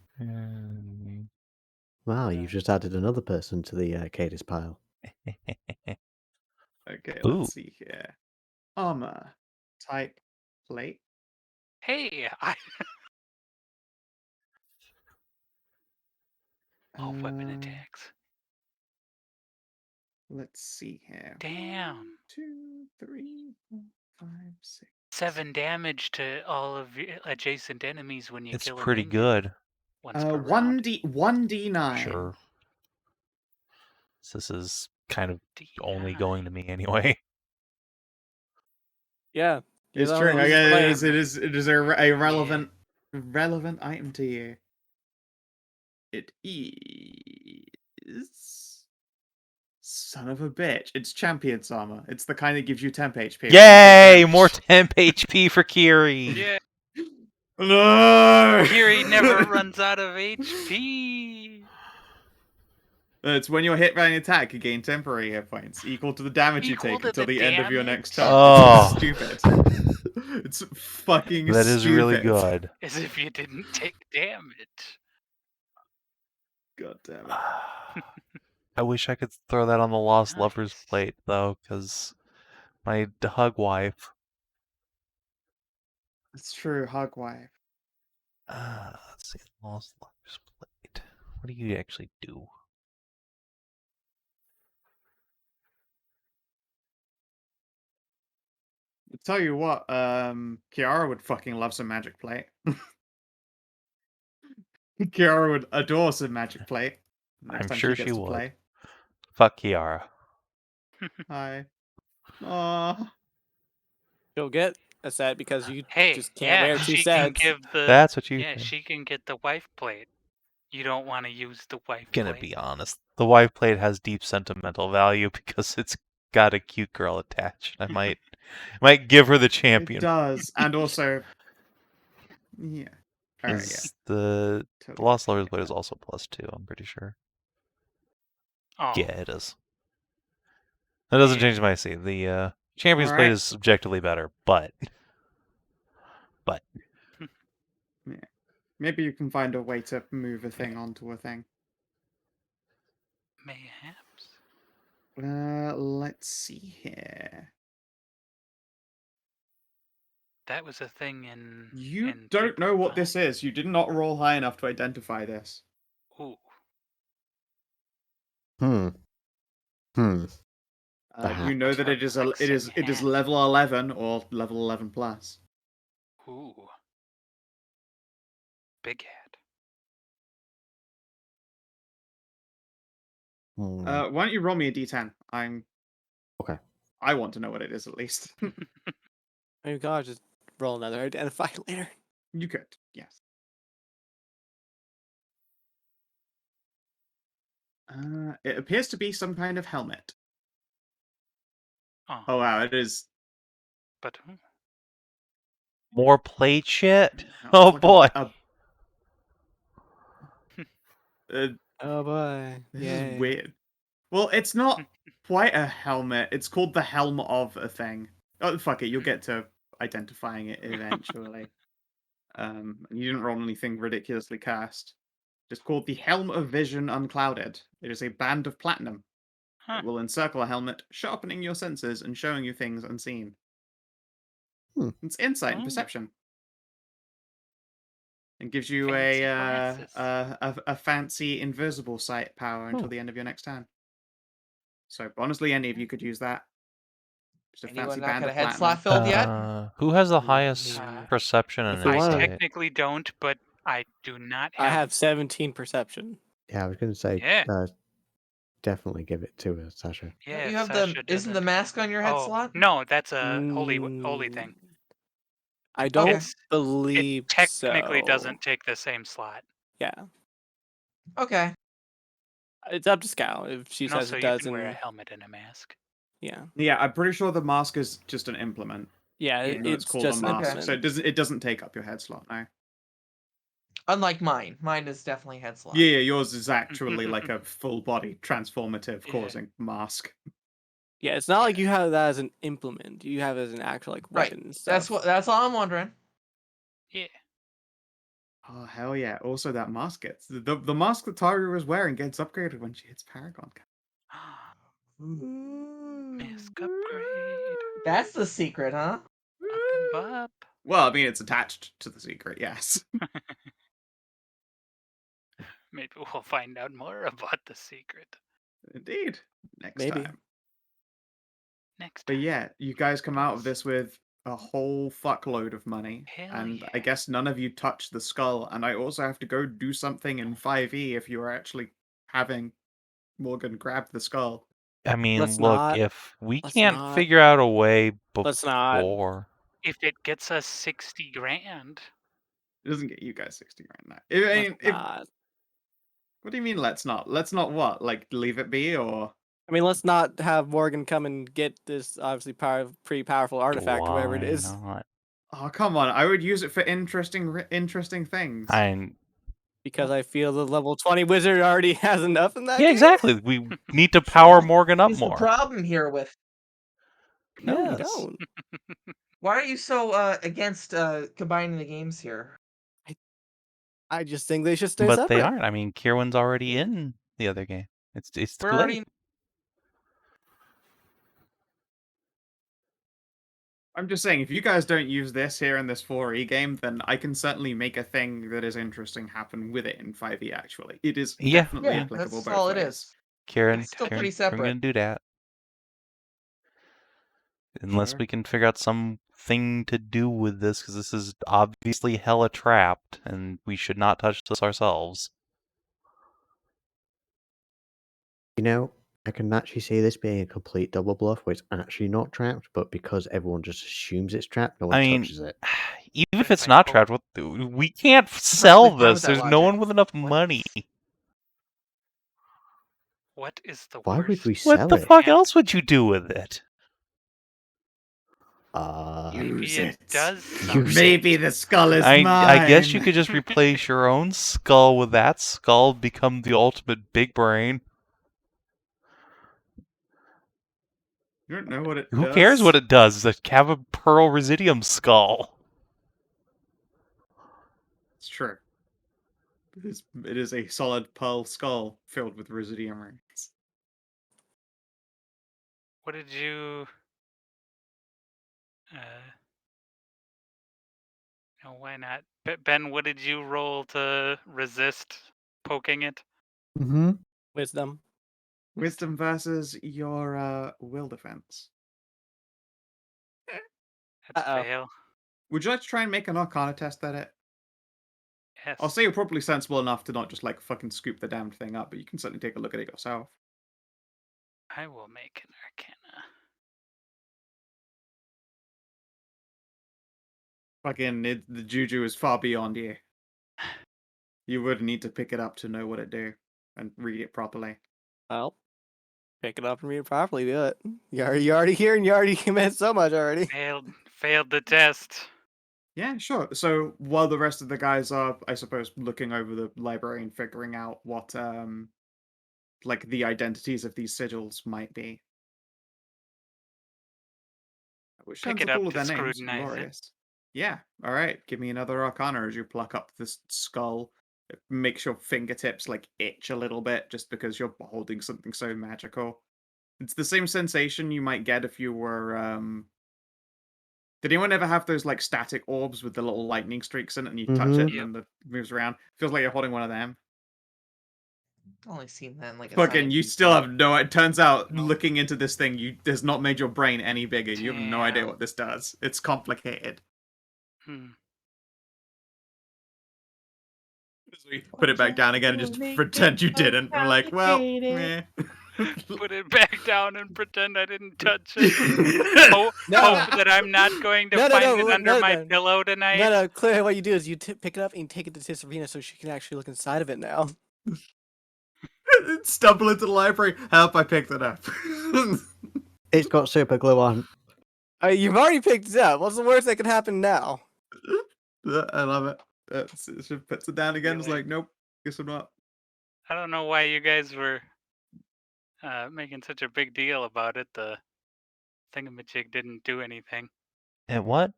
Speaker 3: Wow, you've just added another person to the Cadis pile.
Speaker 1: Okay,
Speaker 2: Ooh.
Speaker 1: let's see here. Armor type plate.
Speaker 6: Hey, all weapon
Speaker 1: Uh,
Speaker 6: attacks.
Speaker 1: Let's see here.
Speaker 6: Damn.
Speaker 1: 1, 2, 3, 4, 5, 6.
Speaker 6: 7 damage to all of your adjacent enemies when you
Speaker 2: It's
Speaker 6: kill a
Speaker 2: pretty
Speaker 6: minion
Speaker 2: good.
Speaker 6: once per round.
Speaker 1: 1d9.
Speaker 2: Sure. So this is kind of only
Speaker 6: D9.
Speaker 2: going to me anyway.
Speaker 5: Yeah. You're
Speaker 1: It's
Speaker 5: the
Speaker 1: true.
Speaker 5: one that
Speaker 1: Okay,
Speaker 5: uses flame.
Speaker 1: it is a relevant item to you. It is. Son of a bitch! It's champion's armor. It's the kind that gives you temp HP.
Speaker 2: Yay! More temp HP for Kiri.
Speaker 6: Yeah,
Speaker 1: No!
Speaker 6: Kiri never runs out of HP.
Speaker 1: It's when you're hit by an attack, you gain temporary hit points equal to the damage you
Speaker 6: Equal
Speaker 1: take
Speaker 6: to
Speaker 1: until
Speaker 6: the
Speaker 1: the end of your next turn.
Speaker 2: Oh.
Speaker 1: It's stupid. It's fucking
Speaker 2: That is
Speaker 1: stupid.
Speaker 2: really good.
Speaker 6: As if you didn't take damage.
Speaker 1: God damn it.
Speaker 2: I wish I could throw that on the Lost Lovers
Speaker 6: Nice.
Speaker 2: plate, though, because my hug wife.
Speaker 1: It's true, Hogwife.
Speaker 2: Let's see, Lost Lovers plate. What do you actually do?
Speaker 1: I'll tell you what, Kiara would fucking love some magic plate. Kiara would adore some magic plate. Next
Speaker 2: I'm
Speaker 1: time
Speaker 2: sure
Speaker 1: she gets
Speaker 2: she
Speaker 1: to
Speaker 2: would.
Speaker 1: play.
Speaker 2: Fuck Kiara.
Speaker 1: Hi. Aww.
Speaker 5: You'll get a set because you
Speaker 6: Hey,
Speaker 5: just can't wear two
Speaker 6: she can
Speaker 5: sets.
Speaker 6: give the
Speaker 2: That's what you
Speaker 6: yeah,
Speaker 2: think.
Speaker 6: she can get the wife plate. You don't want to use the wife
Speaker 2: Gonna
Speaker 6: blade.
Speaker 2: be honest. The wife blade has deep sentimental value because it's got a cute girl attached. I might give her the
Speaker 1: It
Speaker 2: champion.
Speaker 1: does, and also, yeah. All right, yeah.
Speaker 2: Is the
Speaker 1: Totally
Speaker 2: Lost
Speaker 1: appreciate
Speaker 2: Lover's blade is
Speaker 1: that.
Speaker 2: also +2, I'm pretty sure.
Speaker 6: Oh,
Speaker 2: Yeah, it is. That doesn't
Speaker 6: Yeah.
Speaker 2: change my seat. The champion's blade
Speaker 1: Alright.
Speaker 2: is subjectively better, but
Speaker 1: Yeah. Maybe you can find a way to move a thing onto a thing.
Speaker 6: mayhaps.
Speaker 1: Let's see here.
Speaker 6: That was a thing in.
Speaker 1: You
Speaker 6: in
Speaker 1: don't know what
Speaker 6: 3.5.
Speaker 1: this is. You did not roll high enough to identify this.
Speaker 6: Ooh.
Speaker 3: Hmm.
Speaker 1: You know that it is it is level 11 or level 11 plus.
Speaker 6: Ooh. Big hat.
Speaker 1: Why don't you roll me a d10?
Speaker 3: Okay.
Speaker 1: I want to know what it is at least.
Speaker 5: Oh god, just roll another identify later.
Speaker 1: You could, yes. It appears to be some kind of helmet.
Speaker 6: Oh,
Speaker 1: Oh wow, it is.
Speaker 6: but
Speaker 2: more plate shit.
Speaker 1: It's
Speaker 2: Oh
Speaker 1: like
Speaker 2: boy.
Speaker 5: Oh boy.
Speaker 1: This
Speaker 5: Yeah.
Speaker 1: is weird. Well, it's not quite a helmet. It's called the helm of a thing. Oh, fuck it. You'll get to identifying it eventually. You didn't roll anything ridiculously cursed. Just called the Helm of Vision Unclouded. It is a band of platinum.
Speaker 6: Huh.
Speaker 1: It will encircle a helmet, sharpening your senses and showing you things unseen. It's insight and
Speaker 6: Oh.
Speaker 1: perception. It gives you
Speaker 6: Fancy
Speaker 1: a fancy invisible sight power until the end of your next turn. So honestly, any of you could use that. Just a
Speaker 4: Anyone
Speaker 1: fancy
Speaker 4: not
Speaker 1: band
Speaker 4: got a
Speaker 1: of
Speaker 4: head
Speaker 1: platinum.
Speaker 4: slot filled yet?
Speaker 2: Who has the highest
Speaker 6: Uh,
Speaker 2: perception and
Speaker 5: If we
Speaker 6: I
Speaker 5: wanna-
Speaker 2: insight?
Speaker 6: technically don't, but I do not have.
Speaker 5: I have 17 perception.
Speaker 3: Yeah, I was going to say,
Speaker 6: Yeah.
Speaker 3: definitely give it to her, Sasha.
Speaker 6: Yeah,
Speaker 4: You have
Speaker 6: Sasha
Speaker 4: isn't the
Speaker 6: doesn't.
Speaker 4: mask on your head
Speaker 6: Oh
Speaker 4: slot?
Speaker 6: no, that's a holy thing.
Speaker 5: I don't
Speaker 6: It's-
Speaker 5: believe
Speaker 6: It technically
Speaker 5: so.
Speaker 6: doesn't take the same slot.
Speaker 5: Yeah.
Speaker 4: Okay.
Speaker 5: It's up to Skow if she
Speaker 6: And
Speaker 5: says
Speaker 6: also,
Speaker 5: it
Speaker 6: you
Speaker 5: doesn't.
Speaker 6: can wear a helmet and a mask.
Speaker 5: Yeah.
Speaker 1: Yeah, I'm pretty sure the mask is just an implement.
Speaker 5: Yeah,
Speaker 1: Even though
Speaker 5: it's
Speaker 1: called
Speaker 5: just
Speaker 1: a
Speaker 5: an
Speaker 1: mask,
Speaker 5: implement.
Speaker 1: so it doesn't take up your head slot. No.
Speaker 4: Unlike mine. Mine is definitely head slot.
Speaker 1: Yeah, yours is actually like a full body transformative
Speaker 6: Yeah.
Speaker 1: causing mask.
Speaker 5: Yeah, it's not like you have that as an implement. You have it as an actual like
Speaker 4: Right.
Speaker 5: weapon and stuff.
Speaker 4: That's all I'm wondering.
Speaker 6: Yeah.
Speaker 1: Oh hell yeah! Also, that mask gets the mask that Tahru was wearing gets upgraded when she hits Paragon.
Speaker 6: Mask upgrade.
Speaker 4: That's the secret, huh?
Speaker 6: Up and up.
Speaker 1: Well, I mean, it's attached to the secret, yes.
Speaker 6: Maybe we'll find out more about the secret
Speaker 1: Indeed. Next
Speaker 5: Maybe.
Speaker 1: time.
Speaker 6: next
Speaker 1: But
Speaker 6: time.
Speaker 1: yeah, you guys come out of this with a whole fuckload of money,
Speaker 6: Hell
Speaker 1: and
Speaker 6: yeah.
Speaker 1: I guess none of you touch the skull. And I also have to go do something in 5e if you are actually having Morgan grab the skull.
Speaker 2: I mean,
Speaker 5: Let's
Speaker 2: look,
Speaker 5: not-
Speaker 2: if we
Speaker 5: let's
Speaker 2: can't
Speaker 5: not-
Speaker 2: figure out a way
Speaker 5: Let's not.
Speaker 2: before,
Speaker 6: If it gets us 60 grand.
Speaker 1: It doesn't get you guys 60 grand now. I mean,
Speaker 5: Let's not.
Speaker 1: what do you mean? Let's not. Let's not what? Like leave it be, or
Speaker 5: I mean, let's not have Morgan come and get this obviously pretty powerful artifact or whatever it
Speaker 2: why
Speaker 5: is.
Speaker 2: not?
Speaker 1: oh come on! I would use it for interesting things.
Speaker 5: Because I feel the level 20 wizard already has enough in that
Speaker 2: Yeah,
Speaker 5: game.
Speaker 2: exactly. We need to power Morgan up
Speaker 4: Here's the
Speaker 2: more.
Speaker 4: problem here with
Speaker 5: No, you
Speaker 2: Yes.
Speaker 5: don't.
Speaker 4: why are you so against combining the games here?
Speaker 5: I just think they should stay
Speaker 2: But
Speaker 5: separate.
Speaker 2: they aren't. I mean, Kierwyn's already in the other game. It's
Speaker 4: We're
Speaker 2: too late.
Speaker 4: already
Speaker 1: I'm just saying, if you guys don't use this here in this 4e game, then I can certainly make a thing that is interesting happen with it in 5e. Actually, it is
Speaker 2: Yeah.
Speaker 1: definitely
Speaker 4: yeah,
Speaker 1: applicable
Speaker 4: that's
Speaker 1: both
Speaker 4: all it
Speaker 1: ways.
Speaker 4: is.
Speaker 2: Kieran,
Speaker 4: It's still
Speaker 2: Kieran,
Speaker 4: pretty
Speaker 2: we're gonna
Speaker 4: separate.
Speaker 2: do that. Unless
Speaker 4: Sure.
Speaker 2: we can figure out something to do with this, because this is obviously hella trapped, and we should not touch this ourselves.
Speaker 3: You know, I can actually see this being a complete double bluff where it's actually not trapped, but because everyone just assumes it's trapped, no one
Speaker 2: I mean,
Speaker 3: touches it.
Speaker 2: Even
Speaker 6: What
Speaker 2: if
Speaker 6: if
Speaker 2: it's
Speaker 6: I
Speaker 2: not
Speaker 6: pull-
Speaker 2: trapped, we can't sell
Speaker 1: fine with
Speaker 2: this.
Speaker 1: that
Speaker 2: There's no
Speaker 1: logic.
Speaker 2: one with enough
Speaker 6: What
Speaker 2: money.
Speaker 6: What is the
Speaker 3: Why
Speaker 6: worst?
Speaker 3: would we
Speaker 2: What
Speaker 3: sell
Speaker 2: the
Speaker 3: it?
Speaker 2: fuck
Speaker 6: Yeah.
Speaker 2: else would you do with it?
Speaker 6: Maybe
Speaker 1: Use
Speaker 6: it
Speaker 1: it.
Speaker 6: does
Speaker 3: Use
Speaker 6: something.
Speaker 1: Maybe the skull is
Speaker 2: I
Speaker 1: mine.
Speaker 2: guess you could just replace your own skull with that skull, become the ultimate big brain.
Speaker 1: You don't know what it
Speaker 2: Who
Speaker 1: does.
Speaker 2: cares what it does? Have a pearl residium skull.
Speaker 1: It's true. It is a solid pearl skull filled with residium rings.
Speaker 6: What did you? No, why not? Ben, what did you roll to resist poking it?
Speaker 3: Mm-hmm.
Speaker 5: Wisdom.
Speaker 1: Wisdom versus your will defense.
Speaker 6: That's
Speaker 5: Uh-oh.
Speaker 6: fail.
Speaker 1: Would you like to try and make an Arcana test at it?
Speaker 6: Yes.
Speaker 1: I'll say you're probably sensible enough to not just like fucking scoop the damned thing up, but you can certainly take a look at it yourself.
Speaker 6: I will make an Arcana.
Speaker 1: The juju is far beyond you. You would need to pick it up to know what it do and read it properly.
Speaker 5: Well, pick it up and read it properly. Do it. You're already here, and you already committed so much already.
Speaker 6: Failed the test.
Speaker 1: Yeah, sure. So while the rest of the guys are, I suppose, looking over the library and figuring out what like the identities of these sigils might be. Which
Speaker 6: Pick
Speaker 1: sounds
Speaker 6: it
Speaker 1: like
Speaker 6: up
Speaker 1: all of
Speaker 6: to
Speaker 1: their names.
Speaker 6: scrutinize it.
Speaker 1: Glorious. Yeah. All right. Give me another Arcana as you pluck up this skull. It makes your fingertips like itch a little bit just because you're holding something so magical. It's the same sensation you might get if you were. Did anyone ever have those like static orbs with the little lightning streaks in it, and you touch it
Speaker 3: Mhm.
Speaker 1: and then it moves around? Feels like you're holding one of them.
Speaker 4: Only seen that in like a
Speaker 1: Fucking,
Speaker 4: Sonic
Speaker 1: you
Speaker 4: Youth
Speaker 1: still
Speaker 4: game.
Speaker 1: have no. It turns out
Speaker 4: No.
Speaker 1: looking into this thing does not made your brain any bigger. You have no idea
Speaker 6: Damn.
Speaker 1: what this does. It's complicated.
Speaker 6: Hmm.
Speaker 1: So you put it back down again and just pretend you didn't. I'm like, well, meh.
Speaker 6: Put it back down and pretend I didn't touch it. Hope that I'm not going to find it under my pillow tonight.
Speaker 5: No. Clearly, what you do is you pick it up and you take it to Tisrena so she can actually look inside of it now.
Speaker 1: Stumble into the library. Help! I picked it up.
Speaker 3: It's got super glue on.
Speaker 5: You've already picked it up. What's the worst that could happen now?
Speaker 1: I love it. She puts it down again. It's
Speaker 6: Really?
Speaker 1: like, nope. Guess I'm not.
Speaker 6: I don't know why you guys were making such a big deal about it. The thingamajig didn't do anything.
Speaker 2: And what?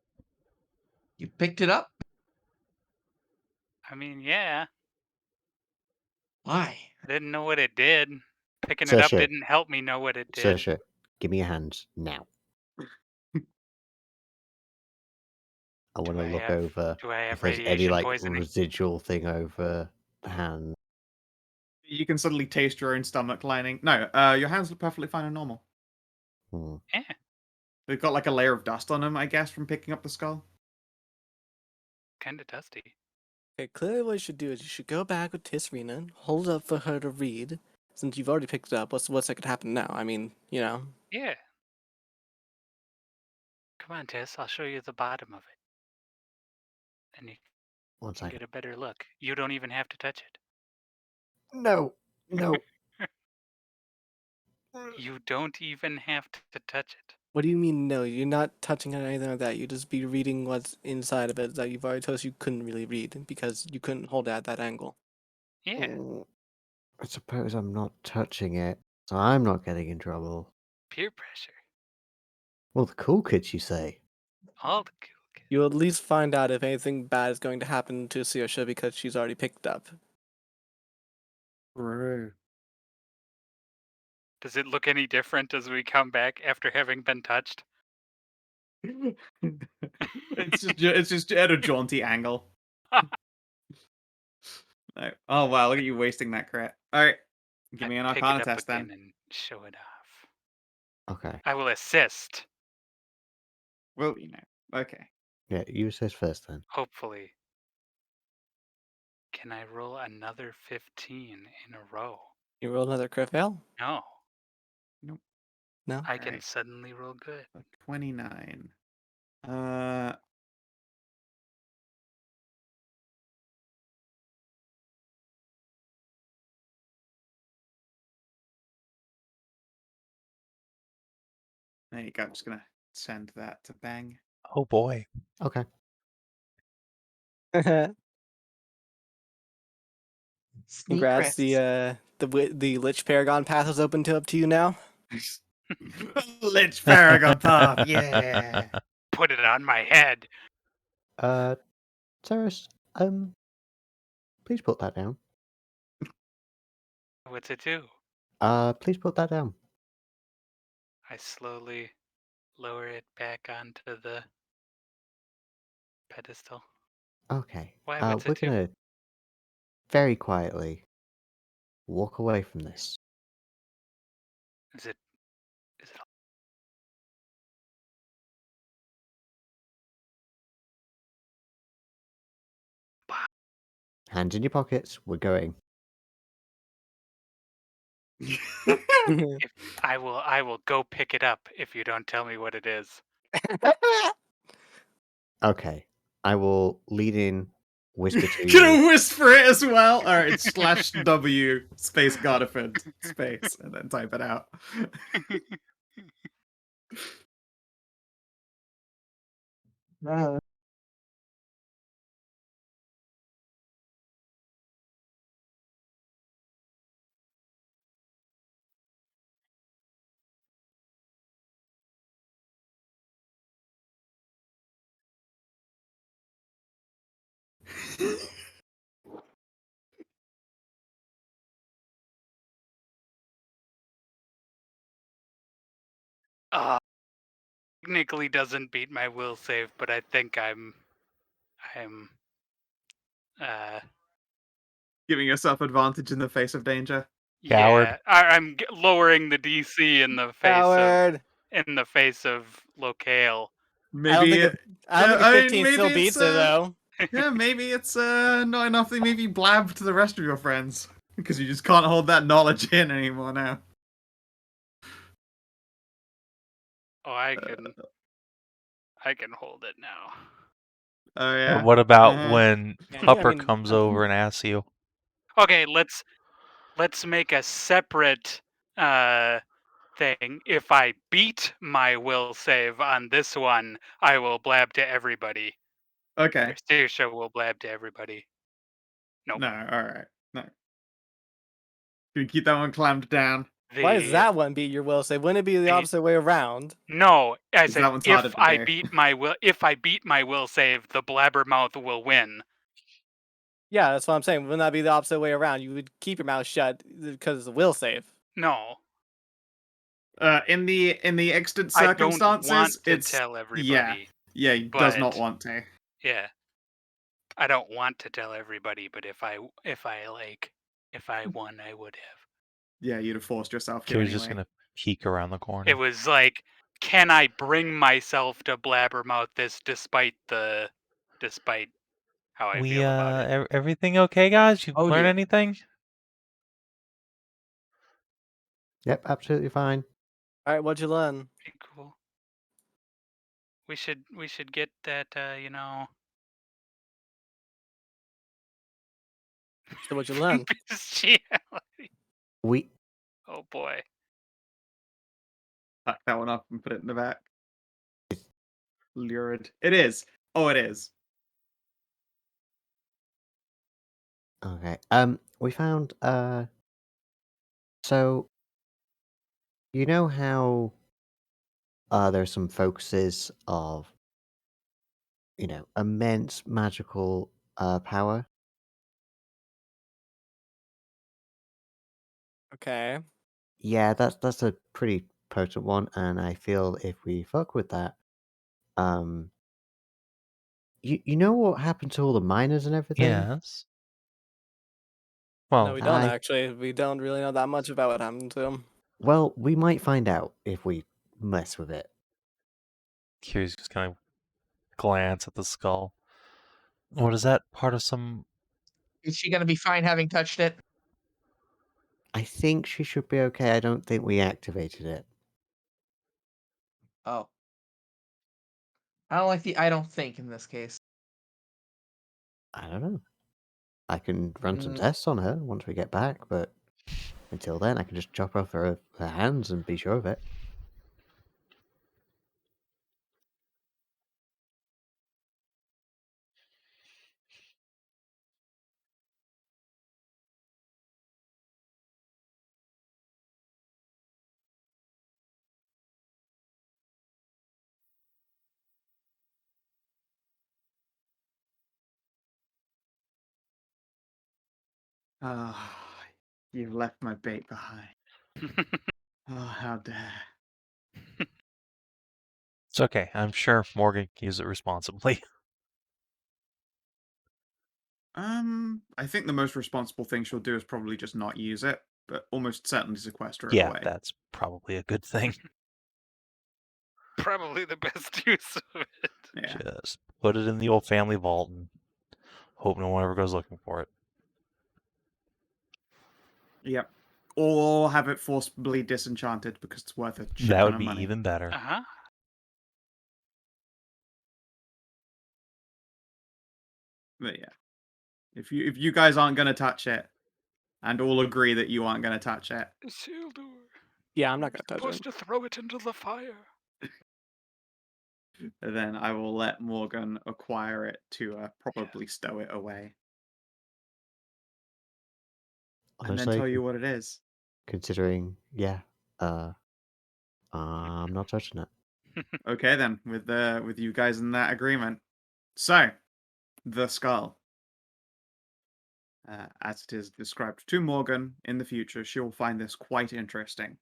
Speaker 4: You picked it up?
Speaker 6: I mean, yeah,
Speaker 4: Why?
Speaker 6: I didn't know what it did. Picking it up
Speaker 3: Sasha.
Speaker 6: didn't help me know what it did.
Speaker 3: Sasha, give me your hands now. I want to look over
Speaker 6: Do I have
Speaker 3: if there's any
Speaker 6: radiation
Speaker 3: like
Speaker 6: poisoning?
Speaker 3: residual thing over the hand.
Speaker 1: You can suddenly taste your own stomach lining. No, your hands look perfectly fine and normal.
Speaker 3: Hmm.
Speaker 6: Yeah.
Speaker 1: They've got like a layer of dust on them, I guess, from picking up the skull.
Speaker 6: Kind of dusty.
Speaker 5: Okay, clearly what you should do is you should go back with Tisrena, hold it up for her to read. Since you've already picked it up, what's that could happen now? I mean, you know.
Speaker 6: Yeah. Come on, Tess. I'll show you the bottom of it. And you
Speaker 3: One
Speaker 6: can
Speaker 3: second.
Speaker 6: get a better look. You don't even have to touch it.
Speaker 3: No.
Speaker 6: You don't even have to touch it.
Speaker 5: What do you mean no? You're not touching it or anything like that. You just be reading what's inside of it that you've already told us you couldn't really read because you couldn't hold it at that angle.
Speaker 6: Yeah.
Speaker 3: I suppose I'm not touching it, so I'm not getting in trouble.
Speaker 6: Peer pressure.
Speaker 3: Well, the cool kids, you say?
Speaker 6: All the cool kids.
Speaker 5: You'll at least find out if anything bad is going to happen to Siorsa because she's already picked it up.
Speaker 1: True.
Speaker 6: Does it look any different as we come back after having been touched?
Speaker 1: it's just at a jaunty angle. No. Oh wow, look at you wasting that crit. Alright. Give me an
Speaker 6: Pick
Speaker 1: Arcana
Speaker 6: it up
Speaker 1: test
Speaker 6: again
Speaker 1: then.
Speaker 6: and show it off.
Speaker 3: Okay.
Speaker 6: I will assist.
Speaker 1: Well, you know. Okay.
Speaker 3: Yeah, you says first then.
Speaker 6: Hopefully. Can I roll another 15 in a row?
Speaker 5: You roll another crit fail?
Speaker 6: No.
Speaker 1: Nope.
Speaker 5: No?
Speaker 6: I can
Speaker 1: Alright.
Speaker 6: suddenly roll good.
Speaker 1: 29. There you go. I'm just gonna send that to Bang.
Speaker 2: Oh boy.
Speaker 3: Okay.
Speaker 5: Congrats,
Speaker 4: Secrets.
Speaker 5: the Lich Paragon path is open up to you now.
Speaker 1: Lich Paragon Path, yeah.
Speaker 6: Put it on my head.
Speaker 3: Saoirse, please put that down.
Speaker 6: What's it do?
Speaker 3: Please put that down.
Speaker 6: I slowly lower it back onto the pedestal.
Speaker 3: Okay.
Speaker 6: Why? What's
Speaker 3: We're
Speaker 6: it do?
Speaker 3: gonna very quietly walk away from this.
Speaker 6: Is it?
Speaker 3: Hands in your pockets. We're going.
Speaker 6: I will go pick it up if you don't tell me what it is.
Speaker 3: Okay. I will lead in, whisper to
Speaker 1: Gonna
Speaker 3: you.
Speaker 1: whisper it as well. All right, it's /W space Gardeford space, and then type it out.
Speaker 6: Technically doesn't beat my will save, but I think I'm
Speaker 1: Giving yourself advantage in the face of danger.
Speaker 2: Coward.
Speaker 6: yeah, I'm lowering the DC in the face of locale.
Speaker 5: I don't
Speaker 1: Maybe
Speaker 5: think
Speaker 1: it.
Speaker 5: I don't think
Speaker 1: I
Speaker 5: a
Speaker 1: mean,
Speaker 5: 15
Speaker 1: maybe
Speaker 5: still
Speaker 1: it's,
Speaker 5: beats it though.
Speaker 1: Yeah, maybe it's not enough to maybe blab to the rest of your friends because you just can't hold that knowledge in anymore now.
Speaker 6: Oh, I can hold it now.
Speaker 1: Oh yeah.
Speaker 2: What about
Speaker 1: Uh-huh.
Speaker 2: when
Speaker 5: Yeah,
Speaker 2: Pupper
Speaker 5: I mean,
Speaker 2: comes over and asks you?
Speaker 6: Okay, let's make a separate thing. If I beat my will save on this one, I will blab to everybody.
Speaker 1: Okay.
Speaker 6: Saoirse will blab to everybody. Nope.
Speaker 1: No. All right. No. Can we keep that one clamped down?
Speaker 5: why does that one beat your will save? Wouldn't it be the opposite way around?
Speaker 6: No, I
Speaker 1: 'Cause
Speaker 6: said
Speaker 1: that one's harder
Speaker 6: if
Speaker 1: to
Speaker 6: I
Speaker 1: do.
Speaker 6: beat my will save, the blabbermouth will win.
Speaker 5: Yeah, that's what I'm saying. Wouldn't that be the opposite way around? You would keep your mouth shut because it's a will save.
Speaker 6: No,
Speaker 1: In the extant
Speaker 6: I don't want
Speaker 1: circumstances,
Speaker 6: to
Speaker 1: it's
Speaker 6: tell everybody.
Speaker 1: yeah. He does not
Speaker 6: but-
Speaker 1: want to.
Speaker 6: Yeah, I don't want to tell everybody, but if I won, I would have.
Speaker 1: Yeah, you'd have forced yourself to
Speaker 2: Kier's
Speaker 1: anyway.
Speaker 2: just gonna peek around the corner.
Speaker 6: It was like, can I bring myself to blabbermouth this despite how I feel about it?
Speaker 2: Everything okay, guys? You
Speaker 4: Oh,
Speaker 2: learn
Speaker 4: dear.
Speaker 2: anything?
Speaker 3: Yep, absolutely fine.
Speaker 5: All right, what'd you learn?
Speaker 6: Pretty cool. We should get that,
Speaker 5: So what'd you learn?
Speaker 6: bestiality.
Speaker 3: We
Speaker 6: Oh boy.
Speaker 1: Tuck that one up and put it in the back. Lurid. It is. Oh, it is.
Speaker 3: okay. We found so you know how there's some focuses of immense magical power.
Speaker 5: Okay.
Speaker 3: Yeah, that's a pretty potent one, and I feel if we fuck with that, um, you know what happened to all the miners and everything?
Speaker 2: Yes.
Speaker 5: No,
Speaker 2: Well,
Speaker 5: we don't
Speaker 3: I-
Speaker 5: actually. We don't really know that much about what happened to him.
Speaker 3: Well, we might find out if we mess with it.
Speaker 2: Kier's just kind of glance at the skull. What is that? Part of some?
Speaker 4: Is she gonna be fine having touched it?
Speaker 3: I think she should be okay. I don't think we activated it.
Speaker 4: Oh. I don't like the I don't think in this case.
Speaker 3: I don't know. I can run some
Speaker 4: Mm.
Speaker 3: tests on her once we get back, but until then, I can just chop off her hands and be sure of it.
Speaker 1: Ah, you've left my bait behind. Oh, how dare.
Speaker 2: It's okay. I'm sure Morgan can use it responsibly.
Speaker 1: I think the most responsible thing she'll do is probably just not use it, but almost certainly sequester it
Speaker 2: Yeah,
Speaker 1: away.
Speaker 2: that's probably a good thing.
Speaker 6: Probably the best use of it.
Speaker 1: Yeah.
Speaker 2: Just put it in the old family vault and hope no one ever goes looking for it.
Speaker 1: Yep. Or have it forcibly disenchanted because it's worth a shit
Speaker 2: That
Speaker 1: ton
Speaker 2: would
Speaker 1: of
Speaker 2: be
Speaker 1: money.
Speaker 2: even better.
Speaker 6: Uh-huh.
Speaker 1: But yeah. If you guys aren't gonna touch it, and all agree that you aren't gonna touch it,
Speaker 6: Isildur,
Speaker 5: Yeah, I'm not
Speaker 6: you're
Speaker 5: gonna touch it.
Speaker 6: supposed to throw it into the fire.
Speaker 1: then I will let Morgan acquire it to probably stow it away. And then
Speaker 3: Honestly,
Speaker 1: tell you what it is.
Speaker 3: considering, yeah, I'm not touching it.
Speaker 1: Okay then, with you guys in that agreement. So, the skull. As it is described to Morgan in the future, she will find this quite interesting,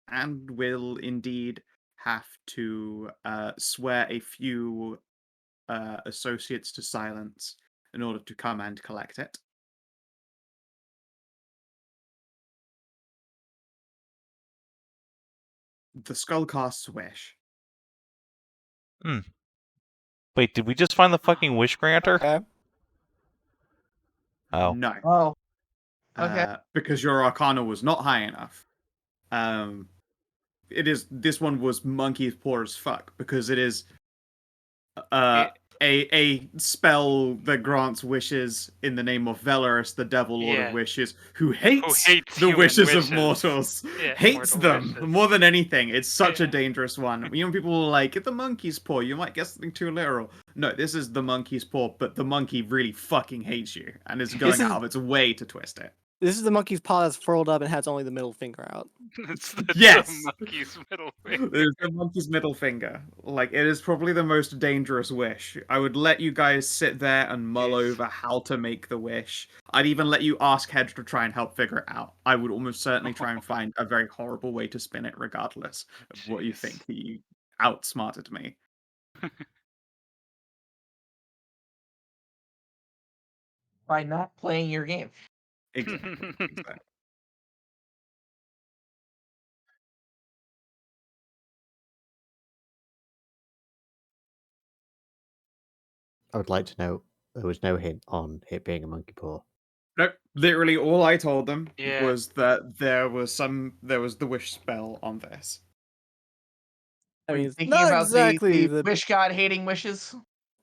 Speaker 1: and will indeed have to swear a few associates to silence in order to come and collect it. The skull casts Wish.
Speaker 2: Wait, did we just find the fucking wish granter?
Speaker 5: Okay.
Speaker 2: Oh.
Speaker 1: No.
Speaker 4: Oh, okay.
Speaker 1: Because your Arcana was not high enough. This one was monkey's poor as fuck because it is
Speaker 6: Yeah.
Speaker 1: a spell that grants wishes in the name of Velarus, the Devil Lord of
Speaker 6: Yeah.
Speaker 1: Wishes, who hates,
Speaker 6: hates
Speaker 1: the
Speaker 6: human
Speaker 1: wishes of
Speaker 6: wishes.
Speaker 1: mortals.
Speaker 6: Yeah,
Speaker 1: Hates
Speaker 6: mortal
Speaker 1: them
Speaker 6: wishes.
Speaker 1: more than anything. It's such a
Speaker 6: Yeah.
Speaker 1: dangerous one. You know, people are like, if the monkey's poor, you might get something too literal. No, this is the monkey's poor, but the monkey really fucking hates you and is going out of its way to twist it.
Speaker 5: This is the monkey's paw that's furled up and has only the middle finger out.
Speaker 6: It's
Speaker 1: Yes!
Speaker 6: the monkey's middle finger.
Speaker 1: There's the monkey's middle finger. Like, it is probably the most dangerous wish. I would let you guys sit there and mull
Speaker 6: Jeez.
Speaker 1: over how to make the wish. I'd even let you ask Hedge to try and help figure it out. I would almost certainly try and find a very horrible way to spin it, regardless of what you
Speaker 6: Jeez.
Speaker 1: think. You outsmarted me.
Speaker 4: By not playing your game.
Speaker 1: Exactly.
Speaker 3: I would like to know there was no hint on it being a monkey paw.
Speaker 1: Nope. Literally, all I told them
Speaker 6: Yeah.
Speaker 1: was that there was the wish spell on this.
Speaker 5: I
Speaker 4: Were
Speaker 5: mean,
Speaker 4: you
Speaker 5: it's
Speaker 4: thinking
Speaker 5: not
Speaker 4: about
Speaker 5: exactly
Speaker 4: the wish god hating wishes?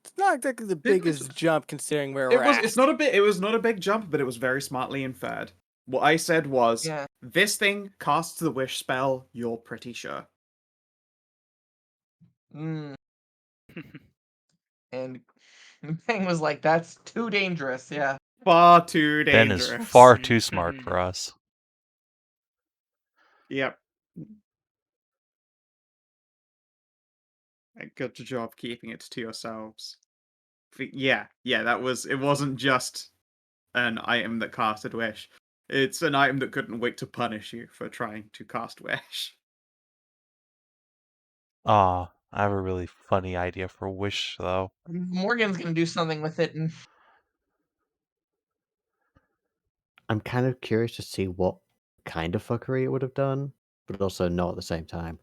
Speaker 5: it's not exactly the biggest jump considering where
Speaker 1: It
Speaker 5: we're
Speaker 1: was.
Speaker 5: at.
Speaker 1: It's not a bit. It was not a big jump, but it was very smartly inferred. What I said was,
Speaker 4: Yeah.
Speaker 1: this thing casts the wish spell. You're pretty sure.
Speaker 4: Mm. And Bang was like, "That's too dangerous." Yeah.
Speaker 1: Far too
Speaker 2: Ben
Speaker 1: dangerous.
Speaker 2: is far too smart for us.
Speaker 1: Yep. Good job keeping it to yourselves. Yeah. That was. It wasn't just an item that casted wish. It's an item that couldn't wait to punish you for trying to cast wish.
Speaker 2: Ah, I have a really funny idea for wish, though.
Speaker 4: Morgan's gonna do something with it, and
Speaker 3: I'm kind of curious to see what kind of fuckery it would have done, but also not at the same time.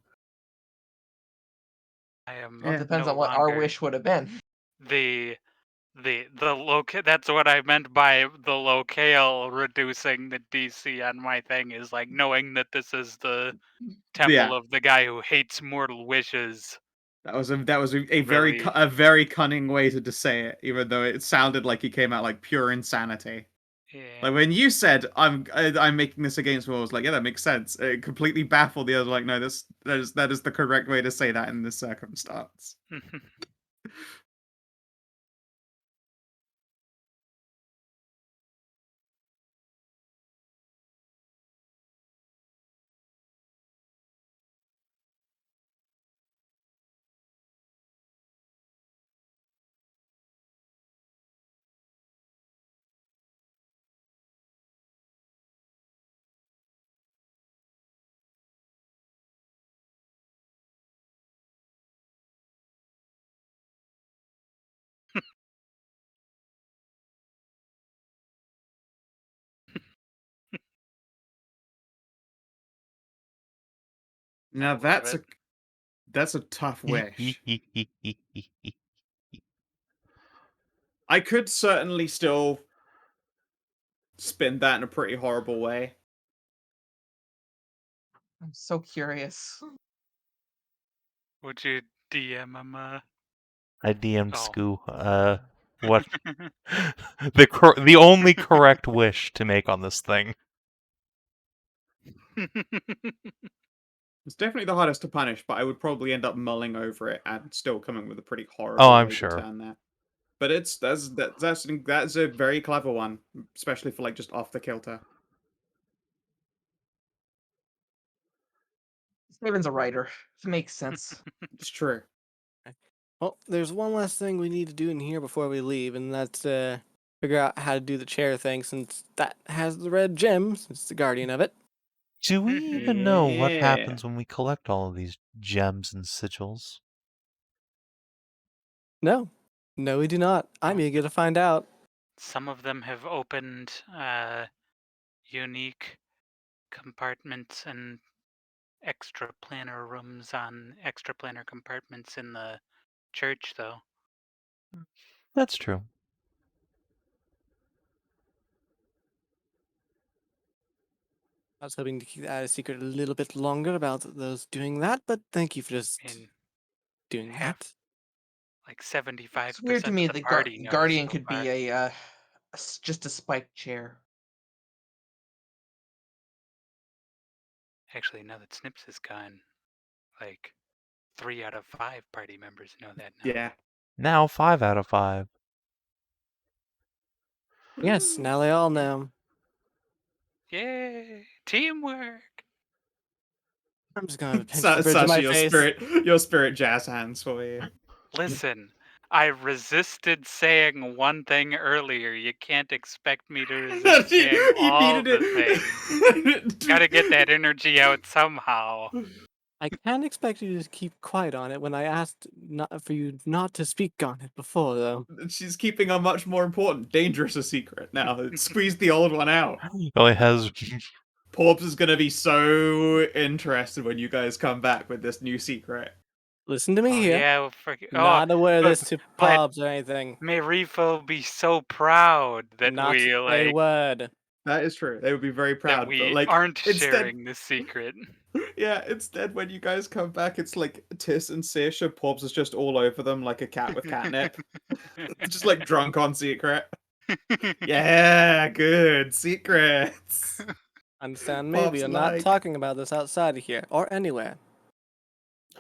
Speaker 6: I am
Speaker 4: well, it depends
Speaker 6: no
Speaker 4: on what our
Speaker 6: longer
Speaker 4: wish would have been.
Speaker 6: the that's what I meant by the locale reducing the DC on my thing is like knowing that this is the temple
Speaker 1: Yeah.
Speaker 6: of the guy who hates mortal wishes.
Speaker 1: That was a
Speaker 6: Really?
Speaker 1: very cunning way to say it, even though it sounded like he came out like pure insanity.
Speaker 6: Yeah.
Speaker 1: Like when you said I'm making this against will, I was like, yeah, that makes sense. It completely baffled the other. Like, no, that is the correct way to say that in this circumstance. Now
Speaker 6: love
Speaker 1: that's a tough wish. I could certainly still spin that in a pretty horrible way.
Speaker 4: I'm so curious.
Speaker 6: Would you DM him?
Speaker 2: I DM'd
Speaker 6: Oh.
Speaker 2: Skoo. What? The only correct wish to make on this thing.
Speaker 1: It's definitely the hardest to punish, but I would probably end up mulling over it and still coming with a pretty
Speaker 2: Oh,
Speaker 1: horrible
Speaker 2: I'm
Speaker 1: way
Speaker 2: sure.
Speaker 1: to turn that. But that's a very clever one, especially for like just off the kilter.
Speaker 4: Savin's a writer. It makes sense.
Speaker 1: It's true.
Speaker 5: Well, there's one last thing we need to do in here before we leave, and that's figure out how to do the chair thing, since that has the red gem, since it's the guardian of it.
Speaker 2: Do we even know what
Speaker 1: Yeah.
Speaker 2: happens when we collect all of these gems and sigils?
Speaker 5: No, we do not. I'm
Speaker 6: Oh.
Speaker 5: eager to find out.
Speaker 6: Some of them have opened unique compartments and extra planner rooms on extra planner compartments in the church, though.
Speaker 2: That's true.
Speaker 5: I was hoping to keep that a secret a little bit longer about those doing that, but thank you for just
Speaker 6: And
Speaker 5: doing
Speaker 6: half,
Speaker 5: that.
Speaker 6: like 75%
Speaker 4: It's weird to
Speaker 6: of
Speaker 4: me
Speaker 6: the
Speaker 4: that
Speaker 6: party knows
Speaker 4: guardian
Speaker 6: so
Speaker 4: could
Speaker 6: far.
Speaker 4: be just a spiked chair.
Speaker 6: Actually, now that Snips is gone, like 3 out of 5 party members know that now.
Speaker 1: Yeah.
Speaker 2: Now 5 out of 5.
Speaker 5: Yes, now they all know.
Speaker 6: Yay! Teamwork!
Speaker 5: I'm just gonna have a pinch of the bridge of
Speaker 1: Sasha,
Speaker 5: my face.
Speaker 1: your spirit jazz hands for you.
Speaker 6: Listen, I resisted saying one thing earlier. You can't expect me to resist saying all
Speaker 1: needed
Speaker 6: the things.
Speaker 1: it.
Speaker 6: Gotta get that energy out somehow.
Speaker 5: I can't expect you to keep quiet on it when I asked not for you not to speak on it before, though.
Speaker 1: She's keeping a much more important, dangerous a secret now. Squeeze the old one out.
Speaker 2: Oh, it has.
Speaker 1: Porbs is gonna be so interested when you guys come back with this new secret.
Speaker 5: Listen to me
Speaker 6: Oh
Speaker 5: here.
Speaker 6: yeah, oh,
Speaker 5: Not aware of
Speaker 6: but-
Speaker 5: this to
Speaker 6: but
Speaker 5: Pobs or anything.
Speaker 6: may Rifo be so proud that
Speaker 5: Not
Speaker 6: we
Speaker 5: a
Speaker 6: like
Speaker 5: word.
Speaker 1: That is true. They would be very
Speaker 6: that
Speaker 1: proud.
Speaker 6: we
Speaker 1: But like,
Speaker 6: aren't
Speaker 1: instead,
Speaker 6: sharing this secret.
Speaker 1: yeah, instead when you guys come back, it's like Tis and Saoirse. Porbs is just all over them like a cat with catnip. Just like drunk on secret. Yeah, good secrets.
Speaker 5: Understand me? We
Speaker 1: Pops
Speaker 5: are not
Speaker 1: like.
Speaker 5: talking about this outside of here or anywhere.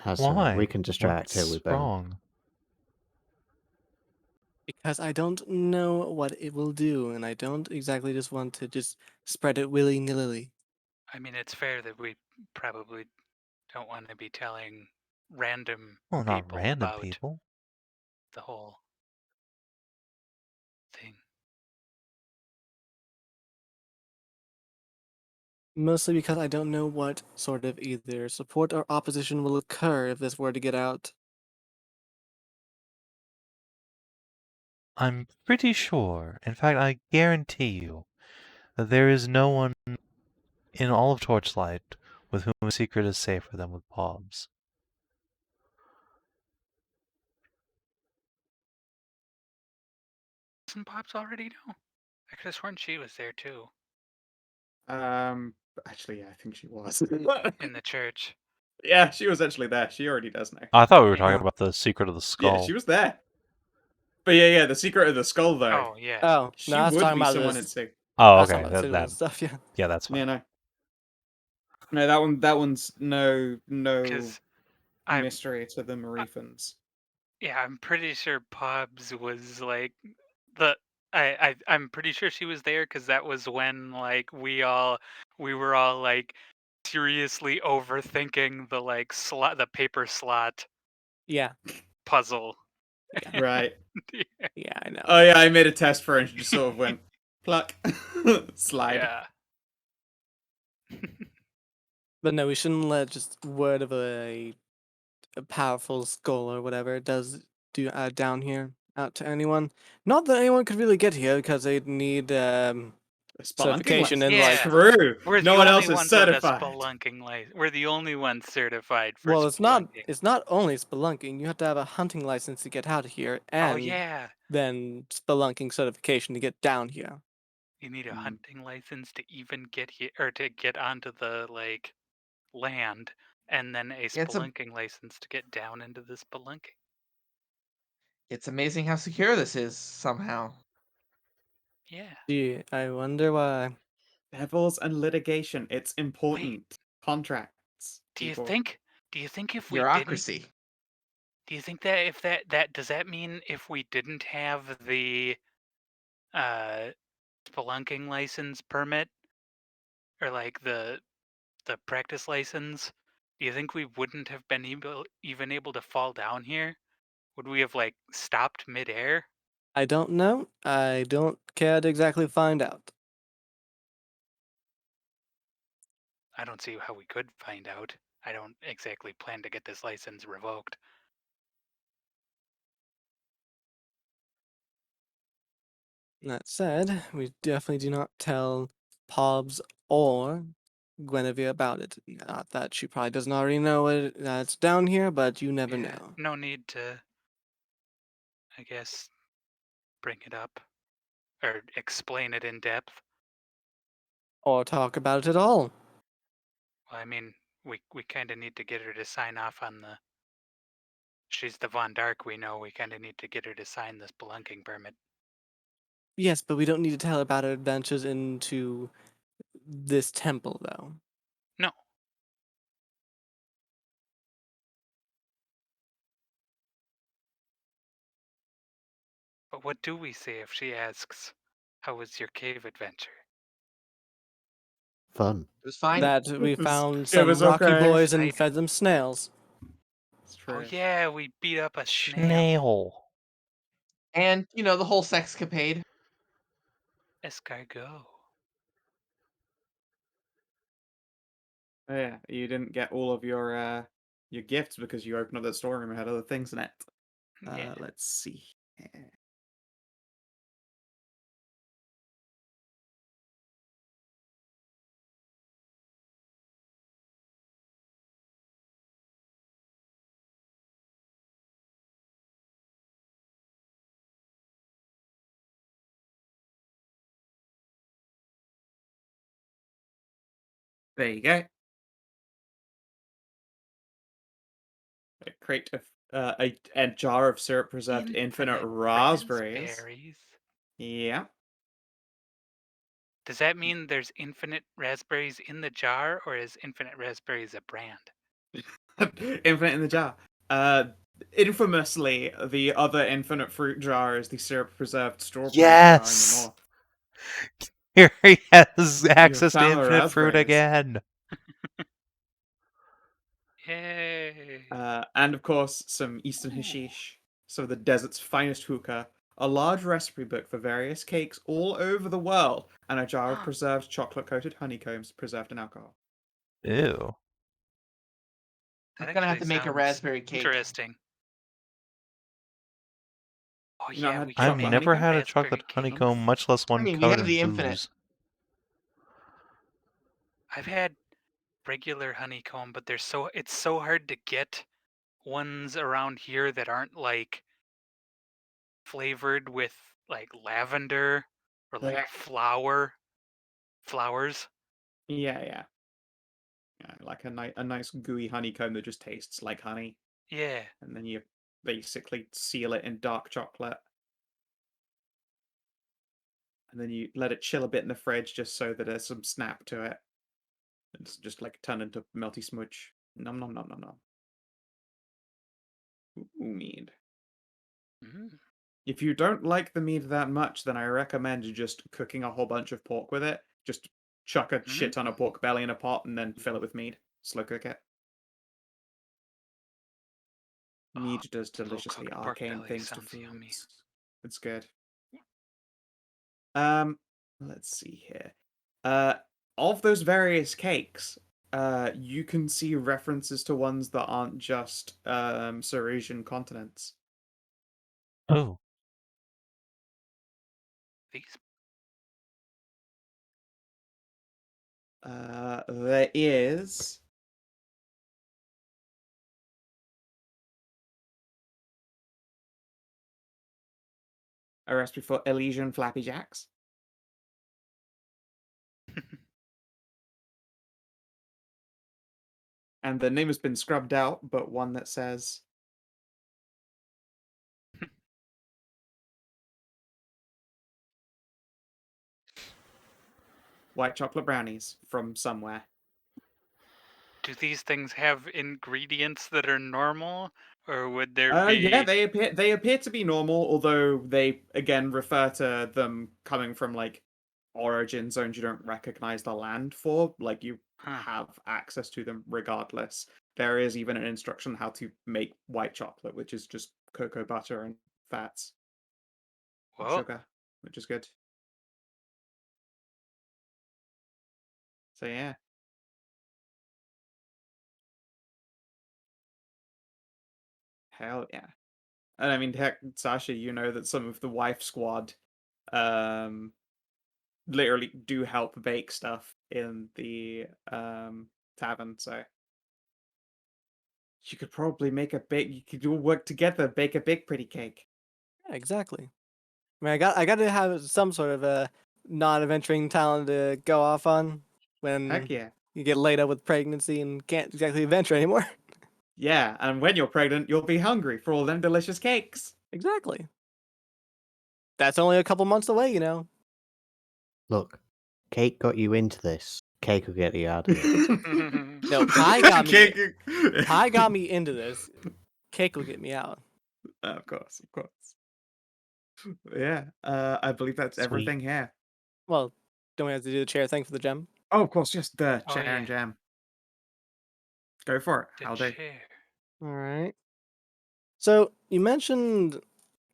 Speaker 3: That's all right. We
Speaker 2: Why?
Speaker 3: can distract her
Speaker 2: What's
Speaker 3: with them.
Speaker 2: wrong?
Speaker 5: Because I don't know what it will do, and I don't exactly just want to just spread it willy-nilly.
Speaker 6: I mean, it's fair that we probably don't want to be telling random
Speaker 2: Well, not
Speaker 6: people
Speaker 2: random
Speaker 6: about
Speaker 2: people.
Speaker 6: the whole thing.
Speaker 5: Mostly because I don't know what sort of either support or opposition will occur if this were to get out.
Speaker 2: I'm pretty sure, in fact, I guarantee you, that there is no one in all of Torchlight with whom a secret is safer than with Pobs.
Speaker 6: Doesn't Pops already know? I could have sworn she was there too,
Speaker 1: Actually, yeah, I think she was.
Speaker 6: in the church.
Speaker 1: Yeah, she was actually there. She already does know.
Speaker 2: I thought we were
Speaker 6: Yeah.
Speaker 2: talking about the secret of the skull.
Speaker 1: Yeah, she was there. But yeah, the secret of the skull though.
Speaker 6: Oh, yeah.
Speaker 5: Oh,
Speaker 1: She
Speaker 5: no, I was
Speaker 1: would
Speaker 5: talking
Speaker 1: be
Speaker 5: about
Speaker 1: someone
Speaker 5: this.
Speaker 1: at
Speaker 2: Oh,
Speaker 5: I was
Speaker 2: okay.
Speaker 5: talking about
Speaker 2: That,
Speaker 5: cinnamon and stuff, yeah.
Speaker 2: yeah, that's fine.
Speaker 1: Yeah, no, that one's no
Speaker 6: Because I'm,
Speaker 1: mystery to the Marifans.
Speaker 6: yeah, I'm pretty sure Pops was like I'm pretty sure she was there because that was when like we were all like seriously overthinking the like the paper slot
Speaker 5: Yeah,
Speaker 6: puzzle.
Speaker 1: Right.
Speaker 6: Yeah.
Speaker 5: yeah, I know.
Speaker 1: Oh yeah, I made a test for her and she just sort of went pluck, slide.
Speaker 6: Yeah.
Speaker 5: But no, we shouldn't let just word of a powerful skull or whatever it does do down here out to anyone. Not that anyone could really get here because they'd need
Speaker 1: Spelunking
Speaker 5: certification
Speaker 1: license.
Speaker 5: and like.
Speaker 6: Yeah.
Speaker 1: True.
Speaker 6: We're
Speaker 1: No
Speaker 6: the
Speaker 1: one
Speaker 6: only
Speaker 1: else is
Speaker 6: ones with a
Speaker 1: certified.
Speaker 6: spelunking license. We're the only ones certified for
Speaker 5: Well,
Speaker 6: spelunking.
Speaker 5: it's not only spelunking. You have to have a hunting license to get out of here, and
Speaker 6: Oh yeah,
Speaker 5: then spelunking certification to get down here.
Speaker 6: you need a
Speaker 1: Mm.
Speaker 6: hunting license to even get here or to get onto the land, and then a
Speaker 4: It's a-
Speaker 6: spelunking license to get down into the spelunking.
Speaker 4: It's amazing how secure this is somehow.
Speaker 6: Yeah.
Speaker 5: Gee, I wonder why.
Speaker 1: Devils and litigation. It's important. Contracts.
Speaker 6: Do you
Speaker 1: people.
Speaker 6: think? Do you think if we didn't?
Speaker 4: Bureaucracy.
Speaker 6: Do you think that if that does that mean if we didn't have the uh spelunking license permit or like the practice license, do you think we wouldn't have been even able to fall down here? Would we have like stopped midair?
Speaker 5: I don't know. I don't care to exactly find out.
Speaker 6: I don't see how we could find out. I don't exactly plan to get this license revoked.
Speaker 5: That said, we definitely do not tell Pobbs or Guinevere about it. Not that she probably doesn't already know it's down here, but you never
Speaker 6: Yeah,
Speaker 5: know.
Speaker 6: no need to, I guess, bring it up or explain it in depth.
Speaker 5: Or talk about it at all.
Speaker 6: Well, I mean, we kind of need to get her to sign off on the. She's the Von Dark we know. We kind of need to get her to sign this spelunking permit.
Speaker 5: Yes, but we don't need to tell her about her adventures into this temple, though.
Speaker 6: No. But what do we say if she asks, "How was your cave adventure?"
Speaker 3: Fun.
Speaker 4: It was fine.
Speaker 5: That we
Speaker 1: It was-
Speaker 5: found
Speaker 1: it
Speaker 5: some
Speaker 1: was
Speaker 5: rocky
Speaker 1: okay.
Speaker 5: boys and
Speaker 6: Exciting.
Speaker 5: fed them snails.
Speaker 1: It's true.
Speaker 6: Oh yeah, we beat up a snail.
Speaker 2: Snail.
Speaker 4: And, the whole sexcapade.
Speaker 6: Escargot.
Speaker 1: Oh, yeah, you didn't get all of your gifts because you opened up that storeroom and had other things in it.
Speaker 6: Yeah.
Speaker 1: Let's see. here. There you go. Create a jar of syrup preserved infinite raspberries.
Speaker 6: raspberries.
Speaker 1: Yeah.
Speaker 6: Does that mean there's infinite raspberries in the jar, or is infinite raspberries a brand?
Speaker 1: Infinite in the jar. Infamously, the other infinite fruit jar is the syrup preserved strawberry jar in the
Speaker 2: Yes!
Speaker 1: north.
Speaker 2: Here he has access to
Speaker 1: found the
Speaker 2: infinite fruit
Speaker 1: raspberries.
Speaker 2: again.
Speaker 6: Yay!
Speaker 1: And of course, some Eastern
Speaker 6: Ooh.
Speaker 1: hashish, some of the desert's finest hookah, a large recipe book for various cakes all over the world, and a jar of preserved chocolate-coated honeycombs preserved in alcohol.
Speaker 2: Ew.
Speaker 6: That
Speaker 4: I'm gonna have
Speaker 6: actually
Speaker 4: to make a
Speaker 6: sounds
Speaker 4: raspberry cake.
Speaker 6: Interesting. Oh
Speaker 1: You not
Speaker 6: yeah,
Speaker 1: had
Speaker 6: we
Speaker 1: chocolate
Speaker 2: I've
Speaker 6: can make
Speaker 2: never
Speaker 1: honeycomb?
Speaker 2: had a
Speaker 6: raspberry
Speaker 2: chocolate
Speaker 6: cake.
Speaker 2: honeycomb, much less one
Speaker 4: mean, we
Speaker 2: covered
Speaker 4: have
Speaker 2: in
Speaker 4: the infinite.
Speaker 2: booze.
Speaker 6: I've had regular honeycomb, but it's so hard to get ones around here that aren't like flavored with like lavender or like
Speaker 1: Yeah.
Speaker 6: flowers.
Speaker 1: Yeah. Like a nice gooey honeycomb that just tastes like honey,
Speaker 6: Yeah.
Speaker 1: and then you basically seal it in dark chocolate, and then you let it chill a bit in the fridge just so that there's some snap to it. It's just like turn into melty smudge. Nom nom nom nom nom. Ooh, mead.
Speaker 6: Mm.
Speaker 1: If you don't like the mead that much, then I recommend just cooking a whole bunch of pork with it. Just chuck a shit ton of pork belly in a pot and then fill it with mead. Slow cook it. Mead does deliciously
Speaker 6: Slow-cooked pork
Speaker 1: arcane
Speaker 6: belly
Speaker 1: things to
Speaker 6: sounds yummy.
Speaker 1: foods. It's good. Let's see here. Of those various cakes, you can see references to ones that aren't just Sarasian continents.
Speaker 2: Oh.
Speaker 6: These
Speaker 1: There is a recipe for Elysian Flappy Jacks. And the name has been scrubbed out, but one that says white chocolate brownies from somewhere.
Speaker 6: Do these things have ingredients that are normal, or would there
Speaker 1: Yeah,
Speaker 6: be?
Speaker 1: they appear to be normal, although they again refer to them coming from like origin zones you don't recognize the land for. Like you
Speaker 6: Huh.
Speaker 1: have access to them regardless. There is even an instruction on how to make white chocolate, which is just cocoa butter and fats and
Speaker 6: Whoa.
Speaker 1: sugar, which is good. So yeah. Hell yeah. And I mean, heck, Sasha, you know that some of the wife squad um literally do help bake stuff in the tavern, so you could probably make a big you could all work together, bake a big pretty cake.
Speaker 5: Yeah, exactly. I mean, I got to have some sort of a non-adventuring talent to go off on
Speaker 1: Heck
Speaker 5: when
Speaker 1: yeah.
Speaker 5: you get laid up with pregnancy and can't exactly adventure anymore.
Speaker 1: Yeah, and when you're pregnant, you'll be hungry for all them delicious cakes.
Speaker 5: Exactly. That's only a couple months away, you know.
Speaker 3: Look, cake got you into this. Cake will get you out of it.
Speaker 5: No, pie got me.
Speaker 1: Cake.
Speaker 5: Pie got me into this. Cake will get me out.
Speaker 1: Of course, of course. Yeah, I believe that's
Speaker 3: Sweet.
Speaker 1: everything here.
Speaker 5: Well, don't we have to do the chair thing for the gem?
Speaker 1: Oh, of course, just the
Speaker 6: Oh,
Speaker 1: chair and
Speaker 6: yeah.
Speaker 1: jam. Go for it.
Speaker 6: The
Speaker 1: How do?
Speaker 6: chair.
Speaker 5: All right. So you mentioned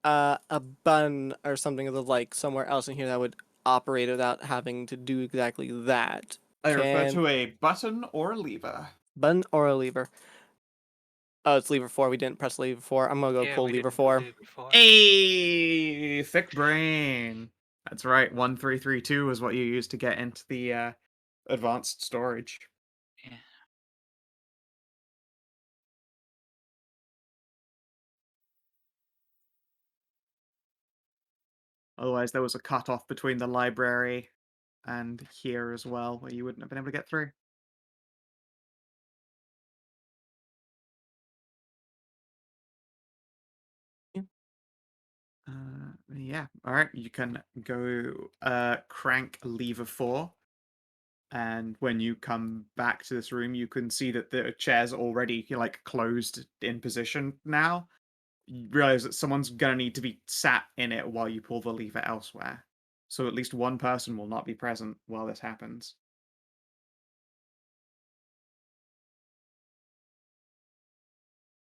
Speaker 5: a button or something of the like somewhere else in here that would operate without having to do exactly that.
Speaker 1: I refer
Speaker 5: Can
Speaker 1: to a button or a lever.
Speaker 5: button or a lever? Oh, it's lever 4. We didn't press lever 4. I'm gonna go
Speaker 6: Yeah,
Speaker 5: pull
Speaker 6: we
Speaker 5: lever
Speaker 6: didn't do
Speaker 5: 4.
Speaker 6: it before.
Speaker 1: Hey, thick brain. That's right. 1332 is what you use to get into the advanced storage.
Speaker 6: Yeah.
Speaker 1: Otherwise, there was a cutoff between the library and here as well, where you wouldn't have been able to get through.
Speaker 5: Yeah.
Speaker 1: Yeah. All right. You can go crank lever 4. And when you come back to this room, you can see that the chair's already like closed in position now. You realize that someone's gonna need to be sat in it while you pull the lever elsewhere. So at least one person will not be present while this happens.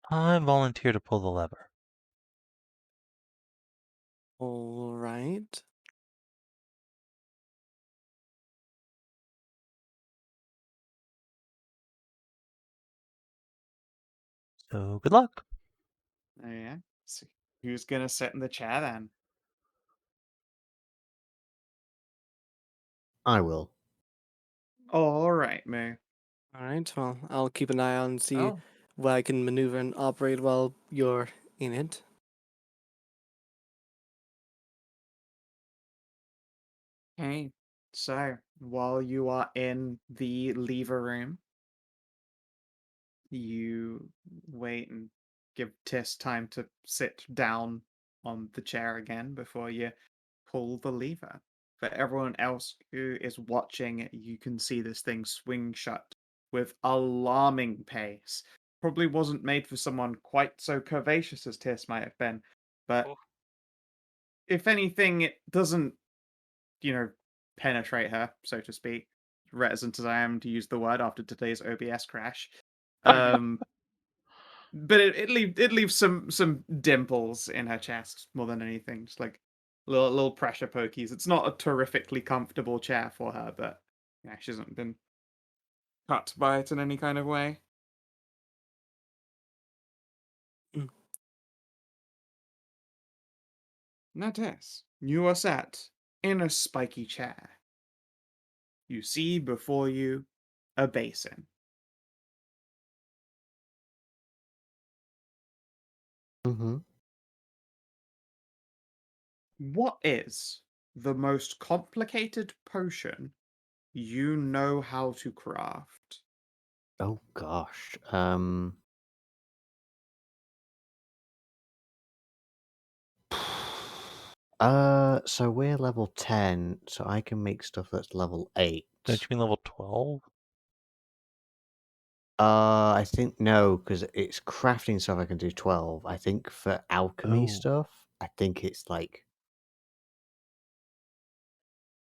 Speaker 2: I volunteer to pull the lever.
Speaker 5: All right.
Speaker 2: So good luck.
Speaker 1: Oh, yeah. So who's gonna sit in the chair then?
Speaker 3: I will.
Speaker 1: All right, Moo.
Speaker 5: All right. Well, I'll keep an eye on and see
Speaker 1: Oh,
Speaker 5: what I can maneuver and operate while you're in it.
Speaker 1: okay. So while you are in the lever room, you wait and give Tis time to sit down on the chair again before you pull the lever. For everyone else who is watching, you can see this thing swing shut with alarming pace. Probably wasn't made for someone quite so curvaceous as Tis might have been, but
Speaker 6: Oh.
Speaker 1: if anything, it doesn't, penetrate her, so to speak. Reticent as I am to use the word after today's OBS crash. Um, but it leaves some dimples in her chest more than anything, just like little pressure pokies. It's not a terrifically comfortable chair for her, but yeah, she hasn't been cut by it in any kind of way.
Speaker 5: Mm.
Speaker 1: Now, Tess, you are sat in a spiky chair. you see before you a basin.
Speaker 3: Mm-hmm.
Speaker 1: What is the most complicated potion you know how to craft?
Speaker 3: Oh gosh. So we're level 10, so I can make stuff that's level 8.
Speaker 2: Don't you mean level 12?
Speaker 3: I think no, because it's crafting stuff I can do 12. I think for alchemy
Speaker 2: Oh.
Speaker 3: stuff, I think it's like.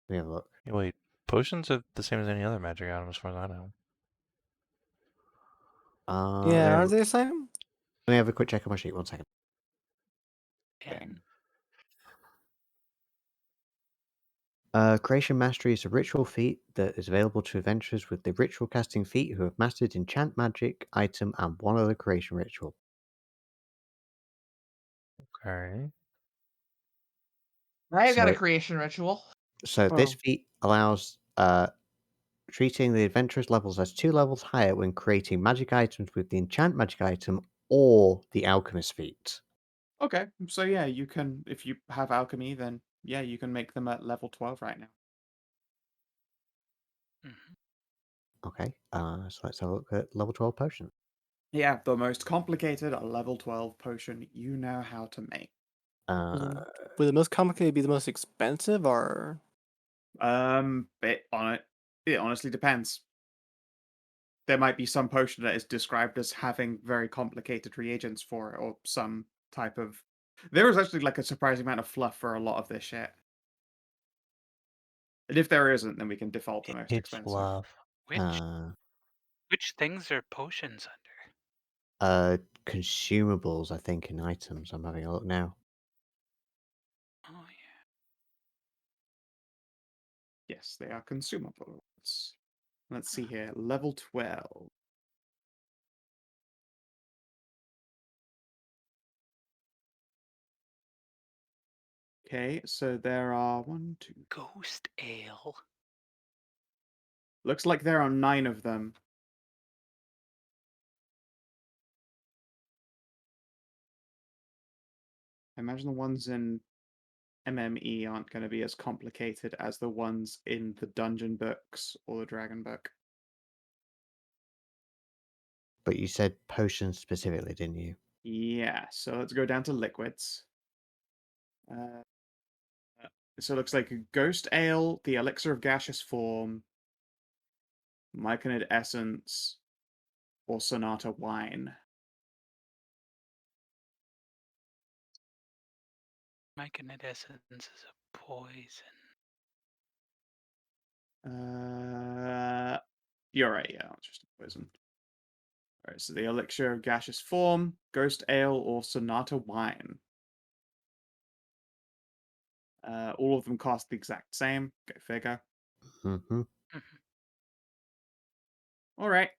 Speaker 3: Let me have a look.
Speaker 2: Wait, potions are the same as any other magic item as far as I know.
Speaker 5: Yeah, are they the same?
Speaker 3: Let me have a quick check on my sheet. 1 second.
Speaker 6: And
Speaker 3: Creation Mastery is a ritual feat that is available to adventurers with the ritual casting feat who have mastered enchant magic, item, and one other creation ritual.
Speaker 2: Okay.
Speaker 4: I've got a
Speaker 3: So-
Speaker 4: creation ritual.
Speaker 3: So this
Speaker 5: Oh.
Speaker 3: feat allows treating the adventurer's levels as 2 levels higher when creating magic items with the enchant magic item or the alchemist feat.
Speaker 1: Okay, so yeah, you can, if you have alchemy, then yeah, you can make them at level 12 right now.
Speaker 3: Okay, so let's have a look at level 12 potion.
Speaker 1: Yeah, the most complicated level 12 potion you know how to make.
Speaker 5: Would the most complicated be the most expensive, or
Speaker 1: It honestly depends. There might be some potion that is described as having very complicated reagents for it, or some type of. There is actually like a surprising amount of fluff for a lot of this shit. And if there isn't, then we can default to most
Speaker 2: It's
Speaker 1: expensive.
Speaker 2: fluff.
Speaker 6: which things are potions under?
Speaker 3: Consumables, I think, in items. I'm having a look now.
Speaker 6: Oh yeah.
Speaker 1: Yes, they are consumables. Let's see here. Level 12. Okay, so there are 1, 2.
Speaker 6: Ghost ale.
Speaker 1: Looks like there are 9 of them. I imagine the ones in MME aren't going to be as complicated as the ones in the dungeon books or the dragon book.
Speaker 3: But you said potions specifically, didn't you?
Speaker 1: Yeah, so let's go down to liquids. So it looks like a ghost ale, the elixir of gaseous form, myconid essence, or sonata wine.
Speaker 6: Myconid essence is a poison.
Speaker 1: You're right, yeah, it's just a poison. Alright, so the elixir of gaseous form, ghost ale, or sonata wine. All of them cost the exact same. Go figure.
Speaker 3: Mm-hmm.
Speaker 1: Alright,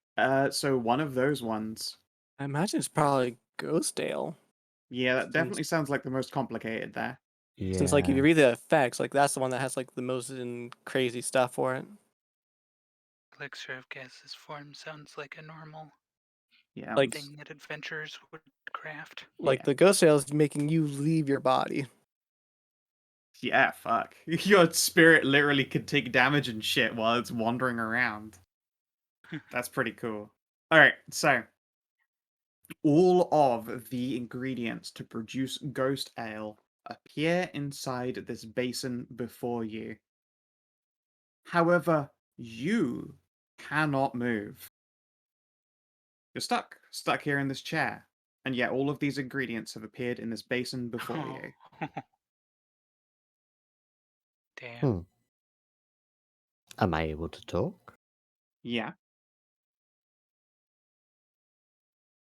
Speaker 1: so one of those ones.
Speaker 5: I imagine it's probably Ghost Ale.
Speaker 1: Yeah, that
Speaker 5: Since-
Speaker 1: definitely sounds like the most complicated there.
Speaker 3: Yeah.
Speaker 5: Since like if you read the effects, like that's the one that has like the most crazy stuff for it.
Speaker 6: Elixir of gaseous form sounds like a normal
Speaker 1: Yeah,
Speaker 5: Like-
Speaker 6: thing that adventurers would craft.
Speaker 5: Like
Speaker 1: Yeah.
Speaker 5: the Ghost Ale is making you leave your body.
Speaker 1: Yeah, fuck. Your spirit literally could take damage and shit while it's wandering around. That's pretty cool. Alright, so all of the ingredients to produce ghost ale appear inside this basin before you. However, you cannot move. You're stuck here in this chair. And yet all of these ingredients have appeared in this basin before you.
Speaker 6: Damn.
Speaker 3: Hmm. Am I able to talk?
Speaker 1: Yeah.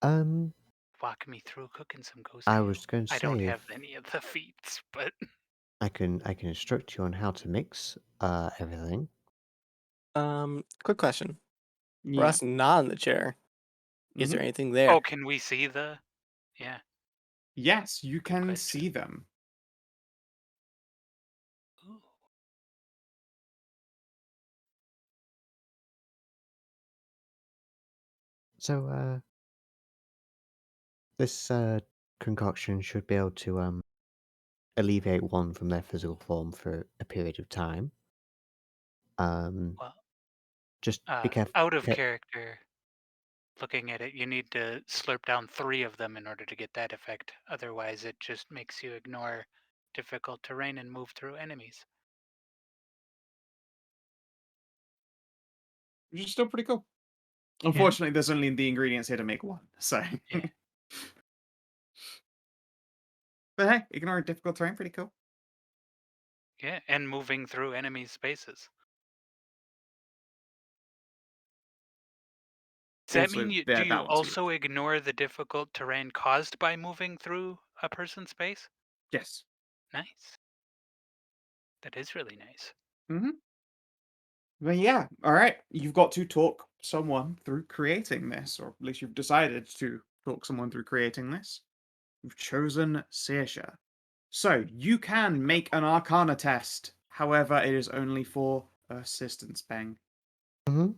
Speaker 6: Walk me through cooking some ghost
Speaker 3: I
Speaker 6: ale.
Speaker 3: was going to
Speaker 6: I
Speaker 3: say
Speaker 6: don't
Speaker 3: if
Speaker 6: have any of the feats, but
Speaker 3: I can instruct you on how to mix everything.
Speaker 5: Quick question. For
Speaker 1: Yeah.
Speaker 5: us not in the chair, is there
Speaker 1: Mhm.
Speaker 5: anything there?
Speaker 6: oh, can we see the? Yeah.
Speaker 1: Yes, you can
Speaker 6: question.
Speaker 1: see them.
Speaker 6: Ooh.
Speaker 3: So, this concoction should be able to alleviate one from their physical form for a period of time.
Speaker 6: Well,
Speaker 3: Just be careful.
Speaker 6: out of character, looking at it, you need to slurp down 3 of them in order to get that effect. Otherwise, it just makes you ignore difficult terrain and move through enemies.
Speaker 1: Which is still pretty cool. Unfortunately, there's only the ingredients here to make one, so.
Speaker 6: Yeah.
Speaker 1: But hey, ignoring difficult terrain, pretty cool.
Speaker 6: Yeah, and moving through enemy spaces. Does that mean
Speaker 1: Also,
Speaker 6: do you
Speaker 1: that one's huge.
Speaker 6: also ignore the difficult terrain caused by moving through a person's space?
Speaker 1: Yes.
Speaker 6: Nice. That is really nice.
Speaker 1: Mm-hmm. But yeah, all right. You've got to talk someone through creating this, or at least you've decided to talk someone through creating this. You've chosen Saoirse. So you can make an Arcana test. However, it is only for assistance, Bang.
Speaker 3: Mm-hmm.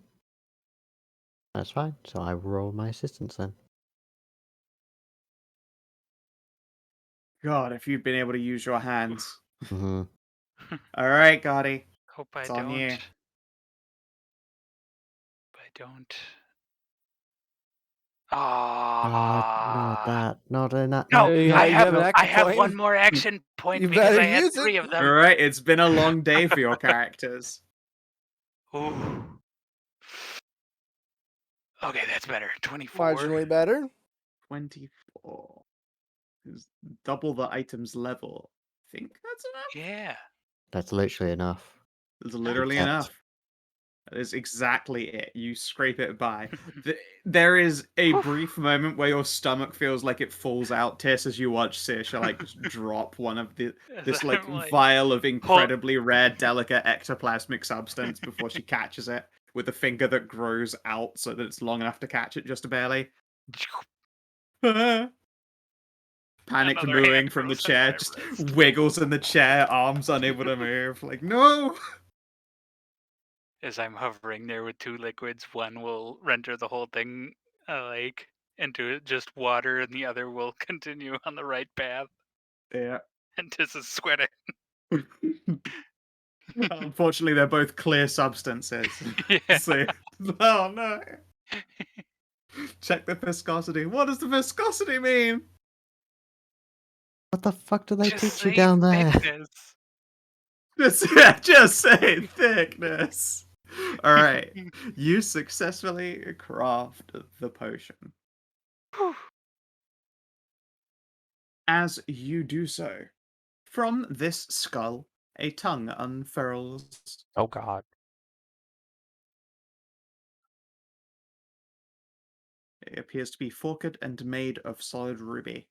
Speaker 3: That's fine. So I roll my assistance then.
Speaker 1: God, if you'd been able to use your hands.
Speaker 3: Mm-hmm.
Speaker 1: All right, Gotti.
Speaker 6: Hope I
Speaker 1: It's on
Speaker 6: don't.
Speaker 1: you.
Speaker 6: I don't.
Speaker 3: Not that. Not enough.
Speaker 6: No,
Speaker 5: You
Speaker 6: I
Speaker 5: have an
Speaker 6: have
Speaker 5: action
Speaker 6: one
Speaker 5: point?
Speaker 6: more action point
Speaker 5: You
Speaker 6: because
Speaker 5: better
Speaker 6: I had
Speaker 5: use
Speaker 6: 3
Speaker 5: it.
Speaker 6: of
Speaker 1: All
Speaker 6: them.
Speaker 1: right, it's been a long day for your characters.
Speaker 6: Ooh. Okay, that's better. 24.
Speaker 5: Marginally better.
Speaker 1: 24 is double the item's level. I think that's enough.
Speaker 6: Yeah.
Speaker 3: That's literally enough.
Speaker 1: It's literally
Speaker 3: Except-
Speaker 1: enough. That is exactly it. You scrape it by. There is a brief moment where your stomach feels like it falls out, Tiss, as you watch Saoirse like just drop one of this like
Speaker 6: I'm like,
Speaker 1: vial of incredibly rare, delicate ectoplasmic substance before she catches it with a finger that grows out so that it's long enough to catch it just barely. Panicked
Speaker 6: Another
Speaker 1: mooing
Speaker 6: hand
Speaker 1: from the
Speaker 6: grows under
Speaker 1: chair,
Speaker 6: my
Speaker 1: just
Speaker 6: wrist.
Speaker 1: wiggles in the chair, arms unable to move. Like, no!
Speaker 6: As I'm hovering there with 2 liquids, one will render the whole thing like into just water, and the other will continue on the right path.
Speaker 1: Yeah.
Speaker 6: And this is sweating.
Speaker 1: Unfortunately, they're both clear substances.
Speaker 6: Yeah.
Speaker 1: So, oh no. Check the viscosity. What does the viscosity mean?
Speaker 3: What the fuck do they
Speaker 6: Just
Speaker 3: teach you
Speaker 6: say
Speaker 3: down there?
Speaker 6: thickness.
Speaker 1: Just say thickness. All right. You successfully craft the potion.
Speaker 6: Whew.
Speaker 1: As you do so, from this skull, a tongue unfurls.
Speaker 2: Oh God.
Speaker 1: It appears to be forked and made of solid ruby.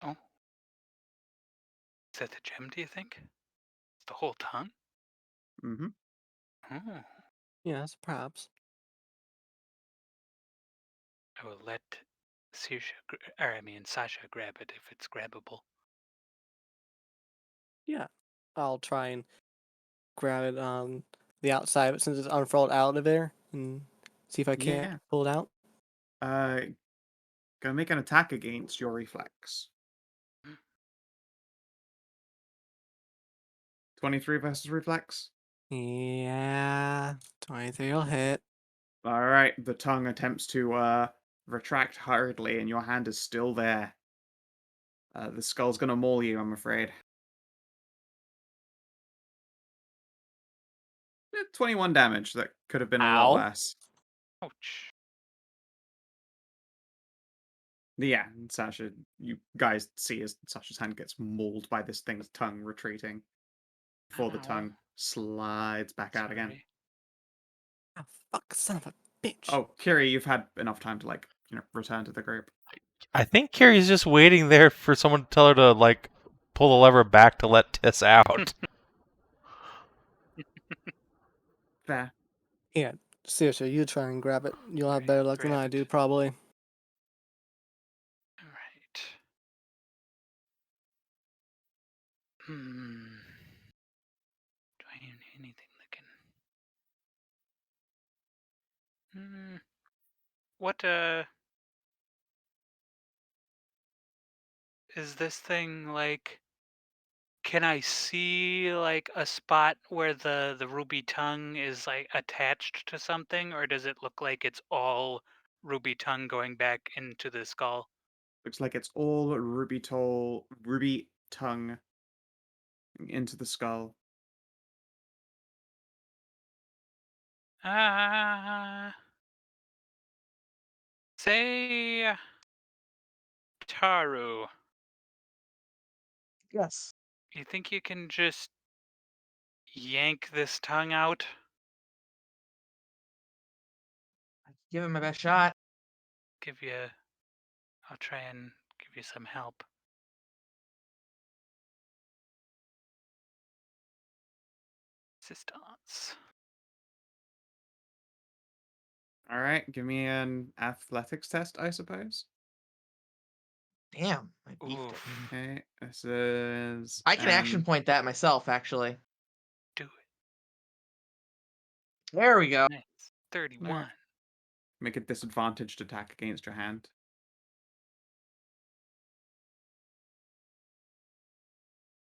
Speaker 6: Oh. Is that the gem, do you think? It's the whole tongue?
Speaker 1: Mm-hmm.
Speaker 6: Oh.
Speaker 5: Yes, perhaps.
Speaker 6: I will let Sasha grab it if it's grabbable.
Speaker 5: Yeah. I'll try and grab it on the outside of it since it's unfurled out of there and see if I can't
Speaker 1: Yeah.
Speaker 5: pull it out.
Speaker 1: Go make an attack against your reflex. 23 versus reflex.
Speaker 5: Yeah. 23 will hit.
Speaker 1: All right. The tongue attempts to retract hurriedly, and your hand is still there. The skull's gonna maul you, I'm afraid. 21 damage. That could have been a lot
Speaker 5: Ow.
Speaker 1: worse.
Speaker 6: Ouch.
Speaker 1: Yeah, Sasha, you guys see as Sasha's hand gets mauled by this thing's tongue retreating before the
Speaker 6: Ow.
Speaker 1: tongue slides back out again.
Speaker 6: Sorry.
Speaker 5: Ah, fuck, son of a bitch.
Speaker 1: Oh, Kiri, you've had enough time to return to the group.
Speaker 2: I think Carrie's just waiting there for someone to tell her to like pull the lever back to let Tiss out.
Speaker 1: Fair.
Speaker 5: Yeah, seriously, you try and grab it. You'll have better luck than I do, probably.
Speaker 6: All right. Hmm. Do I need anything that can? What is this thing like? Can I see like a spot where the ruby tongue is like attached to something, or does it look like it's all ruby tongue going back into the skull?
Speaker 1: Looks like it's all ruby tongue into the skull.
Speaker 6: Ah, say Tahru.
Speaker 4: Yes.
Speaker 6: You think you can just yank this tongue out?
Speaker 4: Give it my best shot.
Speaker 6: Give you. I'll try and give you some help. Assistance.
Speaker 1: All right, give me an athletics test, I suppose.
Speaker 4: Damn, I beefed it.
Speaker 6: Oof.
Speaker 1: Okay, this is.
Speaker 4: I can action point that myself, actually.
Speaker 6: Do it.
Speaker 4: There we go.
Speaker 6: Nice. 31.
Speaker 1: Make a disadvantaged attack against your hand.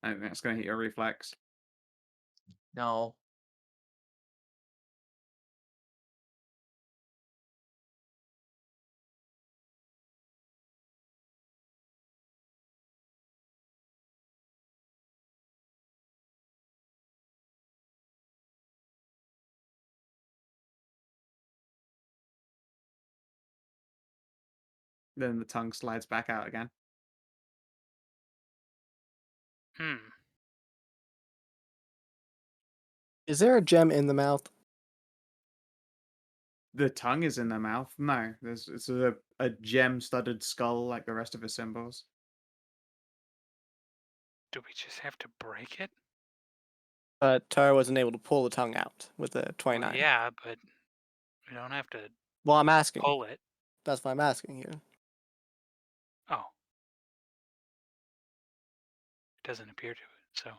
Speaker 1: I think that's going to hit your reflex.
Speaker 4: No.
Speaker 1: Then the tongue slides back out again.
Speaker 6: Hmm.
Speaker 5: Is there a gem in the mouth?
Speaker 1: The tongue is in their mouth. No, it's a gem-studded skull like the rest of his symbols.
Speaker 6: Do we just have to break it?
Speaker 5: But Tara wasn't able to pull the tongue out with the
Speaker 6: Well,
Speaker 5: 29.
Speaker 6: yeah, but we don't have to
Speaker 5: Well, I'm asking.
Speaker 6: pull it.
Speaker 5: That's why I'm asking here.
Speaker 6: Oh. It doesn't appear to it, so.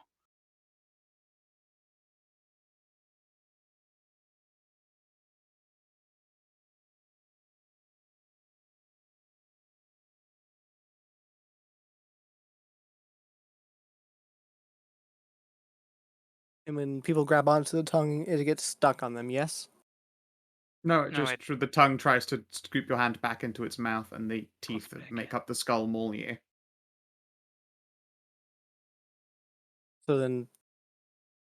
Speaker 5: And when people grab onto the tongue, it gets stuck on them, yes?
Speaker 1: No, it
Speaker 6: No,
Speaker 1: just the tongue tries to scoop your hand back into its mouth, and the teeth
Speaker 6: Pulls
Speaker 1: that
Speaker 6: back
Speaker 1: make
Speaker 6: in.
Speaker 1: up the skull maul you.
Speaker 5: So then,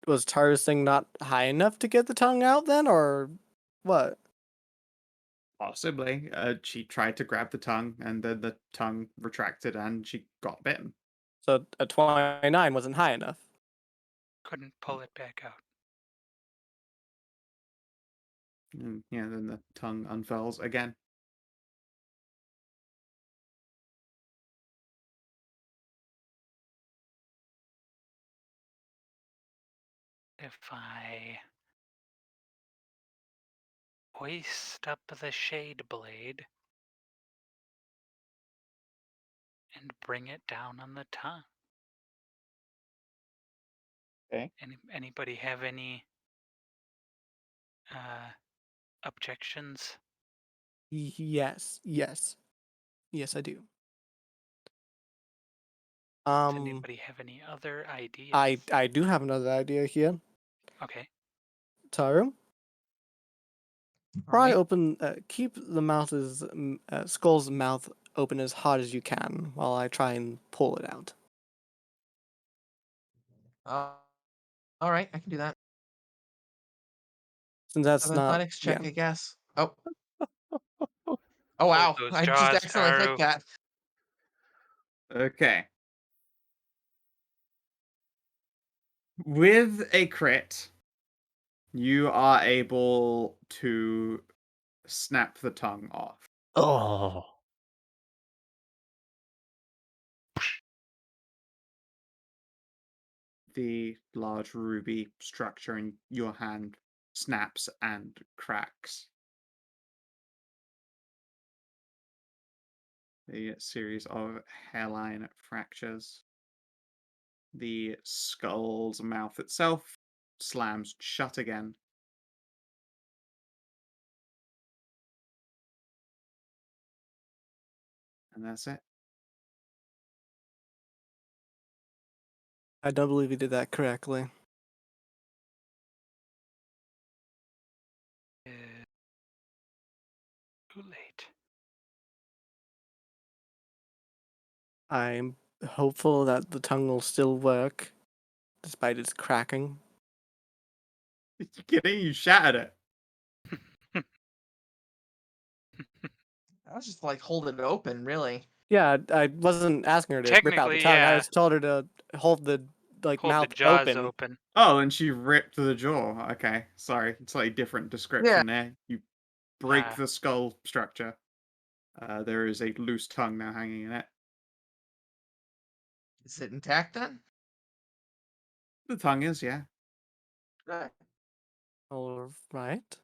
Speaker 5: was Tara's thing not high enough to get the tongue out then, or what?
Speaker 1: Possibly. She tried to grab the tongue, and then the tongue retracted, and she got bitten.
Speaker 5: So a 29 wasn't high enough.
Speaker 6: Couldn't pull it back out.
Speaker 1: And yeah, then the tongue unfurls again.
Speaker 6: If I hoist up the shade blade and bring it down on the tongue.
Speaker 1: Okay.
Speaker 6: Anybody have any objections?
Speaker 5: Yes, I do.
Speaker 6: Does anybody have any other ideas?
Speaker 5: I do have another idea here.
Speaker 6: Okay.
Speaker 5: Taru,
Speaker 4: Alright.
Speaker 5: keep the skull's mouth open as hard as you can while I try and pull it out.
Speaker 4: Alright, I can do that.
Speaker 5: Since that's
Speaker 4: An
Speaker 5: not,
Speaker 4: athletics check,
Speaker 5: yeah.
Speaker 4: I guess. Oh. Oh
Speaker 6: Close
Speaker 4: wow,
Speaker 6: those
Speaker 4: I just
Speaker 6: jaws,
Speaker 4: accidentally
Speaker 6: Tahru.
Speaker 4: clicked that.
Speaker 1: Okay. With a crit, you are able to snap the tongue off.
Speaker 2: Oh.
Speaker 1: The large ruby structure in your hand snaps and cracks. A series of hairline fractures. The skull's mouth itself slams shut again. And that's it.
Speaker 5: I don't believe you did that correctly.
Speaker 6: Too late.
Speaker 5: I'm hopeful that the tongue will still work, despite its cracking.
Speaker 1: You kidding? You shattered it.
Speaker 4: I was just like holding it open, really.
Speaker 5: Yeah, I wasn't asking her to rip out the
Speaker 6: Technically,
Speaker 5: tongue. I
Speaker 6: yeah.
Speaker 5: just told her to hold the
Speaker 6: Hold the
Speaker 5: mouth
Speaker 6: jaws
Speaker 5: open.
Speaker 6: open.
Speaker 1: Oh, and she ripped the jaw. Okay, sorry. Slightly different description there. You break
Speaker 6: Ah.
Speaker 1: the skull structure. There is a loose tongue now hanging in it.
Speaker 4: Is it intact then?
Speaker 1: The tongue is, yeah.
Speaker 4: Good.
Speaker 5: All right.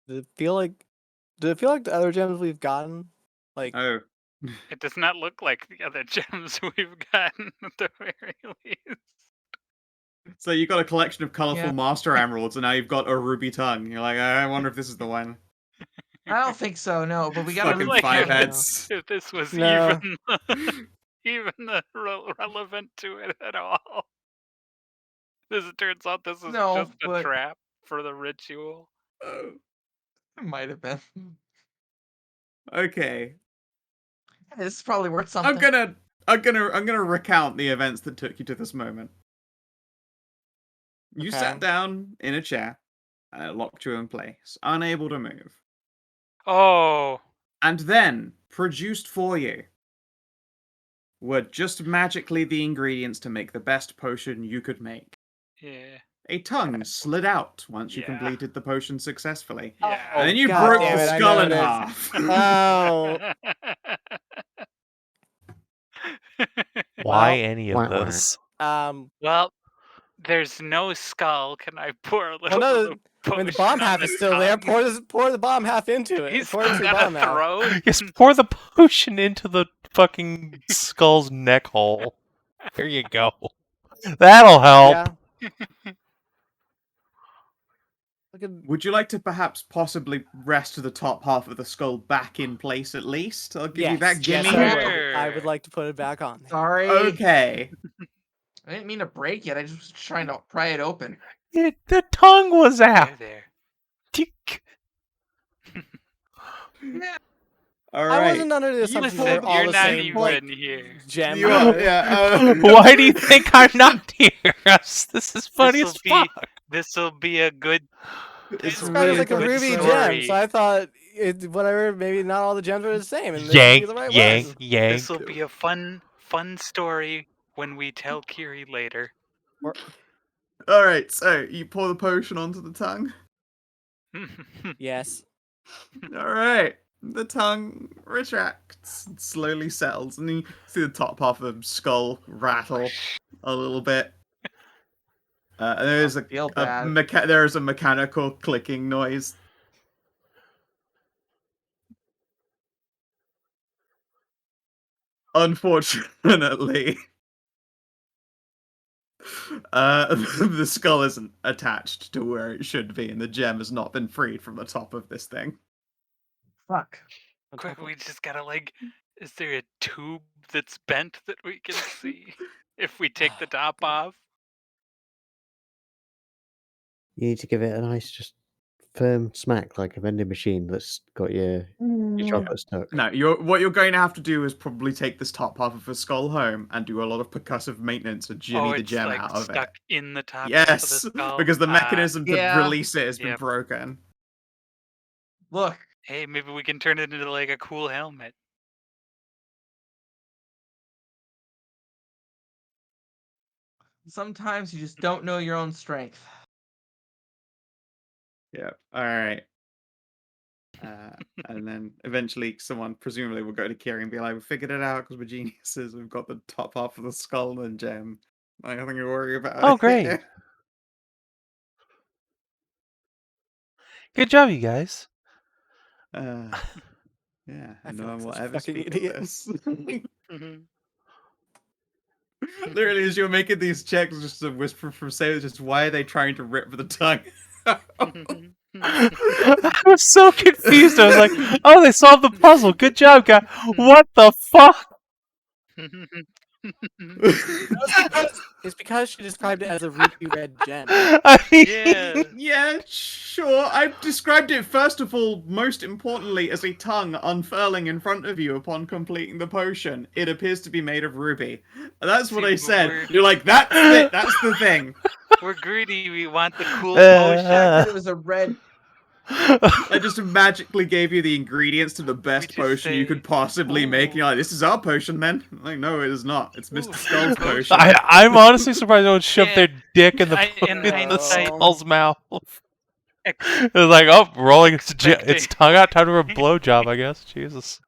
Speaker 5: Did it feel like the other gems we've gotten? Like,
Speaker 1: Oh.
Speaker 6: It does not look like the other gems we've gotten at the very least.
Speaker 1: So you got a collection of colorful
Speaker 4: Yeah.
Speaker 1: master emeralds, and now you've got a ruby tongue. You're like, I wonder if this is the one.
Speaker 4: I don't think so, no, but we gotta
Speaker 1: Fucking
Speaker 4: move
Speaker 1: five
Speaker 4: quickly.
Speaker 1: heads.
Speaker 6: If this was
Speaker 5: No.
Speaker 6: even relevant to it at all. As it turns out, this is
Speaker 4: No,
Speaker 6: just a
Speaker 4: but
Speaker 6: trap for the ritual.
Speaker 1: Oh.
Speaker 4: it might have been.
Speaker 1: Okay.
Speaker 4: This is probably worth
Speaker 1: I'm
Speaker 4: something.
Speaker 1: gonna recount the events that took you to this moment. You
Speaker 5: Okay.
Speaker 1: sat down in a chair, and it locked you in place, unable to move.
Speaker 6: Oh,
Speaker 1: And then, produced for you, were just magically the ingredients to make the best potion you could make.
Speaker 6: yeah.
Speaker 1: A tongue slid out once you
Speaker 6: Yeah.
Speaker 1: completed the potion successfully.
Speaker 6: Yeah.
Speaker 1: And then you
Speaker 5: God
Speaker 1: broke
Speaker 5: damn
Speaker 1: the
Speaker 5: it, I
Speaker 1: skull
Speaker 5: know
Speaker 1: in
Speaker 5: it is.
Speaker 1: half.
Speaker 5: Oh.
Speaker 2: Why
Speaker 5: Well,
Speaker 2: any of
Speaker 3: whack, whack.
Speaker 2: this?
Speaker 6: Well, there's no skull. Can I pour a little
Speaker 5: well,
Speaker 6: bit
Speaker 5: no,
Speaker 6: of
Speaker 5: I mean, the
Speaker 6: potion
Speaker 5: bomb
Speaker 6: on
Speaker 5: half
Speaker 6: the
Speaker 5: is still there.
Speaker 6: tongue?
Speaker 5: Pour the bomb half into it.
Speaker 6: He's
Speaker 5: Pour it
Speaker 6: still
Speaker 5: into the
Speaker 6: got a
Speaker 5: bomb half.
Speaker 6: throat.
Speaker 2: Just pour the potion into the fucking skull's neck hole. There you go. That'll help.
Speaker 5: Yeah. Look at,
Speaker 1: Would you like to perhaps possibly rest the top half of the skull back in place at least? I'll give you that gimme.
Speaker 5: Yes, I would. I
Speaker 6: Sure.
Speaker 5: would like to put it back on.
Speaker 4: Sorry.
Speaker 1: Okay.
Speaker 4: I didn't mean to break it. I just was trying to pry it open.
Speaker 2: The tongue was out.
Speaker 6: There.
Speaker 2: Tick.
Speaker 4: Yeah.
Speaker 1: All
Speaker 5: I
Speaker 1: right.
Speaker 5: wasn't under the assumption that
Speaker 6: Listen,
Speaker 5: we're all
Speaker 6: you're
Speaker 5: the
Speaker 6: not
Speaker 5: same,
Speaker 6: even
Speaker 5: like,
Speaker 6: here.
Speaker 5: gem.
Speaker 1: You are, yeah.
Speaker 2: Why do you think I'm not here? This is funny as fuck.
Speaker 6: This'll be a good.
Speaker 1: It's
Speaker 5: This
Speaker 6: a
Speaker 5: guy was
Speaker 1: really
Speaker 5: like a
Speaker 6: good
Speaker 5: ruby
Speaker 6: story.
Speaker 5: gem, so I thought, whatever, maybe not all the gems are the same, and this would
Speaker 2: Yank,
Speaker 5: be the right
Speaker 2: yank,
Speaker 5: one.
Speaker 2: yank.
Speaker 6: This'll be a fun story when we tell Kiri later.
Speaker 1: All right. So you pour the potion onto the tongue.
Speaker 5: Yes.
Speaker 1: All right. The tongue retracts, and slowly settles, and you see the top half of the skull rattle a little bit. And there is
Speaker 4: Feel bad.
Speaker 1: there is a mechanical clicking noise. Unfortunately, the skull isn't attached to where it should be, and the gem has not been freed from the top of this thing.
Speaker 4: Fuck.
Speaker 6: Quick, we just gotta is there a tube that's bent that we can see if we take the top off?
Speaker 3: You need to give it a nice, just firm smack like a vending machine that's got your chocolate stuck.
Speaker 1: No, what you're going to have to do is probably take this top half of a skull home and do a lot of percussive maintenance to jimmy the
Speaker 6: it's
Speaker 1: gem
Speaker 6: like
Speaker 1: out of
Speaker 6: stuck
Speaker 1: it.
Speaker 6: in the top half of the
Speaker 1: Yes,
Speaker 6: skull.
Speaker 1: because the mechanism to
Speaker 4: Yeah.
Speaker 1: release it has been
Speaker 6: Yep.
Speaker 1: broken.
Speaker 4: Look.
Speaker 6: Hey, maybe we can turn it into like a cool helmet.
Speaker 4: Sometimes you just don't know your own strength.
Speaker 1: Yeah. All right. And then eventually someone presumably will go to Kiri and be like, "We figured it out because we're geniuses. We've got the top half of the skull and gem. Nothing to worry about."
Speaker 2: Oh, great. Good job, you guys.
Speaker 1: Yeah.
Speaker 5: I
Speaker 1: No
Speaker 5: feel like
Speaker 1: one will
Speaker 5: such a
Speaker 1: ever
Speaker 5: fucking
Speaker 1: speak of
Speaker 5: idiot.
Speaker 1: this.
Speaker 6: Mhm.
Speaker 1: Literally, as you're making these checks, just a whisper from Sailor, just why are they trying to rip the tongue?
Speaker 2: I was so confused. I was like, "Oh, they solved the puzzle. Good job, guy." What the fuck?
Speaker 5: It's because she described it as a ruby red gem.
Speaker 2: I mean,
Speaker 6: Yeah.
Speaker 1: Yeah, sure. I described it first of all, most importantly, as a tongue unfurling in front of you upon completing the potion. It appears to be made of ruby. That's what
Speaker 6: See,
Speaker 1: I said.
Speaker 6: we're-
Speaker 1: You're like, that's it. That's the thing.
Speaker 6: We're greedy. We want the cool potion.
Speaker 4: That it was a red.
Speaker 1: I just magically gave you the ingredients to the best
Speaker 6: just
Speaker 1: potion you
Speaker 6: say,
Speaker 1: could possibly make. And you're like, this is our potion then? I'm like, no, it is not. It's Mr.
Speaker 6: Ooh,
Speaker 1: Skull's
Speaker 6: potion.
Speaker 1: potion.
Speaker 2: I'm honestly surprised no one shoved
Speaker 6: Yeah,
Speaker 2: their dick in the
Speaker 6: in
Speaker 2: the
Speaker 6: hindsight,
Speaker 2: skull's mouth.
Speaker 6: ex-
Speaker 2: It was like, oh, rolling its
Speaker 6: expecting-
Speaker 2: tongue out, time for a blowjob, I guess. Jesus.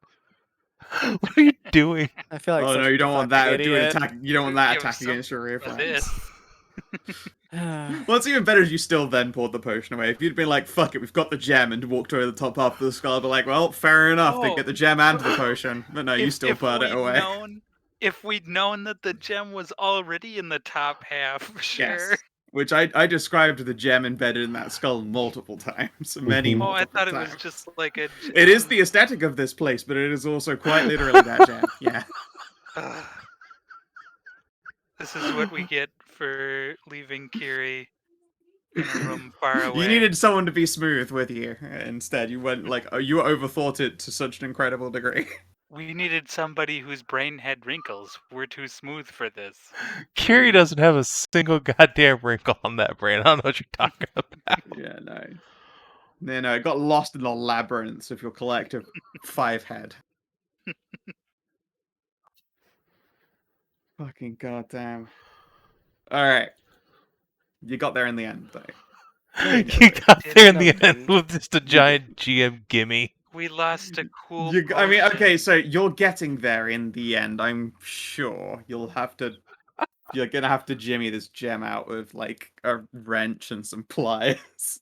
Speaker 2: What are you doing?
Speaker 5: I feel like
Speaker 1: Oh
Speaker 5: such
Speaker 1: no,
Speaker 5: a
Speaker 1: you don't want
Speaker 5: fucking
Speaker 1: that. Do an
Speaker 5: idiot.
Speaker 1: attack. You don't want that
Speaker 6: Give
Speaker 1: attack
Speaker 6: some
Speaker 1: against your
Speaker 6: for
Speaker 1: reflex.
Speaker 6: this.
Speaker 1: What's even better is you still then poured the potion away. If you'd been like, fuck it, we've got the gem, and walked over the top half of the skull, I'd be like, well, fair enough, they
Speaker 6: Oh.
Speaker 1: get the gem and the potion. But no, you still poured it away.
Speaker 6: If we'd known that the gem was already in the top half, sure.
Speaker 1: Yes. Which I described the gem embedded in that skull multiple times. Many
Speaker 2: Mhm.
Speaker 6: Oh, I
Speaker 1: multiple
Speaker 6: thought it
Speaker 1: times.
Speaker 6: was just like a.
Speaker 1: It is the aesthetic of this place, but it is also quite literally that gem. Yeah.
Speaker 6: Ugh. This is what we get for leaving Kiri in a room far away.
Speaker 1: You needed someone to be smooth with you. Instead, you went like, you overthought it to such an incredible degree.
Speaker 6: We needed somebody whose brain had wrinkles. We're too smooth for this.
Speaker 2: Kiri doesn't have a single goddamn wrinkle on that brain. I don't know what you're talking about.
Speaker 1: Yeah, no. No, it got lost in the labyrinths of your collective 5 head. Fucking goddamn. Alright. You got there in the end, though.
Speaker 2: You got there in the
Speaker 5: No,
Speaker 2: end with just a giant GM gimme.
Speaker 6: We lost a cool.
Speaker 1: I mean, okay,
Speaker 6: potion.
Speaker 1: so you're getting there in the end, I'm sure. You're gonna have to jimmy this gem out with, like, a wrench and some pliers.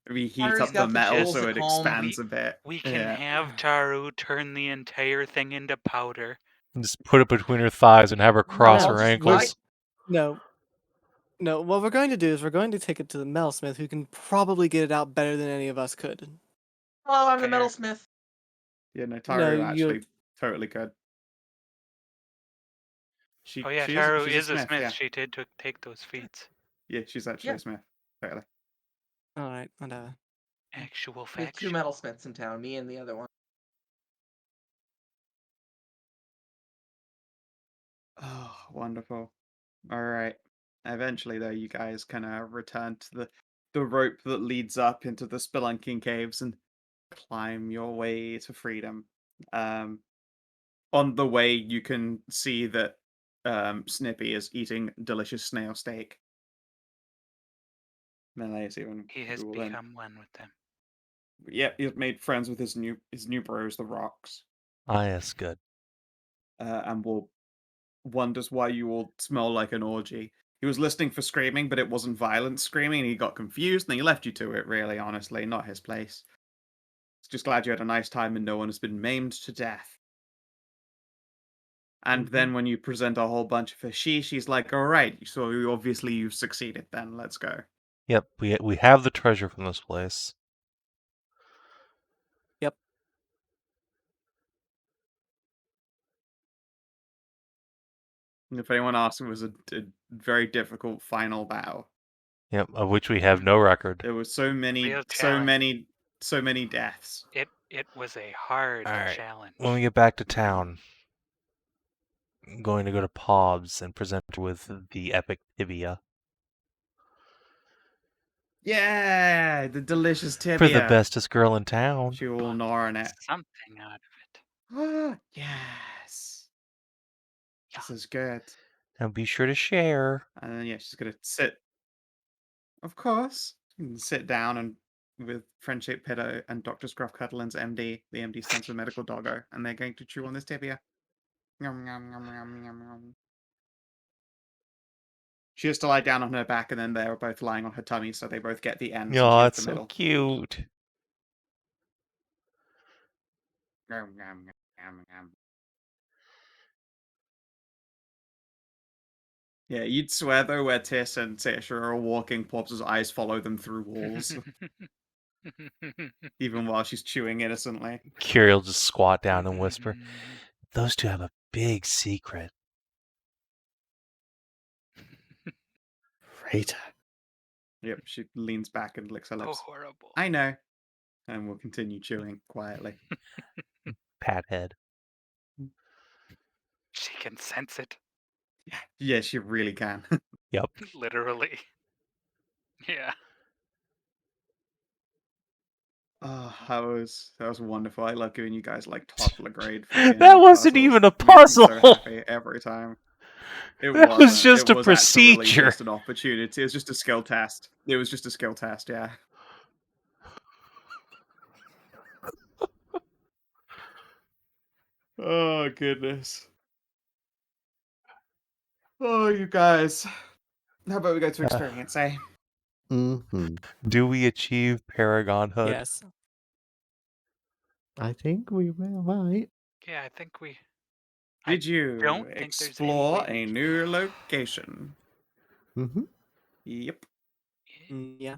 Speaker 1: We heat
Speaker 4: Tahru's
Speaker 1: up the
Speaker 4: got the
Speaker 1: metal
Speaker 4: tools
Speaker 1: so
Speaker 4: at
Speaker 1: it
Speaker 4: home.
Speaker 1: expands a bit.
Speaker 6: We can
Speaker 1: Yeah.
Speaker 6: have Tahru turn the entire thing into powder.
Speaker 2: And just put it between her thighs and have her cross
Speaker 4: I'll
Speaker 2: her
Speaker 4: just
Speaker 2: ankles.
Speaker 5: No. No, what we're going to do is we're going to take it to the metalsmith, who can probably get it out better than any of us could.
Speaker 4: Oh, I'm the
Speaker 6: Fair.
Speaker 4: metalsmith.
Speaker 1: Yeah, no,
Speaker 5: No,
Speaker 1: Tahru
Speaker 5: you-
Speaker 1: actually totally good.
Speaker 6: Oh yeah,
Speaker 1: she's
Speaker 6: Tahru
Speaker 1: she's
Speaker 6: is a smith.
Speaker 1: yeah.
Speaker 6: She did take those feats.
Speaker 1: Yeah, she's actually
Speaker 4: Yeah.
Speaker 1: a smith. Totally.
Speaker 5: Alright, whatever.
Speaker 6: Actual
Speaker 4: We have 2
Speaker 6: faction.
Speaker 4: metalsmiths in town, me and the other one.
Speaker 1: Oh, wonderful. Alright. Eventually, though, you guys kind of return to the rope that leads up into the Spelunking Caves and climb your way to freedom. On the way, you can see that Snippy is eating delicious snail steak. Melee's even
Speaker 6: He has
Speaker 1: cool then.
Speaker 6: become one with them.
Speaker 1: Yep, he's made friends with his new bros, the Rocks,
Speaker 2: Ah, yes, good.
Speaker 1: and wonders why you all smell like an orgy. He was listening for screaming, but it wasn't violent screaming, and he got confused, and he left you to it, really, honestly. Not his place. He's just glad you had a nice time and no one has been maimed to death. And then when you present a whole bunch of hashish, he's like, alright, so obviously you've succeeded then, let's go.
Speaker 2: Yep, we have the treasure from this place.
Speaker 5: Yep.
Speaker 1: And if anyone asks, it was a very difficult final battle.
Speaker 2: Yep, of which we have no record.
Speaker 1: There were so many
Speaker 6: Real challenge.
Speaker 1: deaths.
Speaker 6: It was a hard
Speaker 2: Alright.
Speaker 6: challenge.
Speaker 2: When we get back to town, I'm going to go to Pobs and present her with the epic tibia.
Speaker 1: Yeah, the delicious tibia.
Speaker 2: For the bestest girl in town.
Speaker 1: She will gnaw on it.
Speaker 6: Something out of it.
Speaker 1: Ah, yes. This is good.
Speaker 2: And be sure to share.
Speaker 1: And then, yeah, she's going to sit. Of course. Sit down and with Friendship Pitto and Dr. Scruff Cuddlin's MD. The MD stands for Medical Doggo. And they're going to chew on this tibia. Yum, yum, yum, yum, yum, yum. She has to lie down on her back, and then they're both lying on her tummy, so they both get the ends. and she
Speaker 2: Oh,
Speaker 1: has
Speaker 2: that's
Speaker 1: the
Speaker 2: so
Speaker 1: middle.
Speaker 2: cute.
Speaker 1: Yum, yum, yum, yum. Yeah, you'd swear though, where Tiss and Saoirse are walking, Pops' eyes follow them through walls. even while she's chewing innocently.
Speaker 2: Kiri will just squat down and whisper, "Those two have a big secret."
Speaker 3: Rita.
Speaker 1: Yep, she leans back and licks her
Speaker 6: Oh,
Speaker 1: lips.
Speaker 6: horrible.
Speaker 1: I know. And we'll continue chewing quietly.
Speaker 2: Pat head.
Speaker 6: She can sense it.
Speaker 1: Yeah, she really can.
Speaker 2: Yep.
Speaker 6: Literally. Yeah.
Speaker 1: Oh, that was wonderful. I love giving you guys like toddler grade.
Speaker 2: That
Speaker 1: fucking
Speaker 2: wasn't
Speaker 1: puzzles.
Speaker 2: even a
Speaker 1: It makes me so
Speaker 2: puzzle.
Speaker 1: happy every time. It
Speaker 2: That was
Speaker 1: wasn't.
Speaker 2: just
Speaker 1: It
Speaker 2: a
Speaker 1: was actually
Speaker 2: procedure.
Speaker 1: just an opportunity. It was just a skill test. It was just a skill test. Yeah. Oh goodness. Oh, you guys. How about we go to experience, eh?
Speaker 3: Mm-hmm.
Speaker 2: Do we achieve Paragonhood?
Speaker 5: Yes.
Speaker 3: I think we might.
Speaker 6: Yeah, I think we. I
Speaker 1: Did you
Speaker 6: don't think there's any
Speaker 1: explore
Speaker 6: way
Speaker 1: a
Speaker 6: we
Speaker 1: new location?
Speaker 3: Mm-hmm.
Speaker 1: Yep.
Speaker 5: Yeah.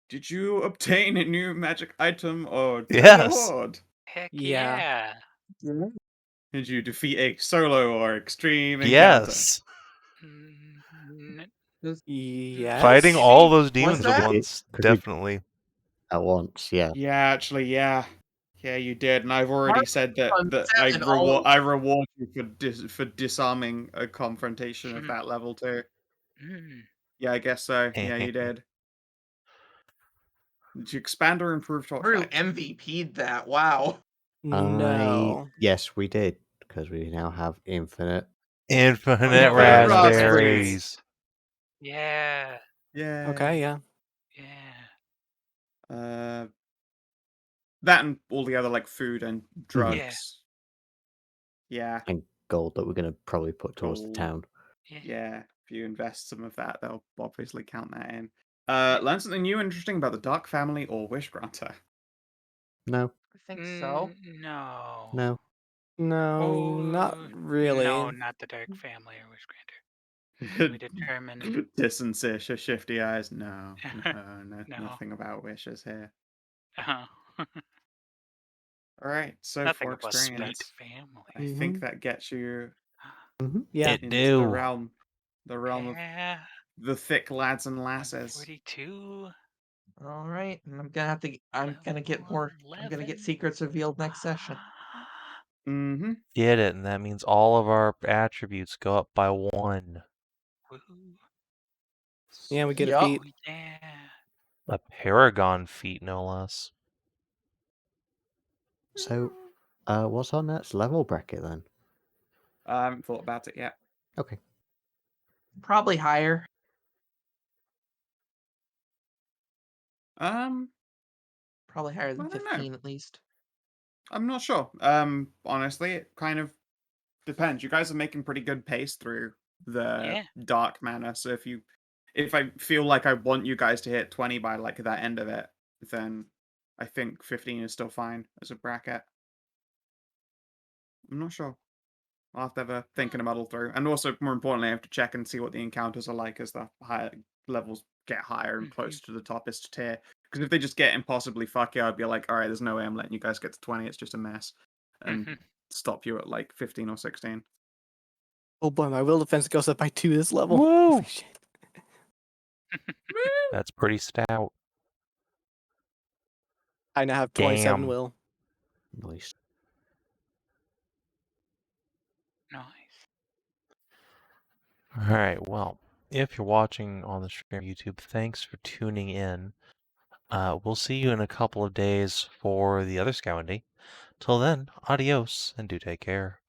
Speaker 1: Did you obtain a new magic item or join the
Speaker 2: Yes.
Speaker 1: horde?
Speaker 6: Heck
Speaker 5: Yeah.
Speaker 6: yeah.
Speaker 1: Did you defeat a solo or extreme encounter?
Speaker 2: Yes.
Speaker 6: Mm,
Speaker 5: Yes.
Speaker 2: Fighting all those demons at
Speaker 4: that?
Speaker 2: once,
Speaker 3: Could we-
Speaker 2: definitely.
Speaker 3: At once, yeah.
Speaker 1: Yeah, actually, yeah. Yeah, you did, and I've already
Speaker 4: Mark
Speaker 1: said that,
Speaker 4: on
Speaker 1: that
Speaker 4: seven, all of-
Speaker 1: I reward you for disarming a confrontation of that level too.
Speaker 6: mm.
Speaker 1: Yeah, I guess so. Yeah, you did. Did you expand or improve
Speaker 4: Tahru
Speaker 1: Torchlight?
Speaker 4: MVP'd that. Wow.
Speaker 5: No.
Speaker 3: Yes, we did, because we now have infinite.
Speaker 2: Infinite
Speaker 1: Infinite
Speaker 2: raspberries.
Speaker 6: Yeah.
Speaker 1: Yeah.
Speaker 5: Okay, yeah.
Speaker 6: Yeah.
Speaker 1: That and all the other like food and drugs. Yeah.
Speaker 3: And gold that we're going to probably put towards the
Speaker 1: Gold.
Speaker 3: town.
Speaker 1: Yeah. If you invest some of that, they'll obviously count that in. Learn something new and interesting about the Dark Family or Wish Granter.
Speaker 3: No,
Speaker 4: I think so.
Speaker 6: No.
Speaker 3: no.
Speaker 5: No, not
Speaker 6: Oh,
Speaker 5: really.
Speaker 6: No, not the Dark Family or Wish Granter. We determined.
Speaker 1: Dis and Sasha, shifty eyes. No,
Speaker 6: No.
Speaker 1: nothing about wishes here.
Speaker 6: Oh.
Speaker 1: All right, so
Speaker 6: Nothing
Speaker 1: for
Speaker 6: about split
Speaker 1: experience,
Speaker 6: family.
Speaker 1: I think that gets you
Speaker 3: Mm-hmm.
Speaker 5: Yeah.
Speaker 2: It
Speaker 1: into
Speaker 2: do.
Speaker 1: the realm of
Speaker 6: Yeah.
Speaker 1: the thick lads and
Speaker 6: I'm
Speaker 1: lasses.
Speaker 6: 42.
Speaker 4: All right, and I'm gonna get
Speaker 6: level
Speaker 4: more. I'm gonna
Speaker 6: 11.
Speaker 4: get secrets revealed next session.
Speaker 1: Mm-hmm.
Speaker 2: Get it, and that means all of our attributes go up by 1.
Speaker 6: Woo.
Speaker 5: Yeah, we get
Speaker 4: Yup.
Speaker 5: a feat.
Speaker 6: Oh, yeah.
Speaker 2: A Paragon feat, no less.
Speaker 3: So, what's our next level bracket then?
Speaker 1: I haven't thought about it yet.
Speaker 3: Okay.
Speaker 4: Probably higher. Probably higher than
Speaker 1: I don't know.
Speaker 4: 15 at least.
Speaker 1: I'm not sure. Honestly, it kind of depends. You guys are making pretty good pace through the
Speaker 6: Yeah.
Speaker 1: Dark Manor, so if I feel like I want you guys to hit 20 by like that end of it, then I think 15 is still fine as a bracket. I'm not sure. I'll have to have a think and a muddle through. And also, more importantly, I have to check and see what the encounters are like as the higher levels get higher and closer to the toppest tier. Because if they just get impossibly fucky, I'd be like, alright, there's no way I'm letting you guys get to 20. It's just a mess. And stop you at like 15 or 16.
Speaker 5: Oh boy, my will defense goes up by 2 this level.
Speaker 2: Woo!
Speaker 5: Holy shit.
Speaker 2: That's pretty stout.
Speaker 5: I now have 27
Speaker 2: Damn.
Speaker 5: will.
Speaker 3: Nice.
Speaker 6: Nice.
Speaker 2: Alright, well, if you're watching on the stream YouTube, thanks for tuning in. We'll see you in a couple of days for the other Skow&D. Till then, adios, and do take care.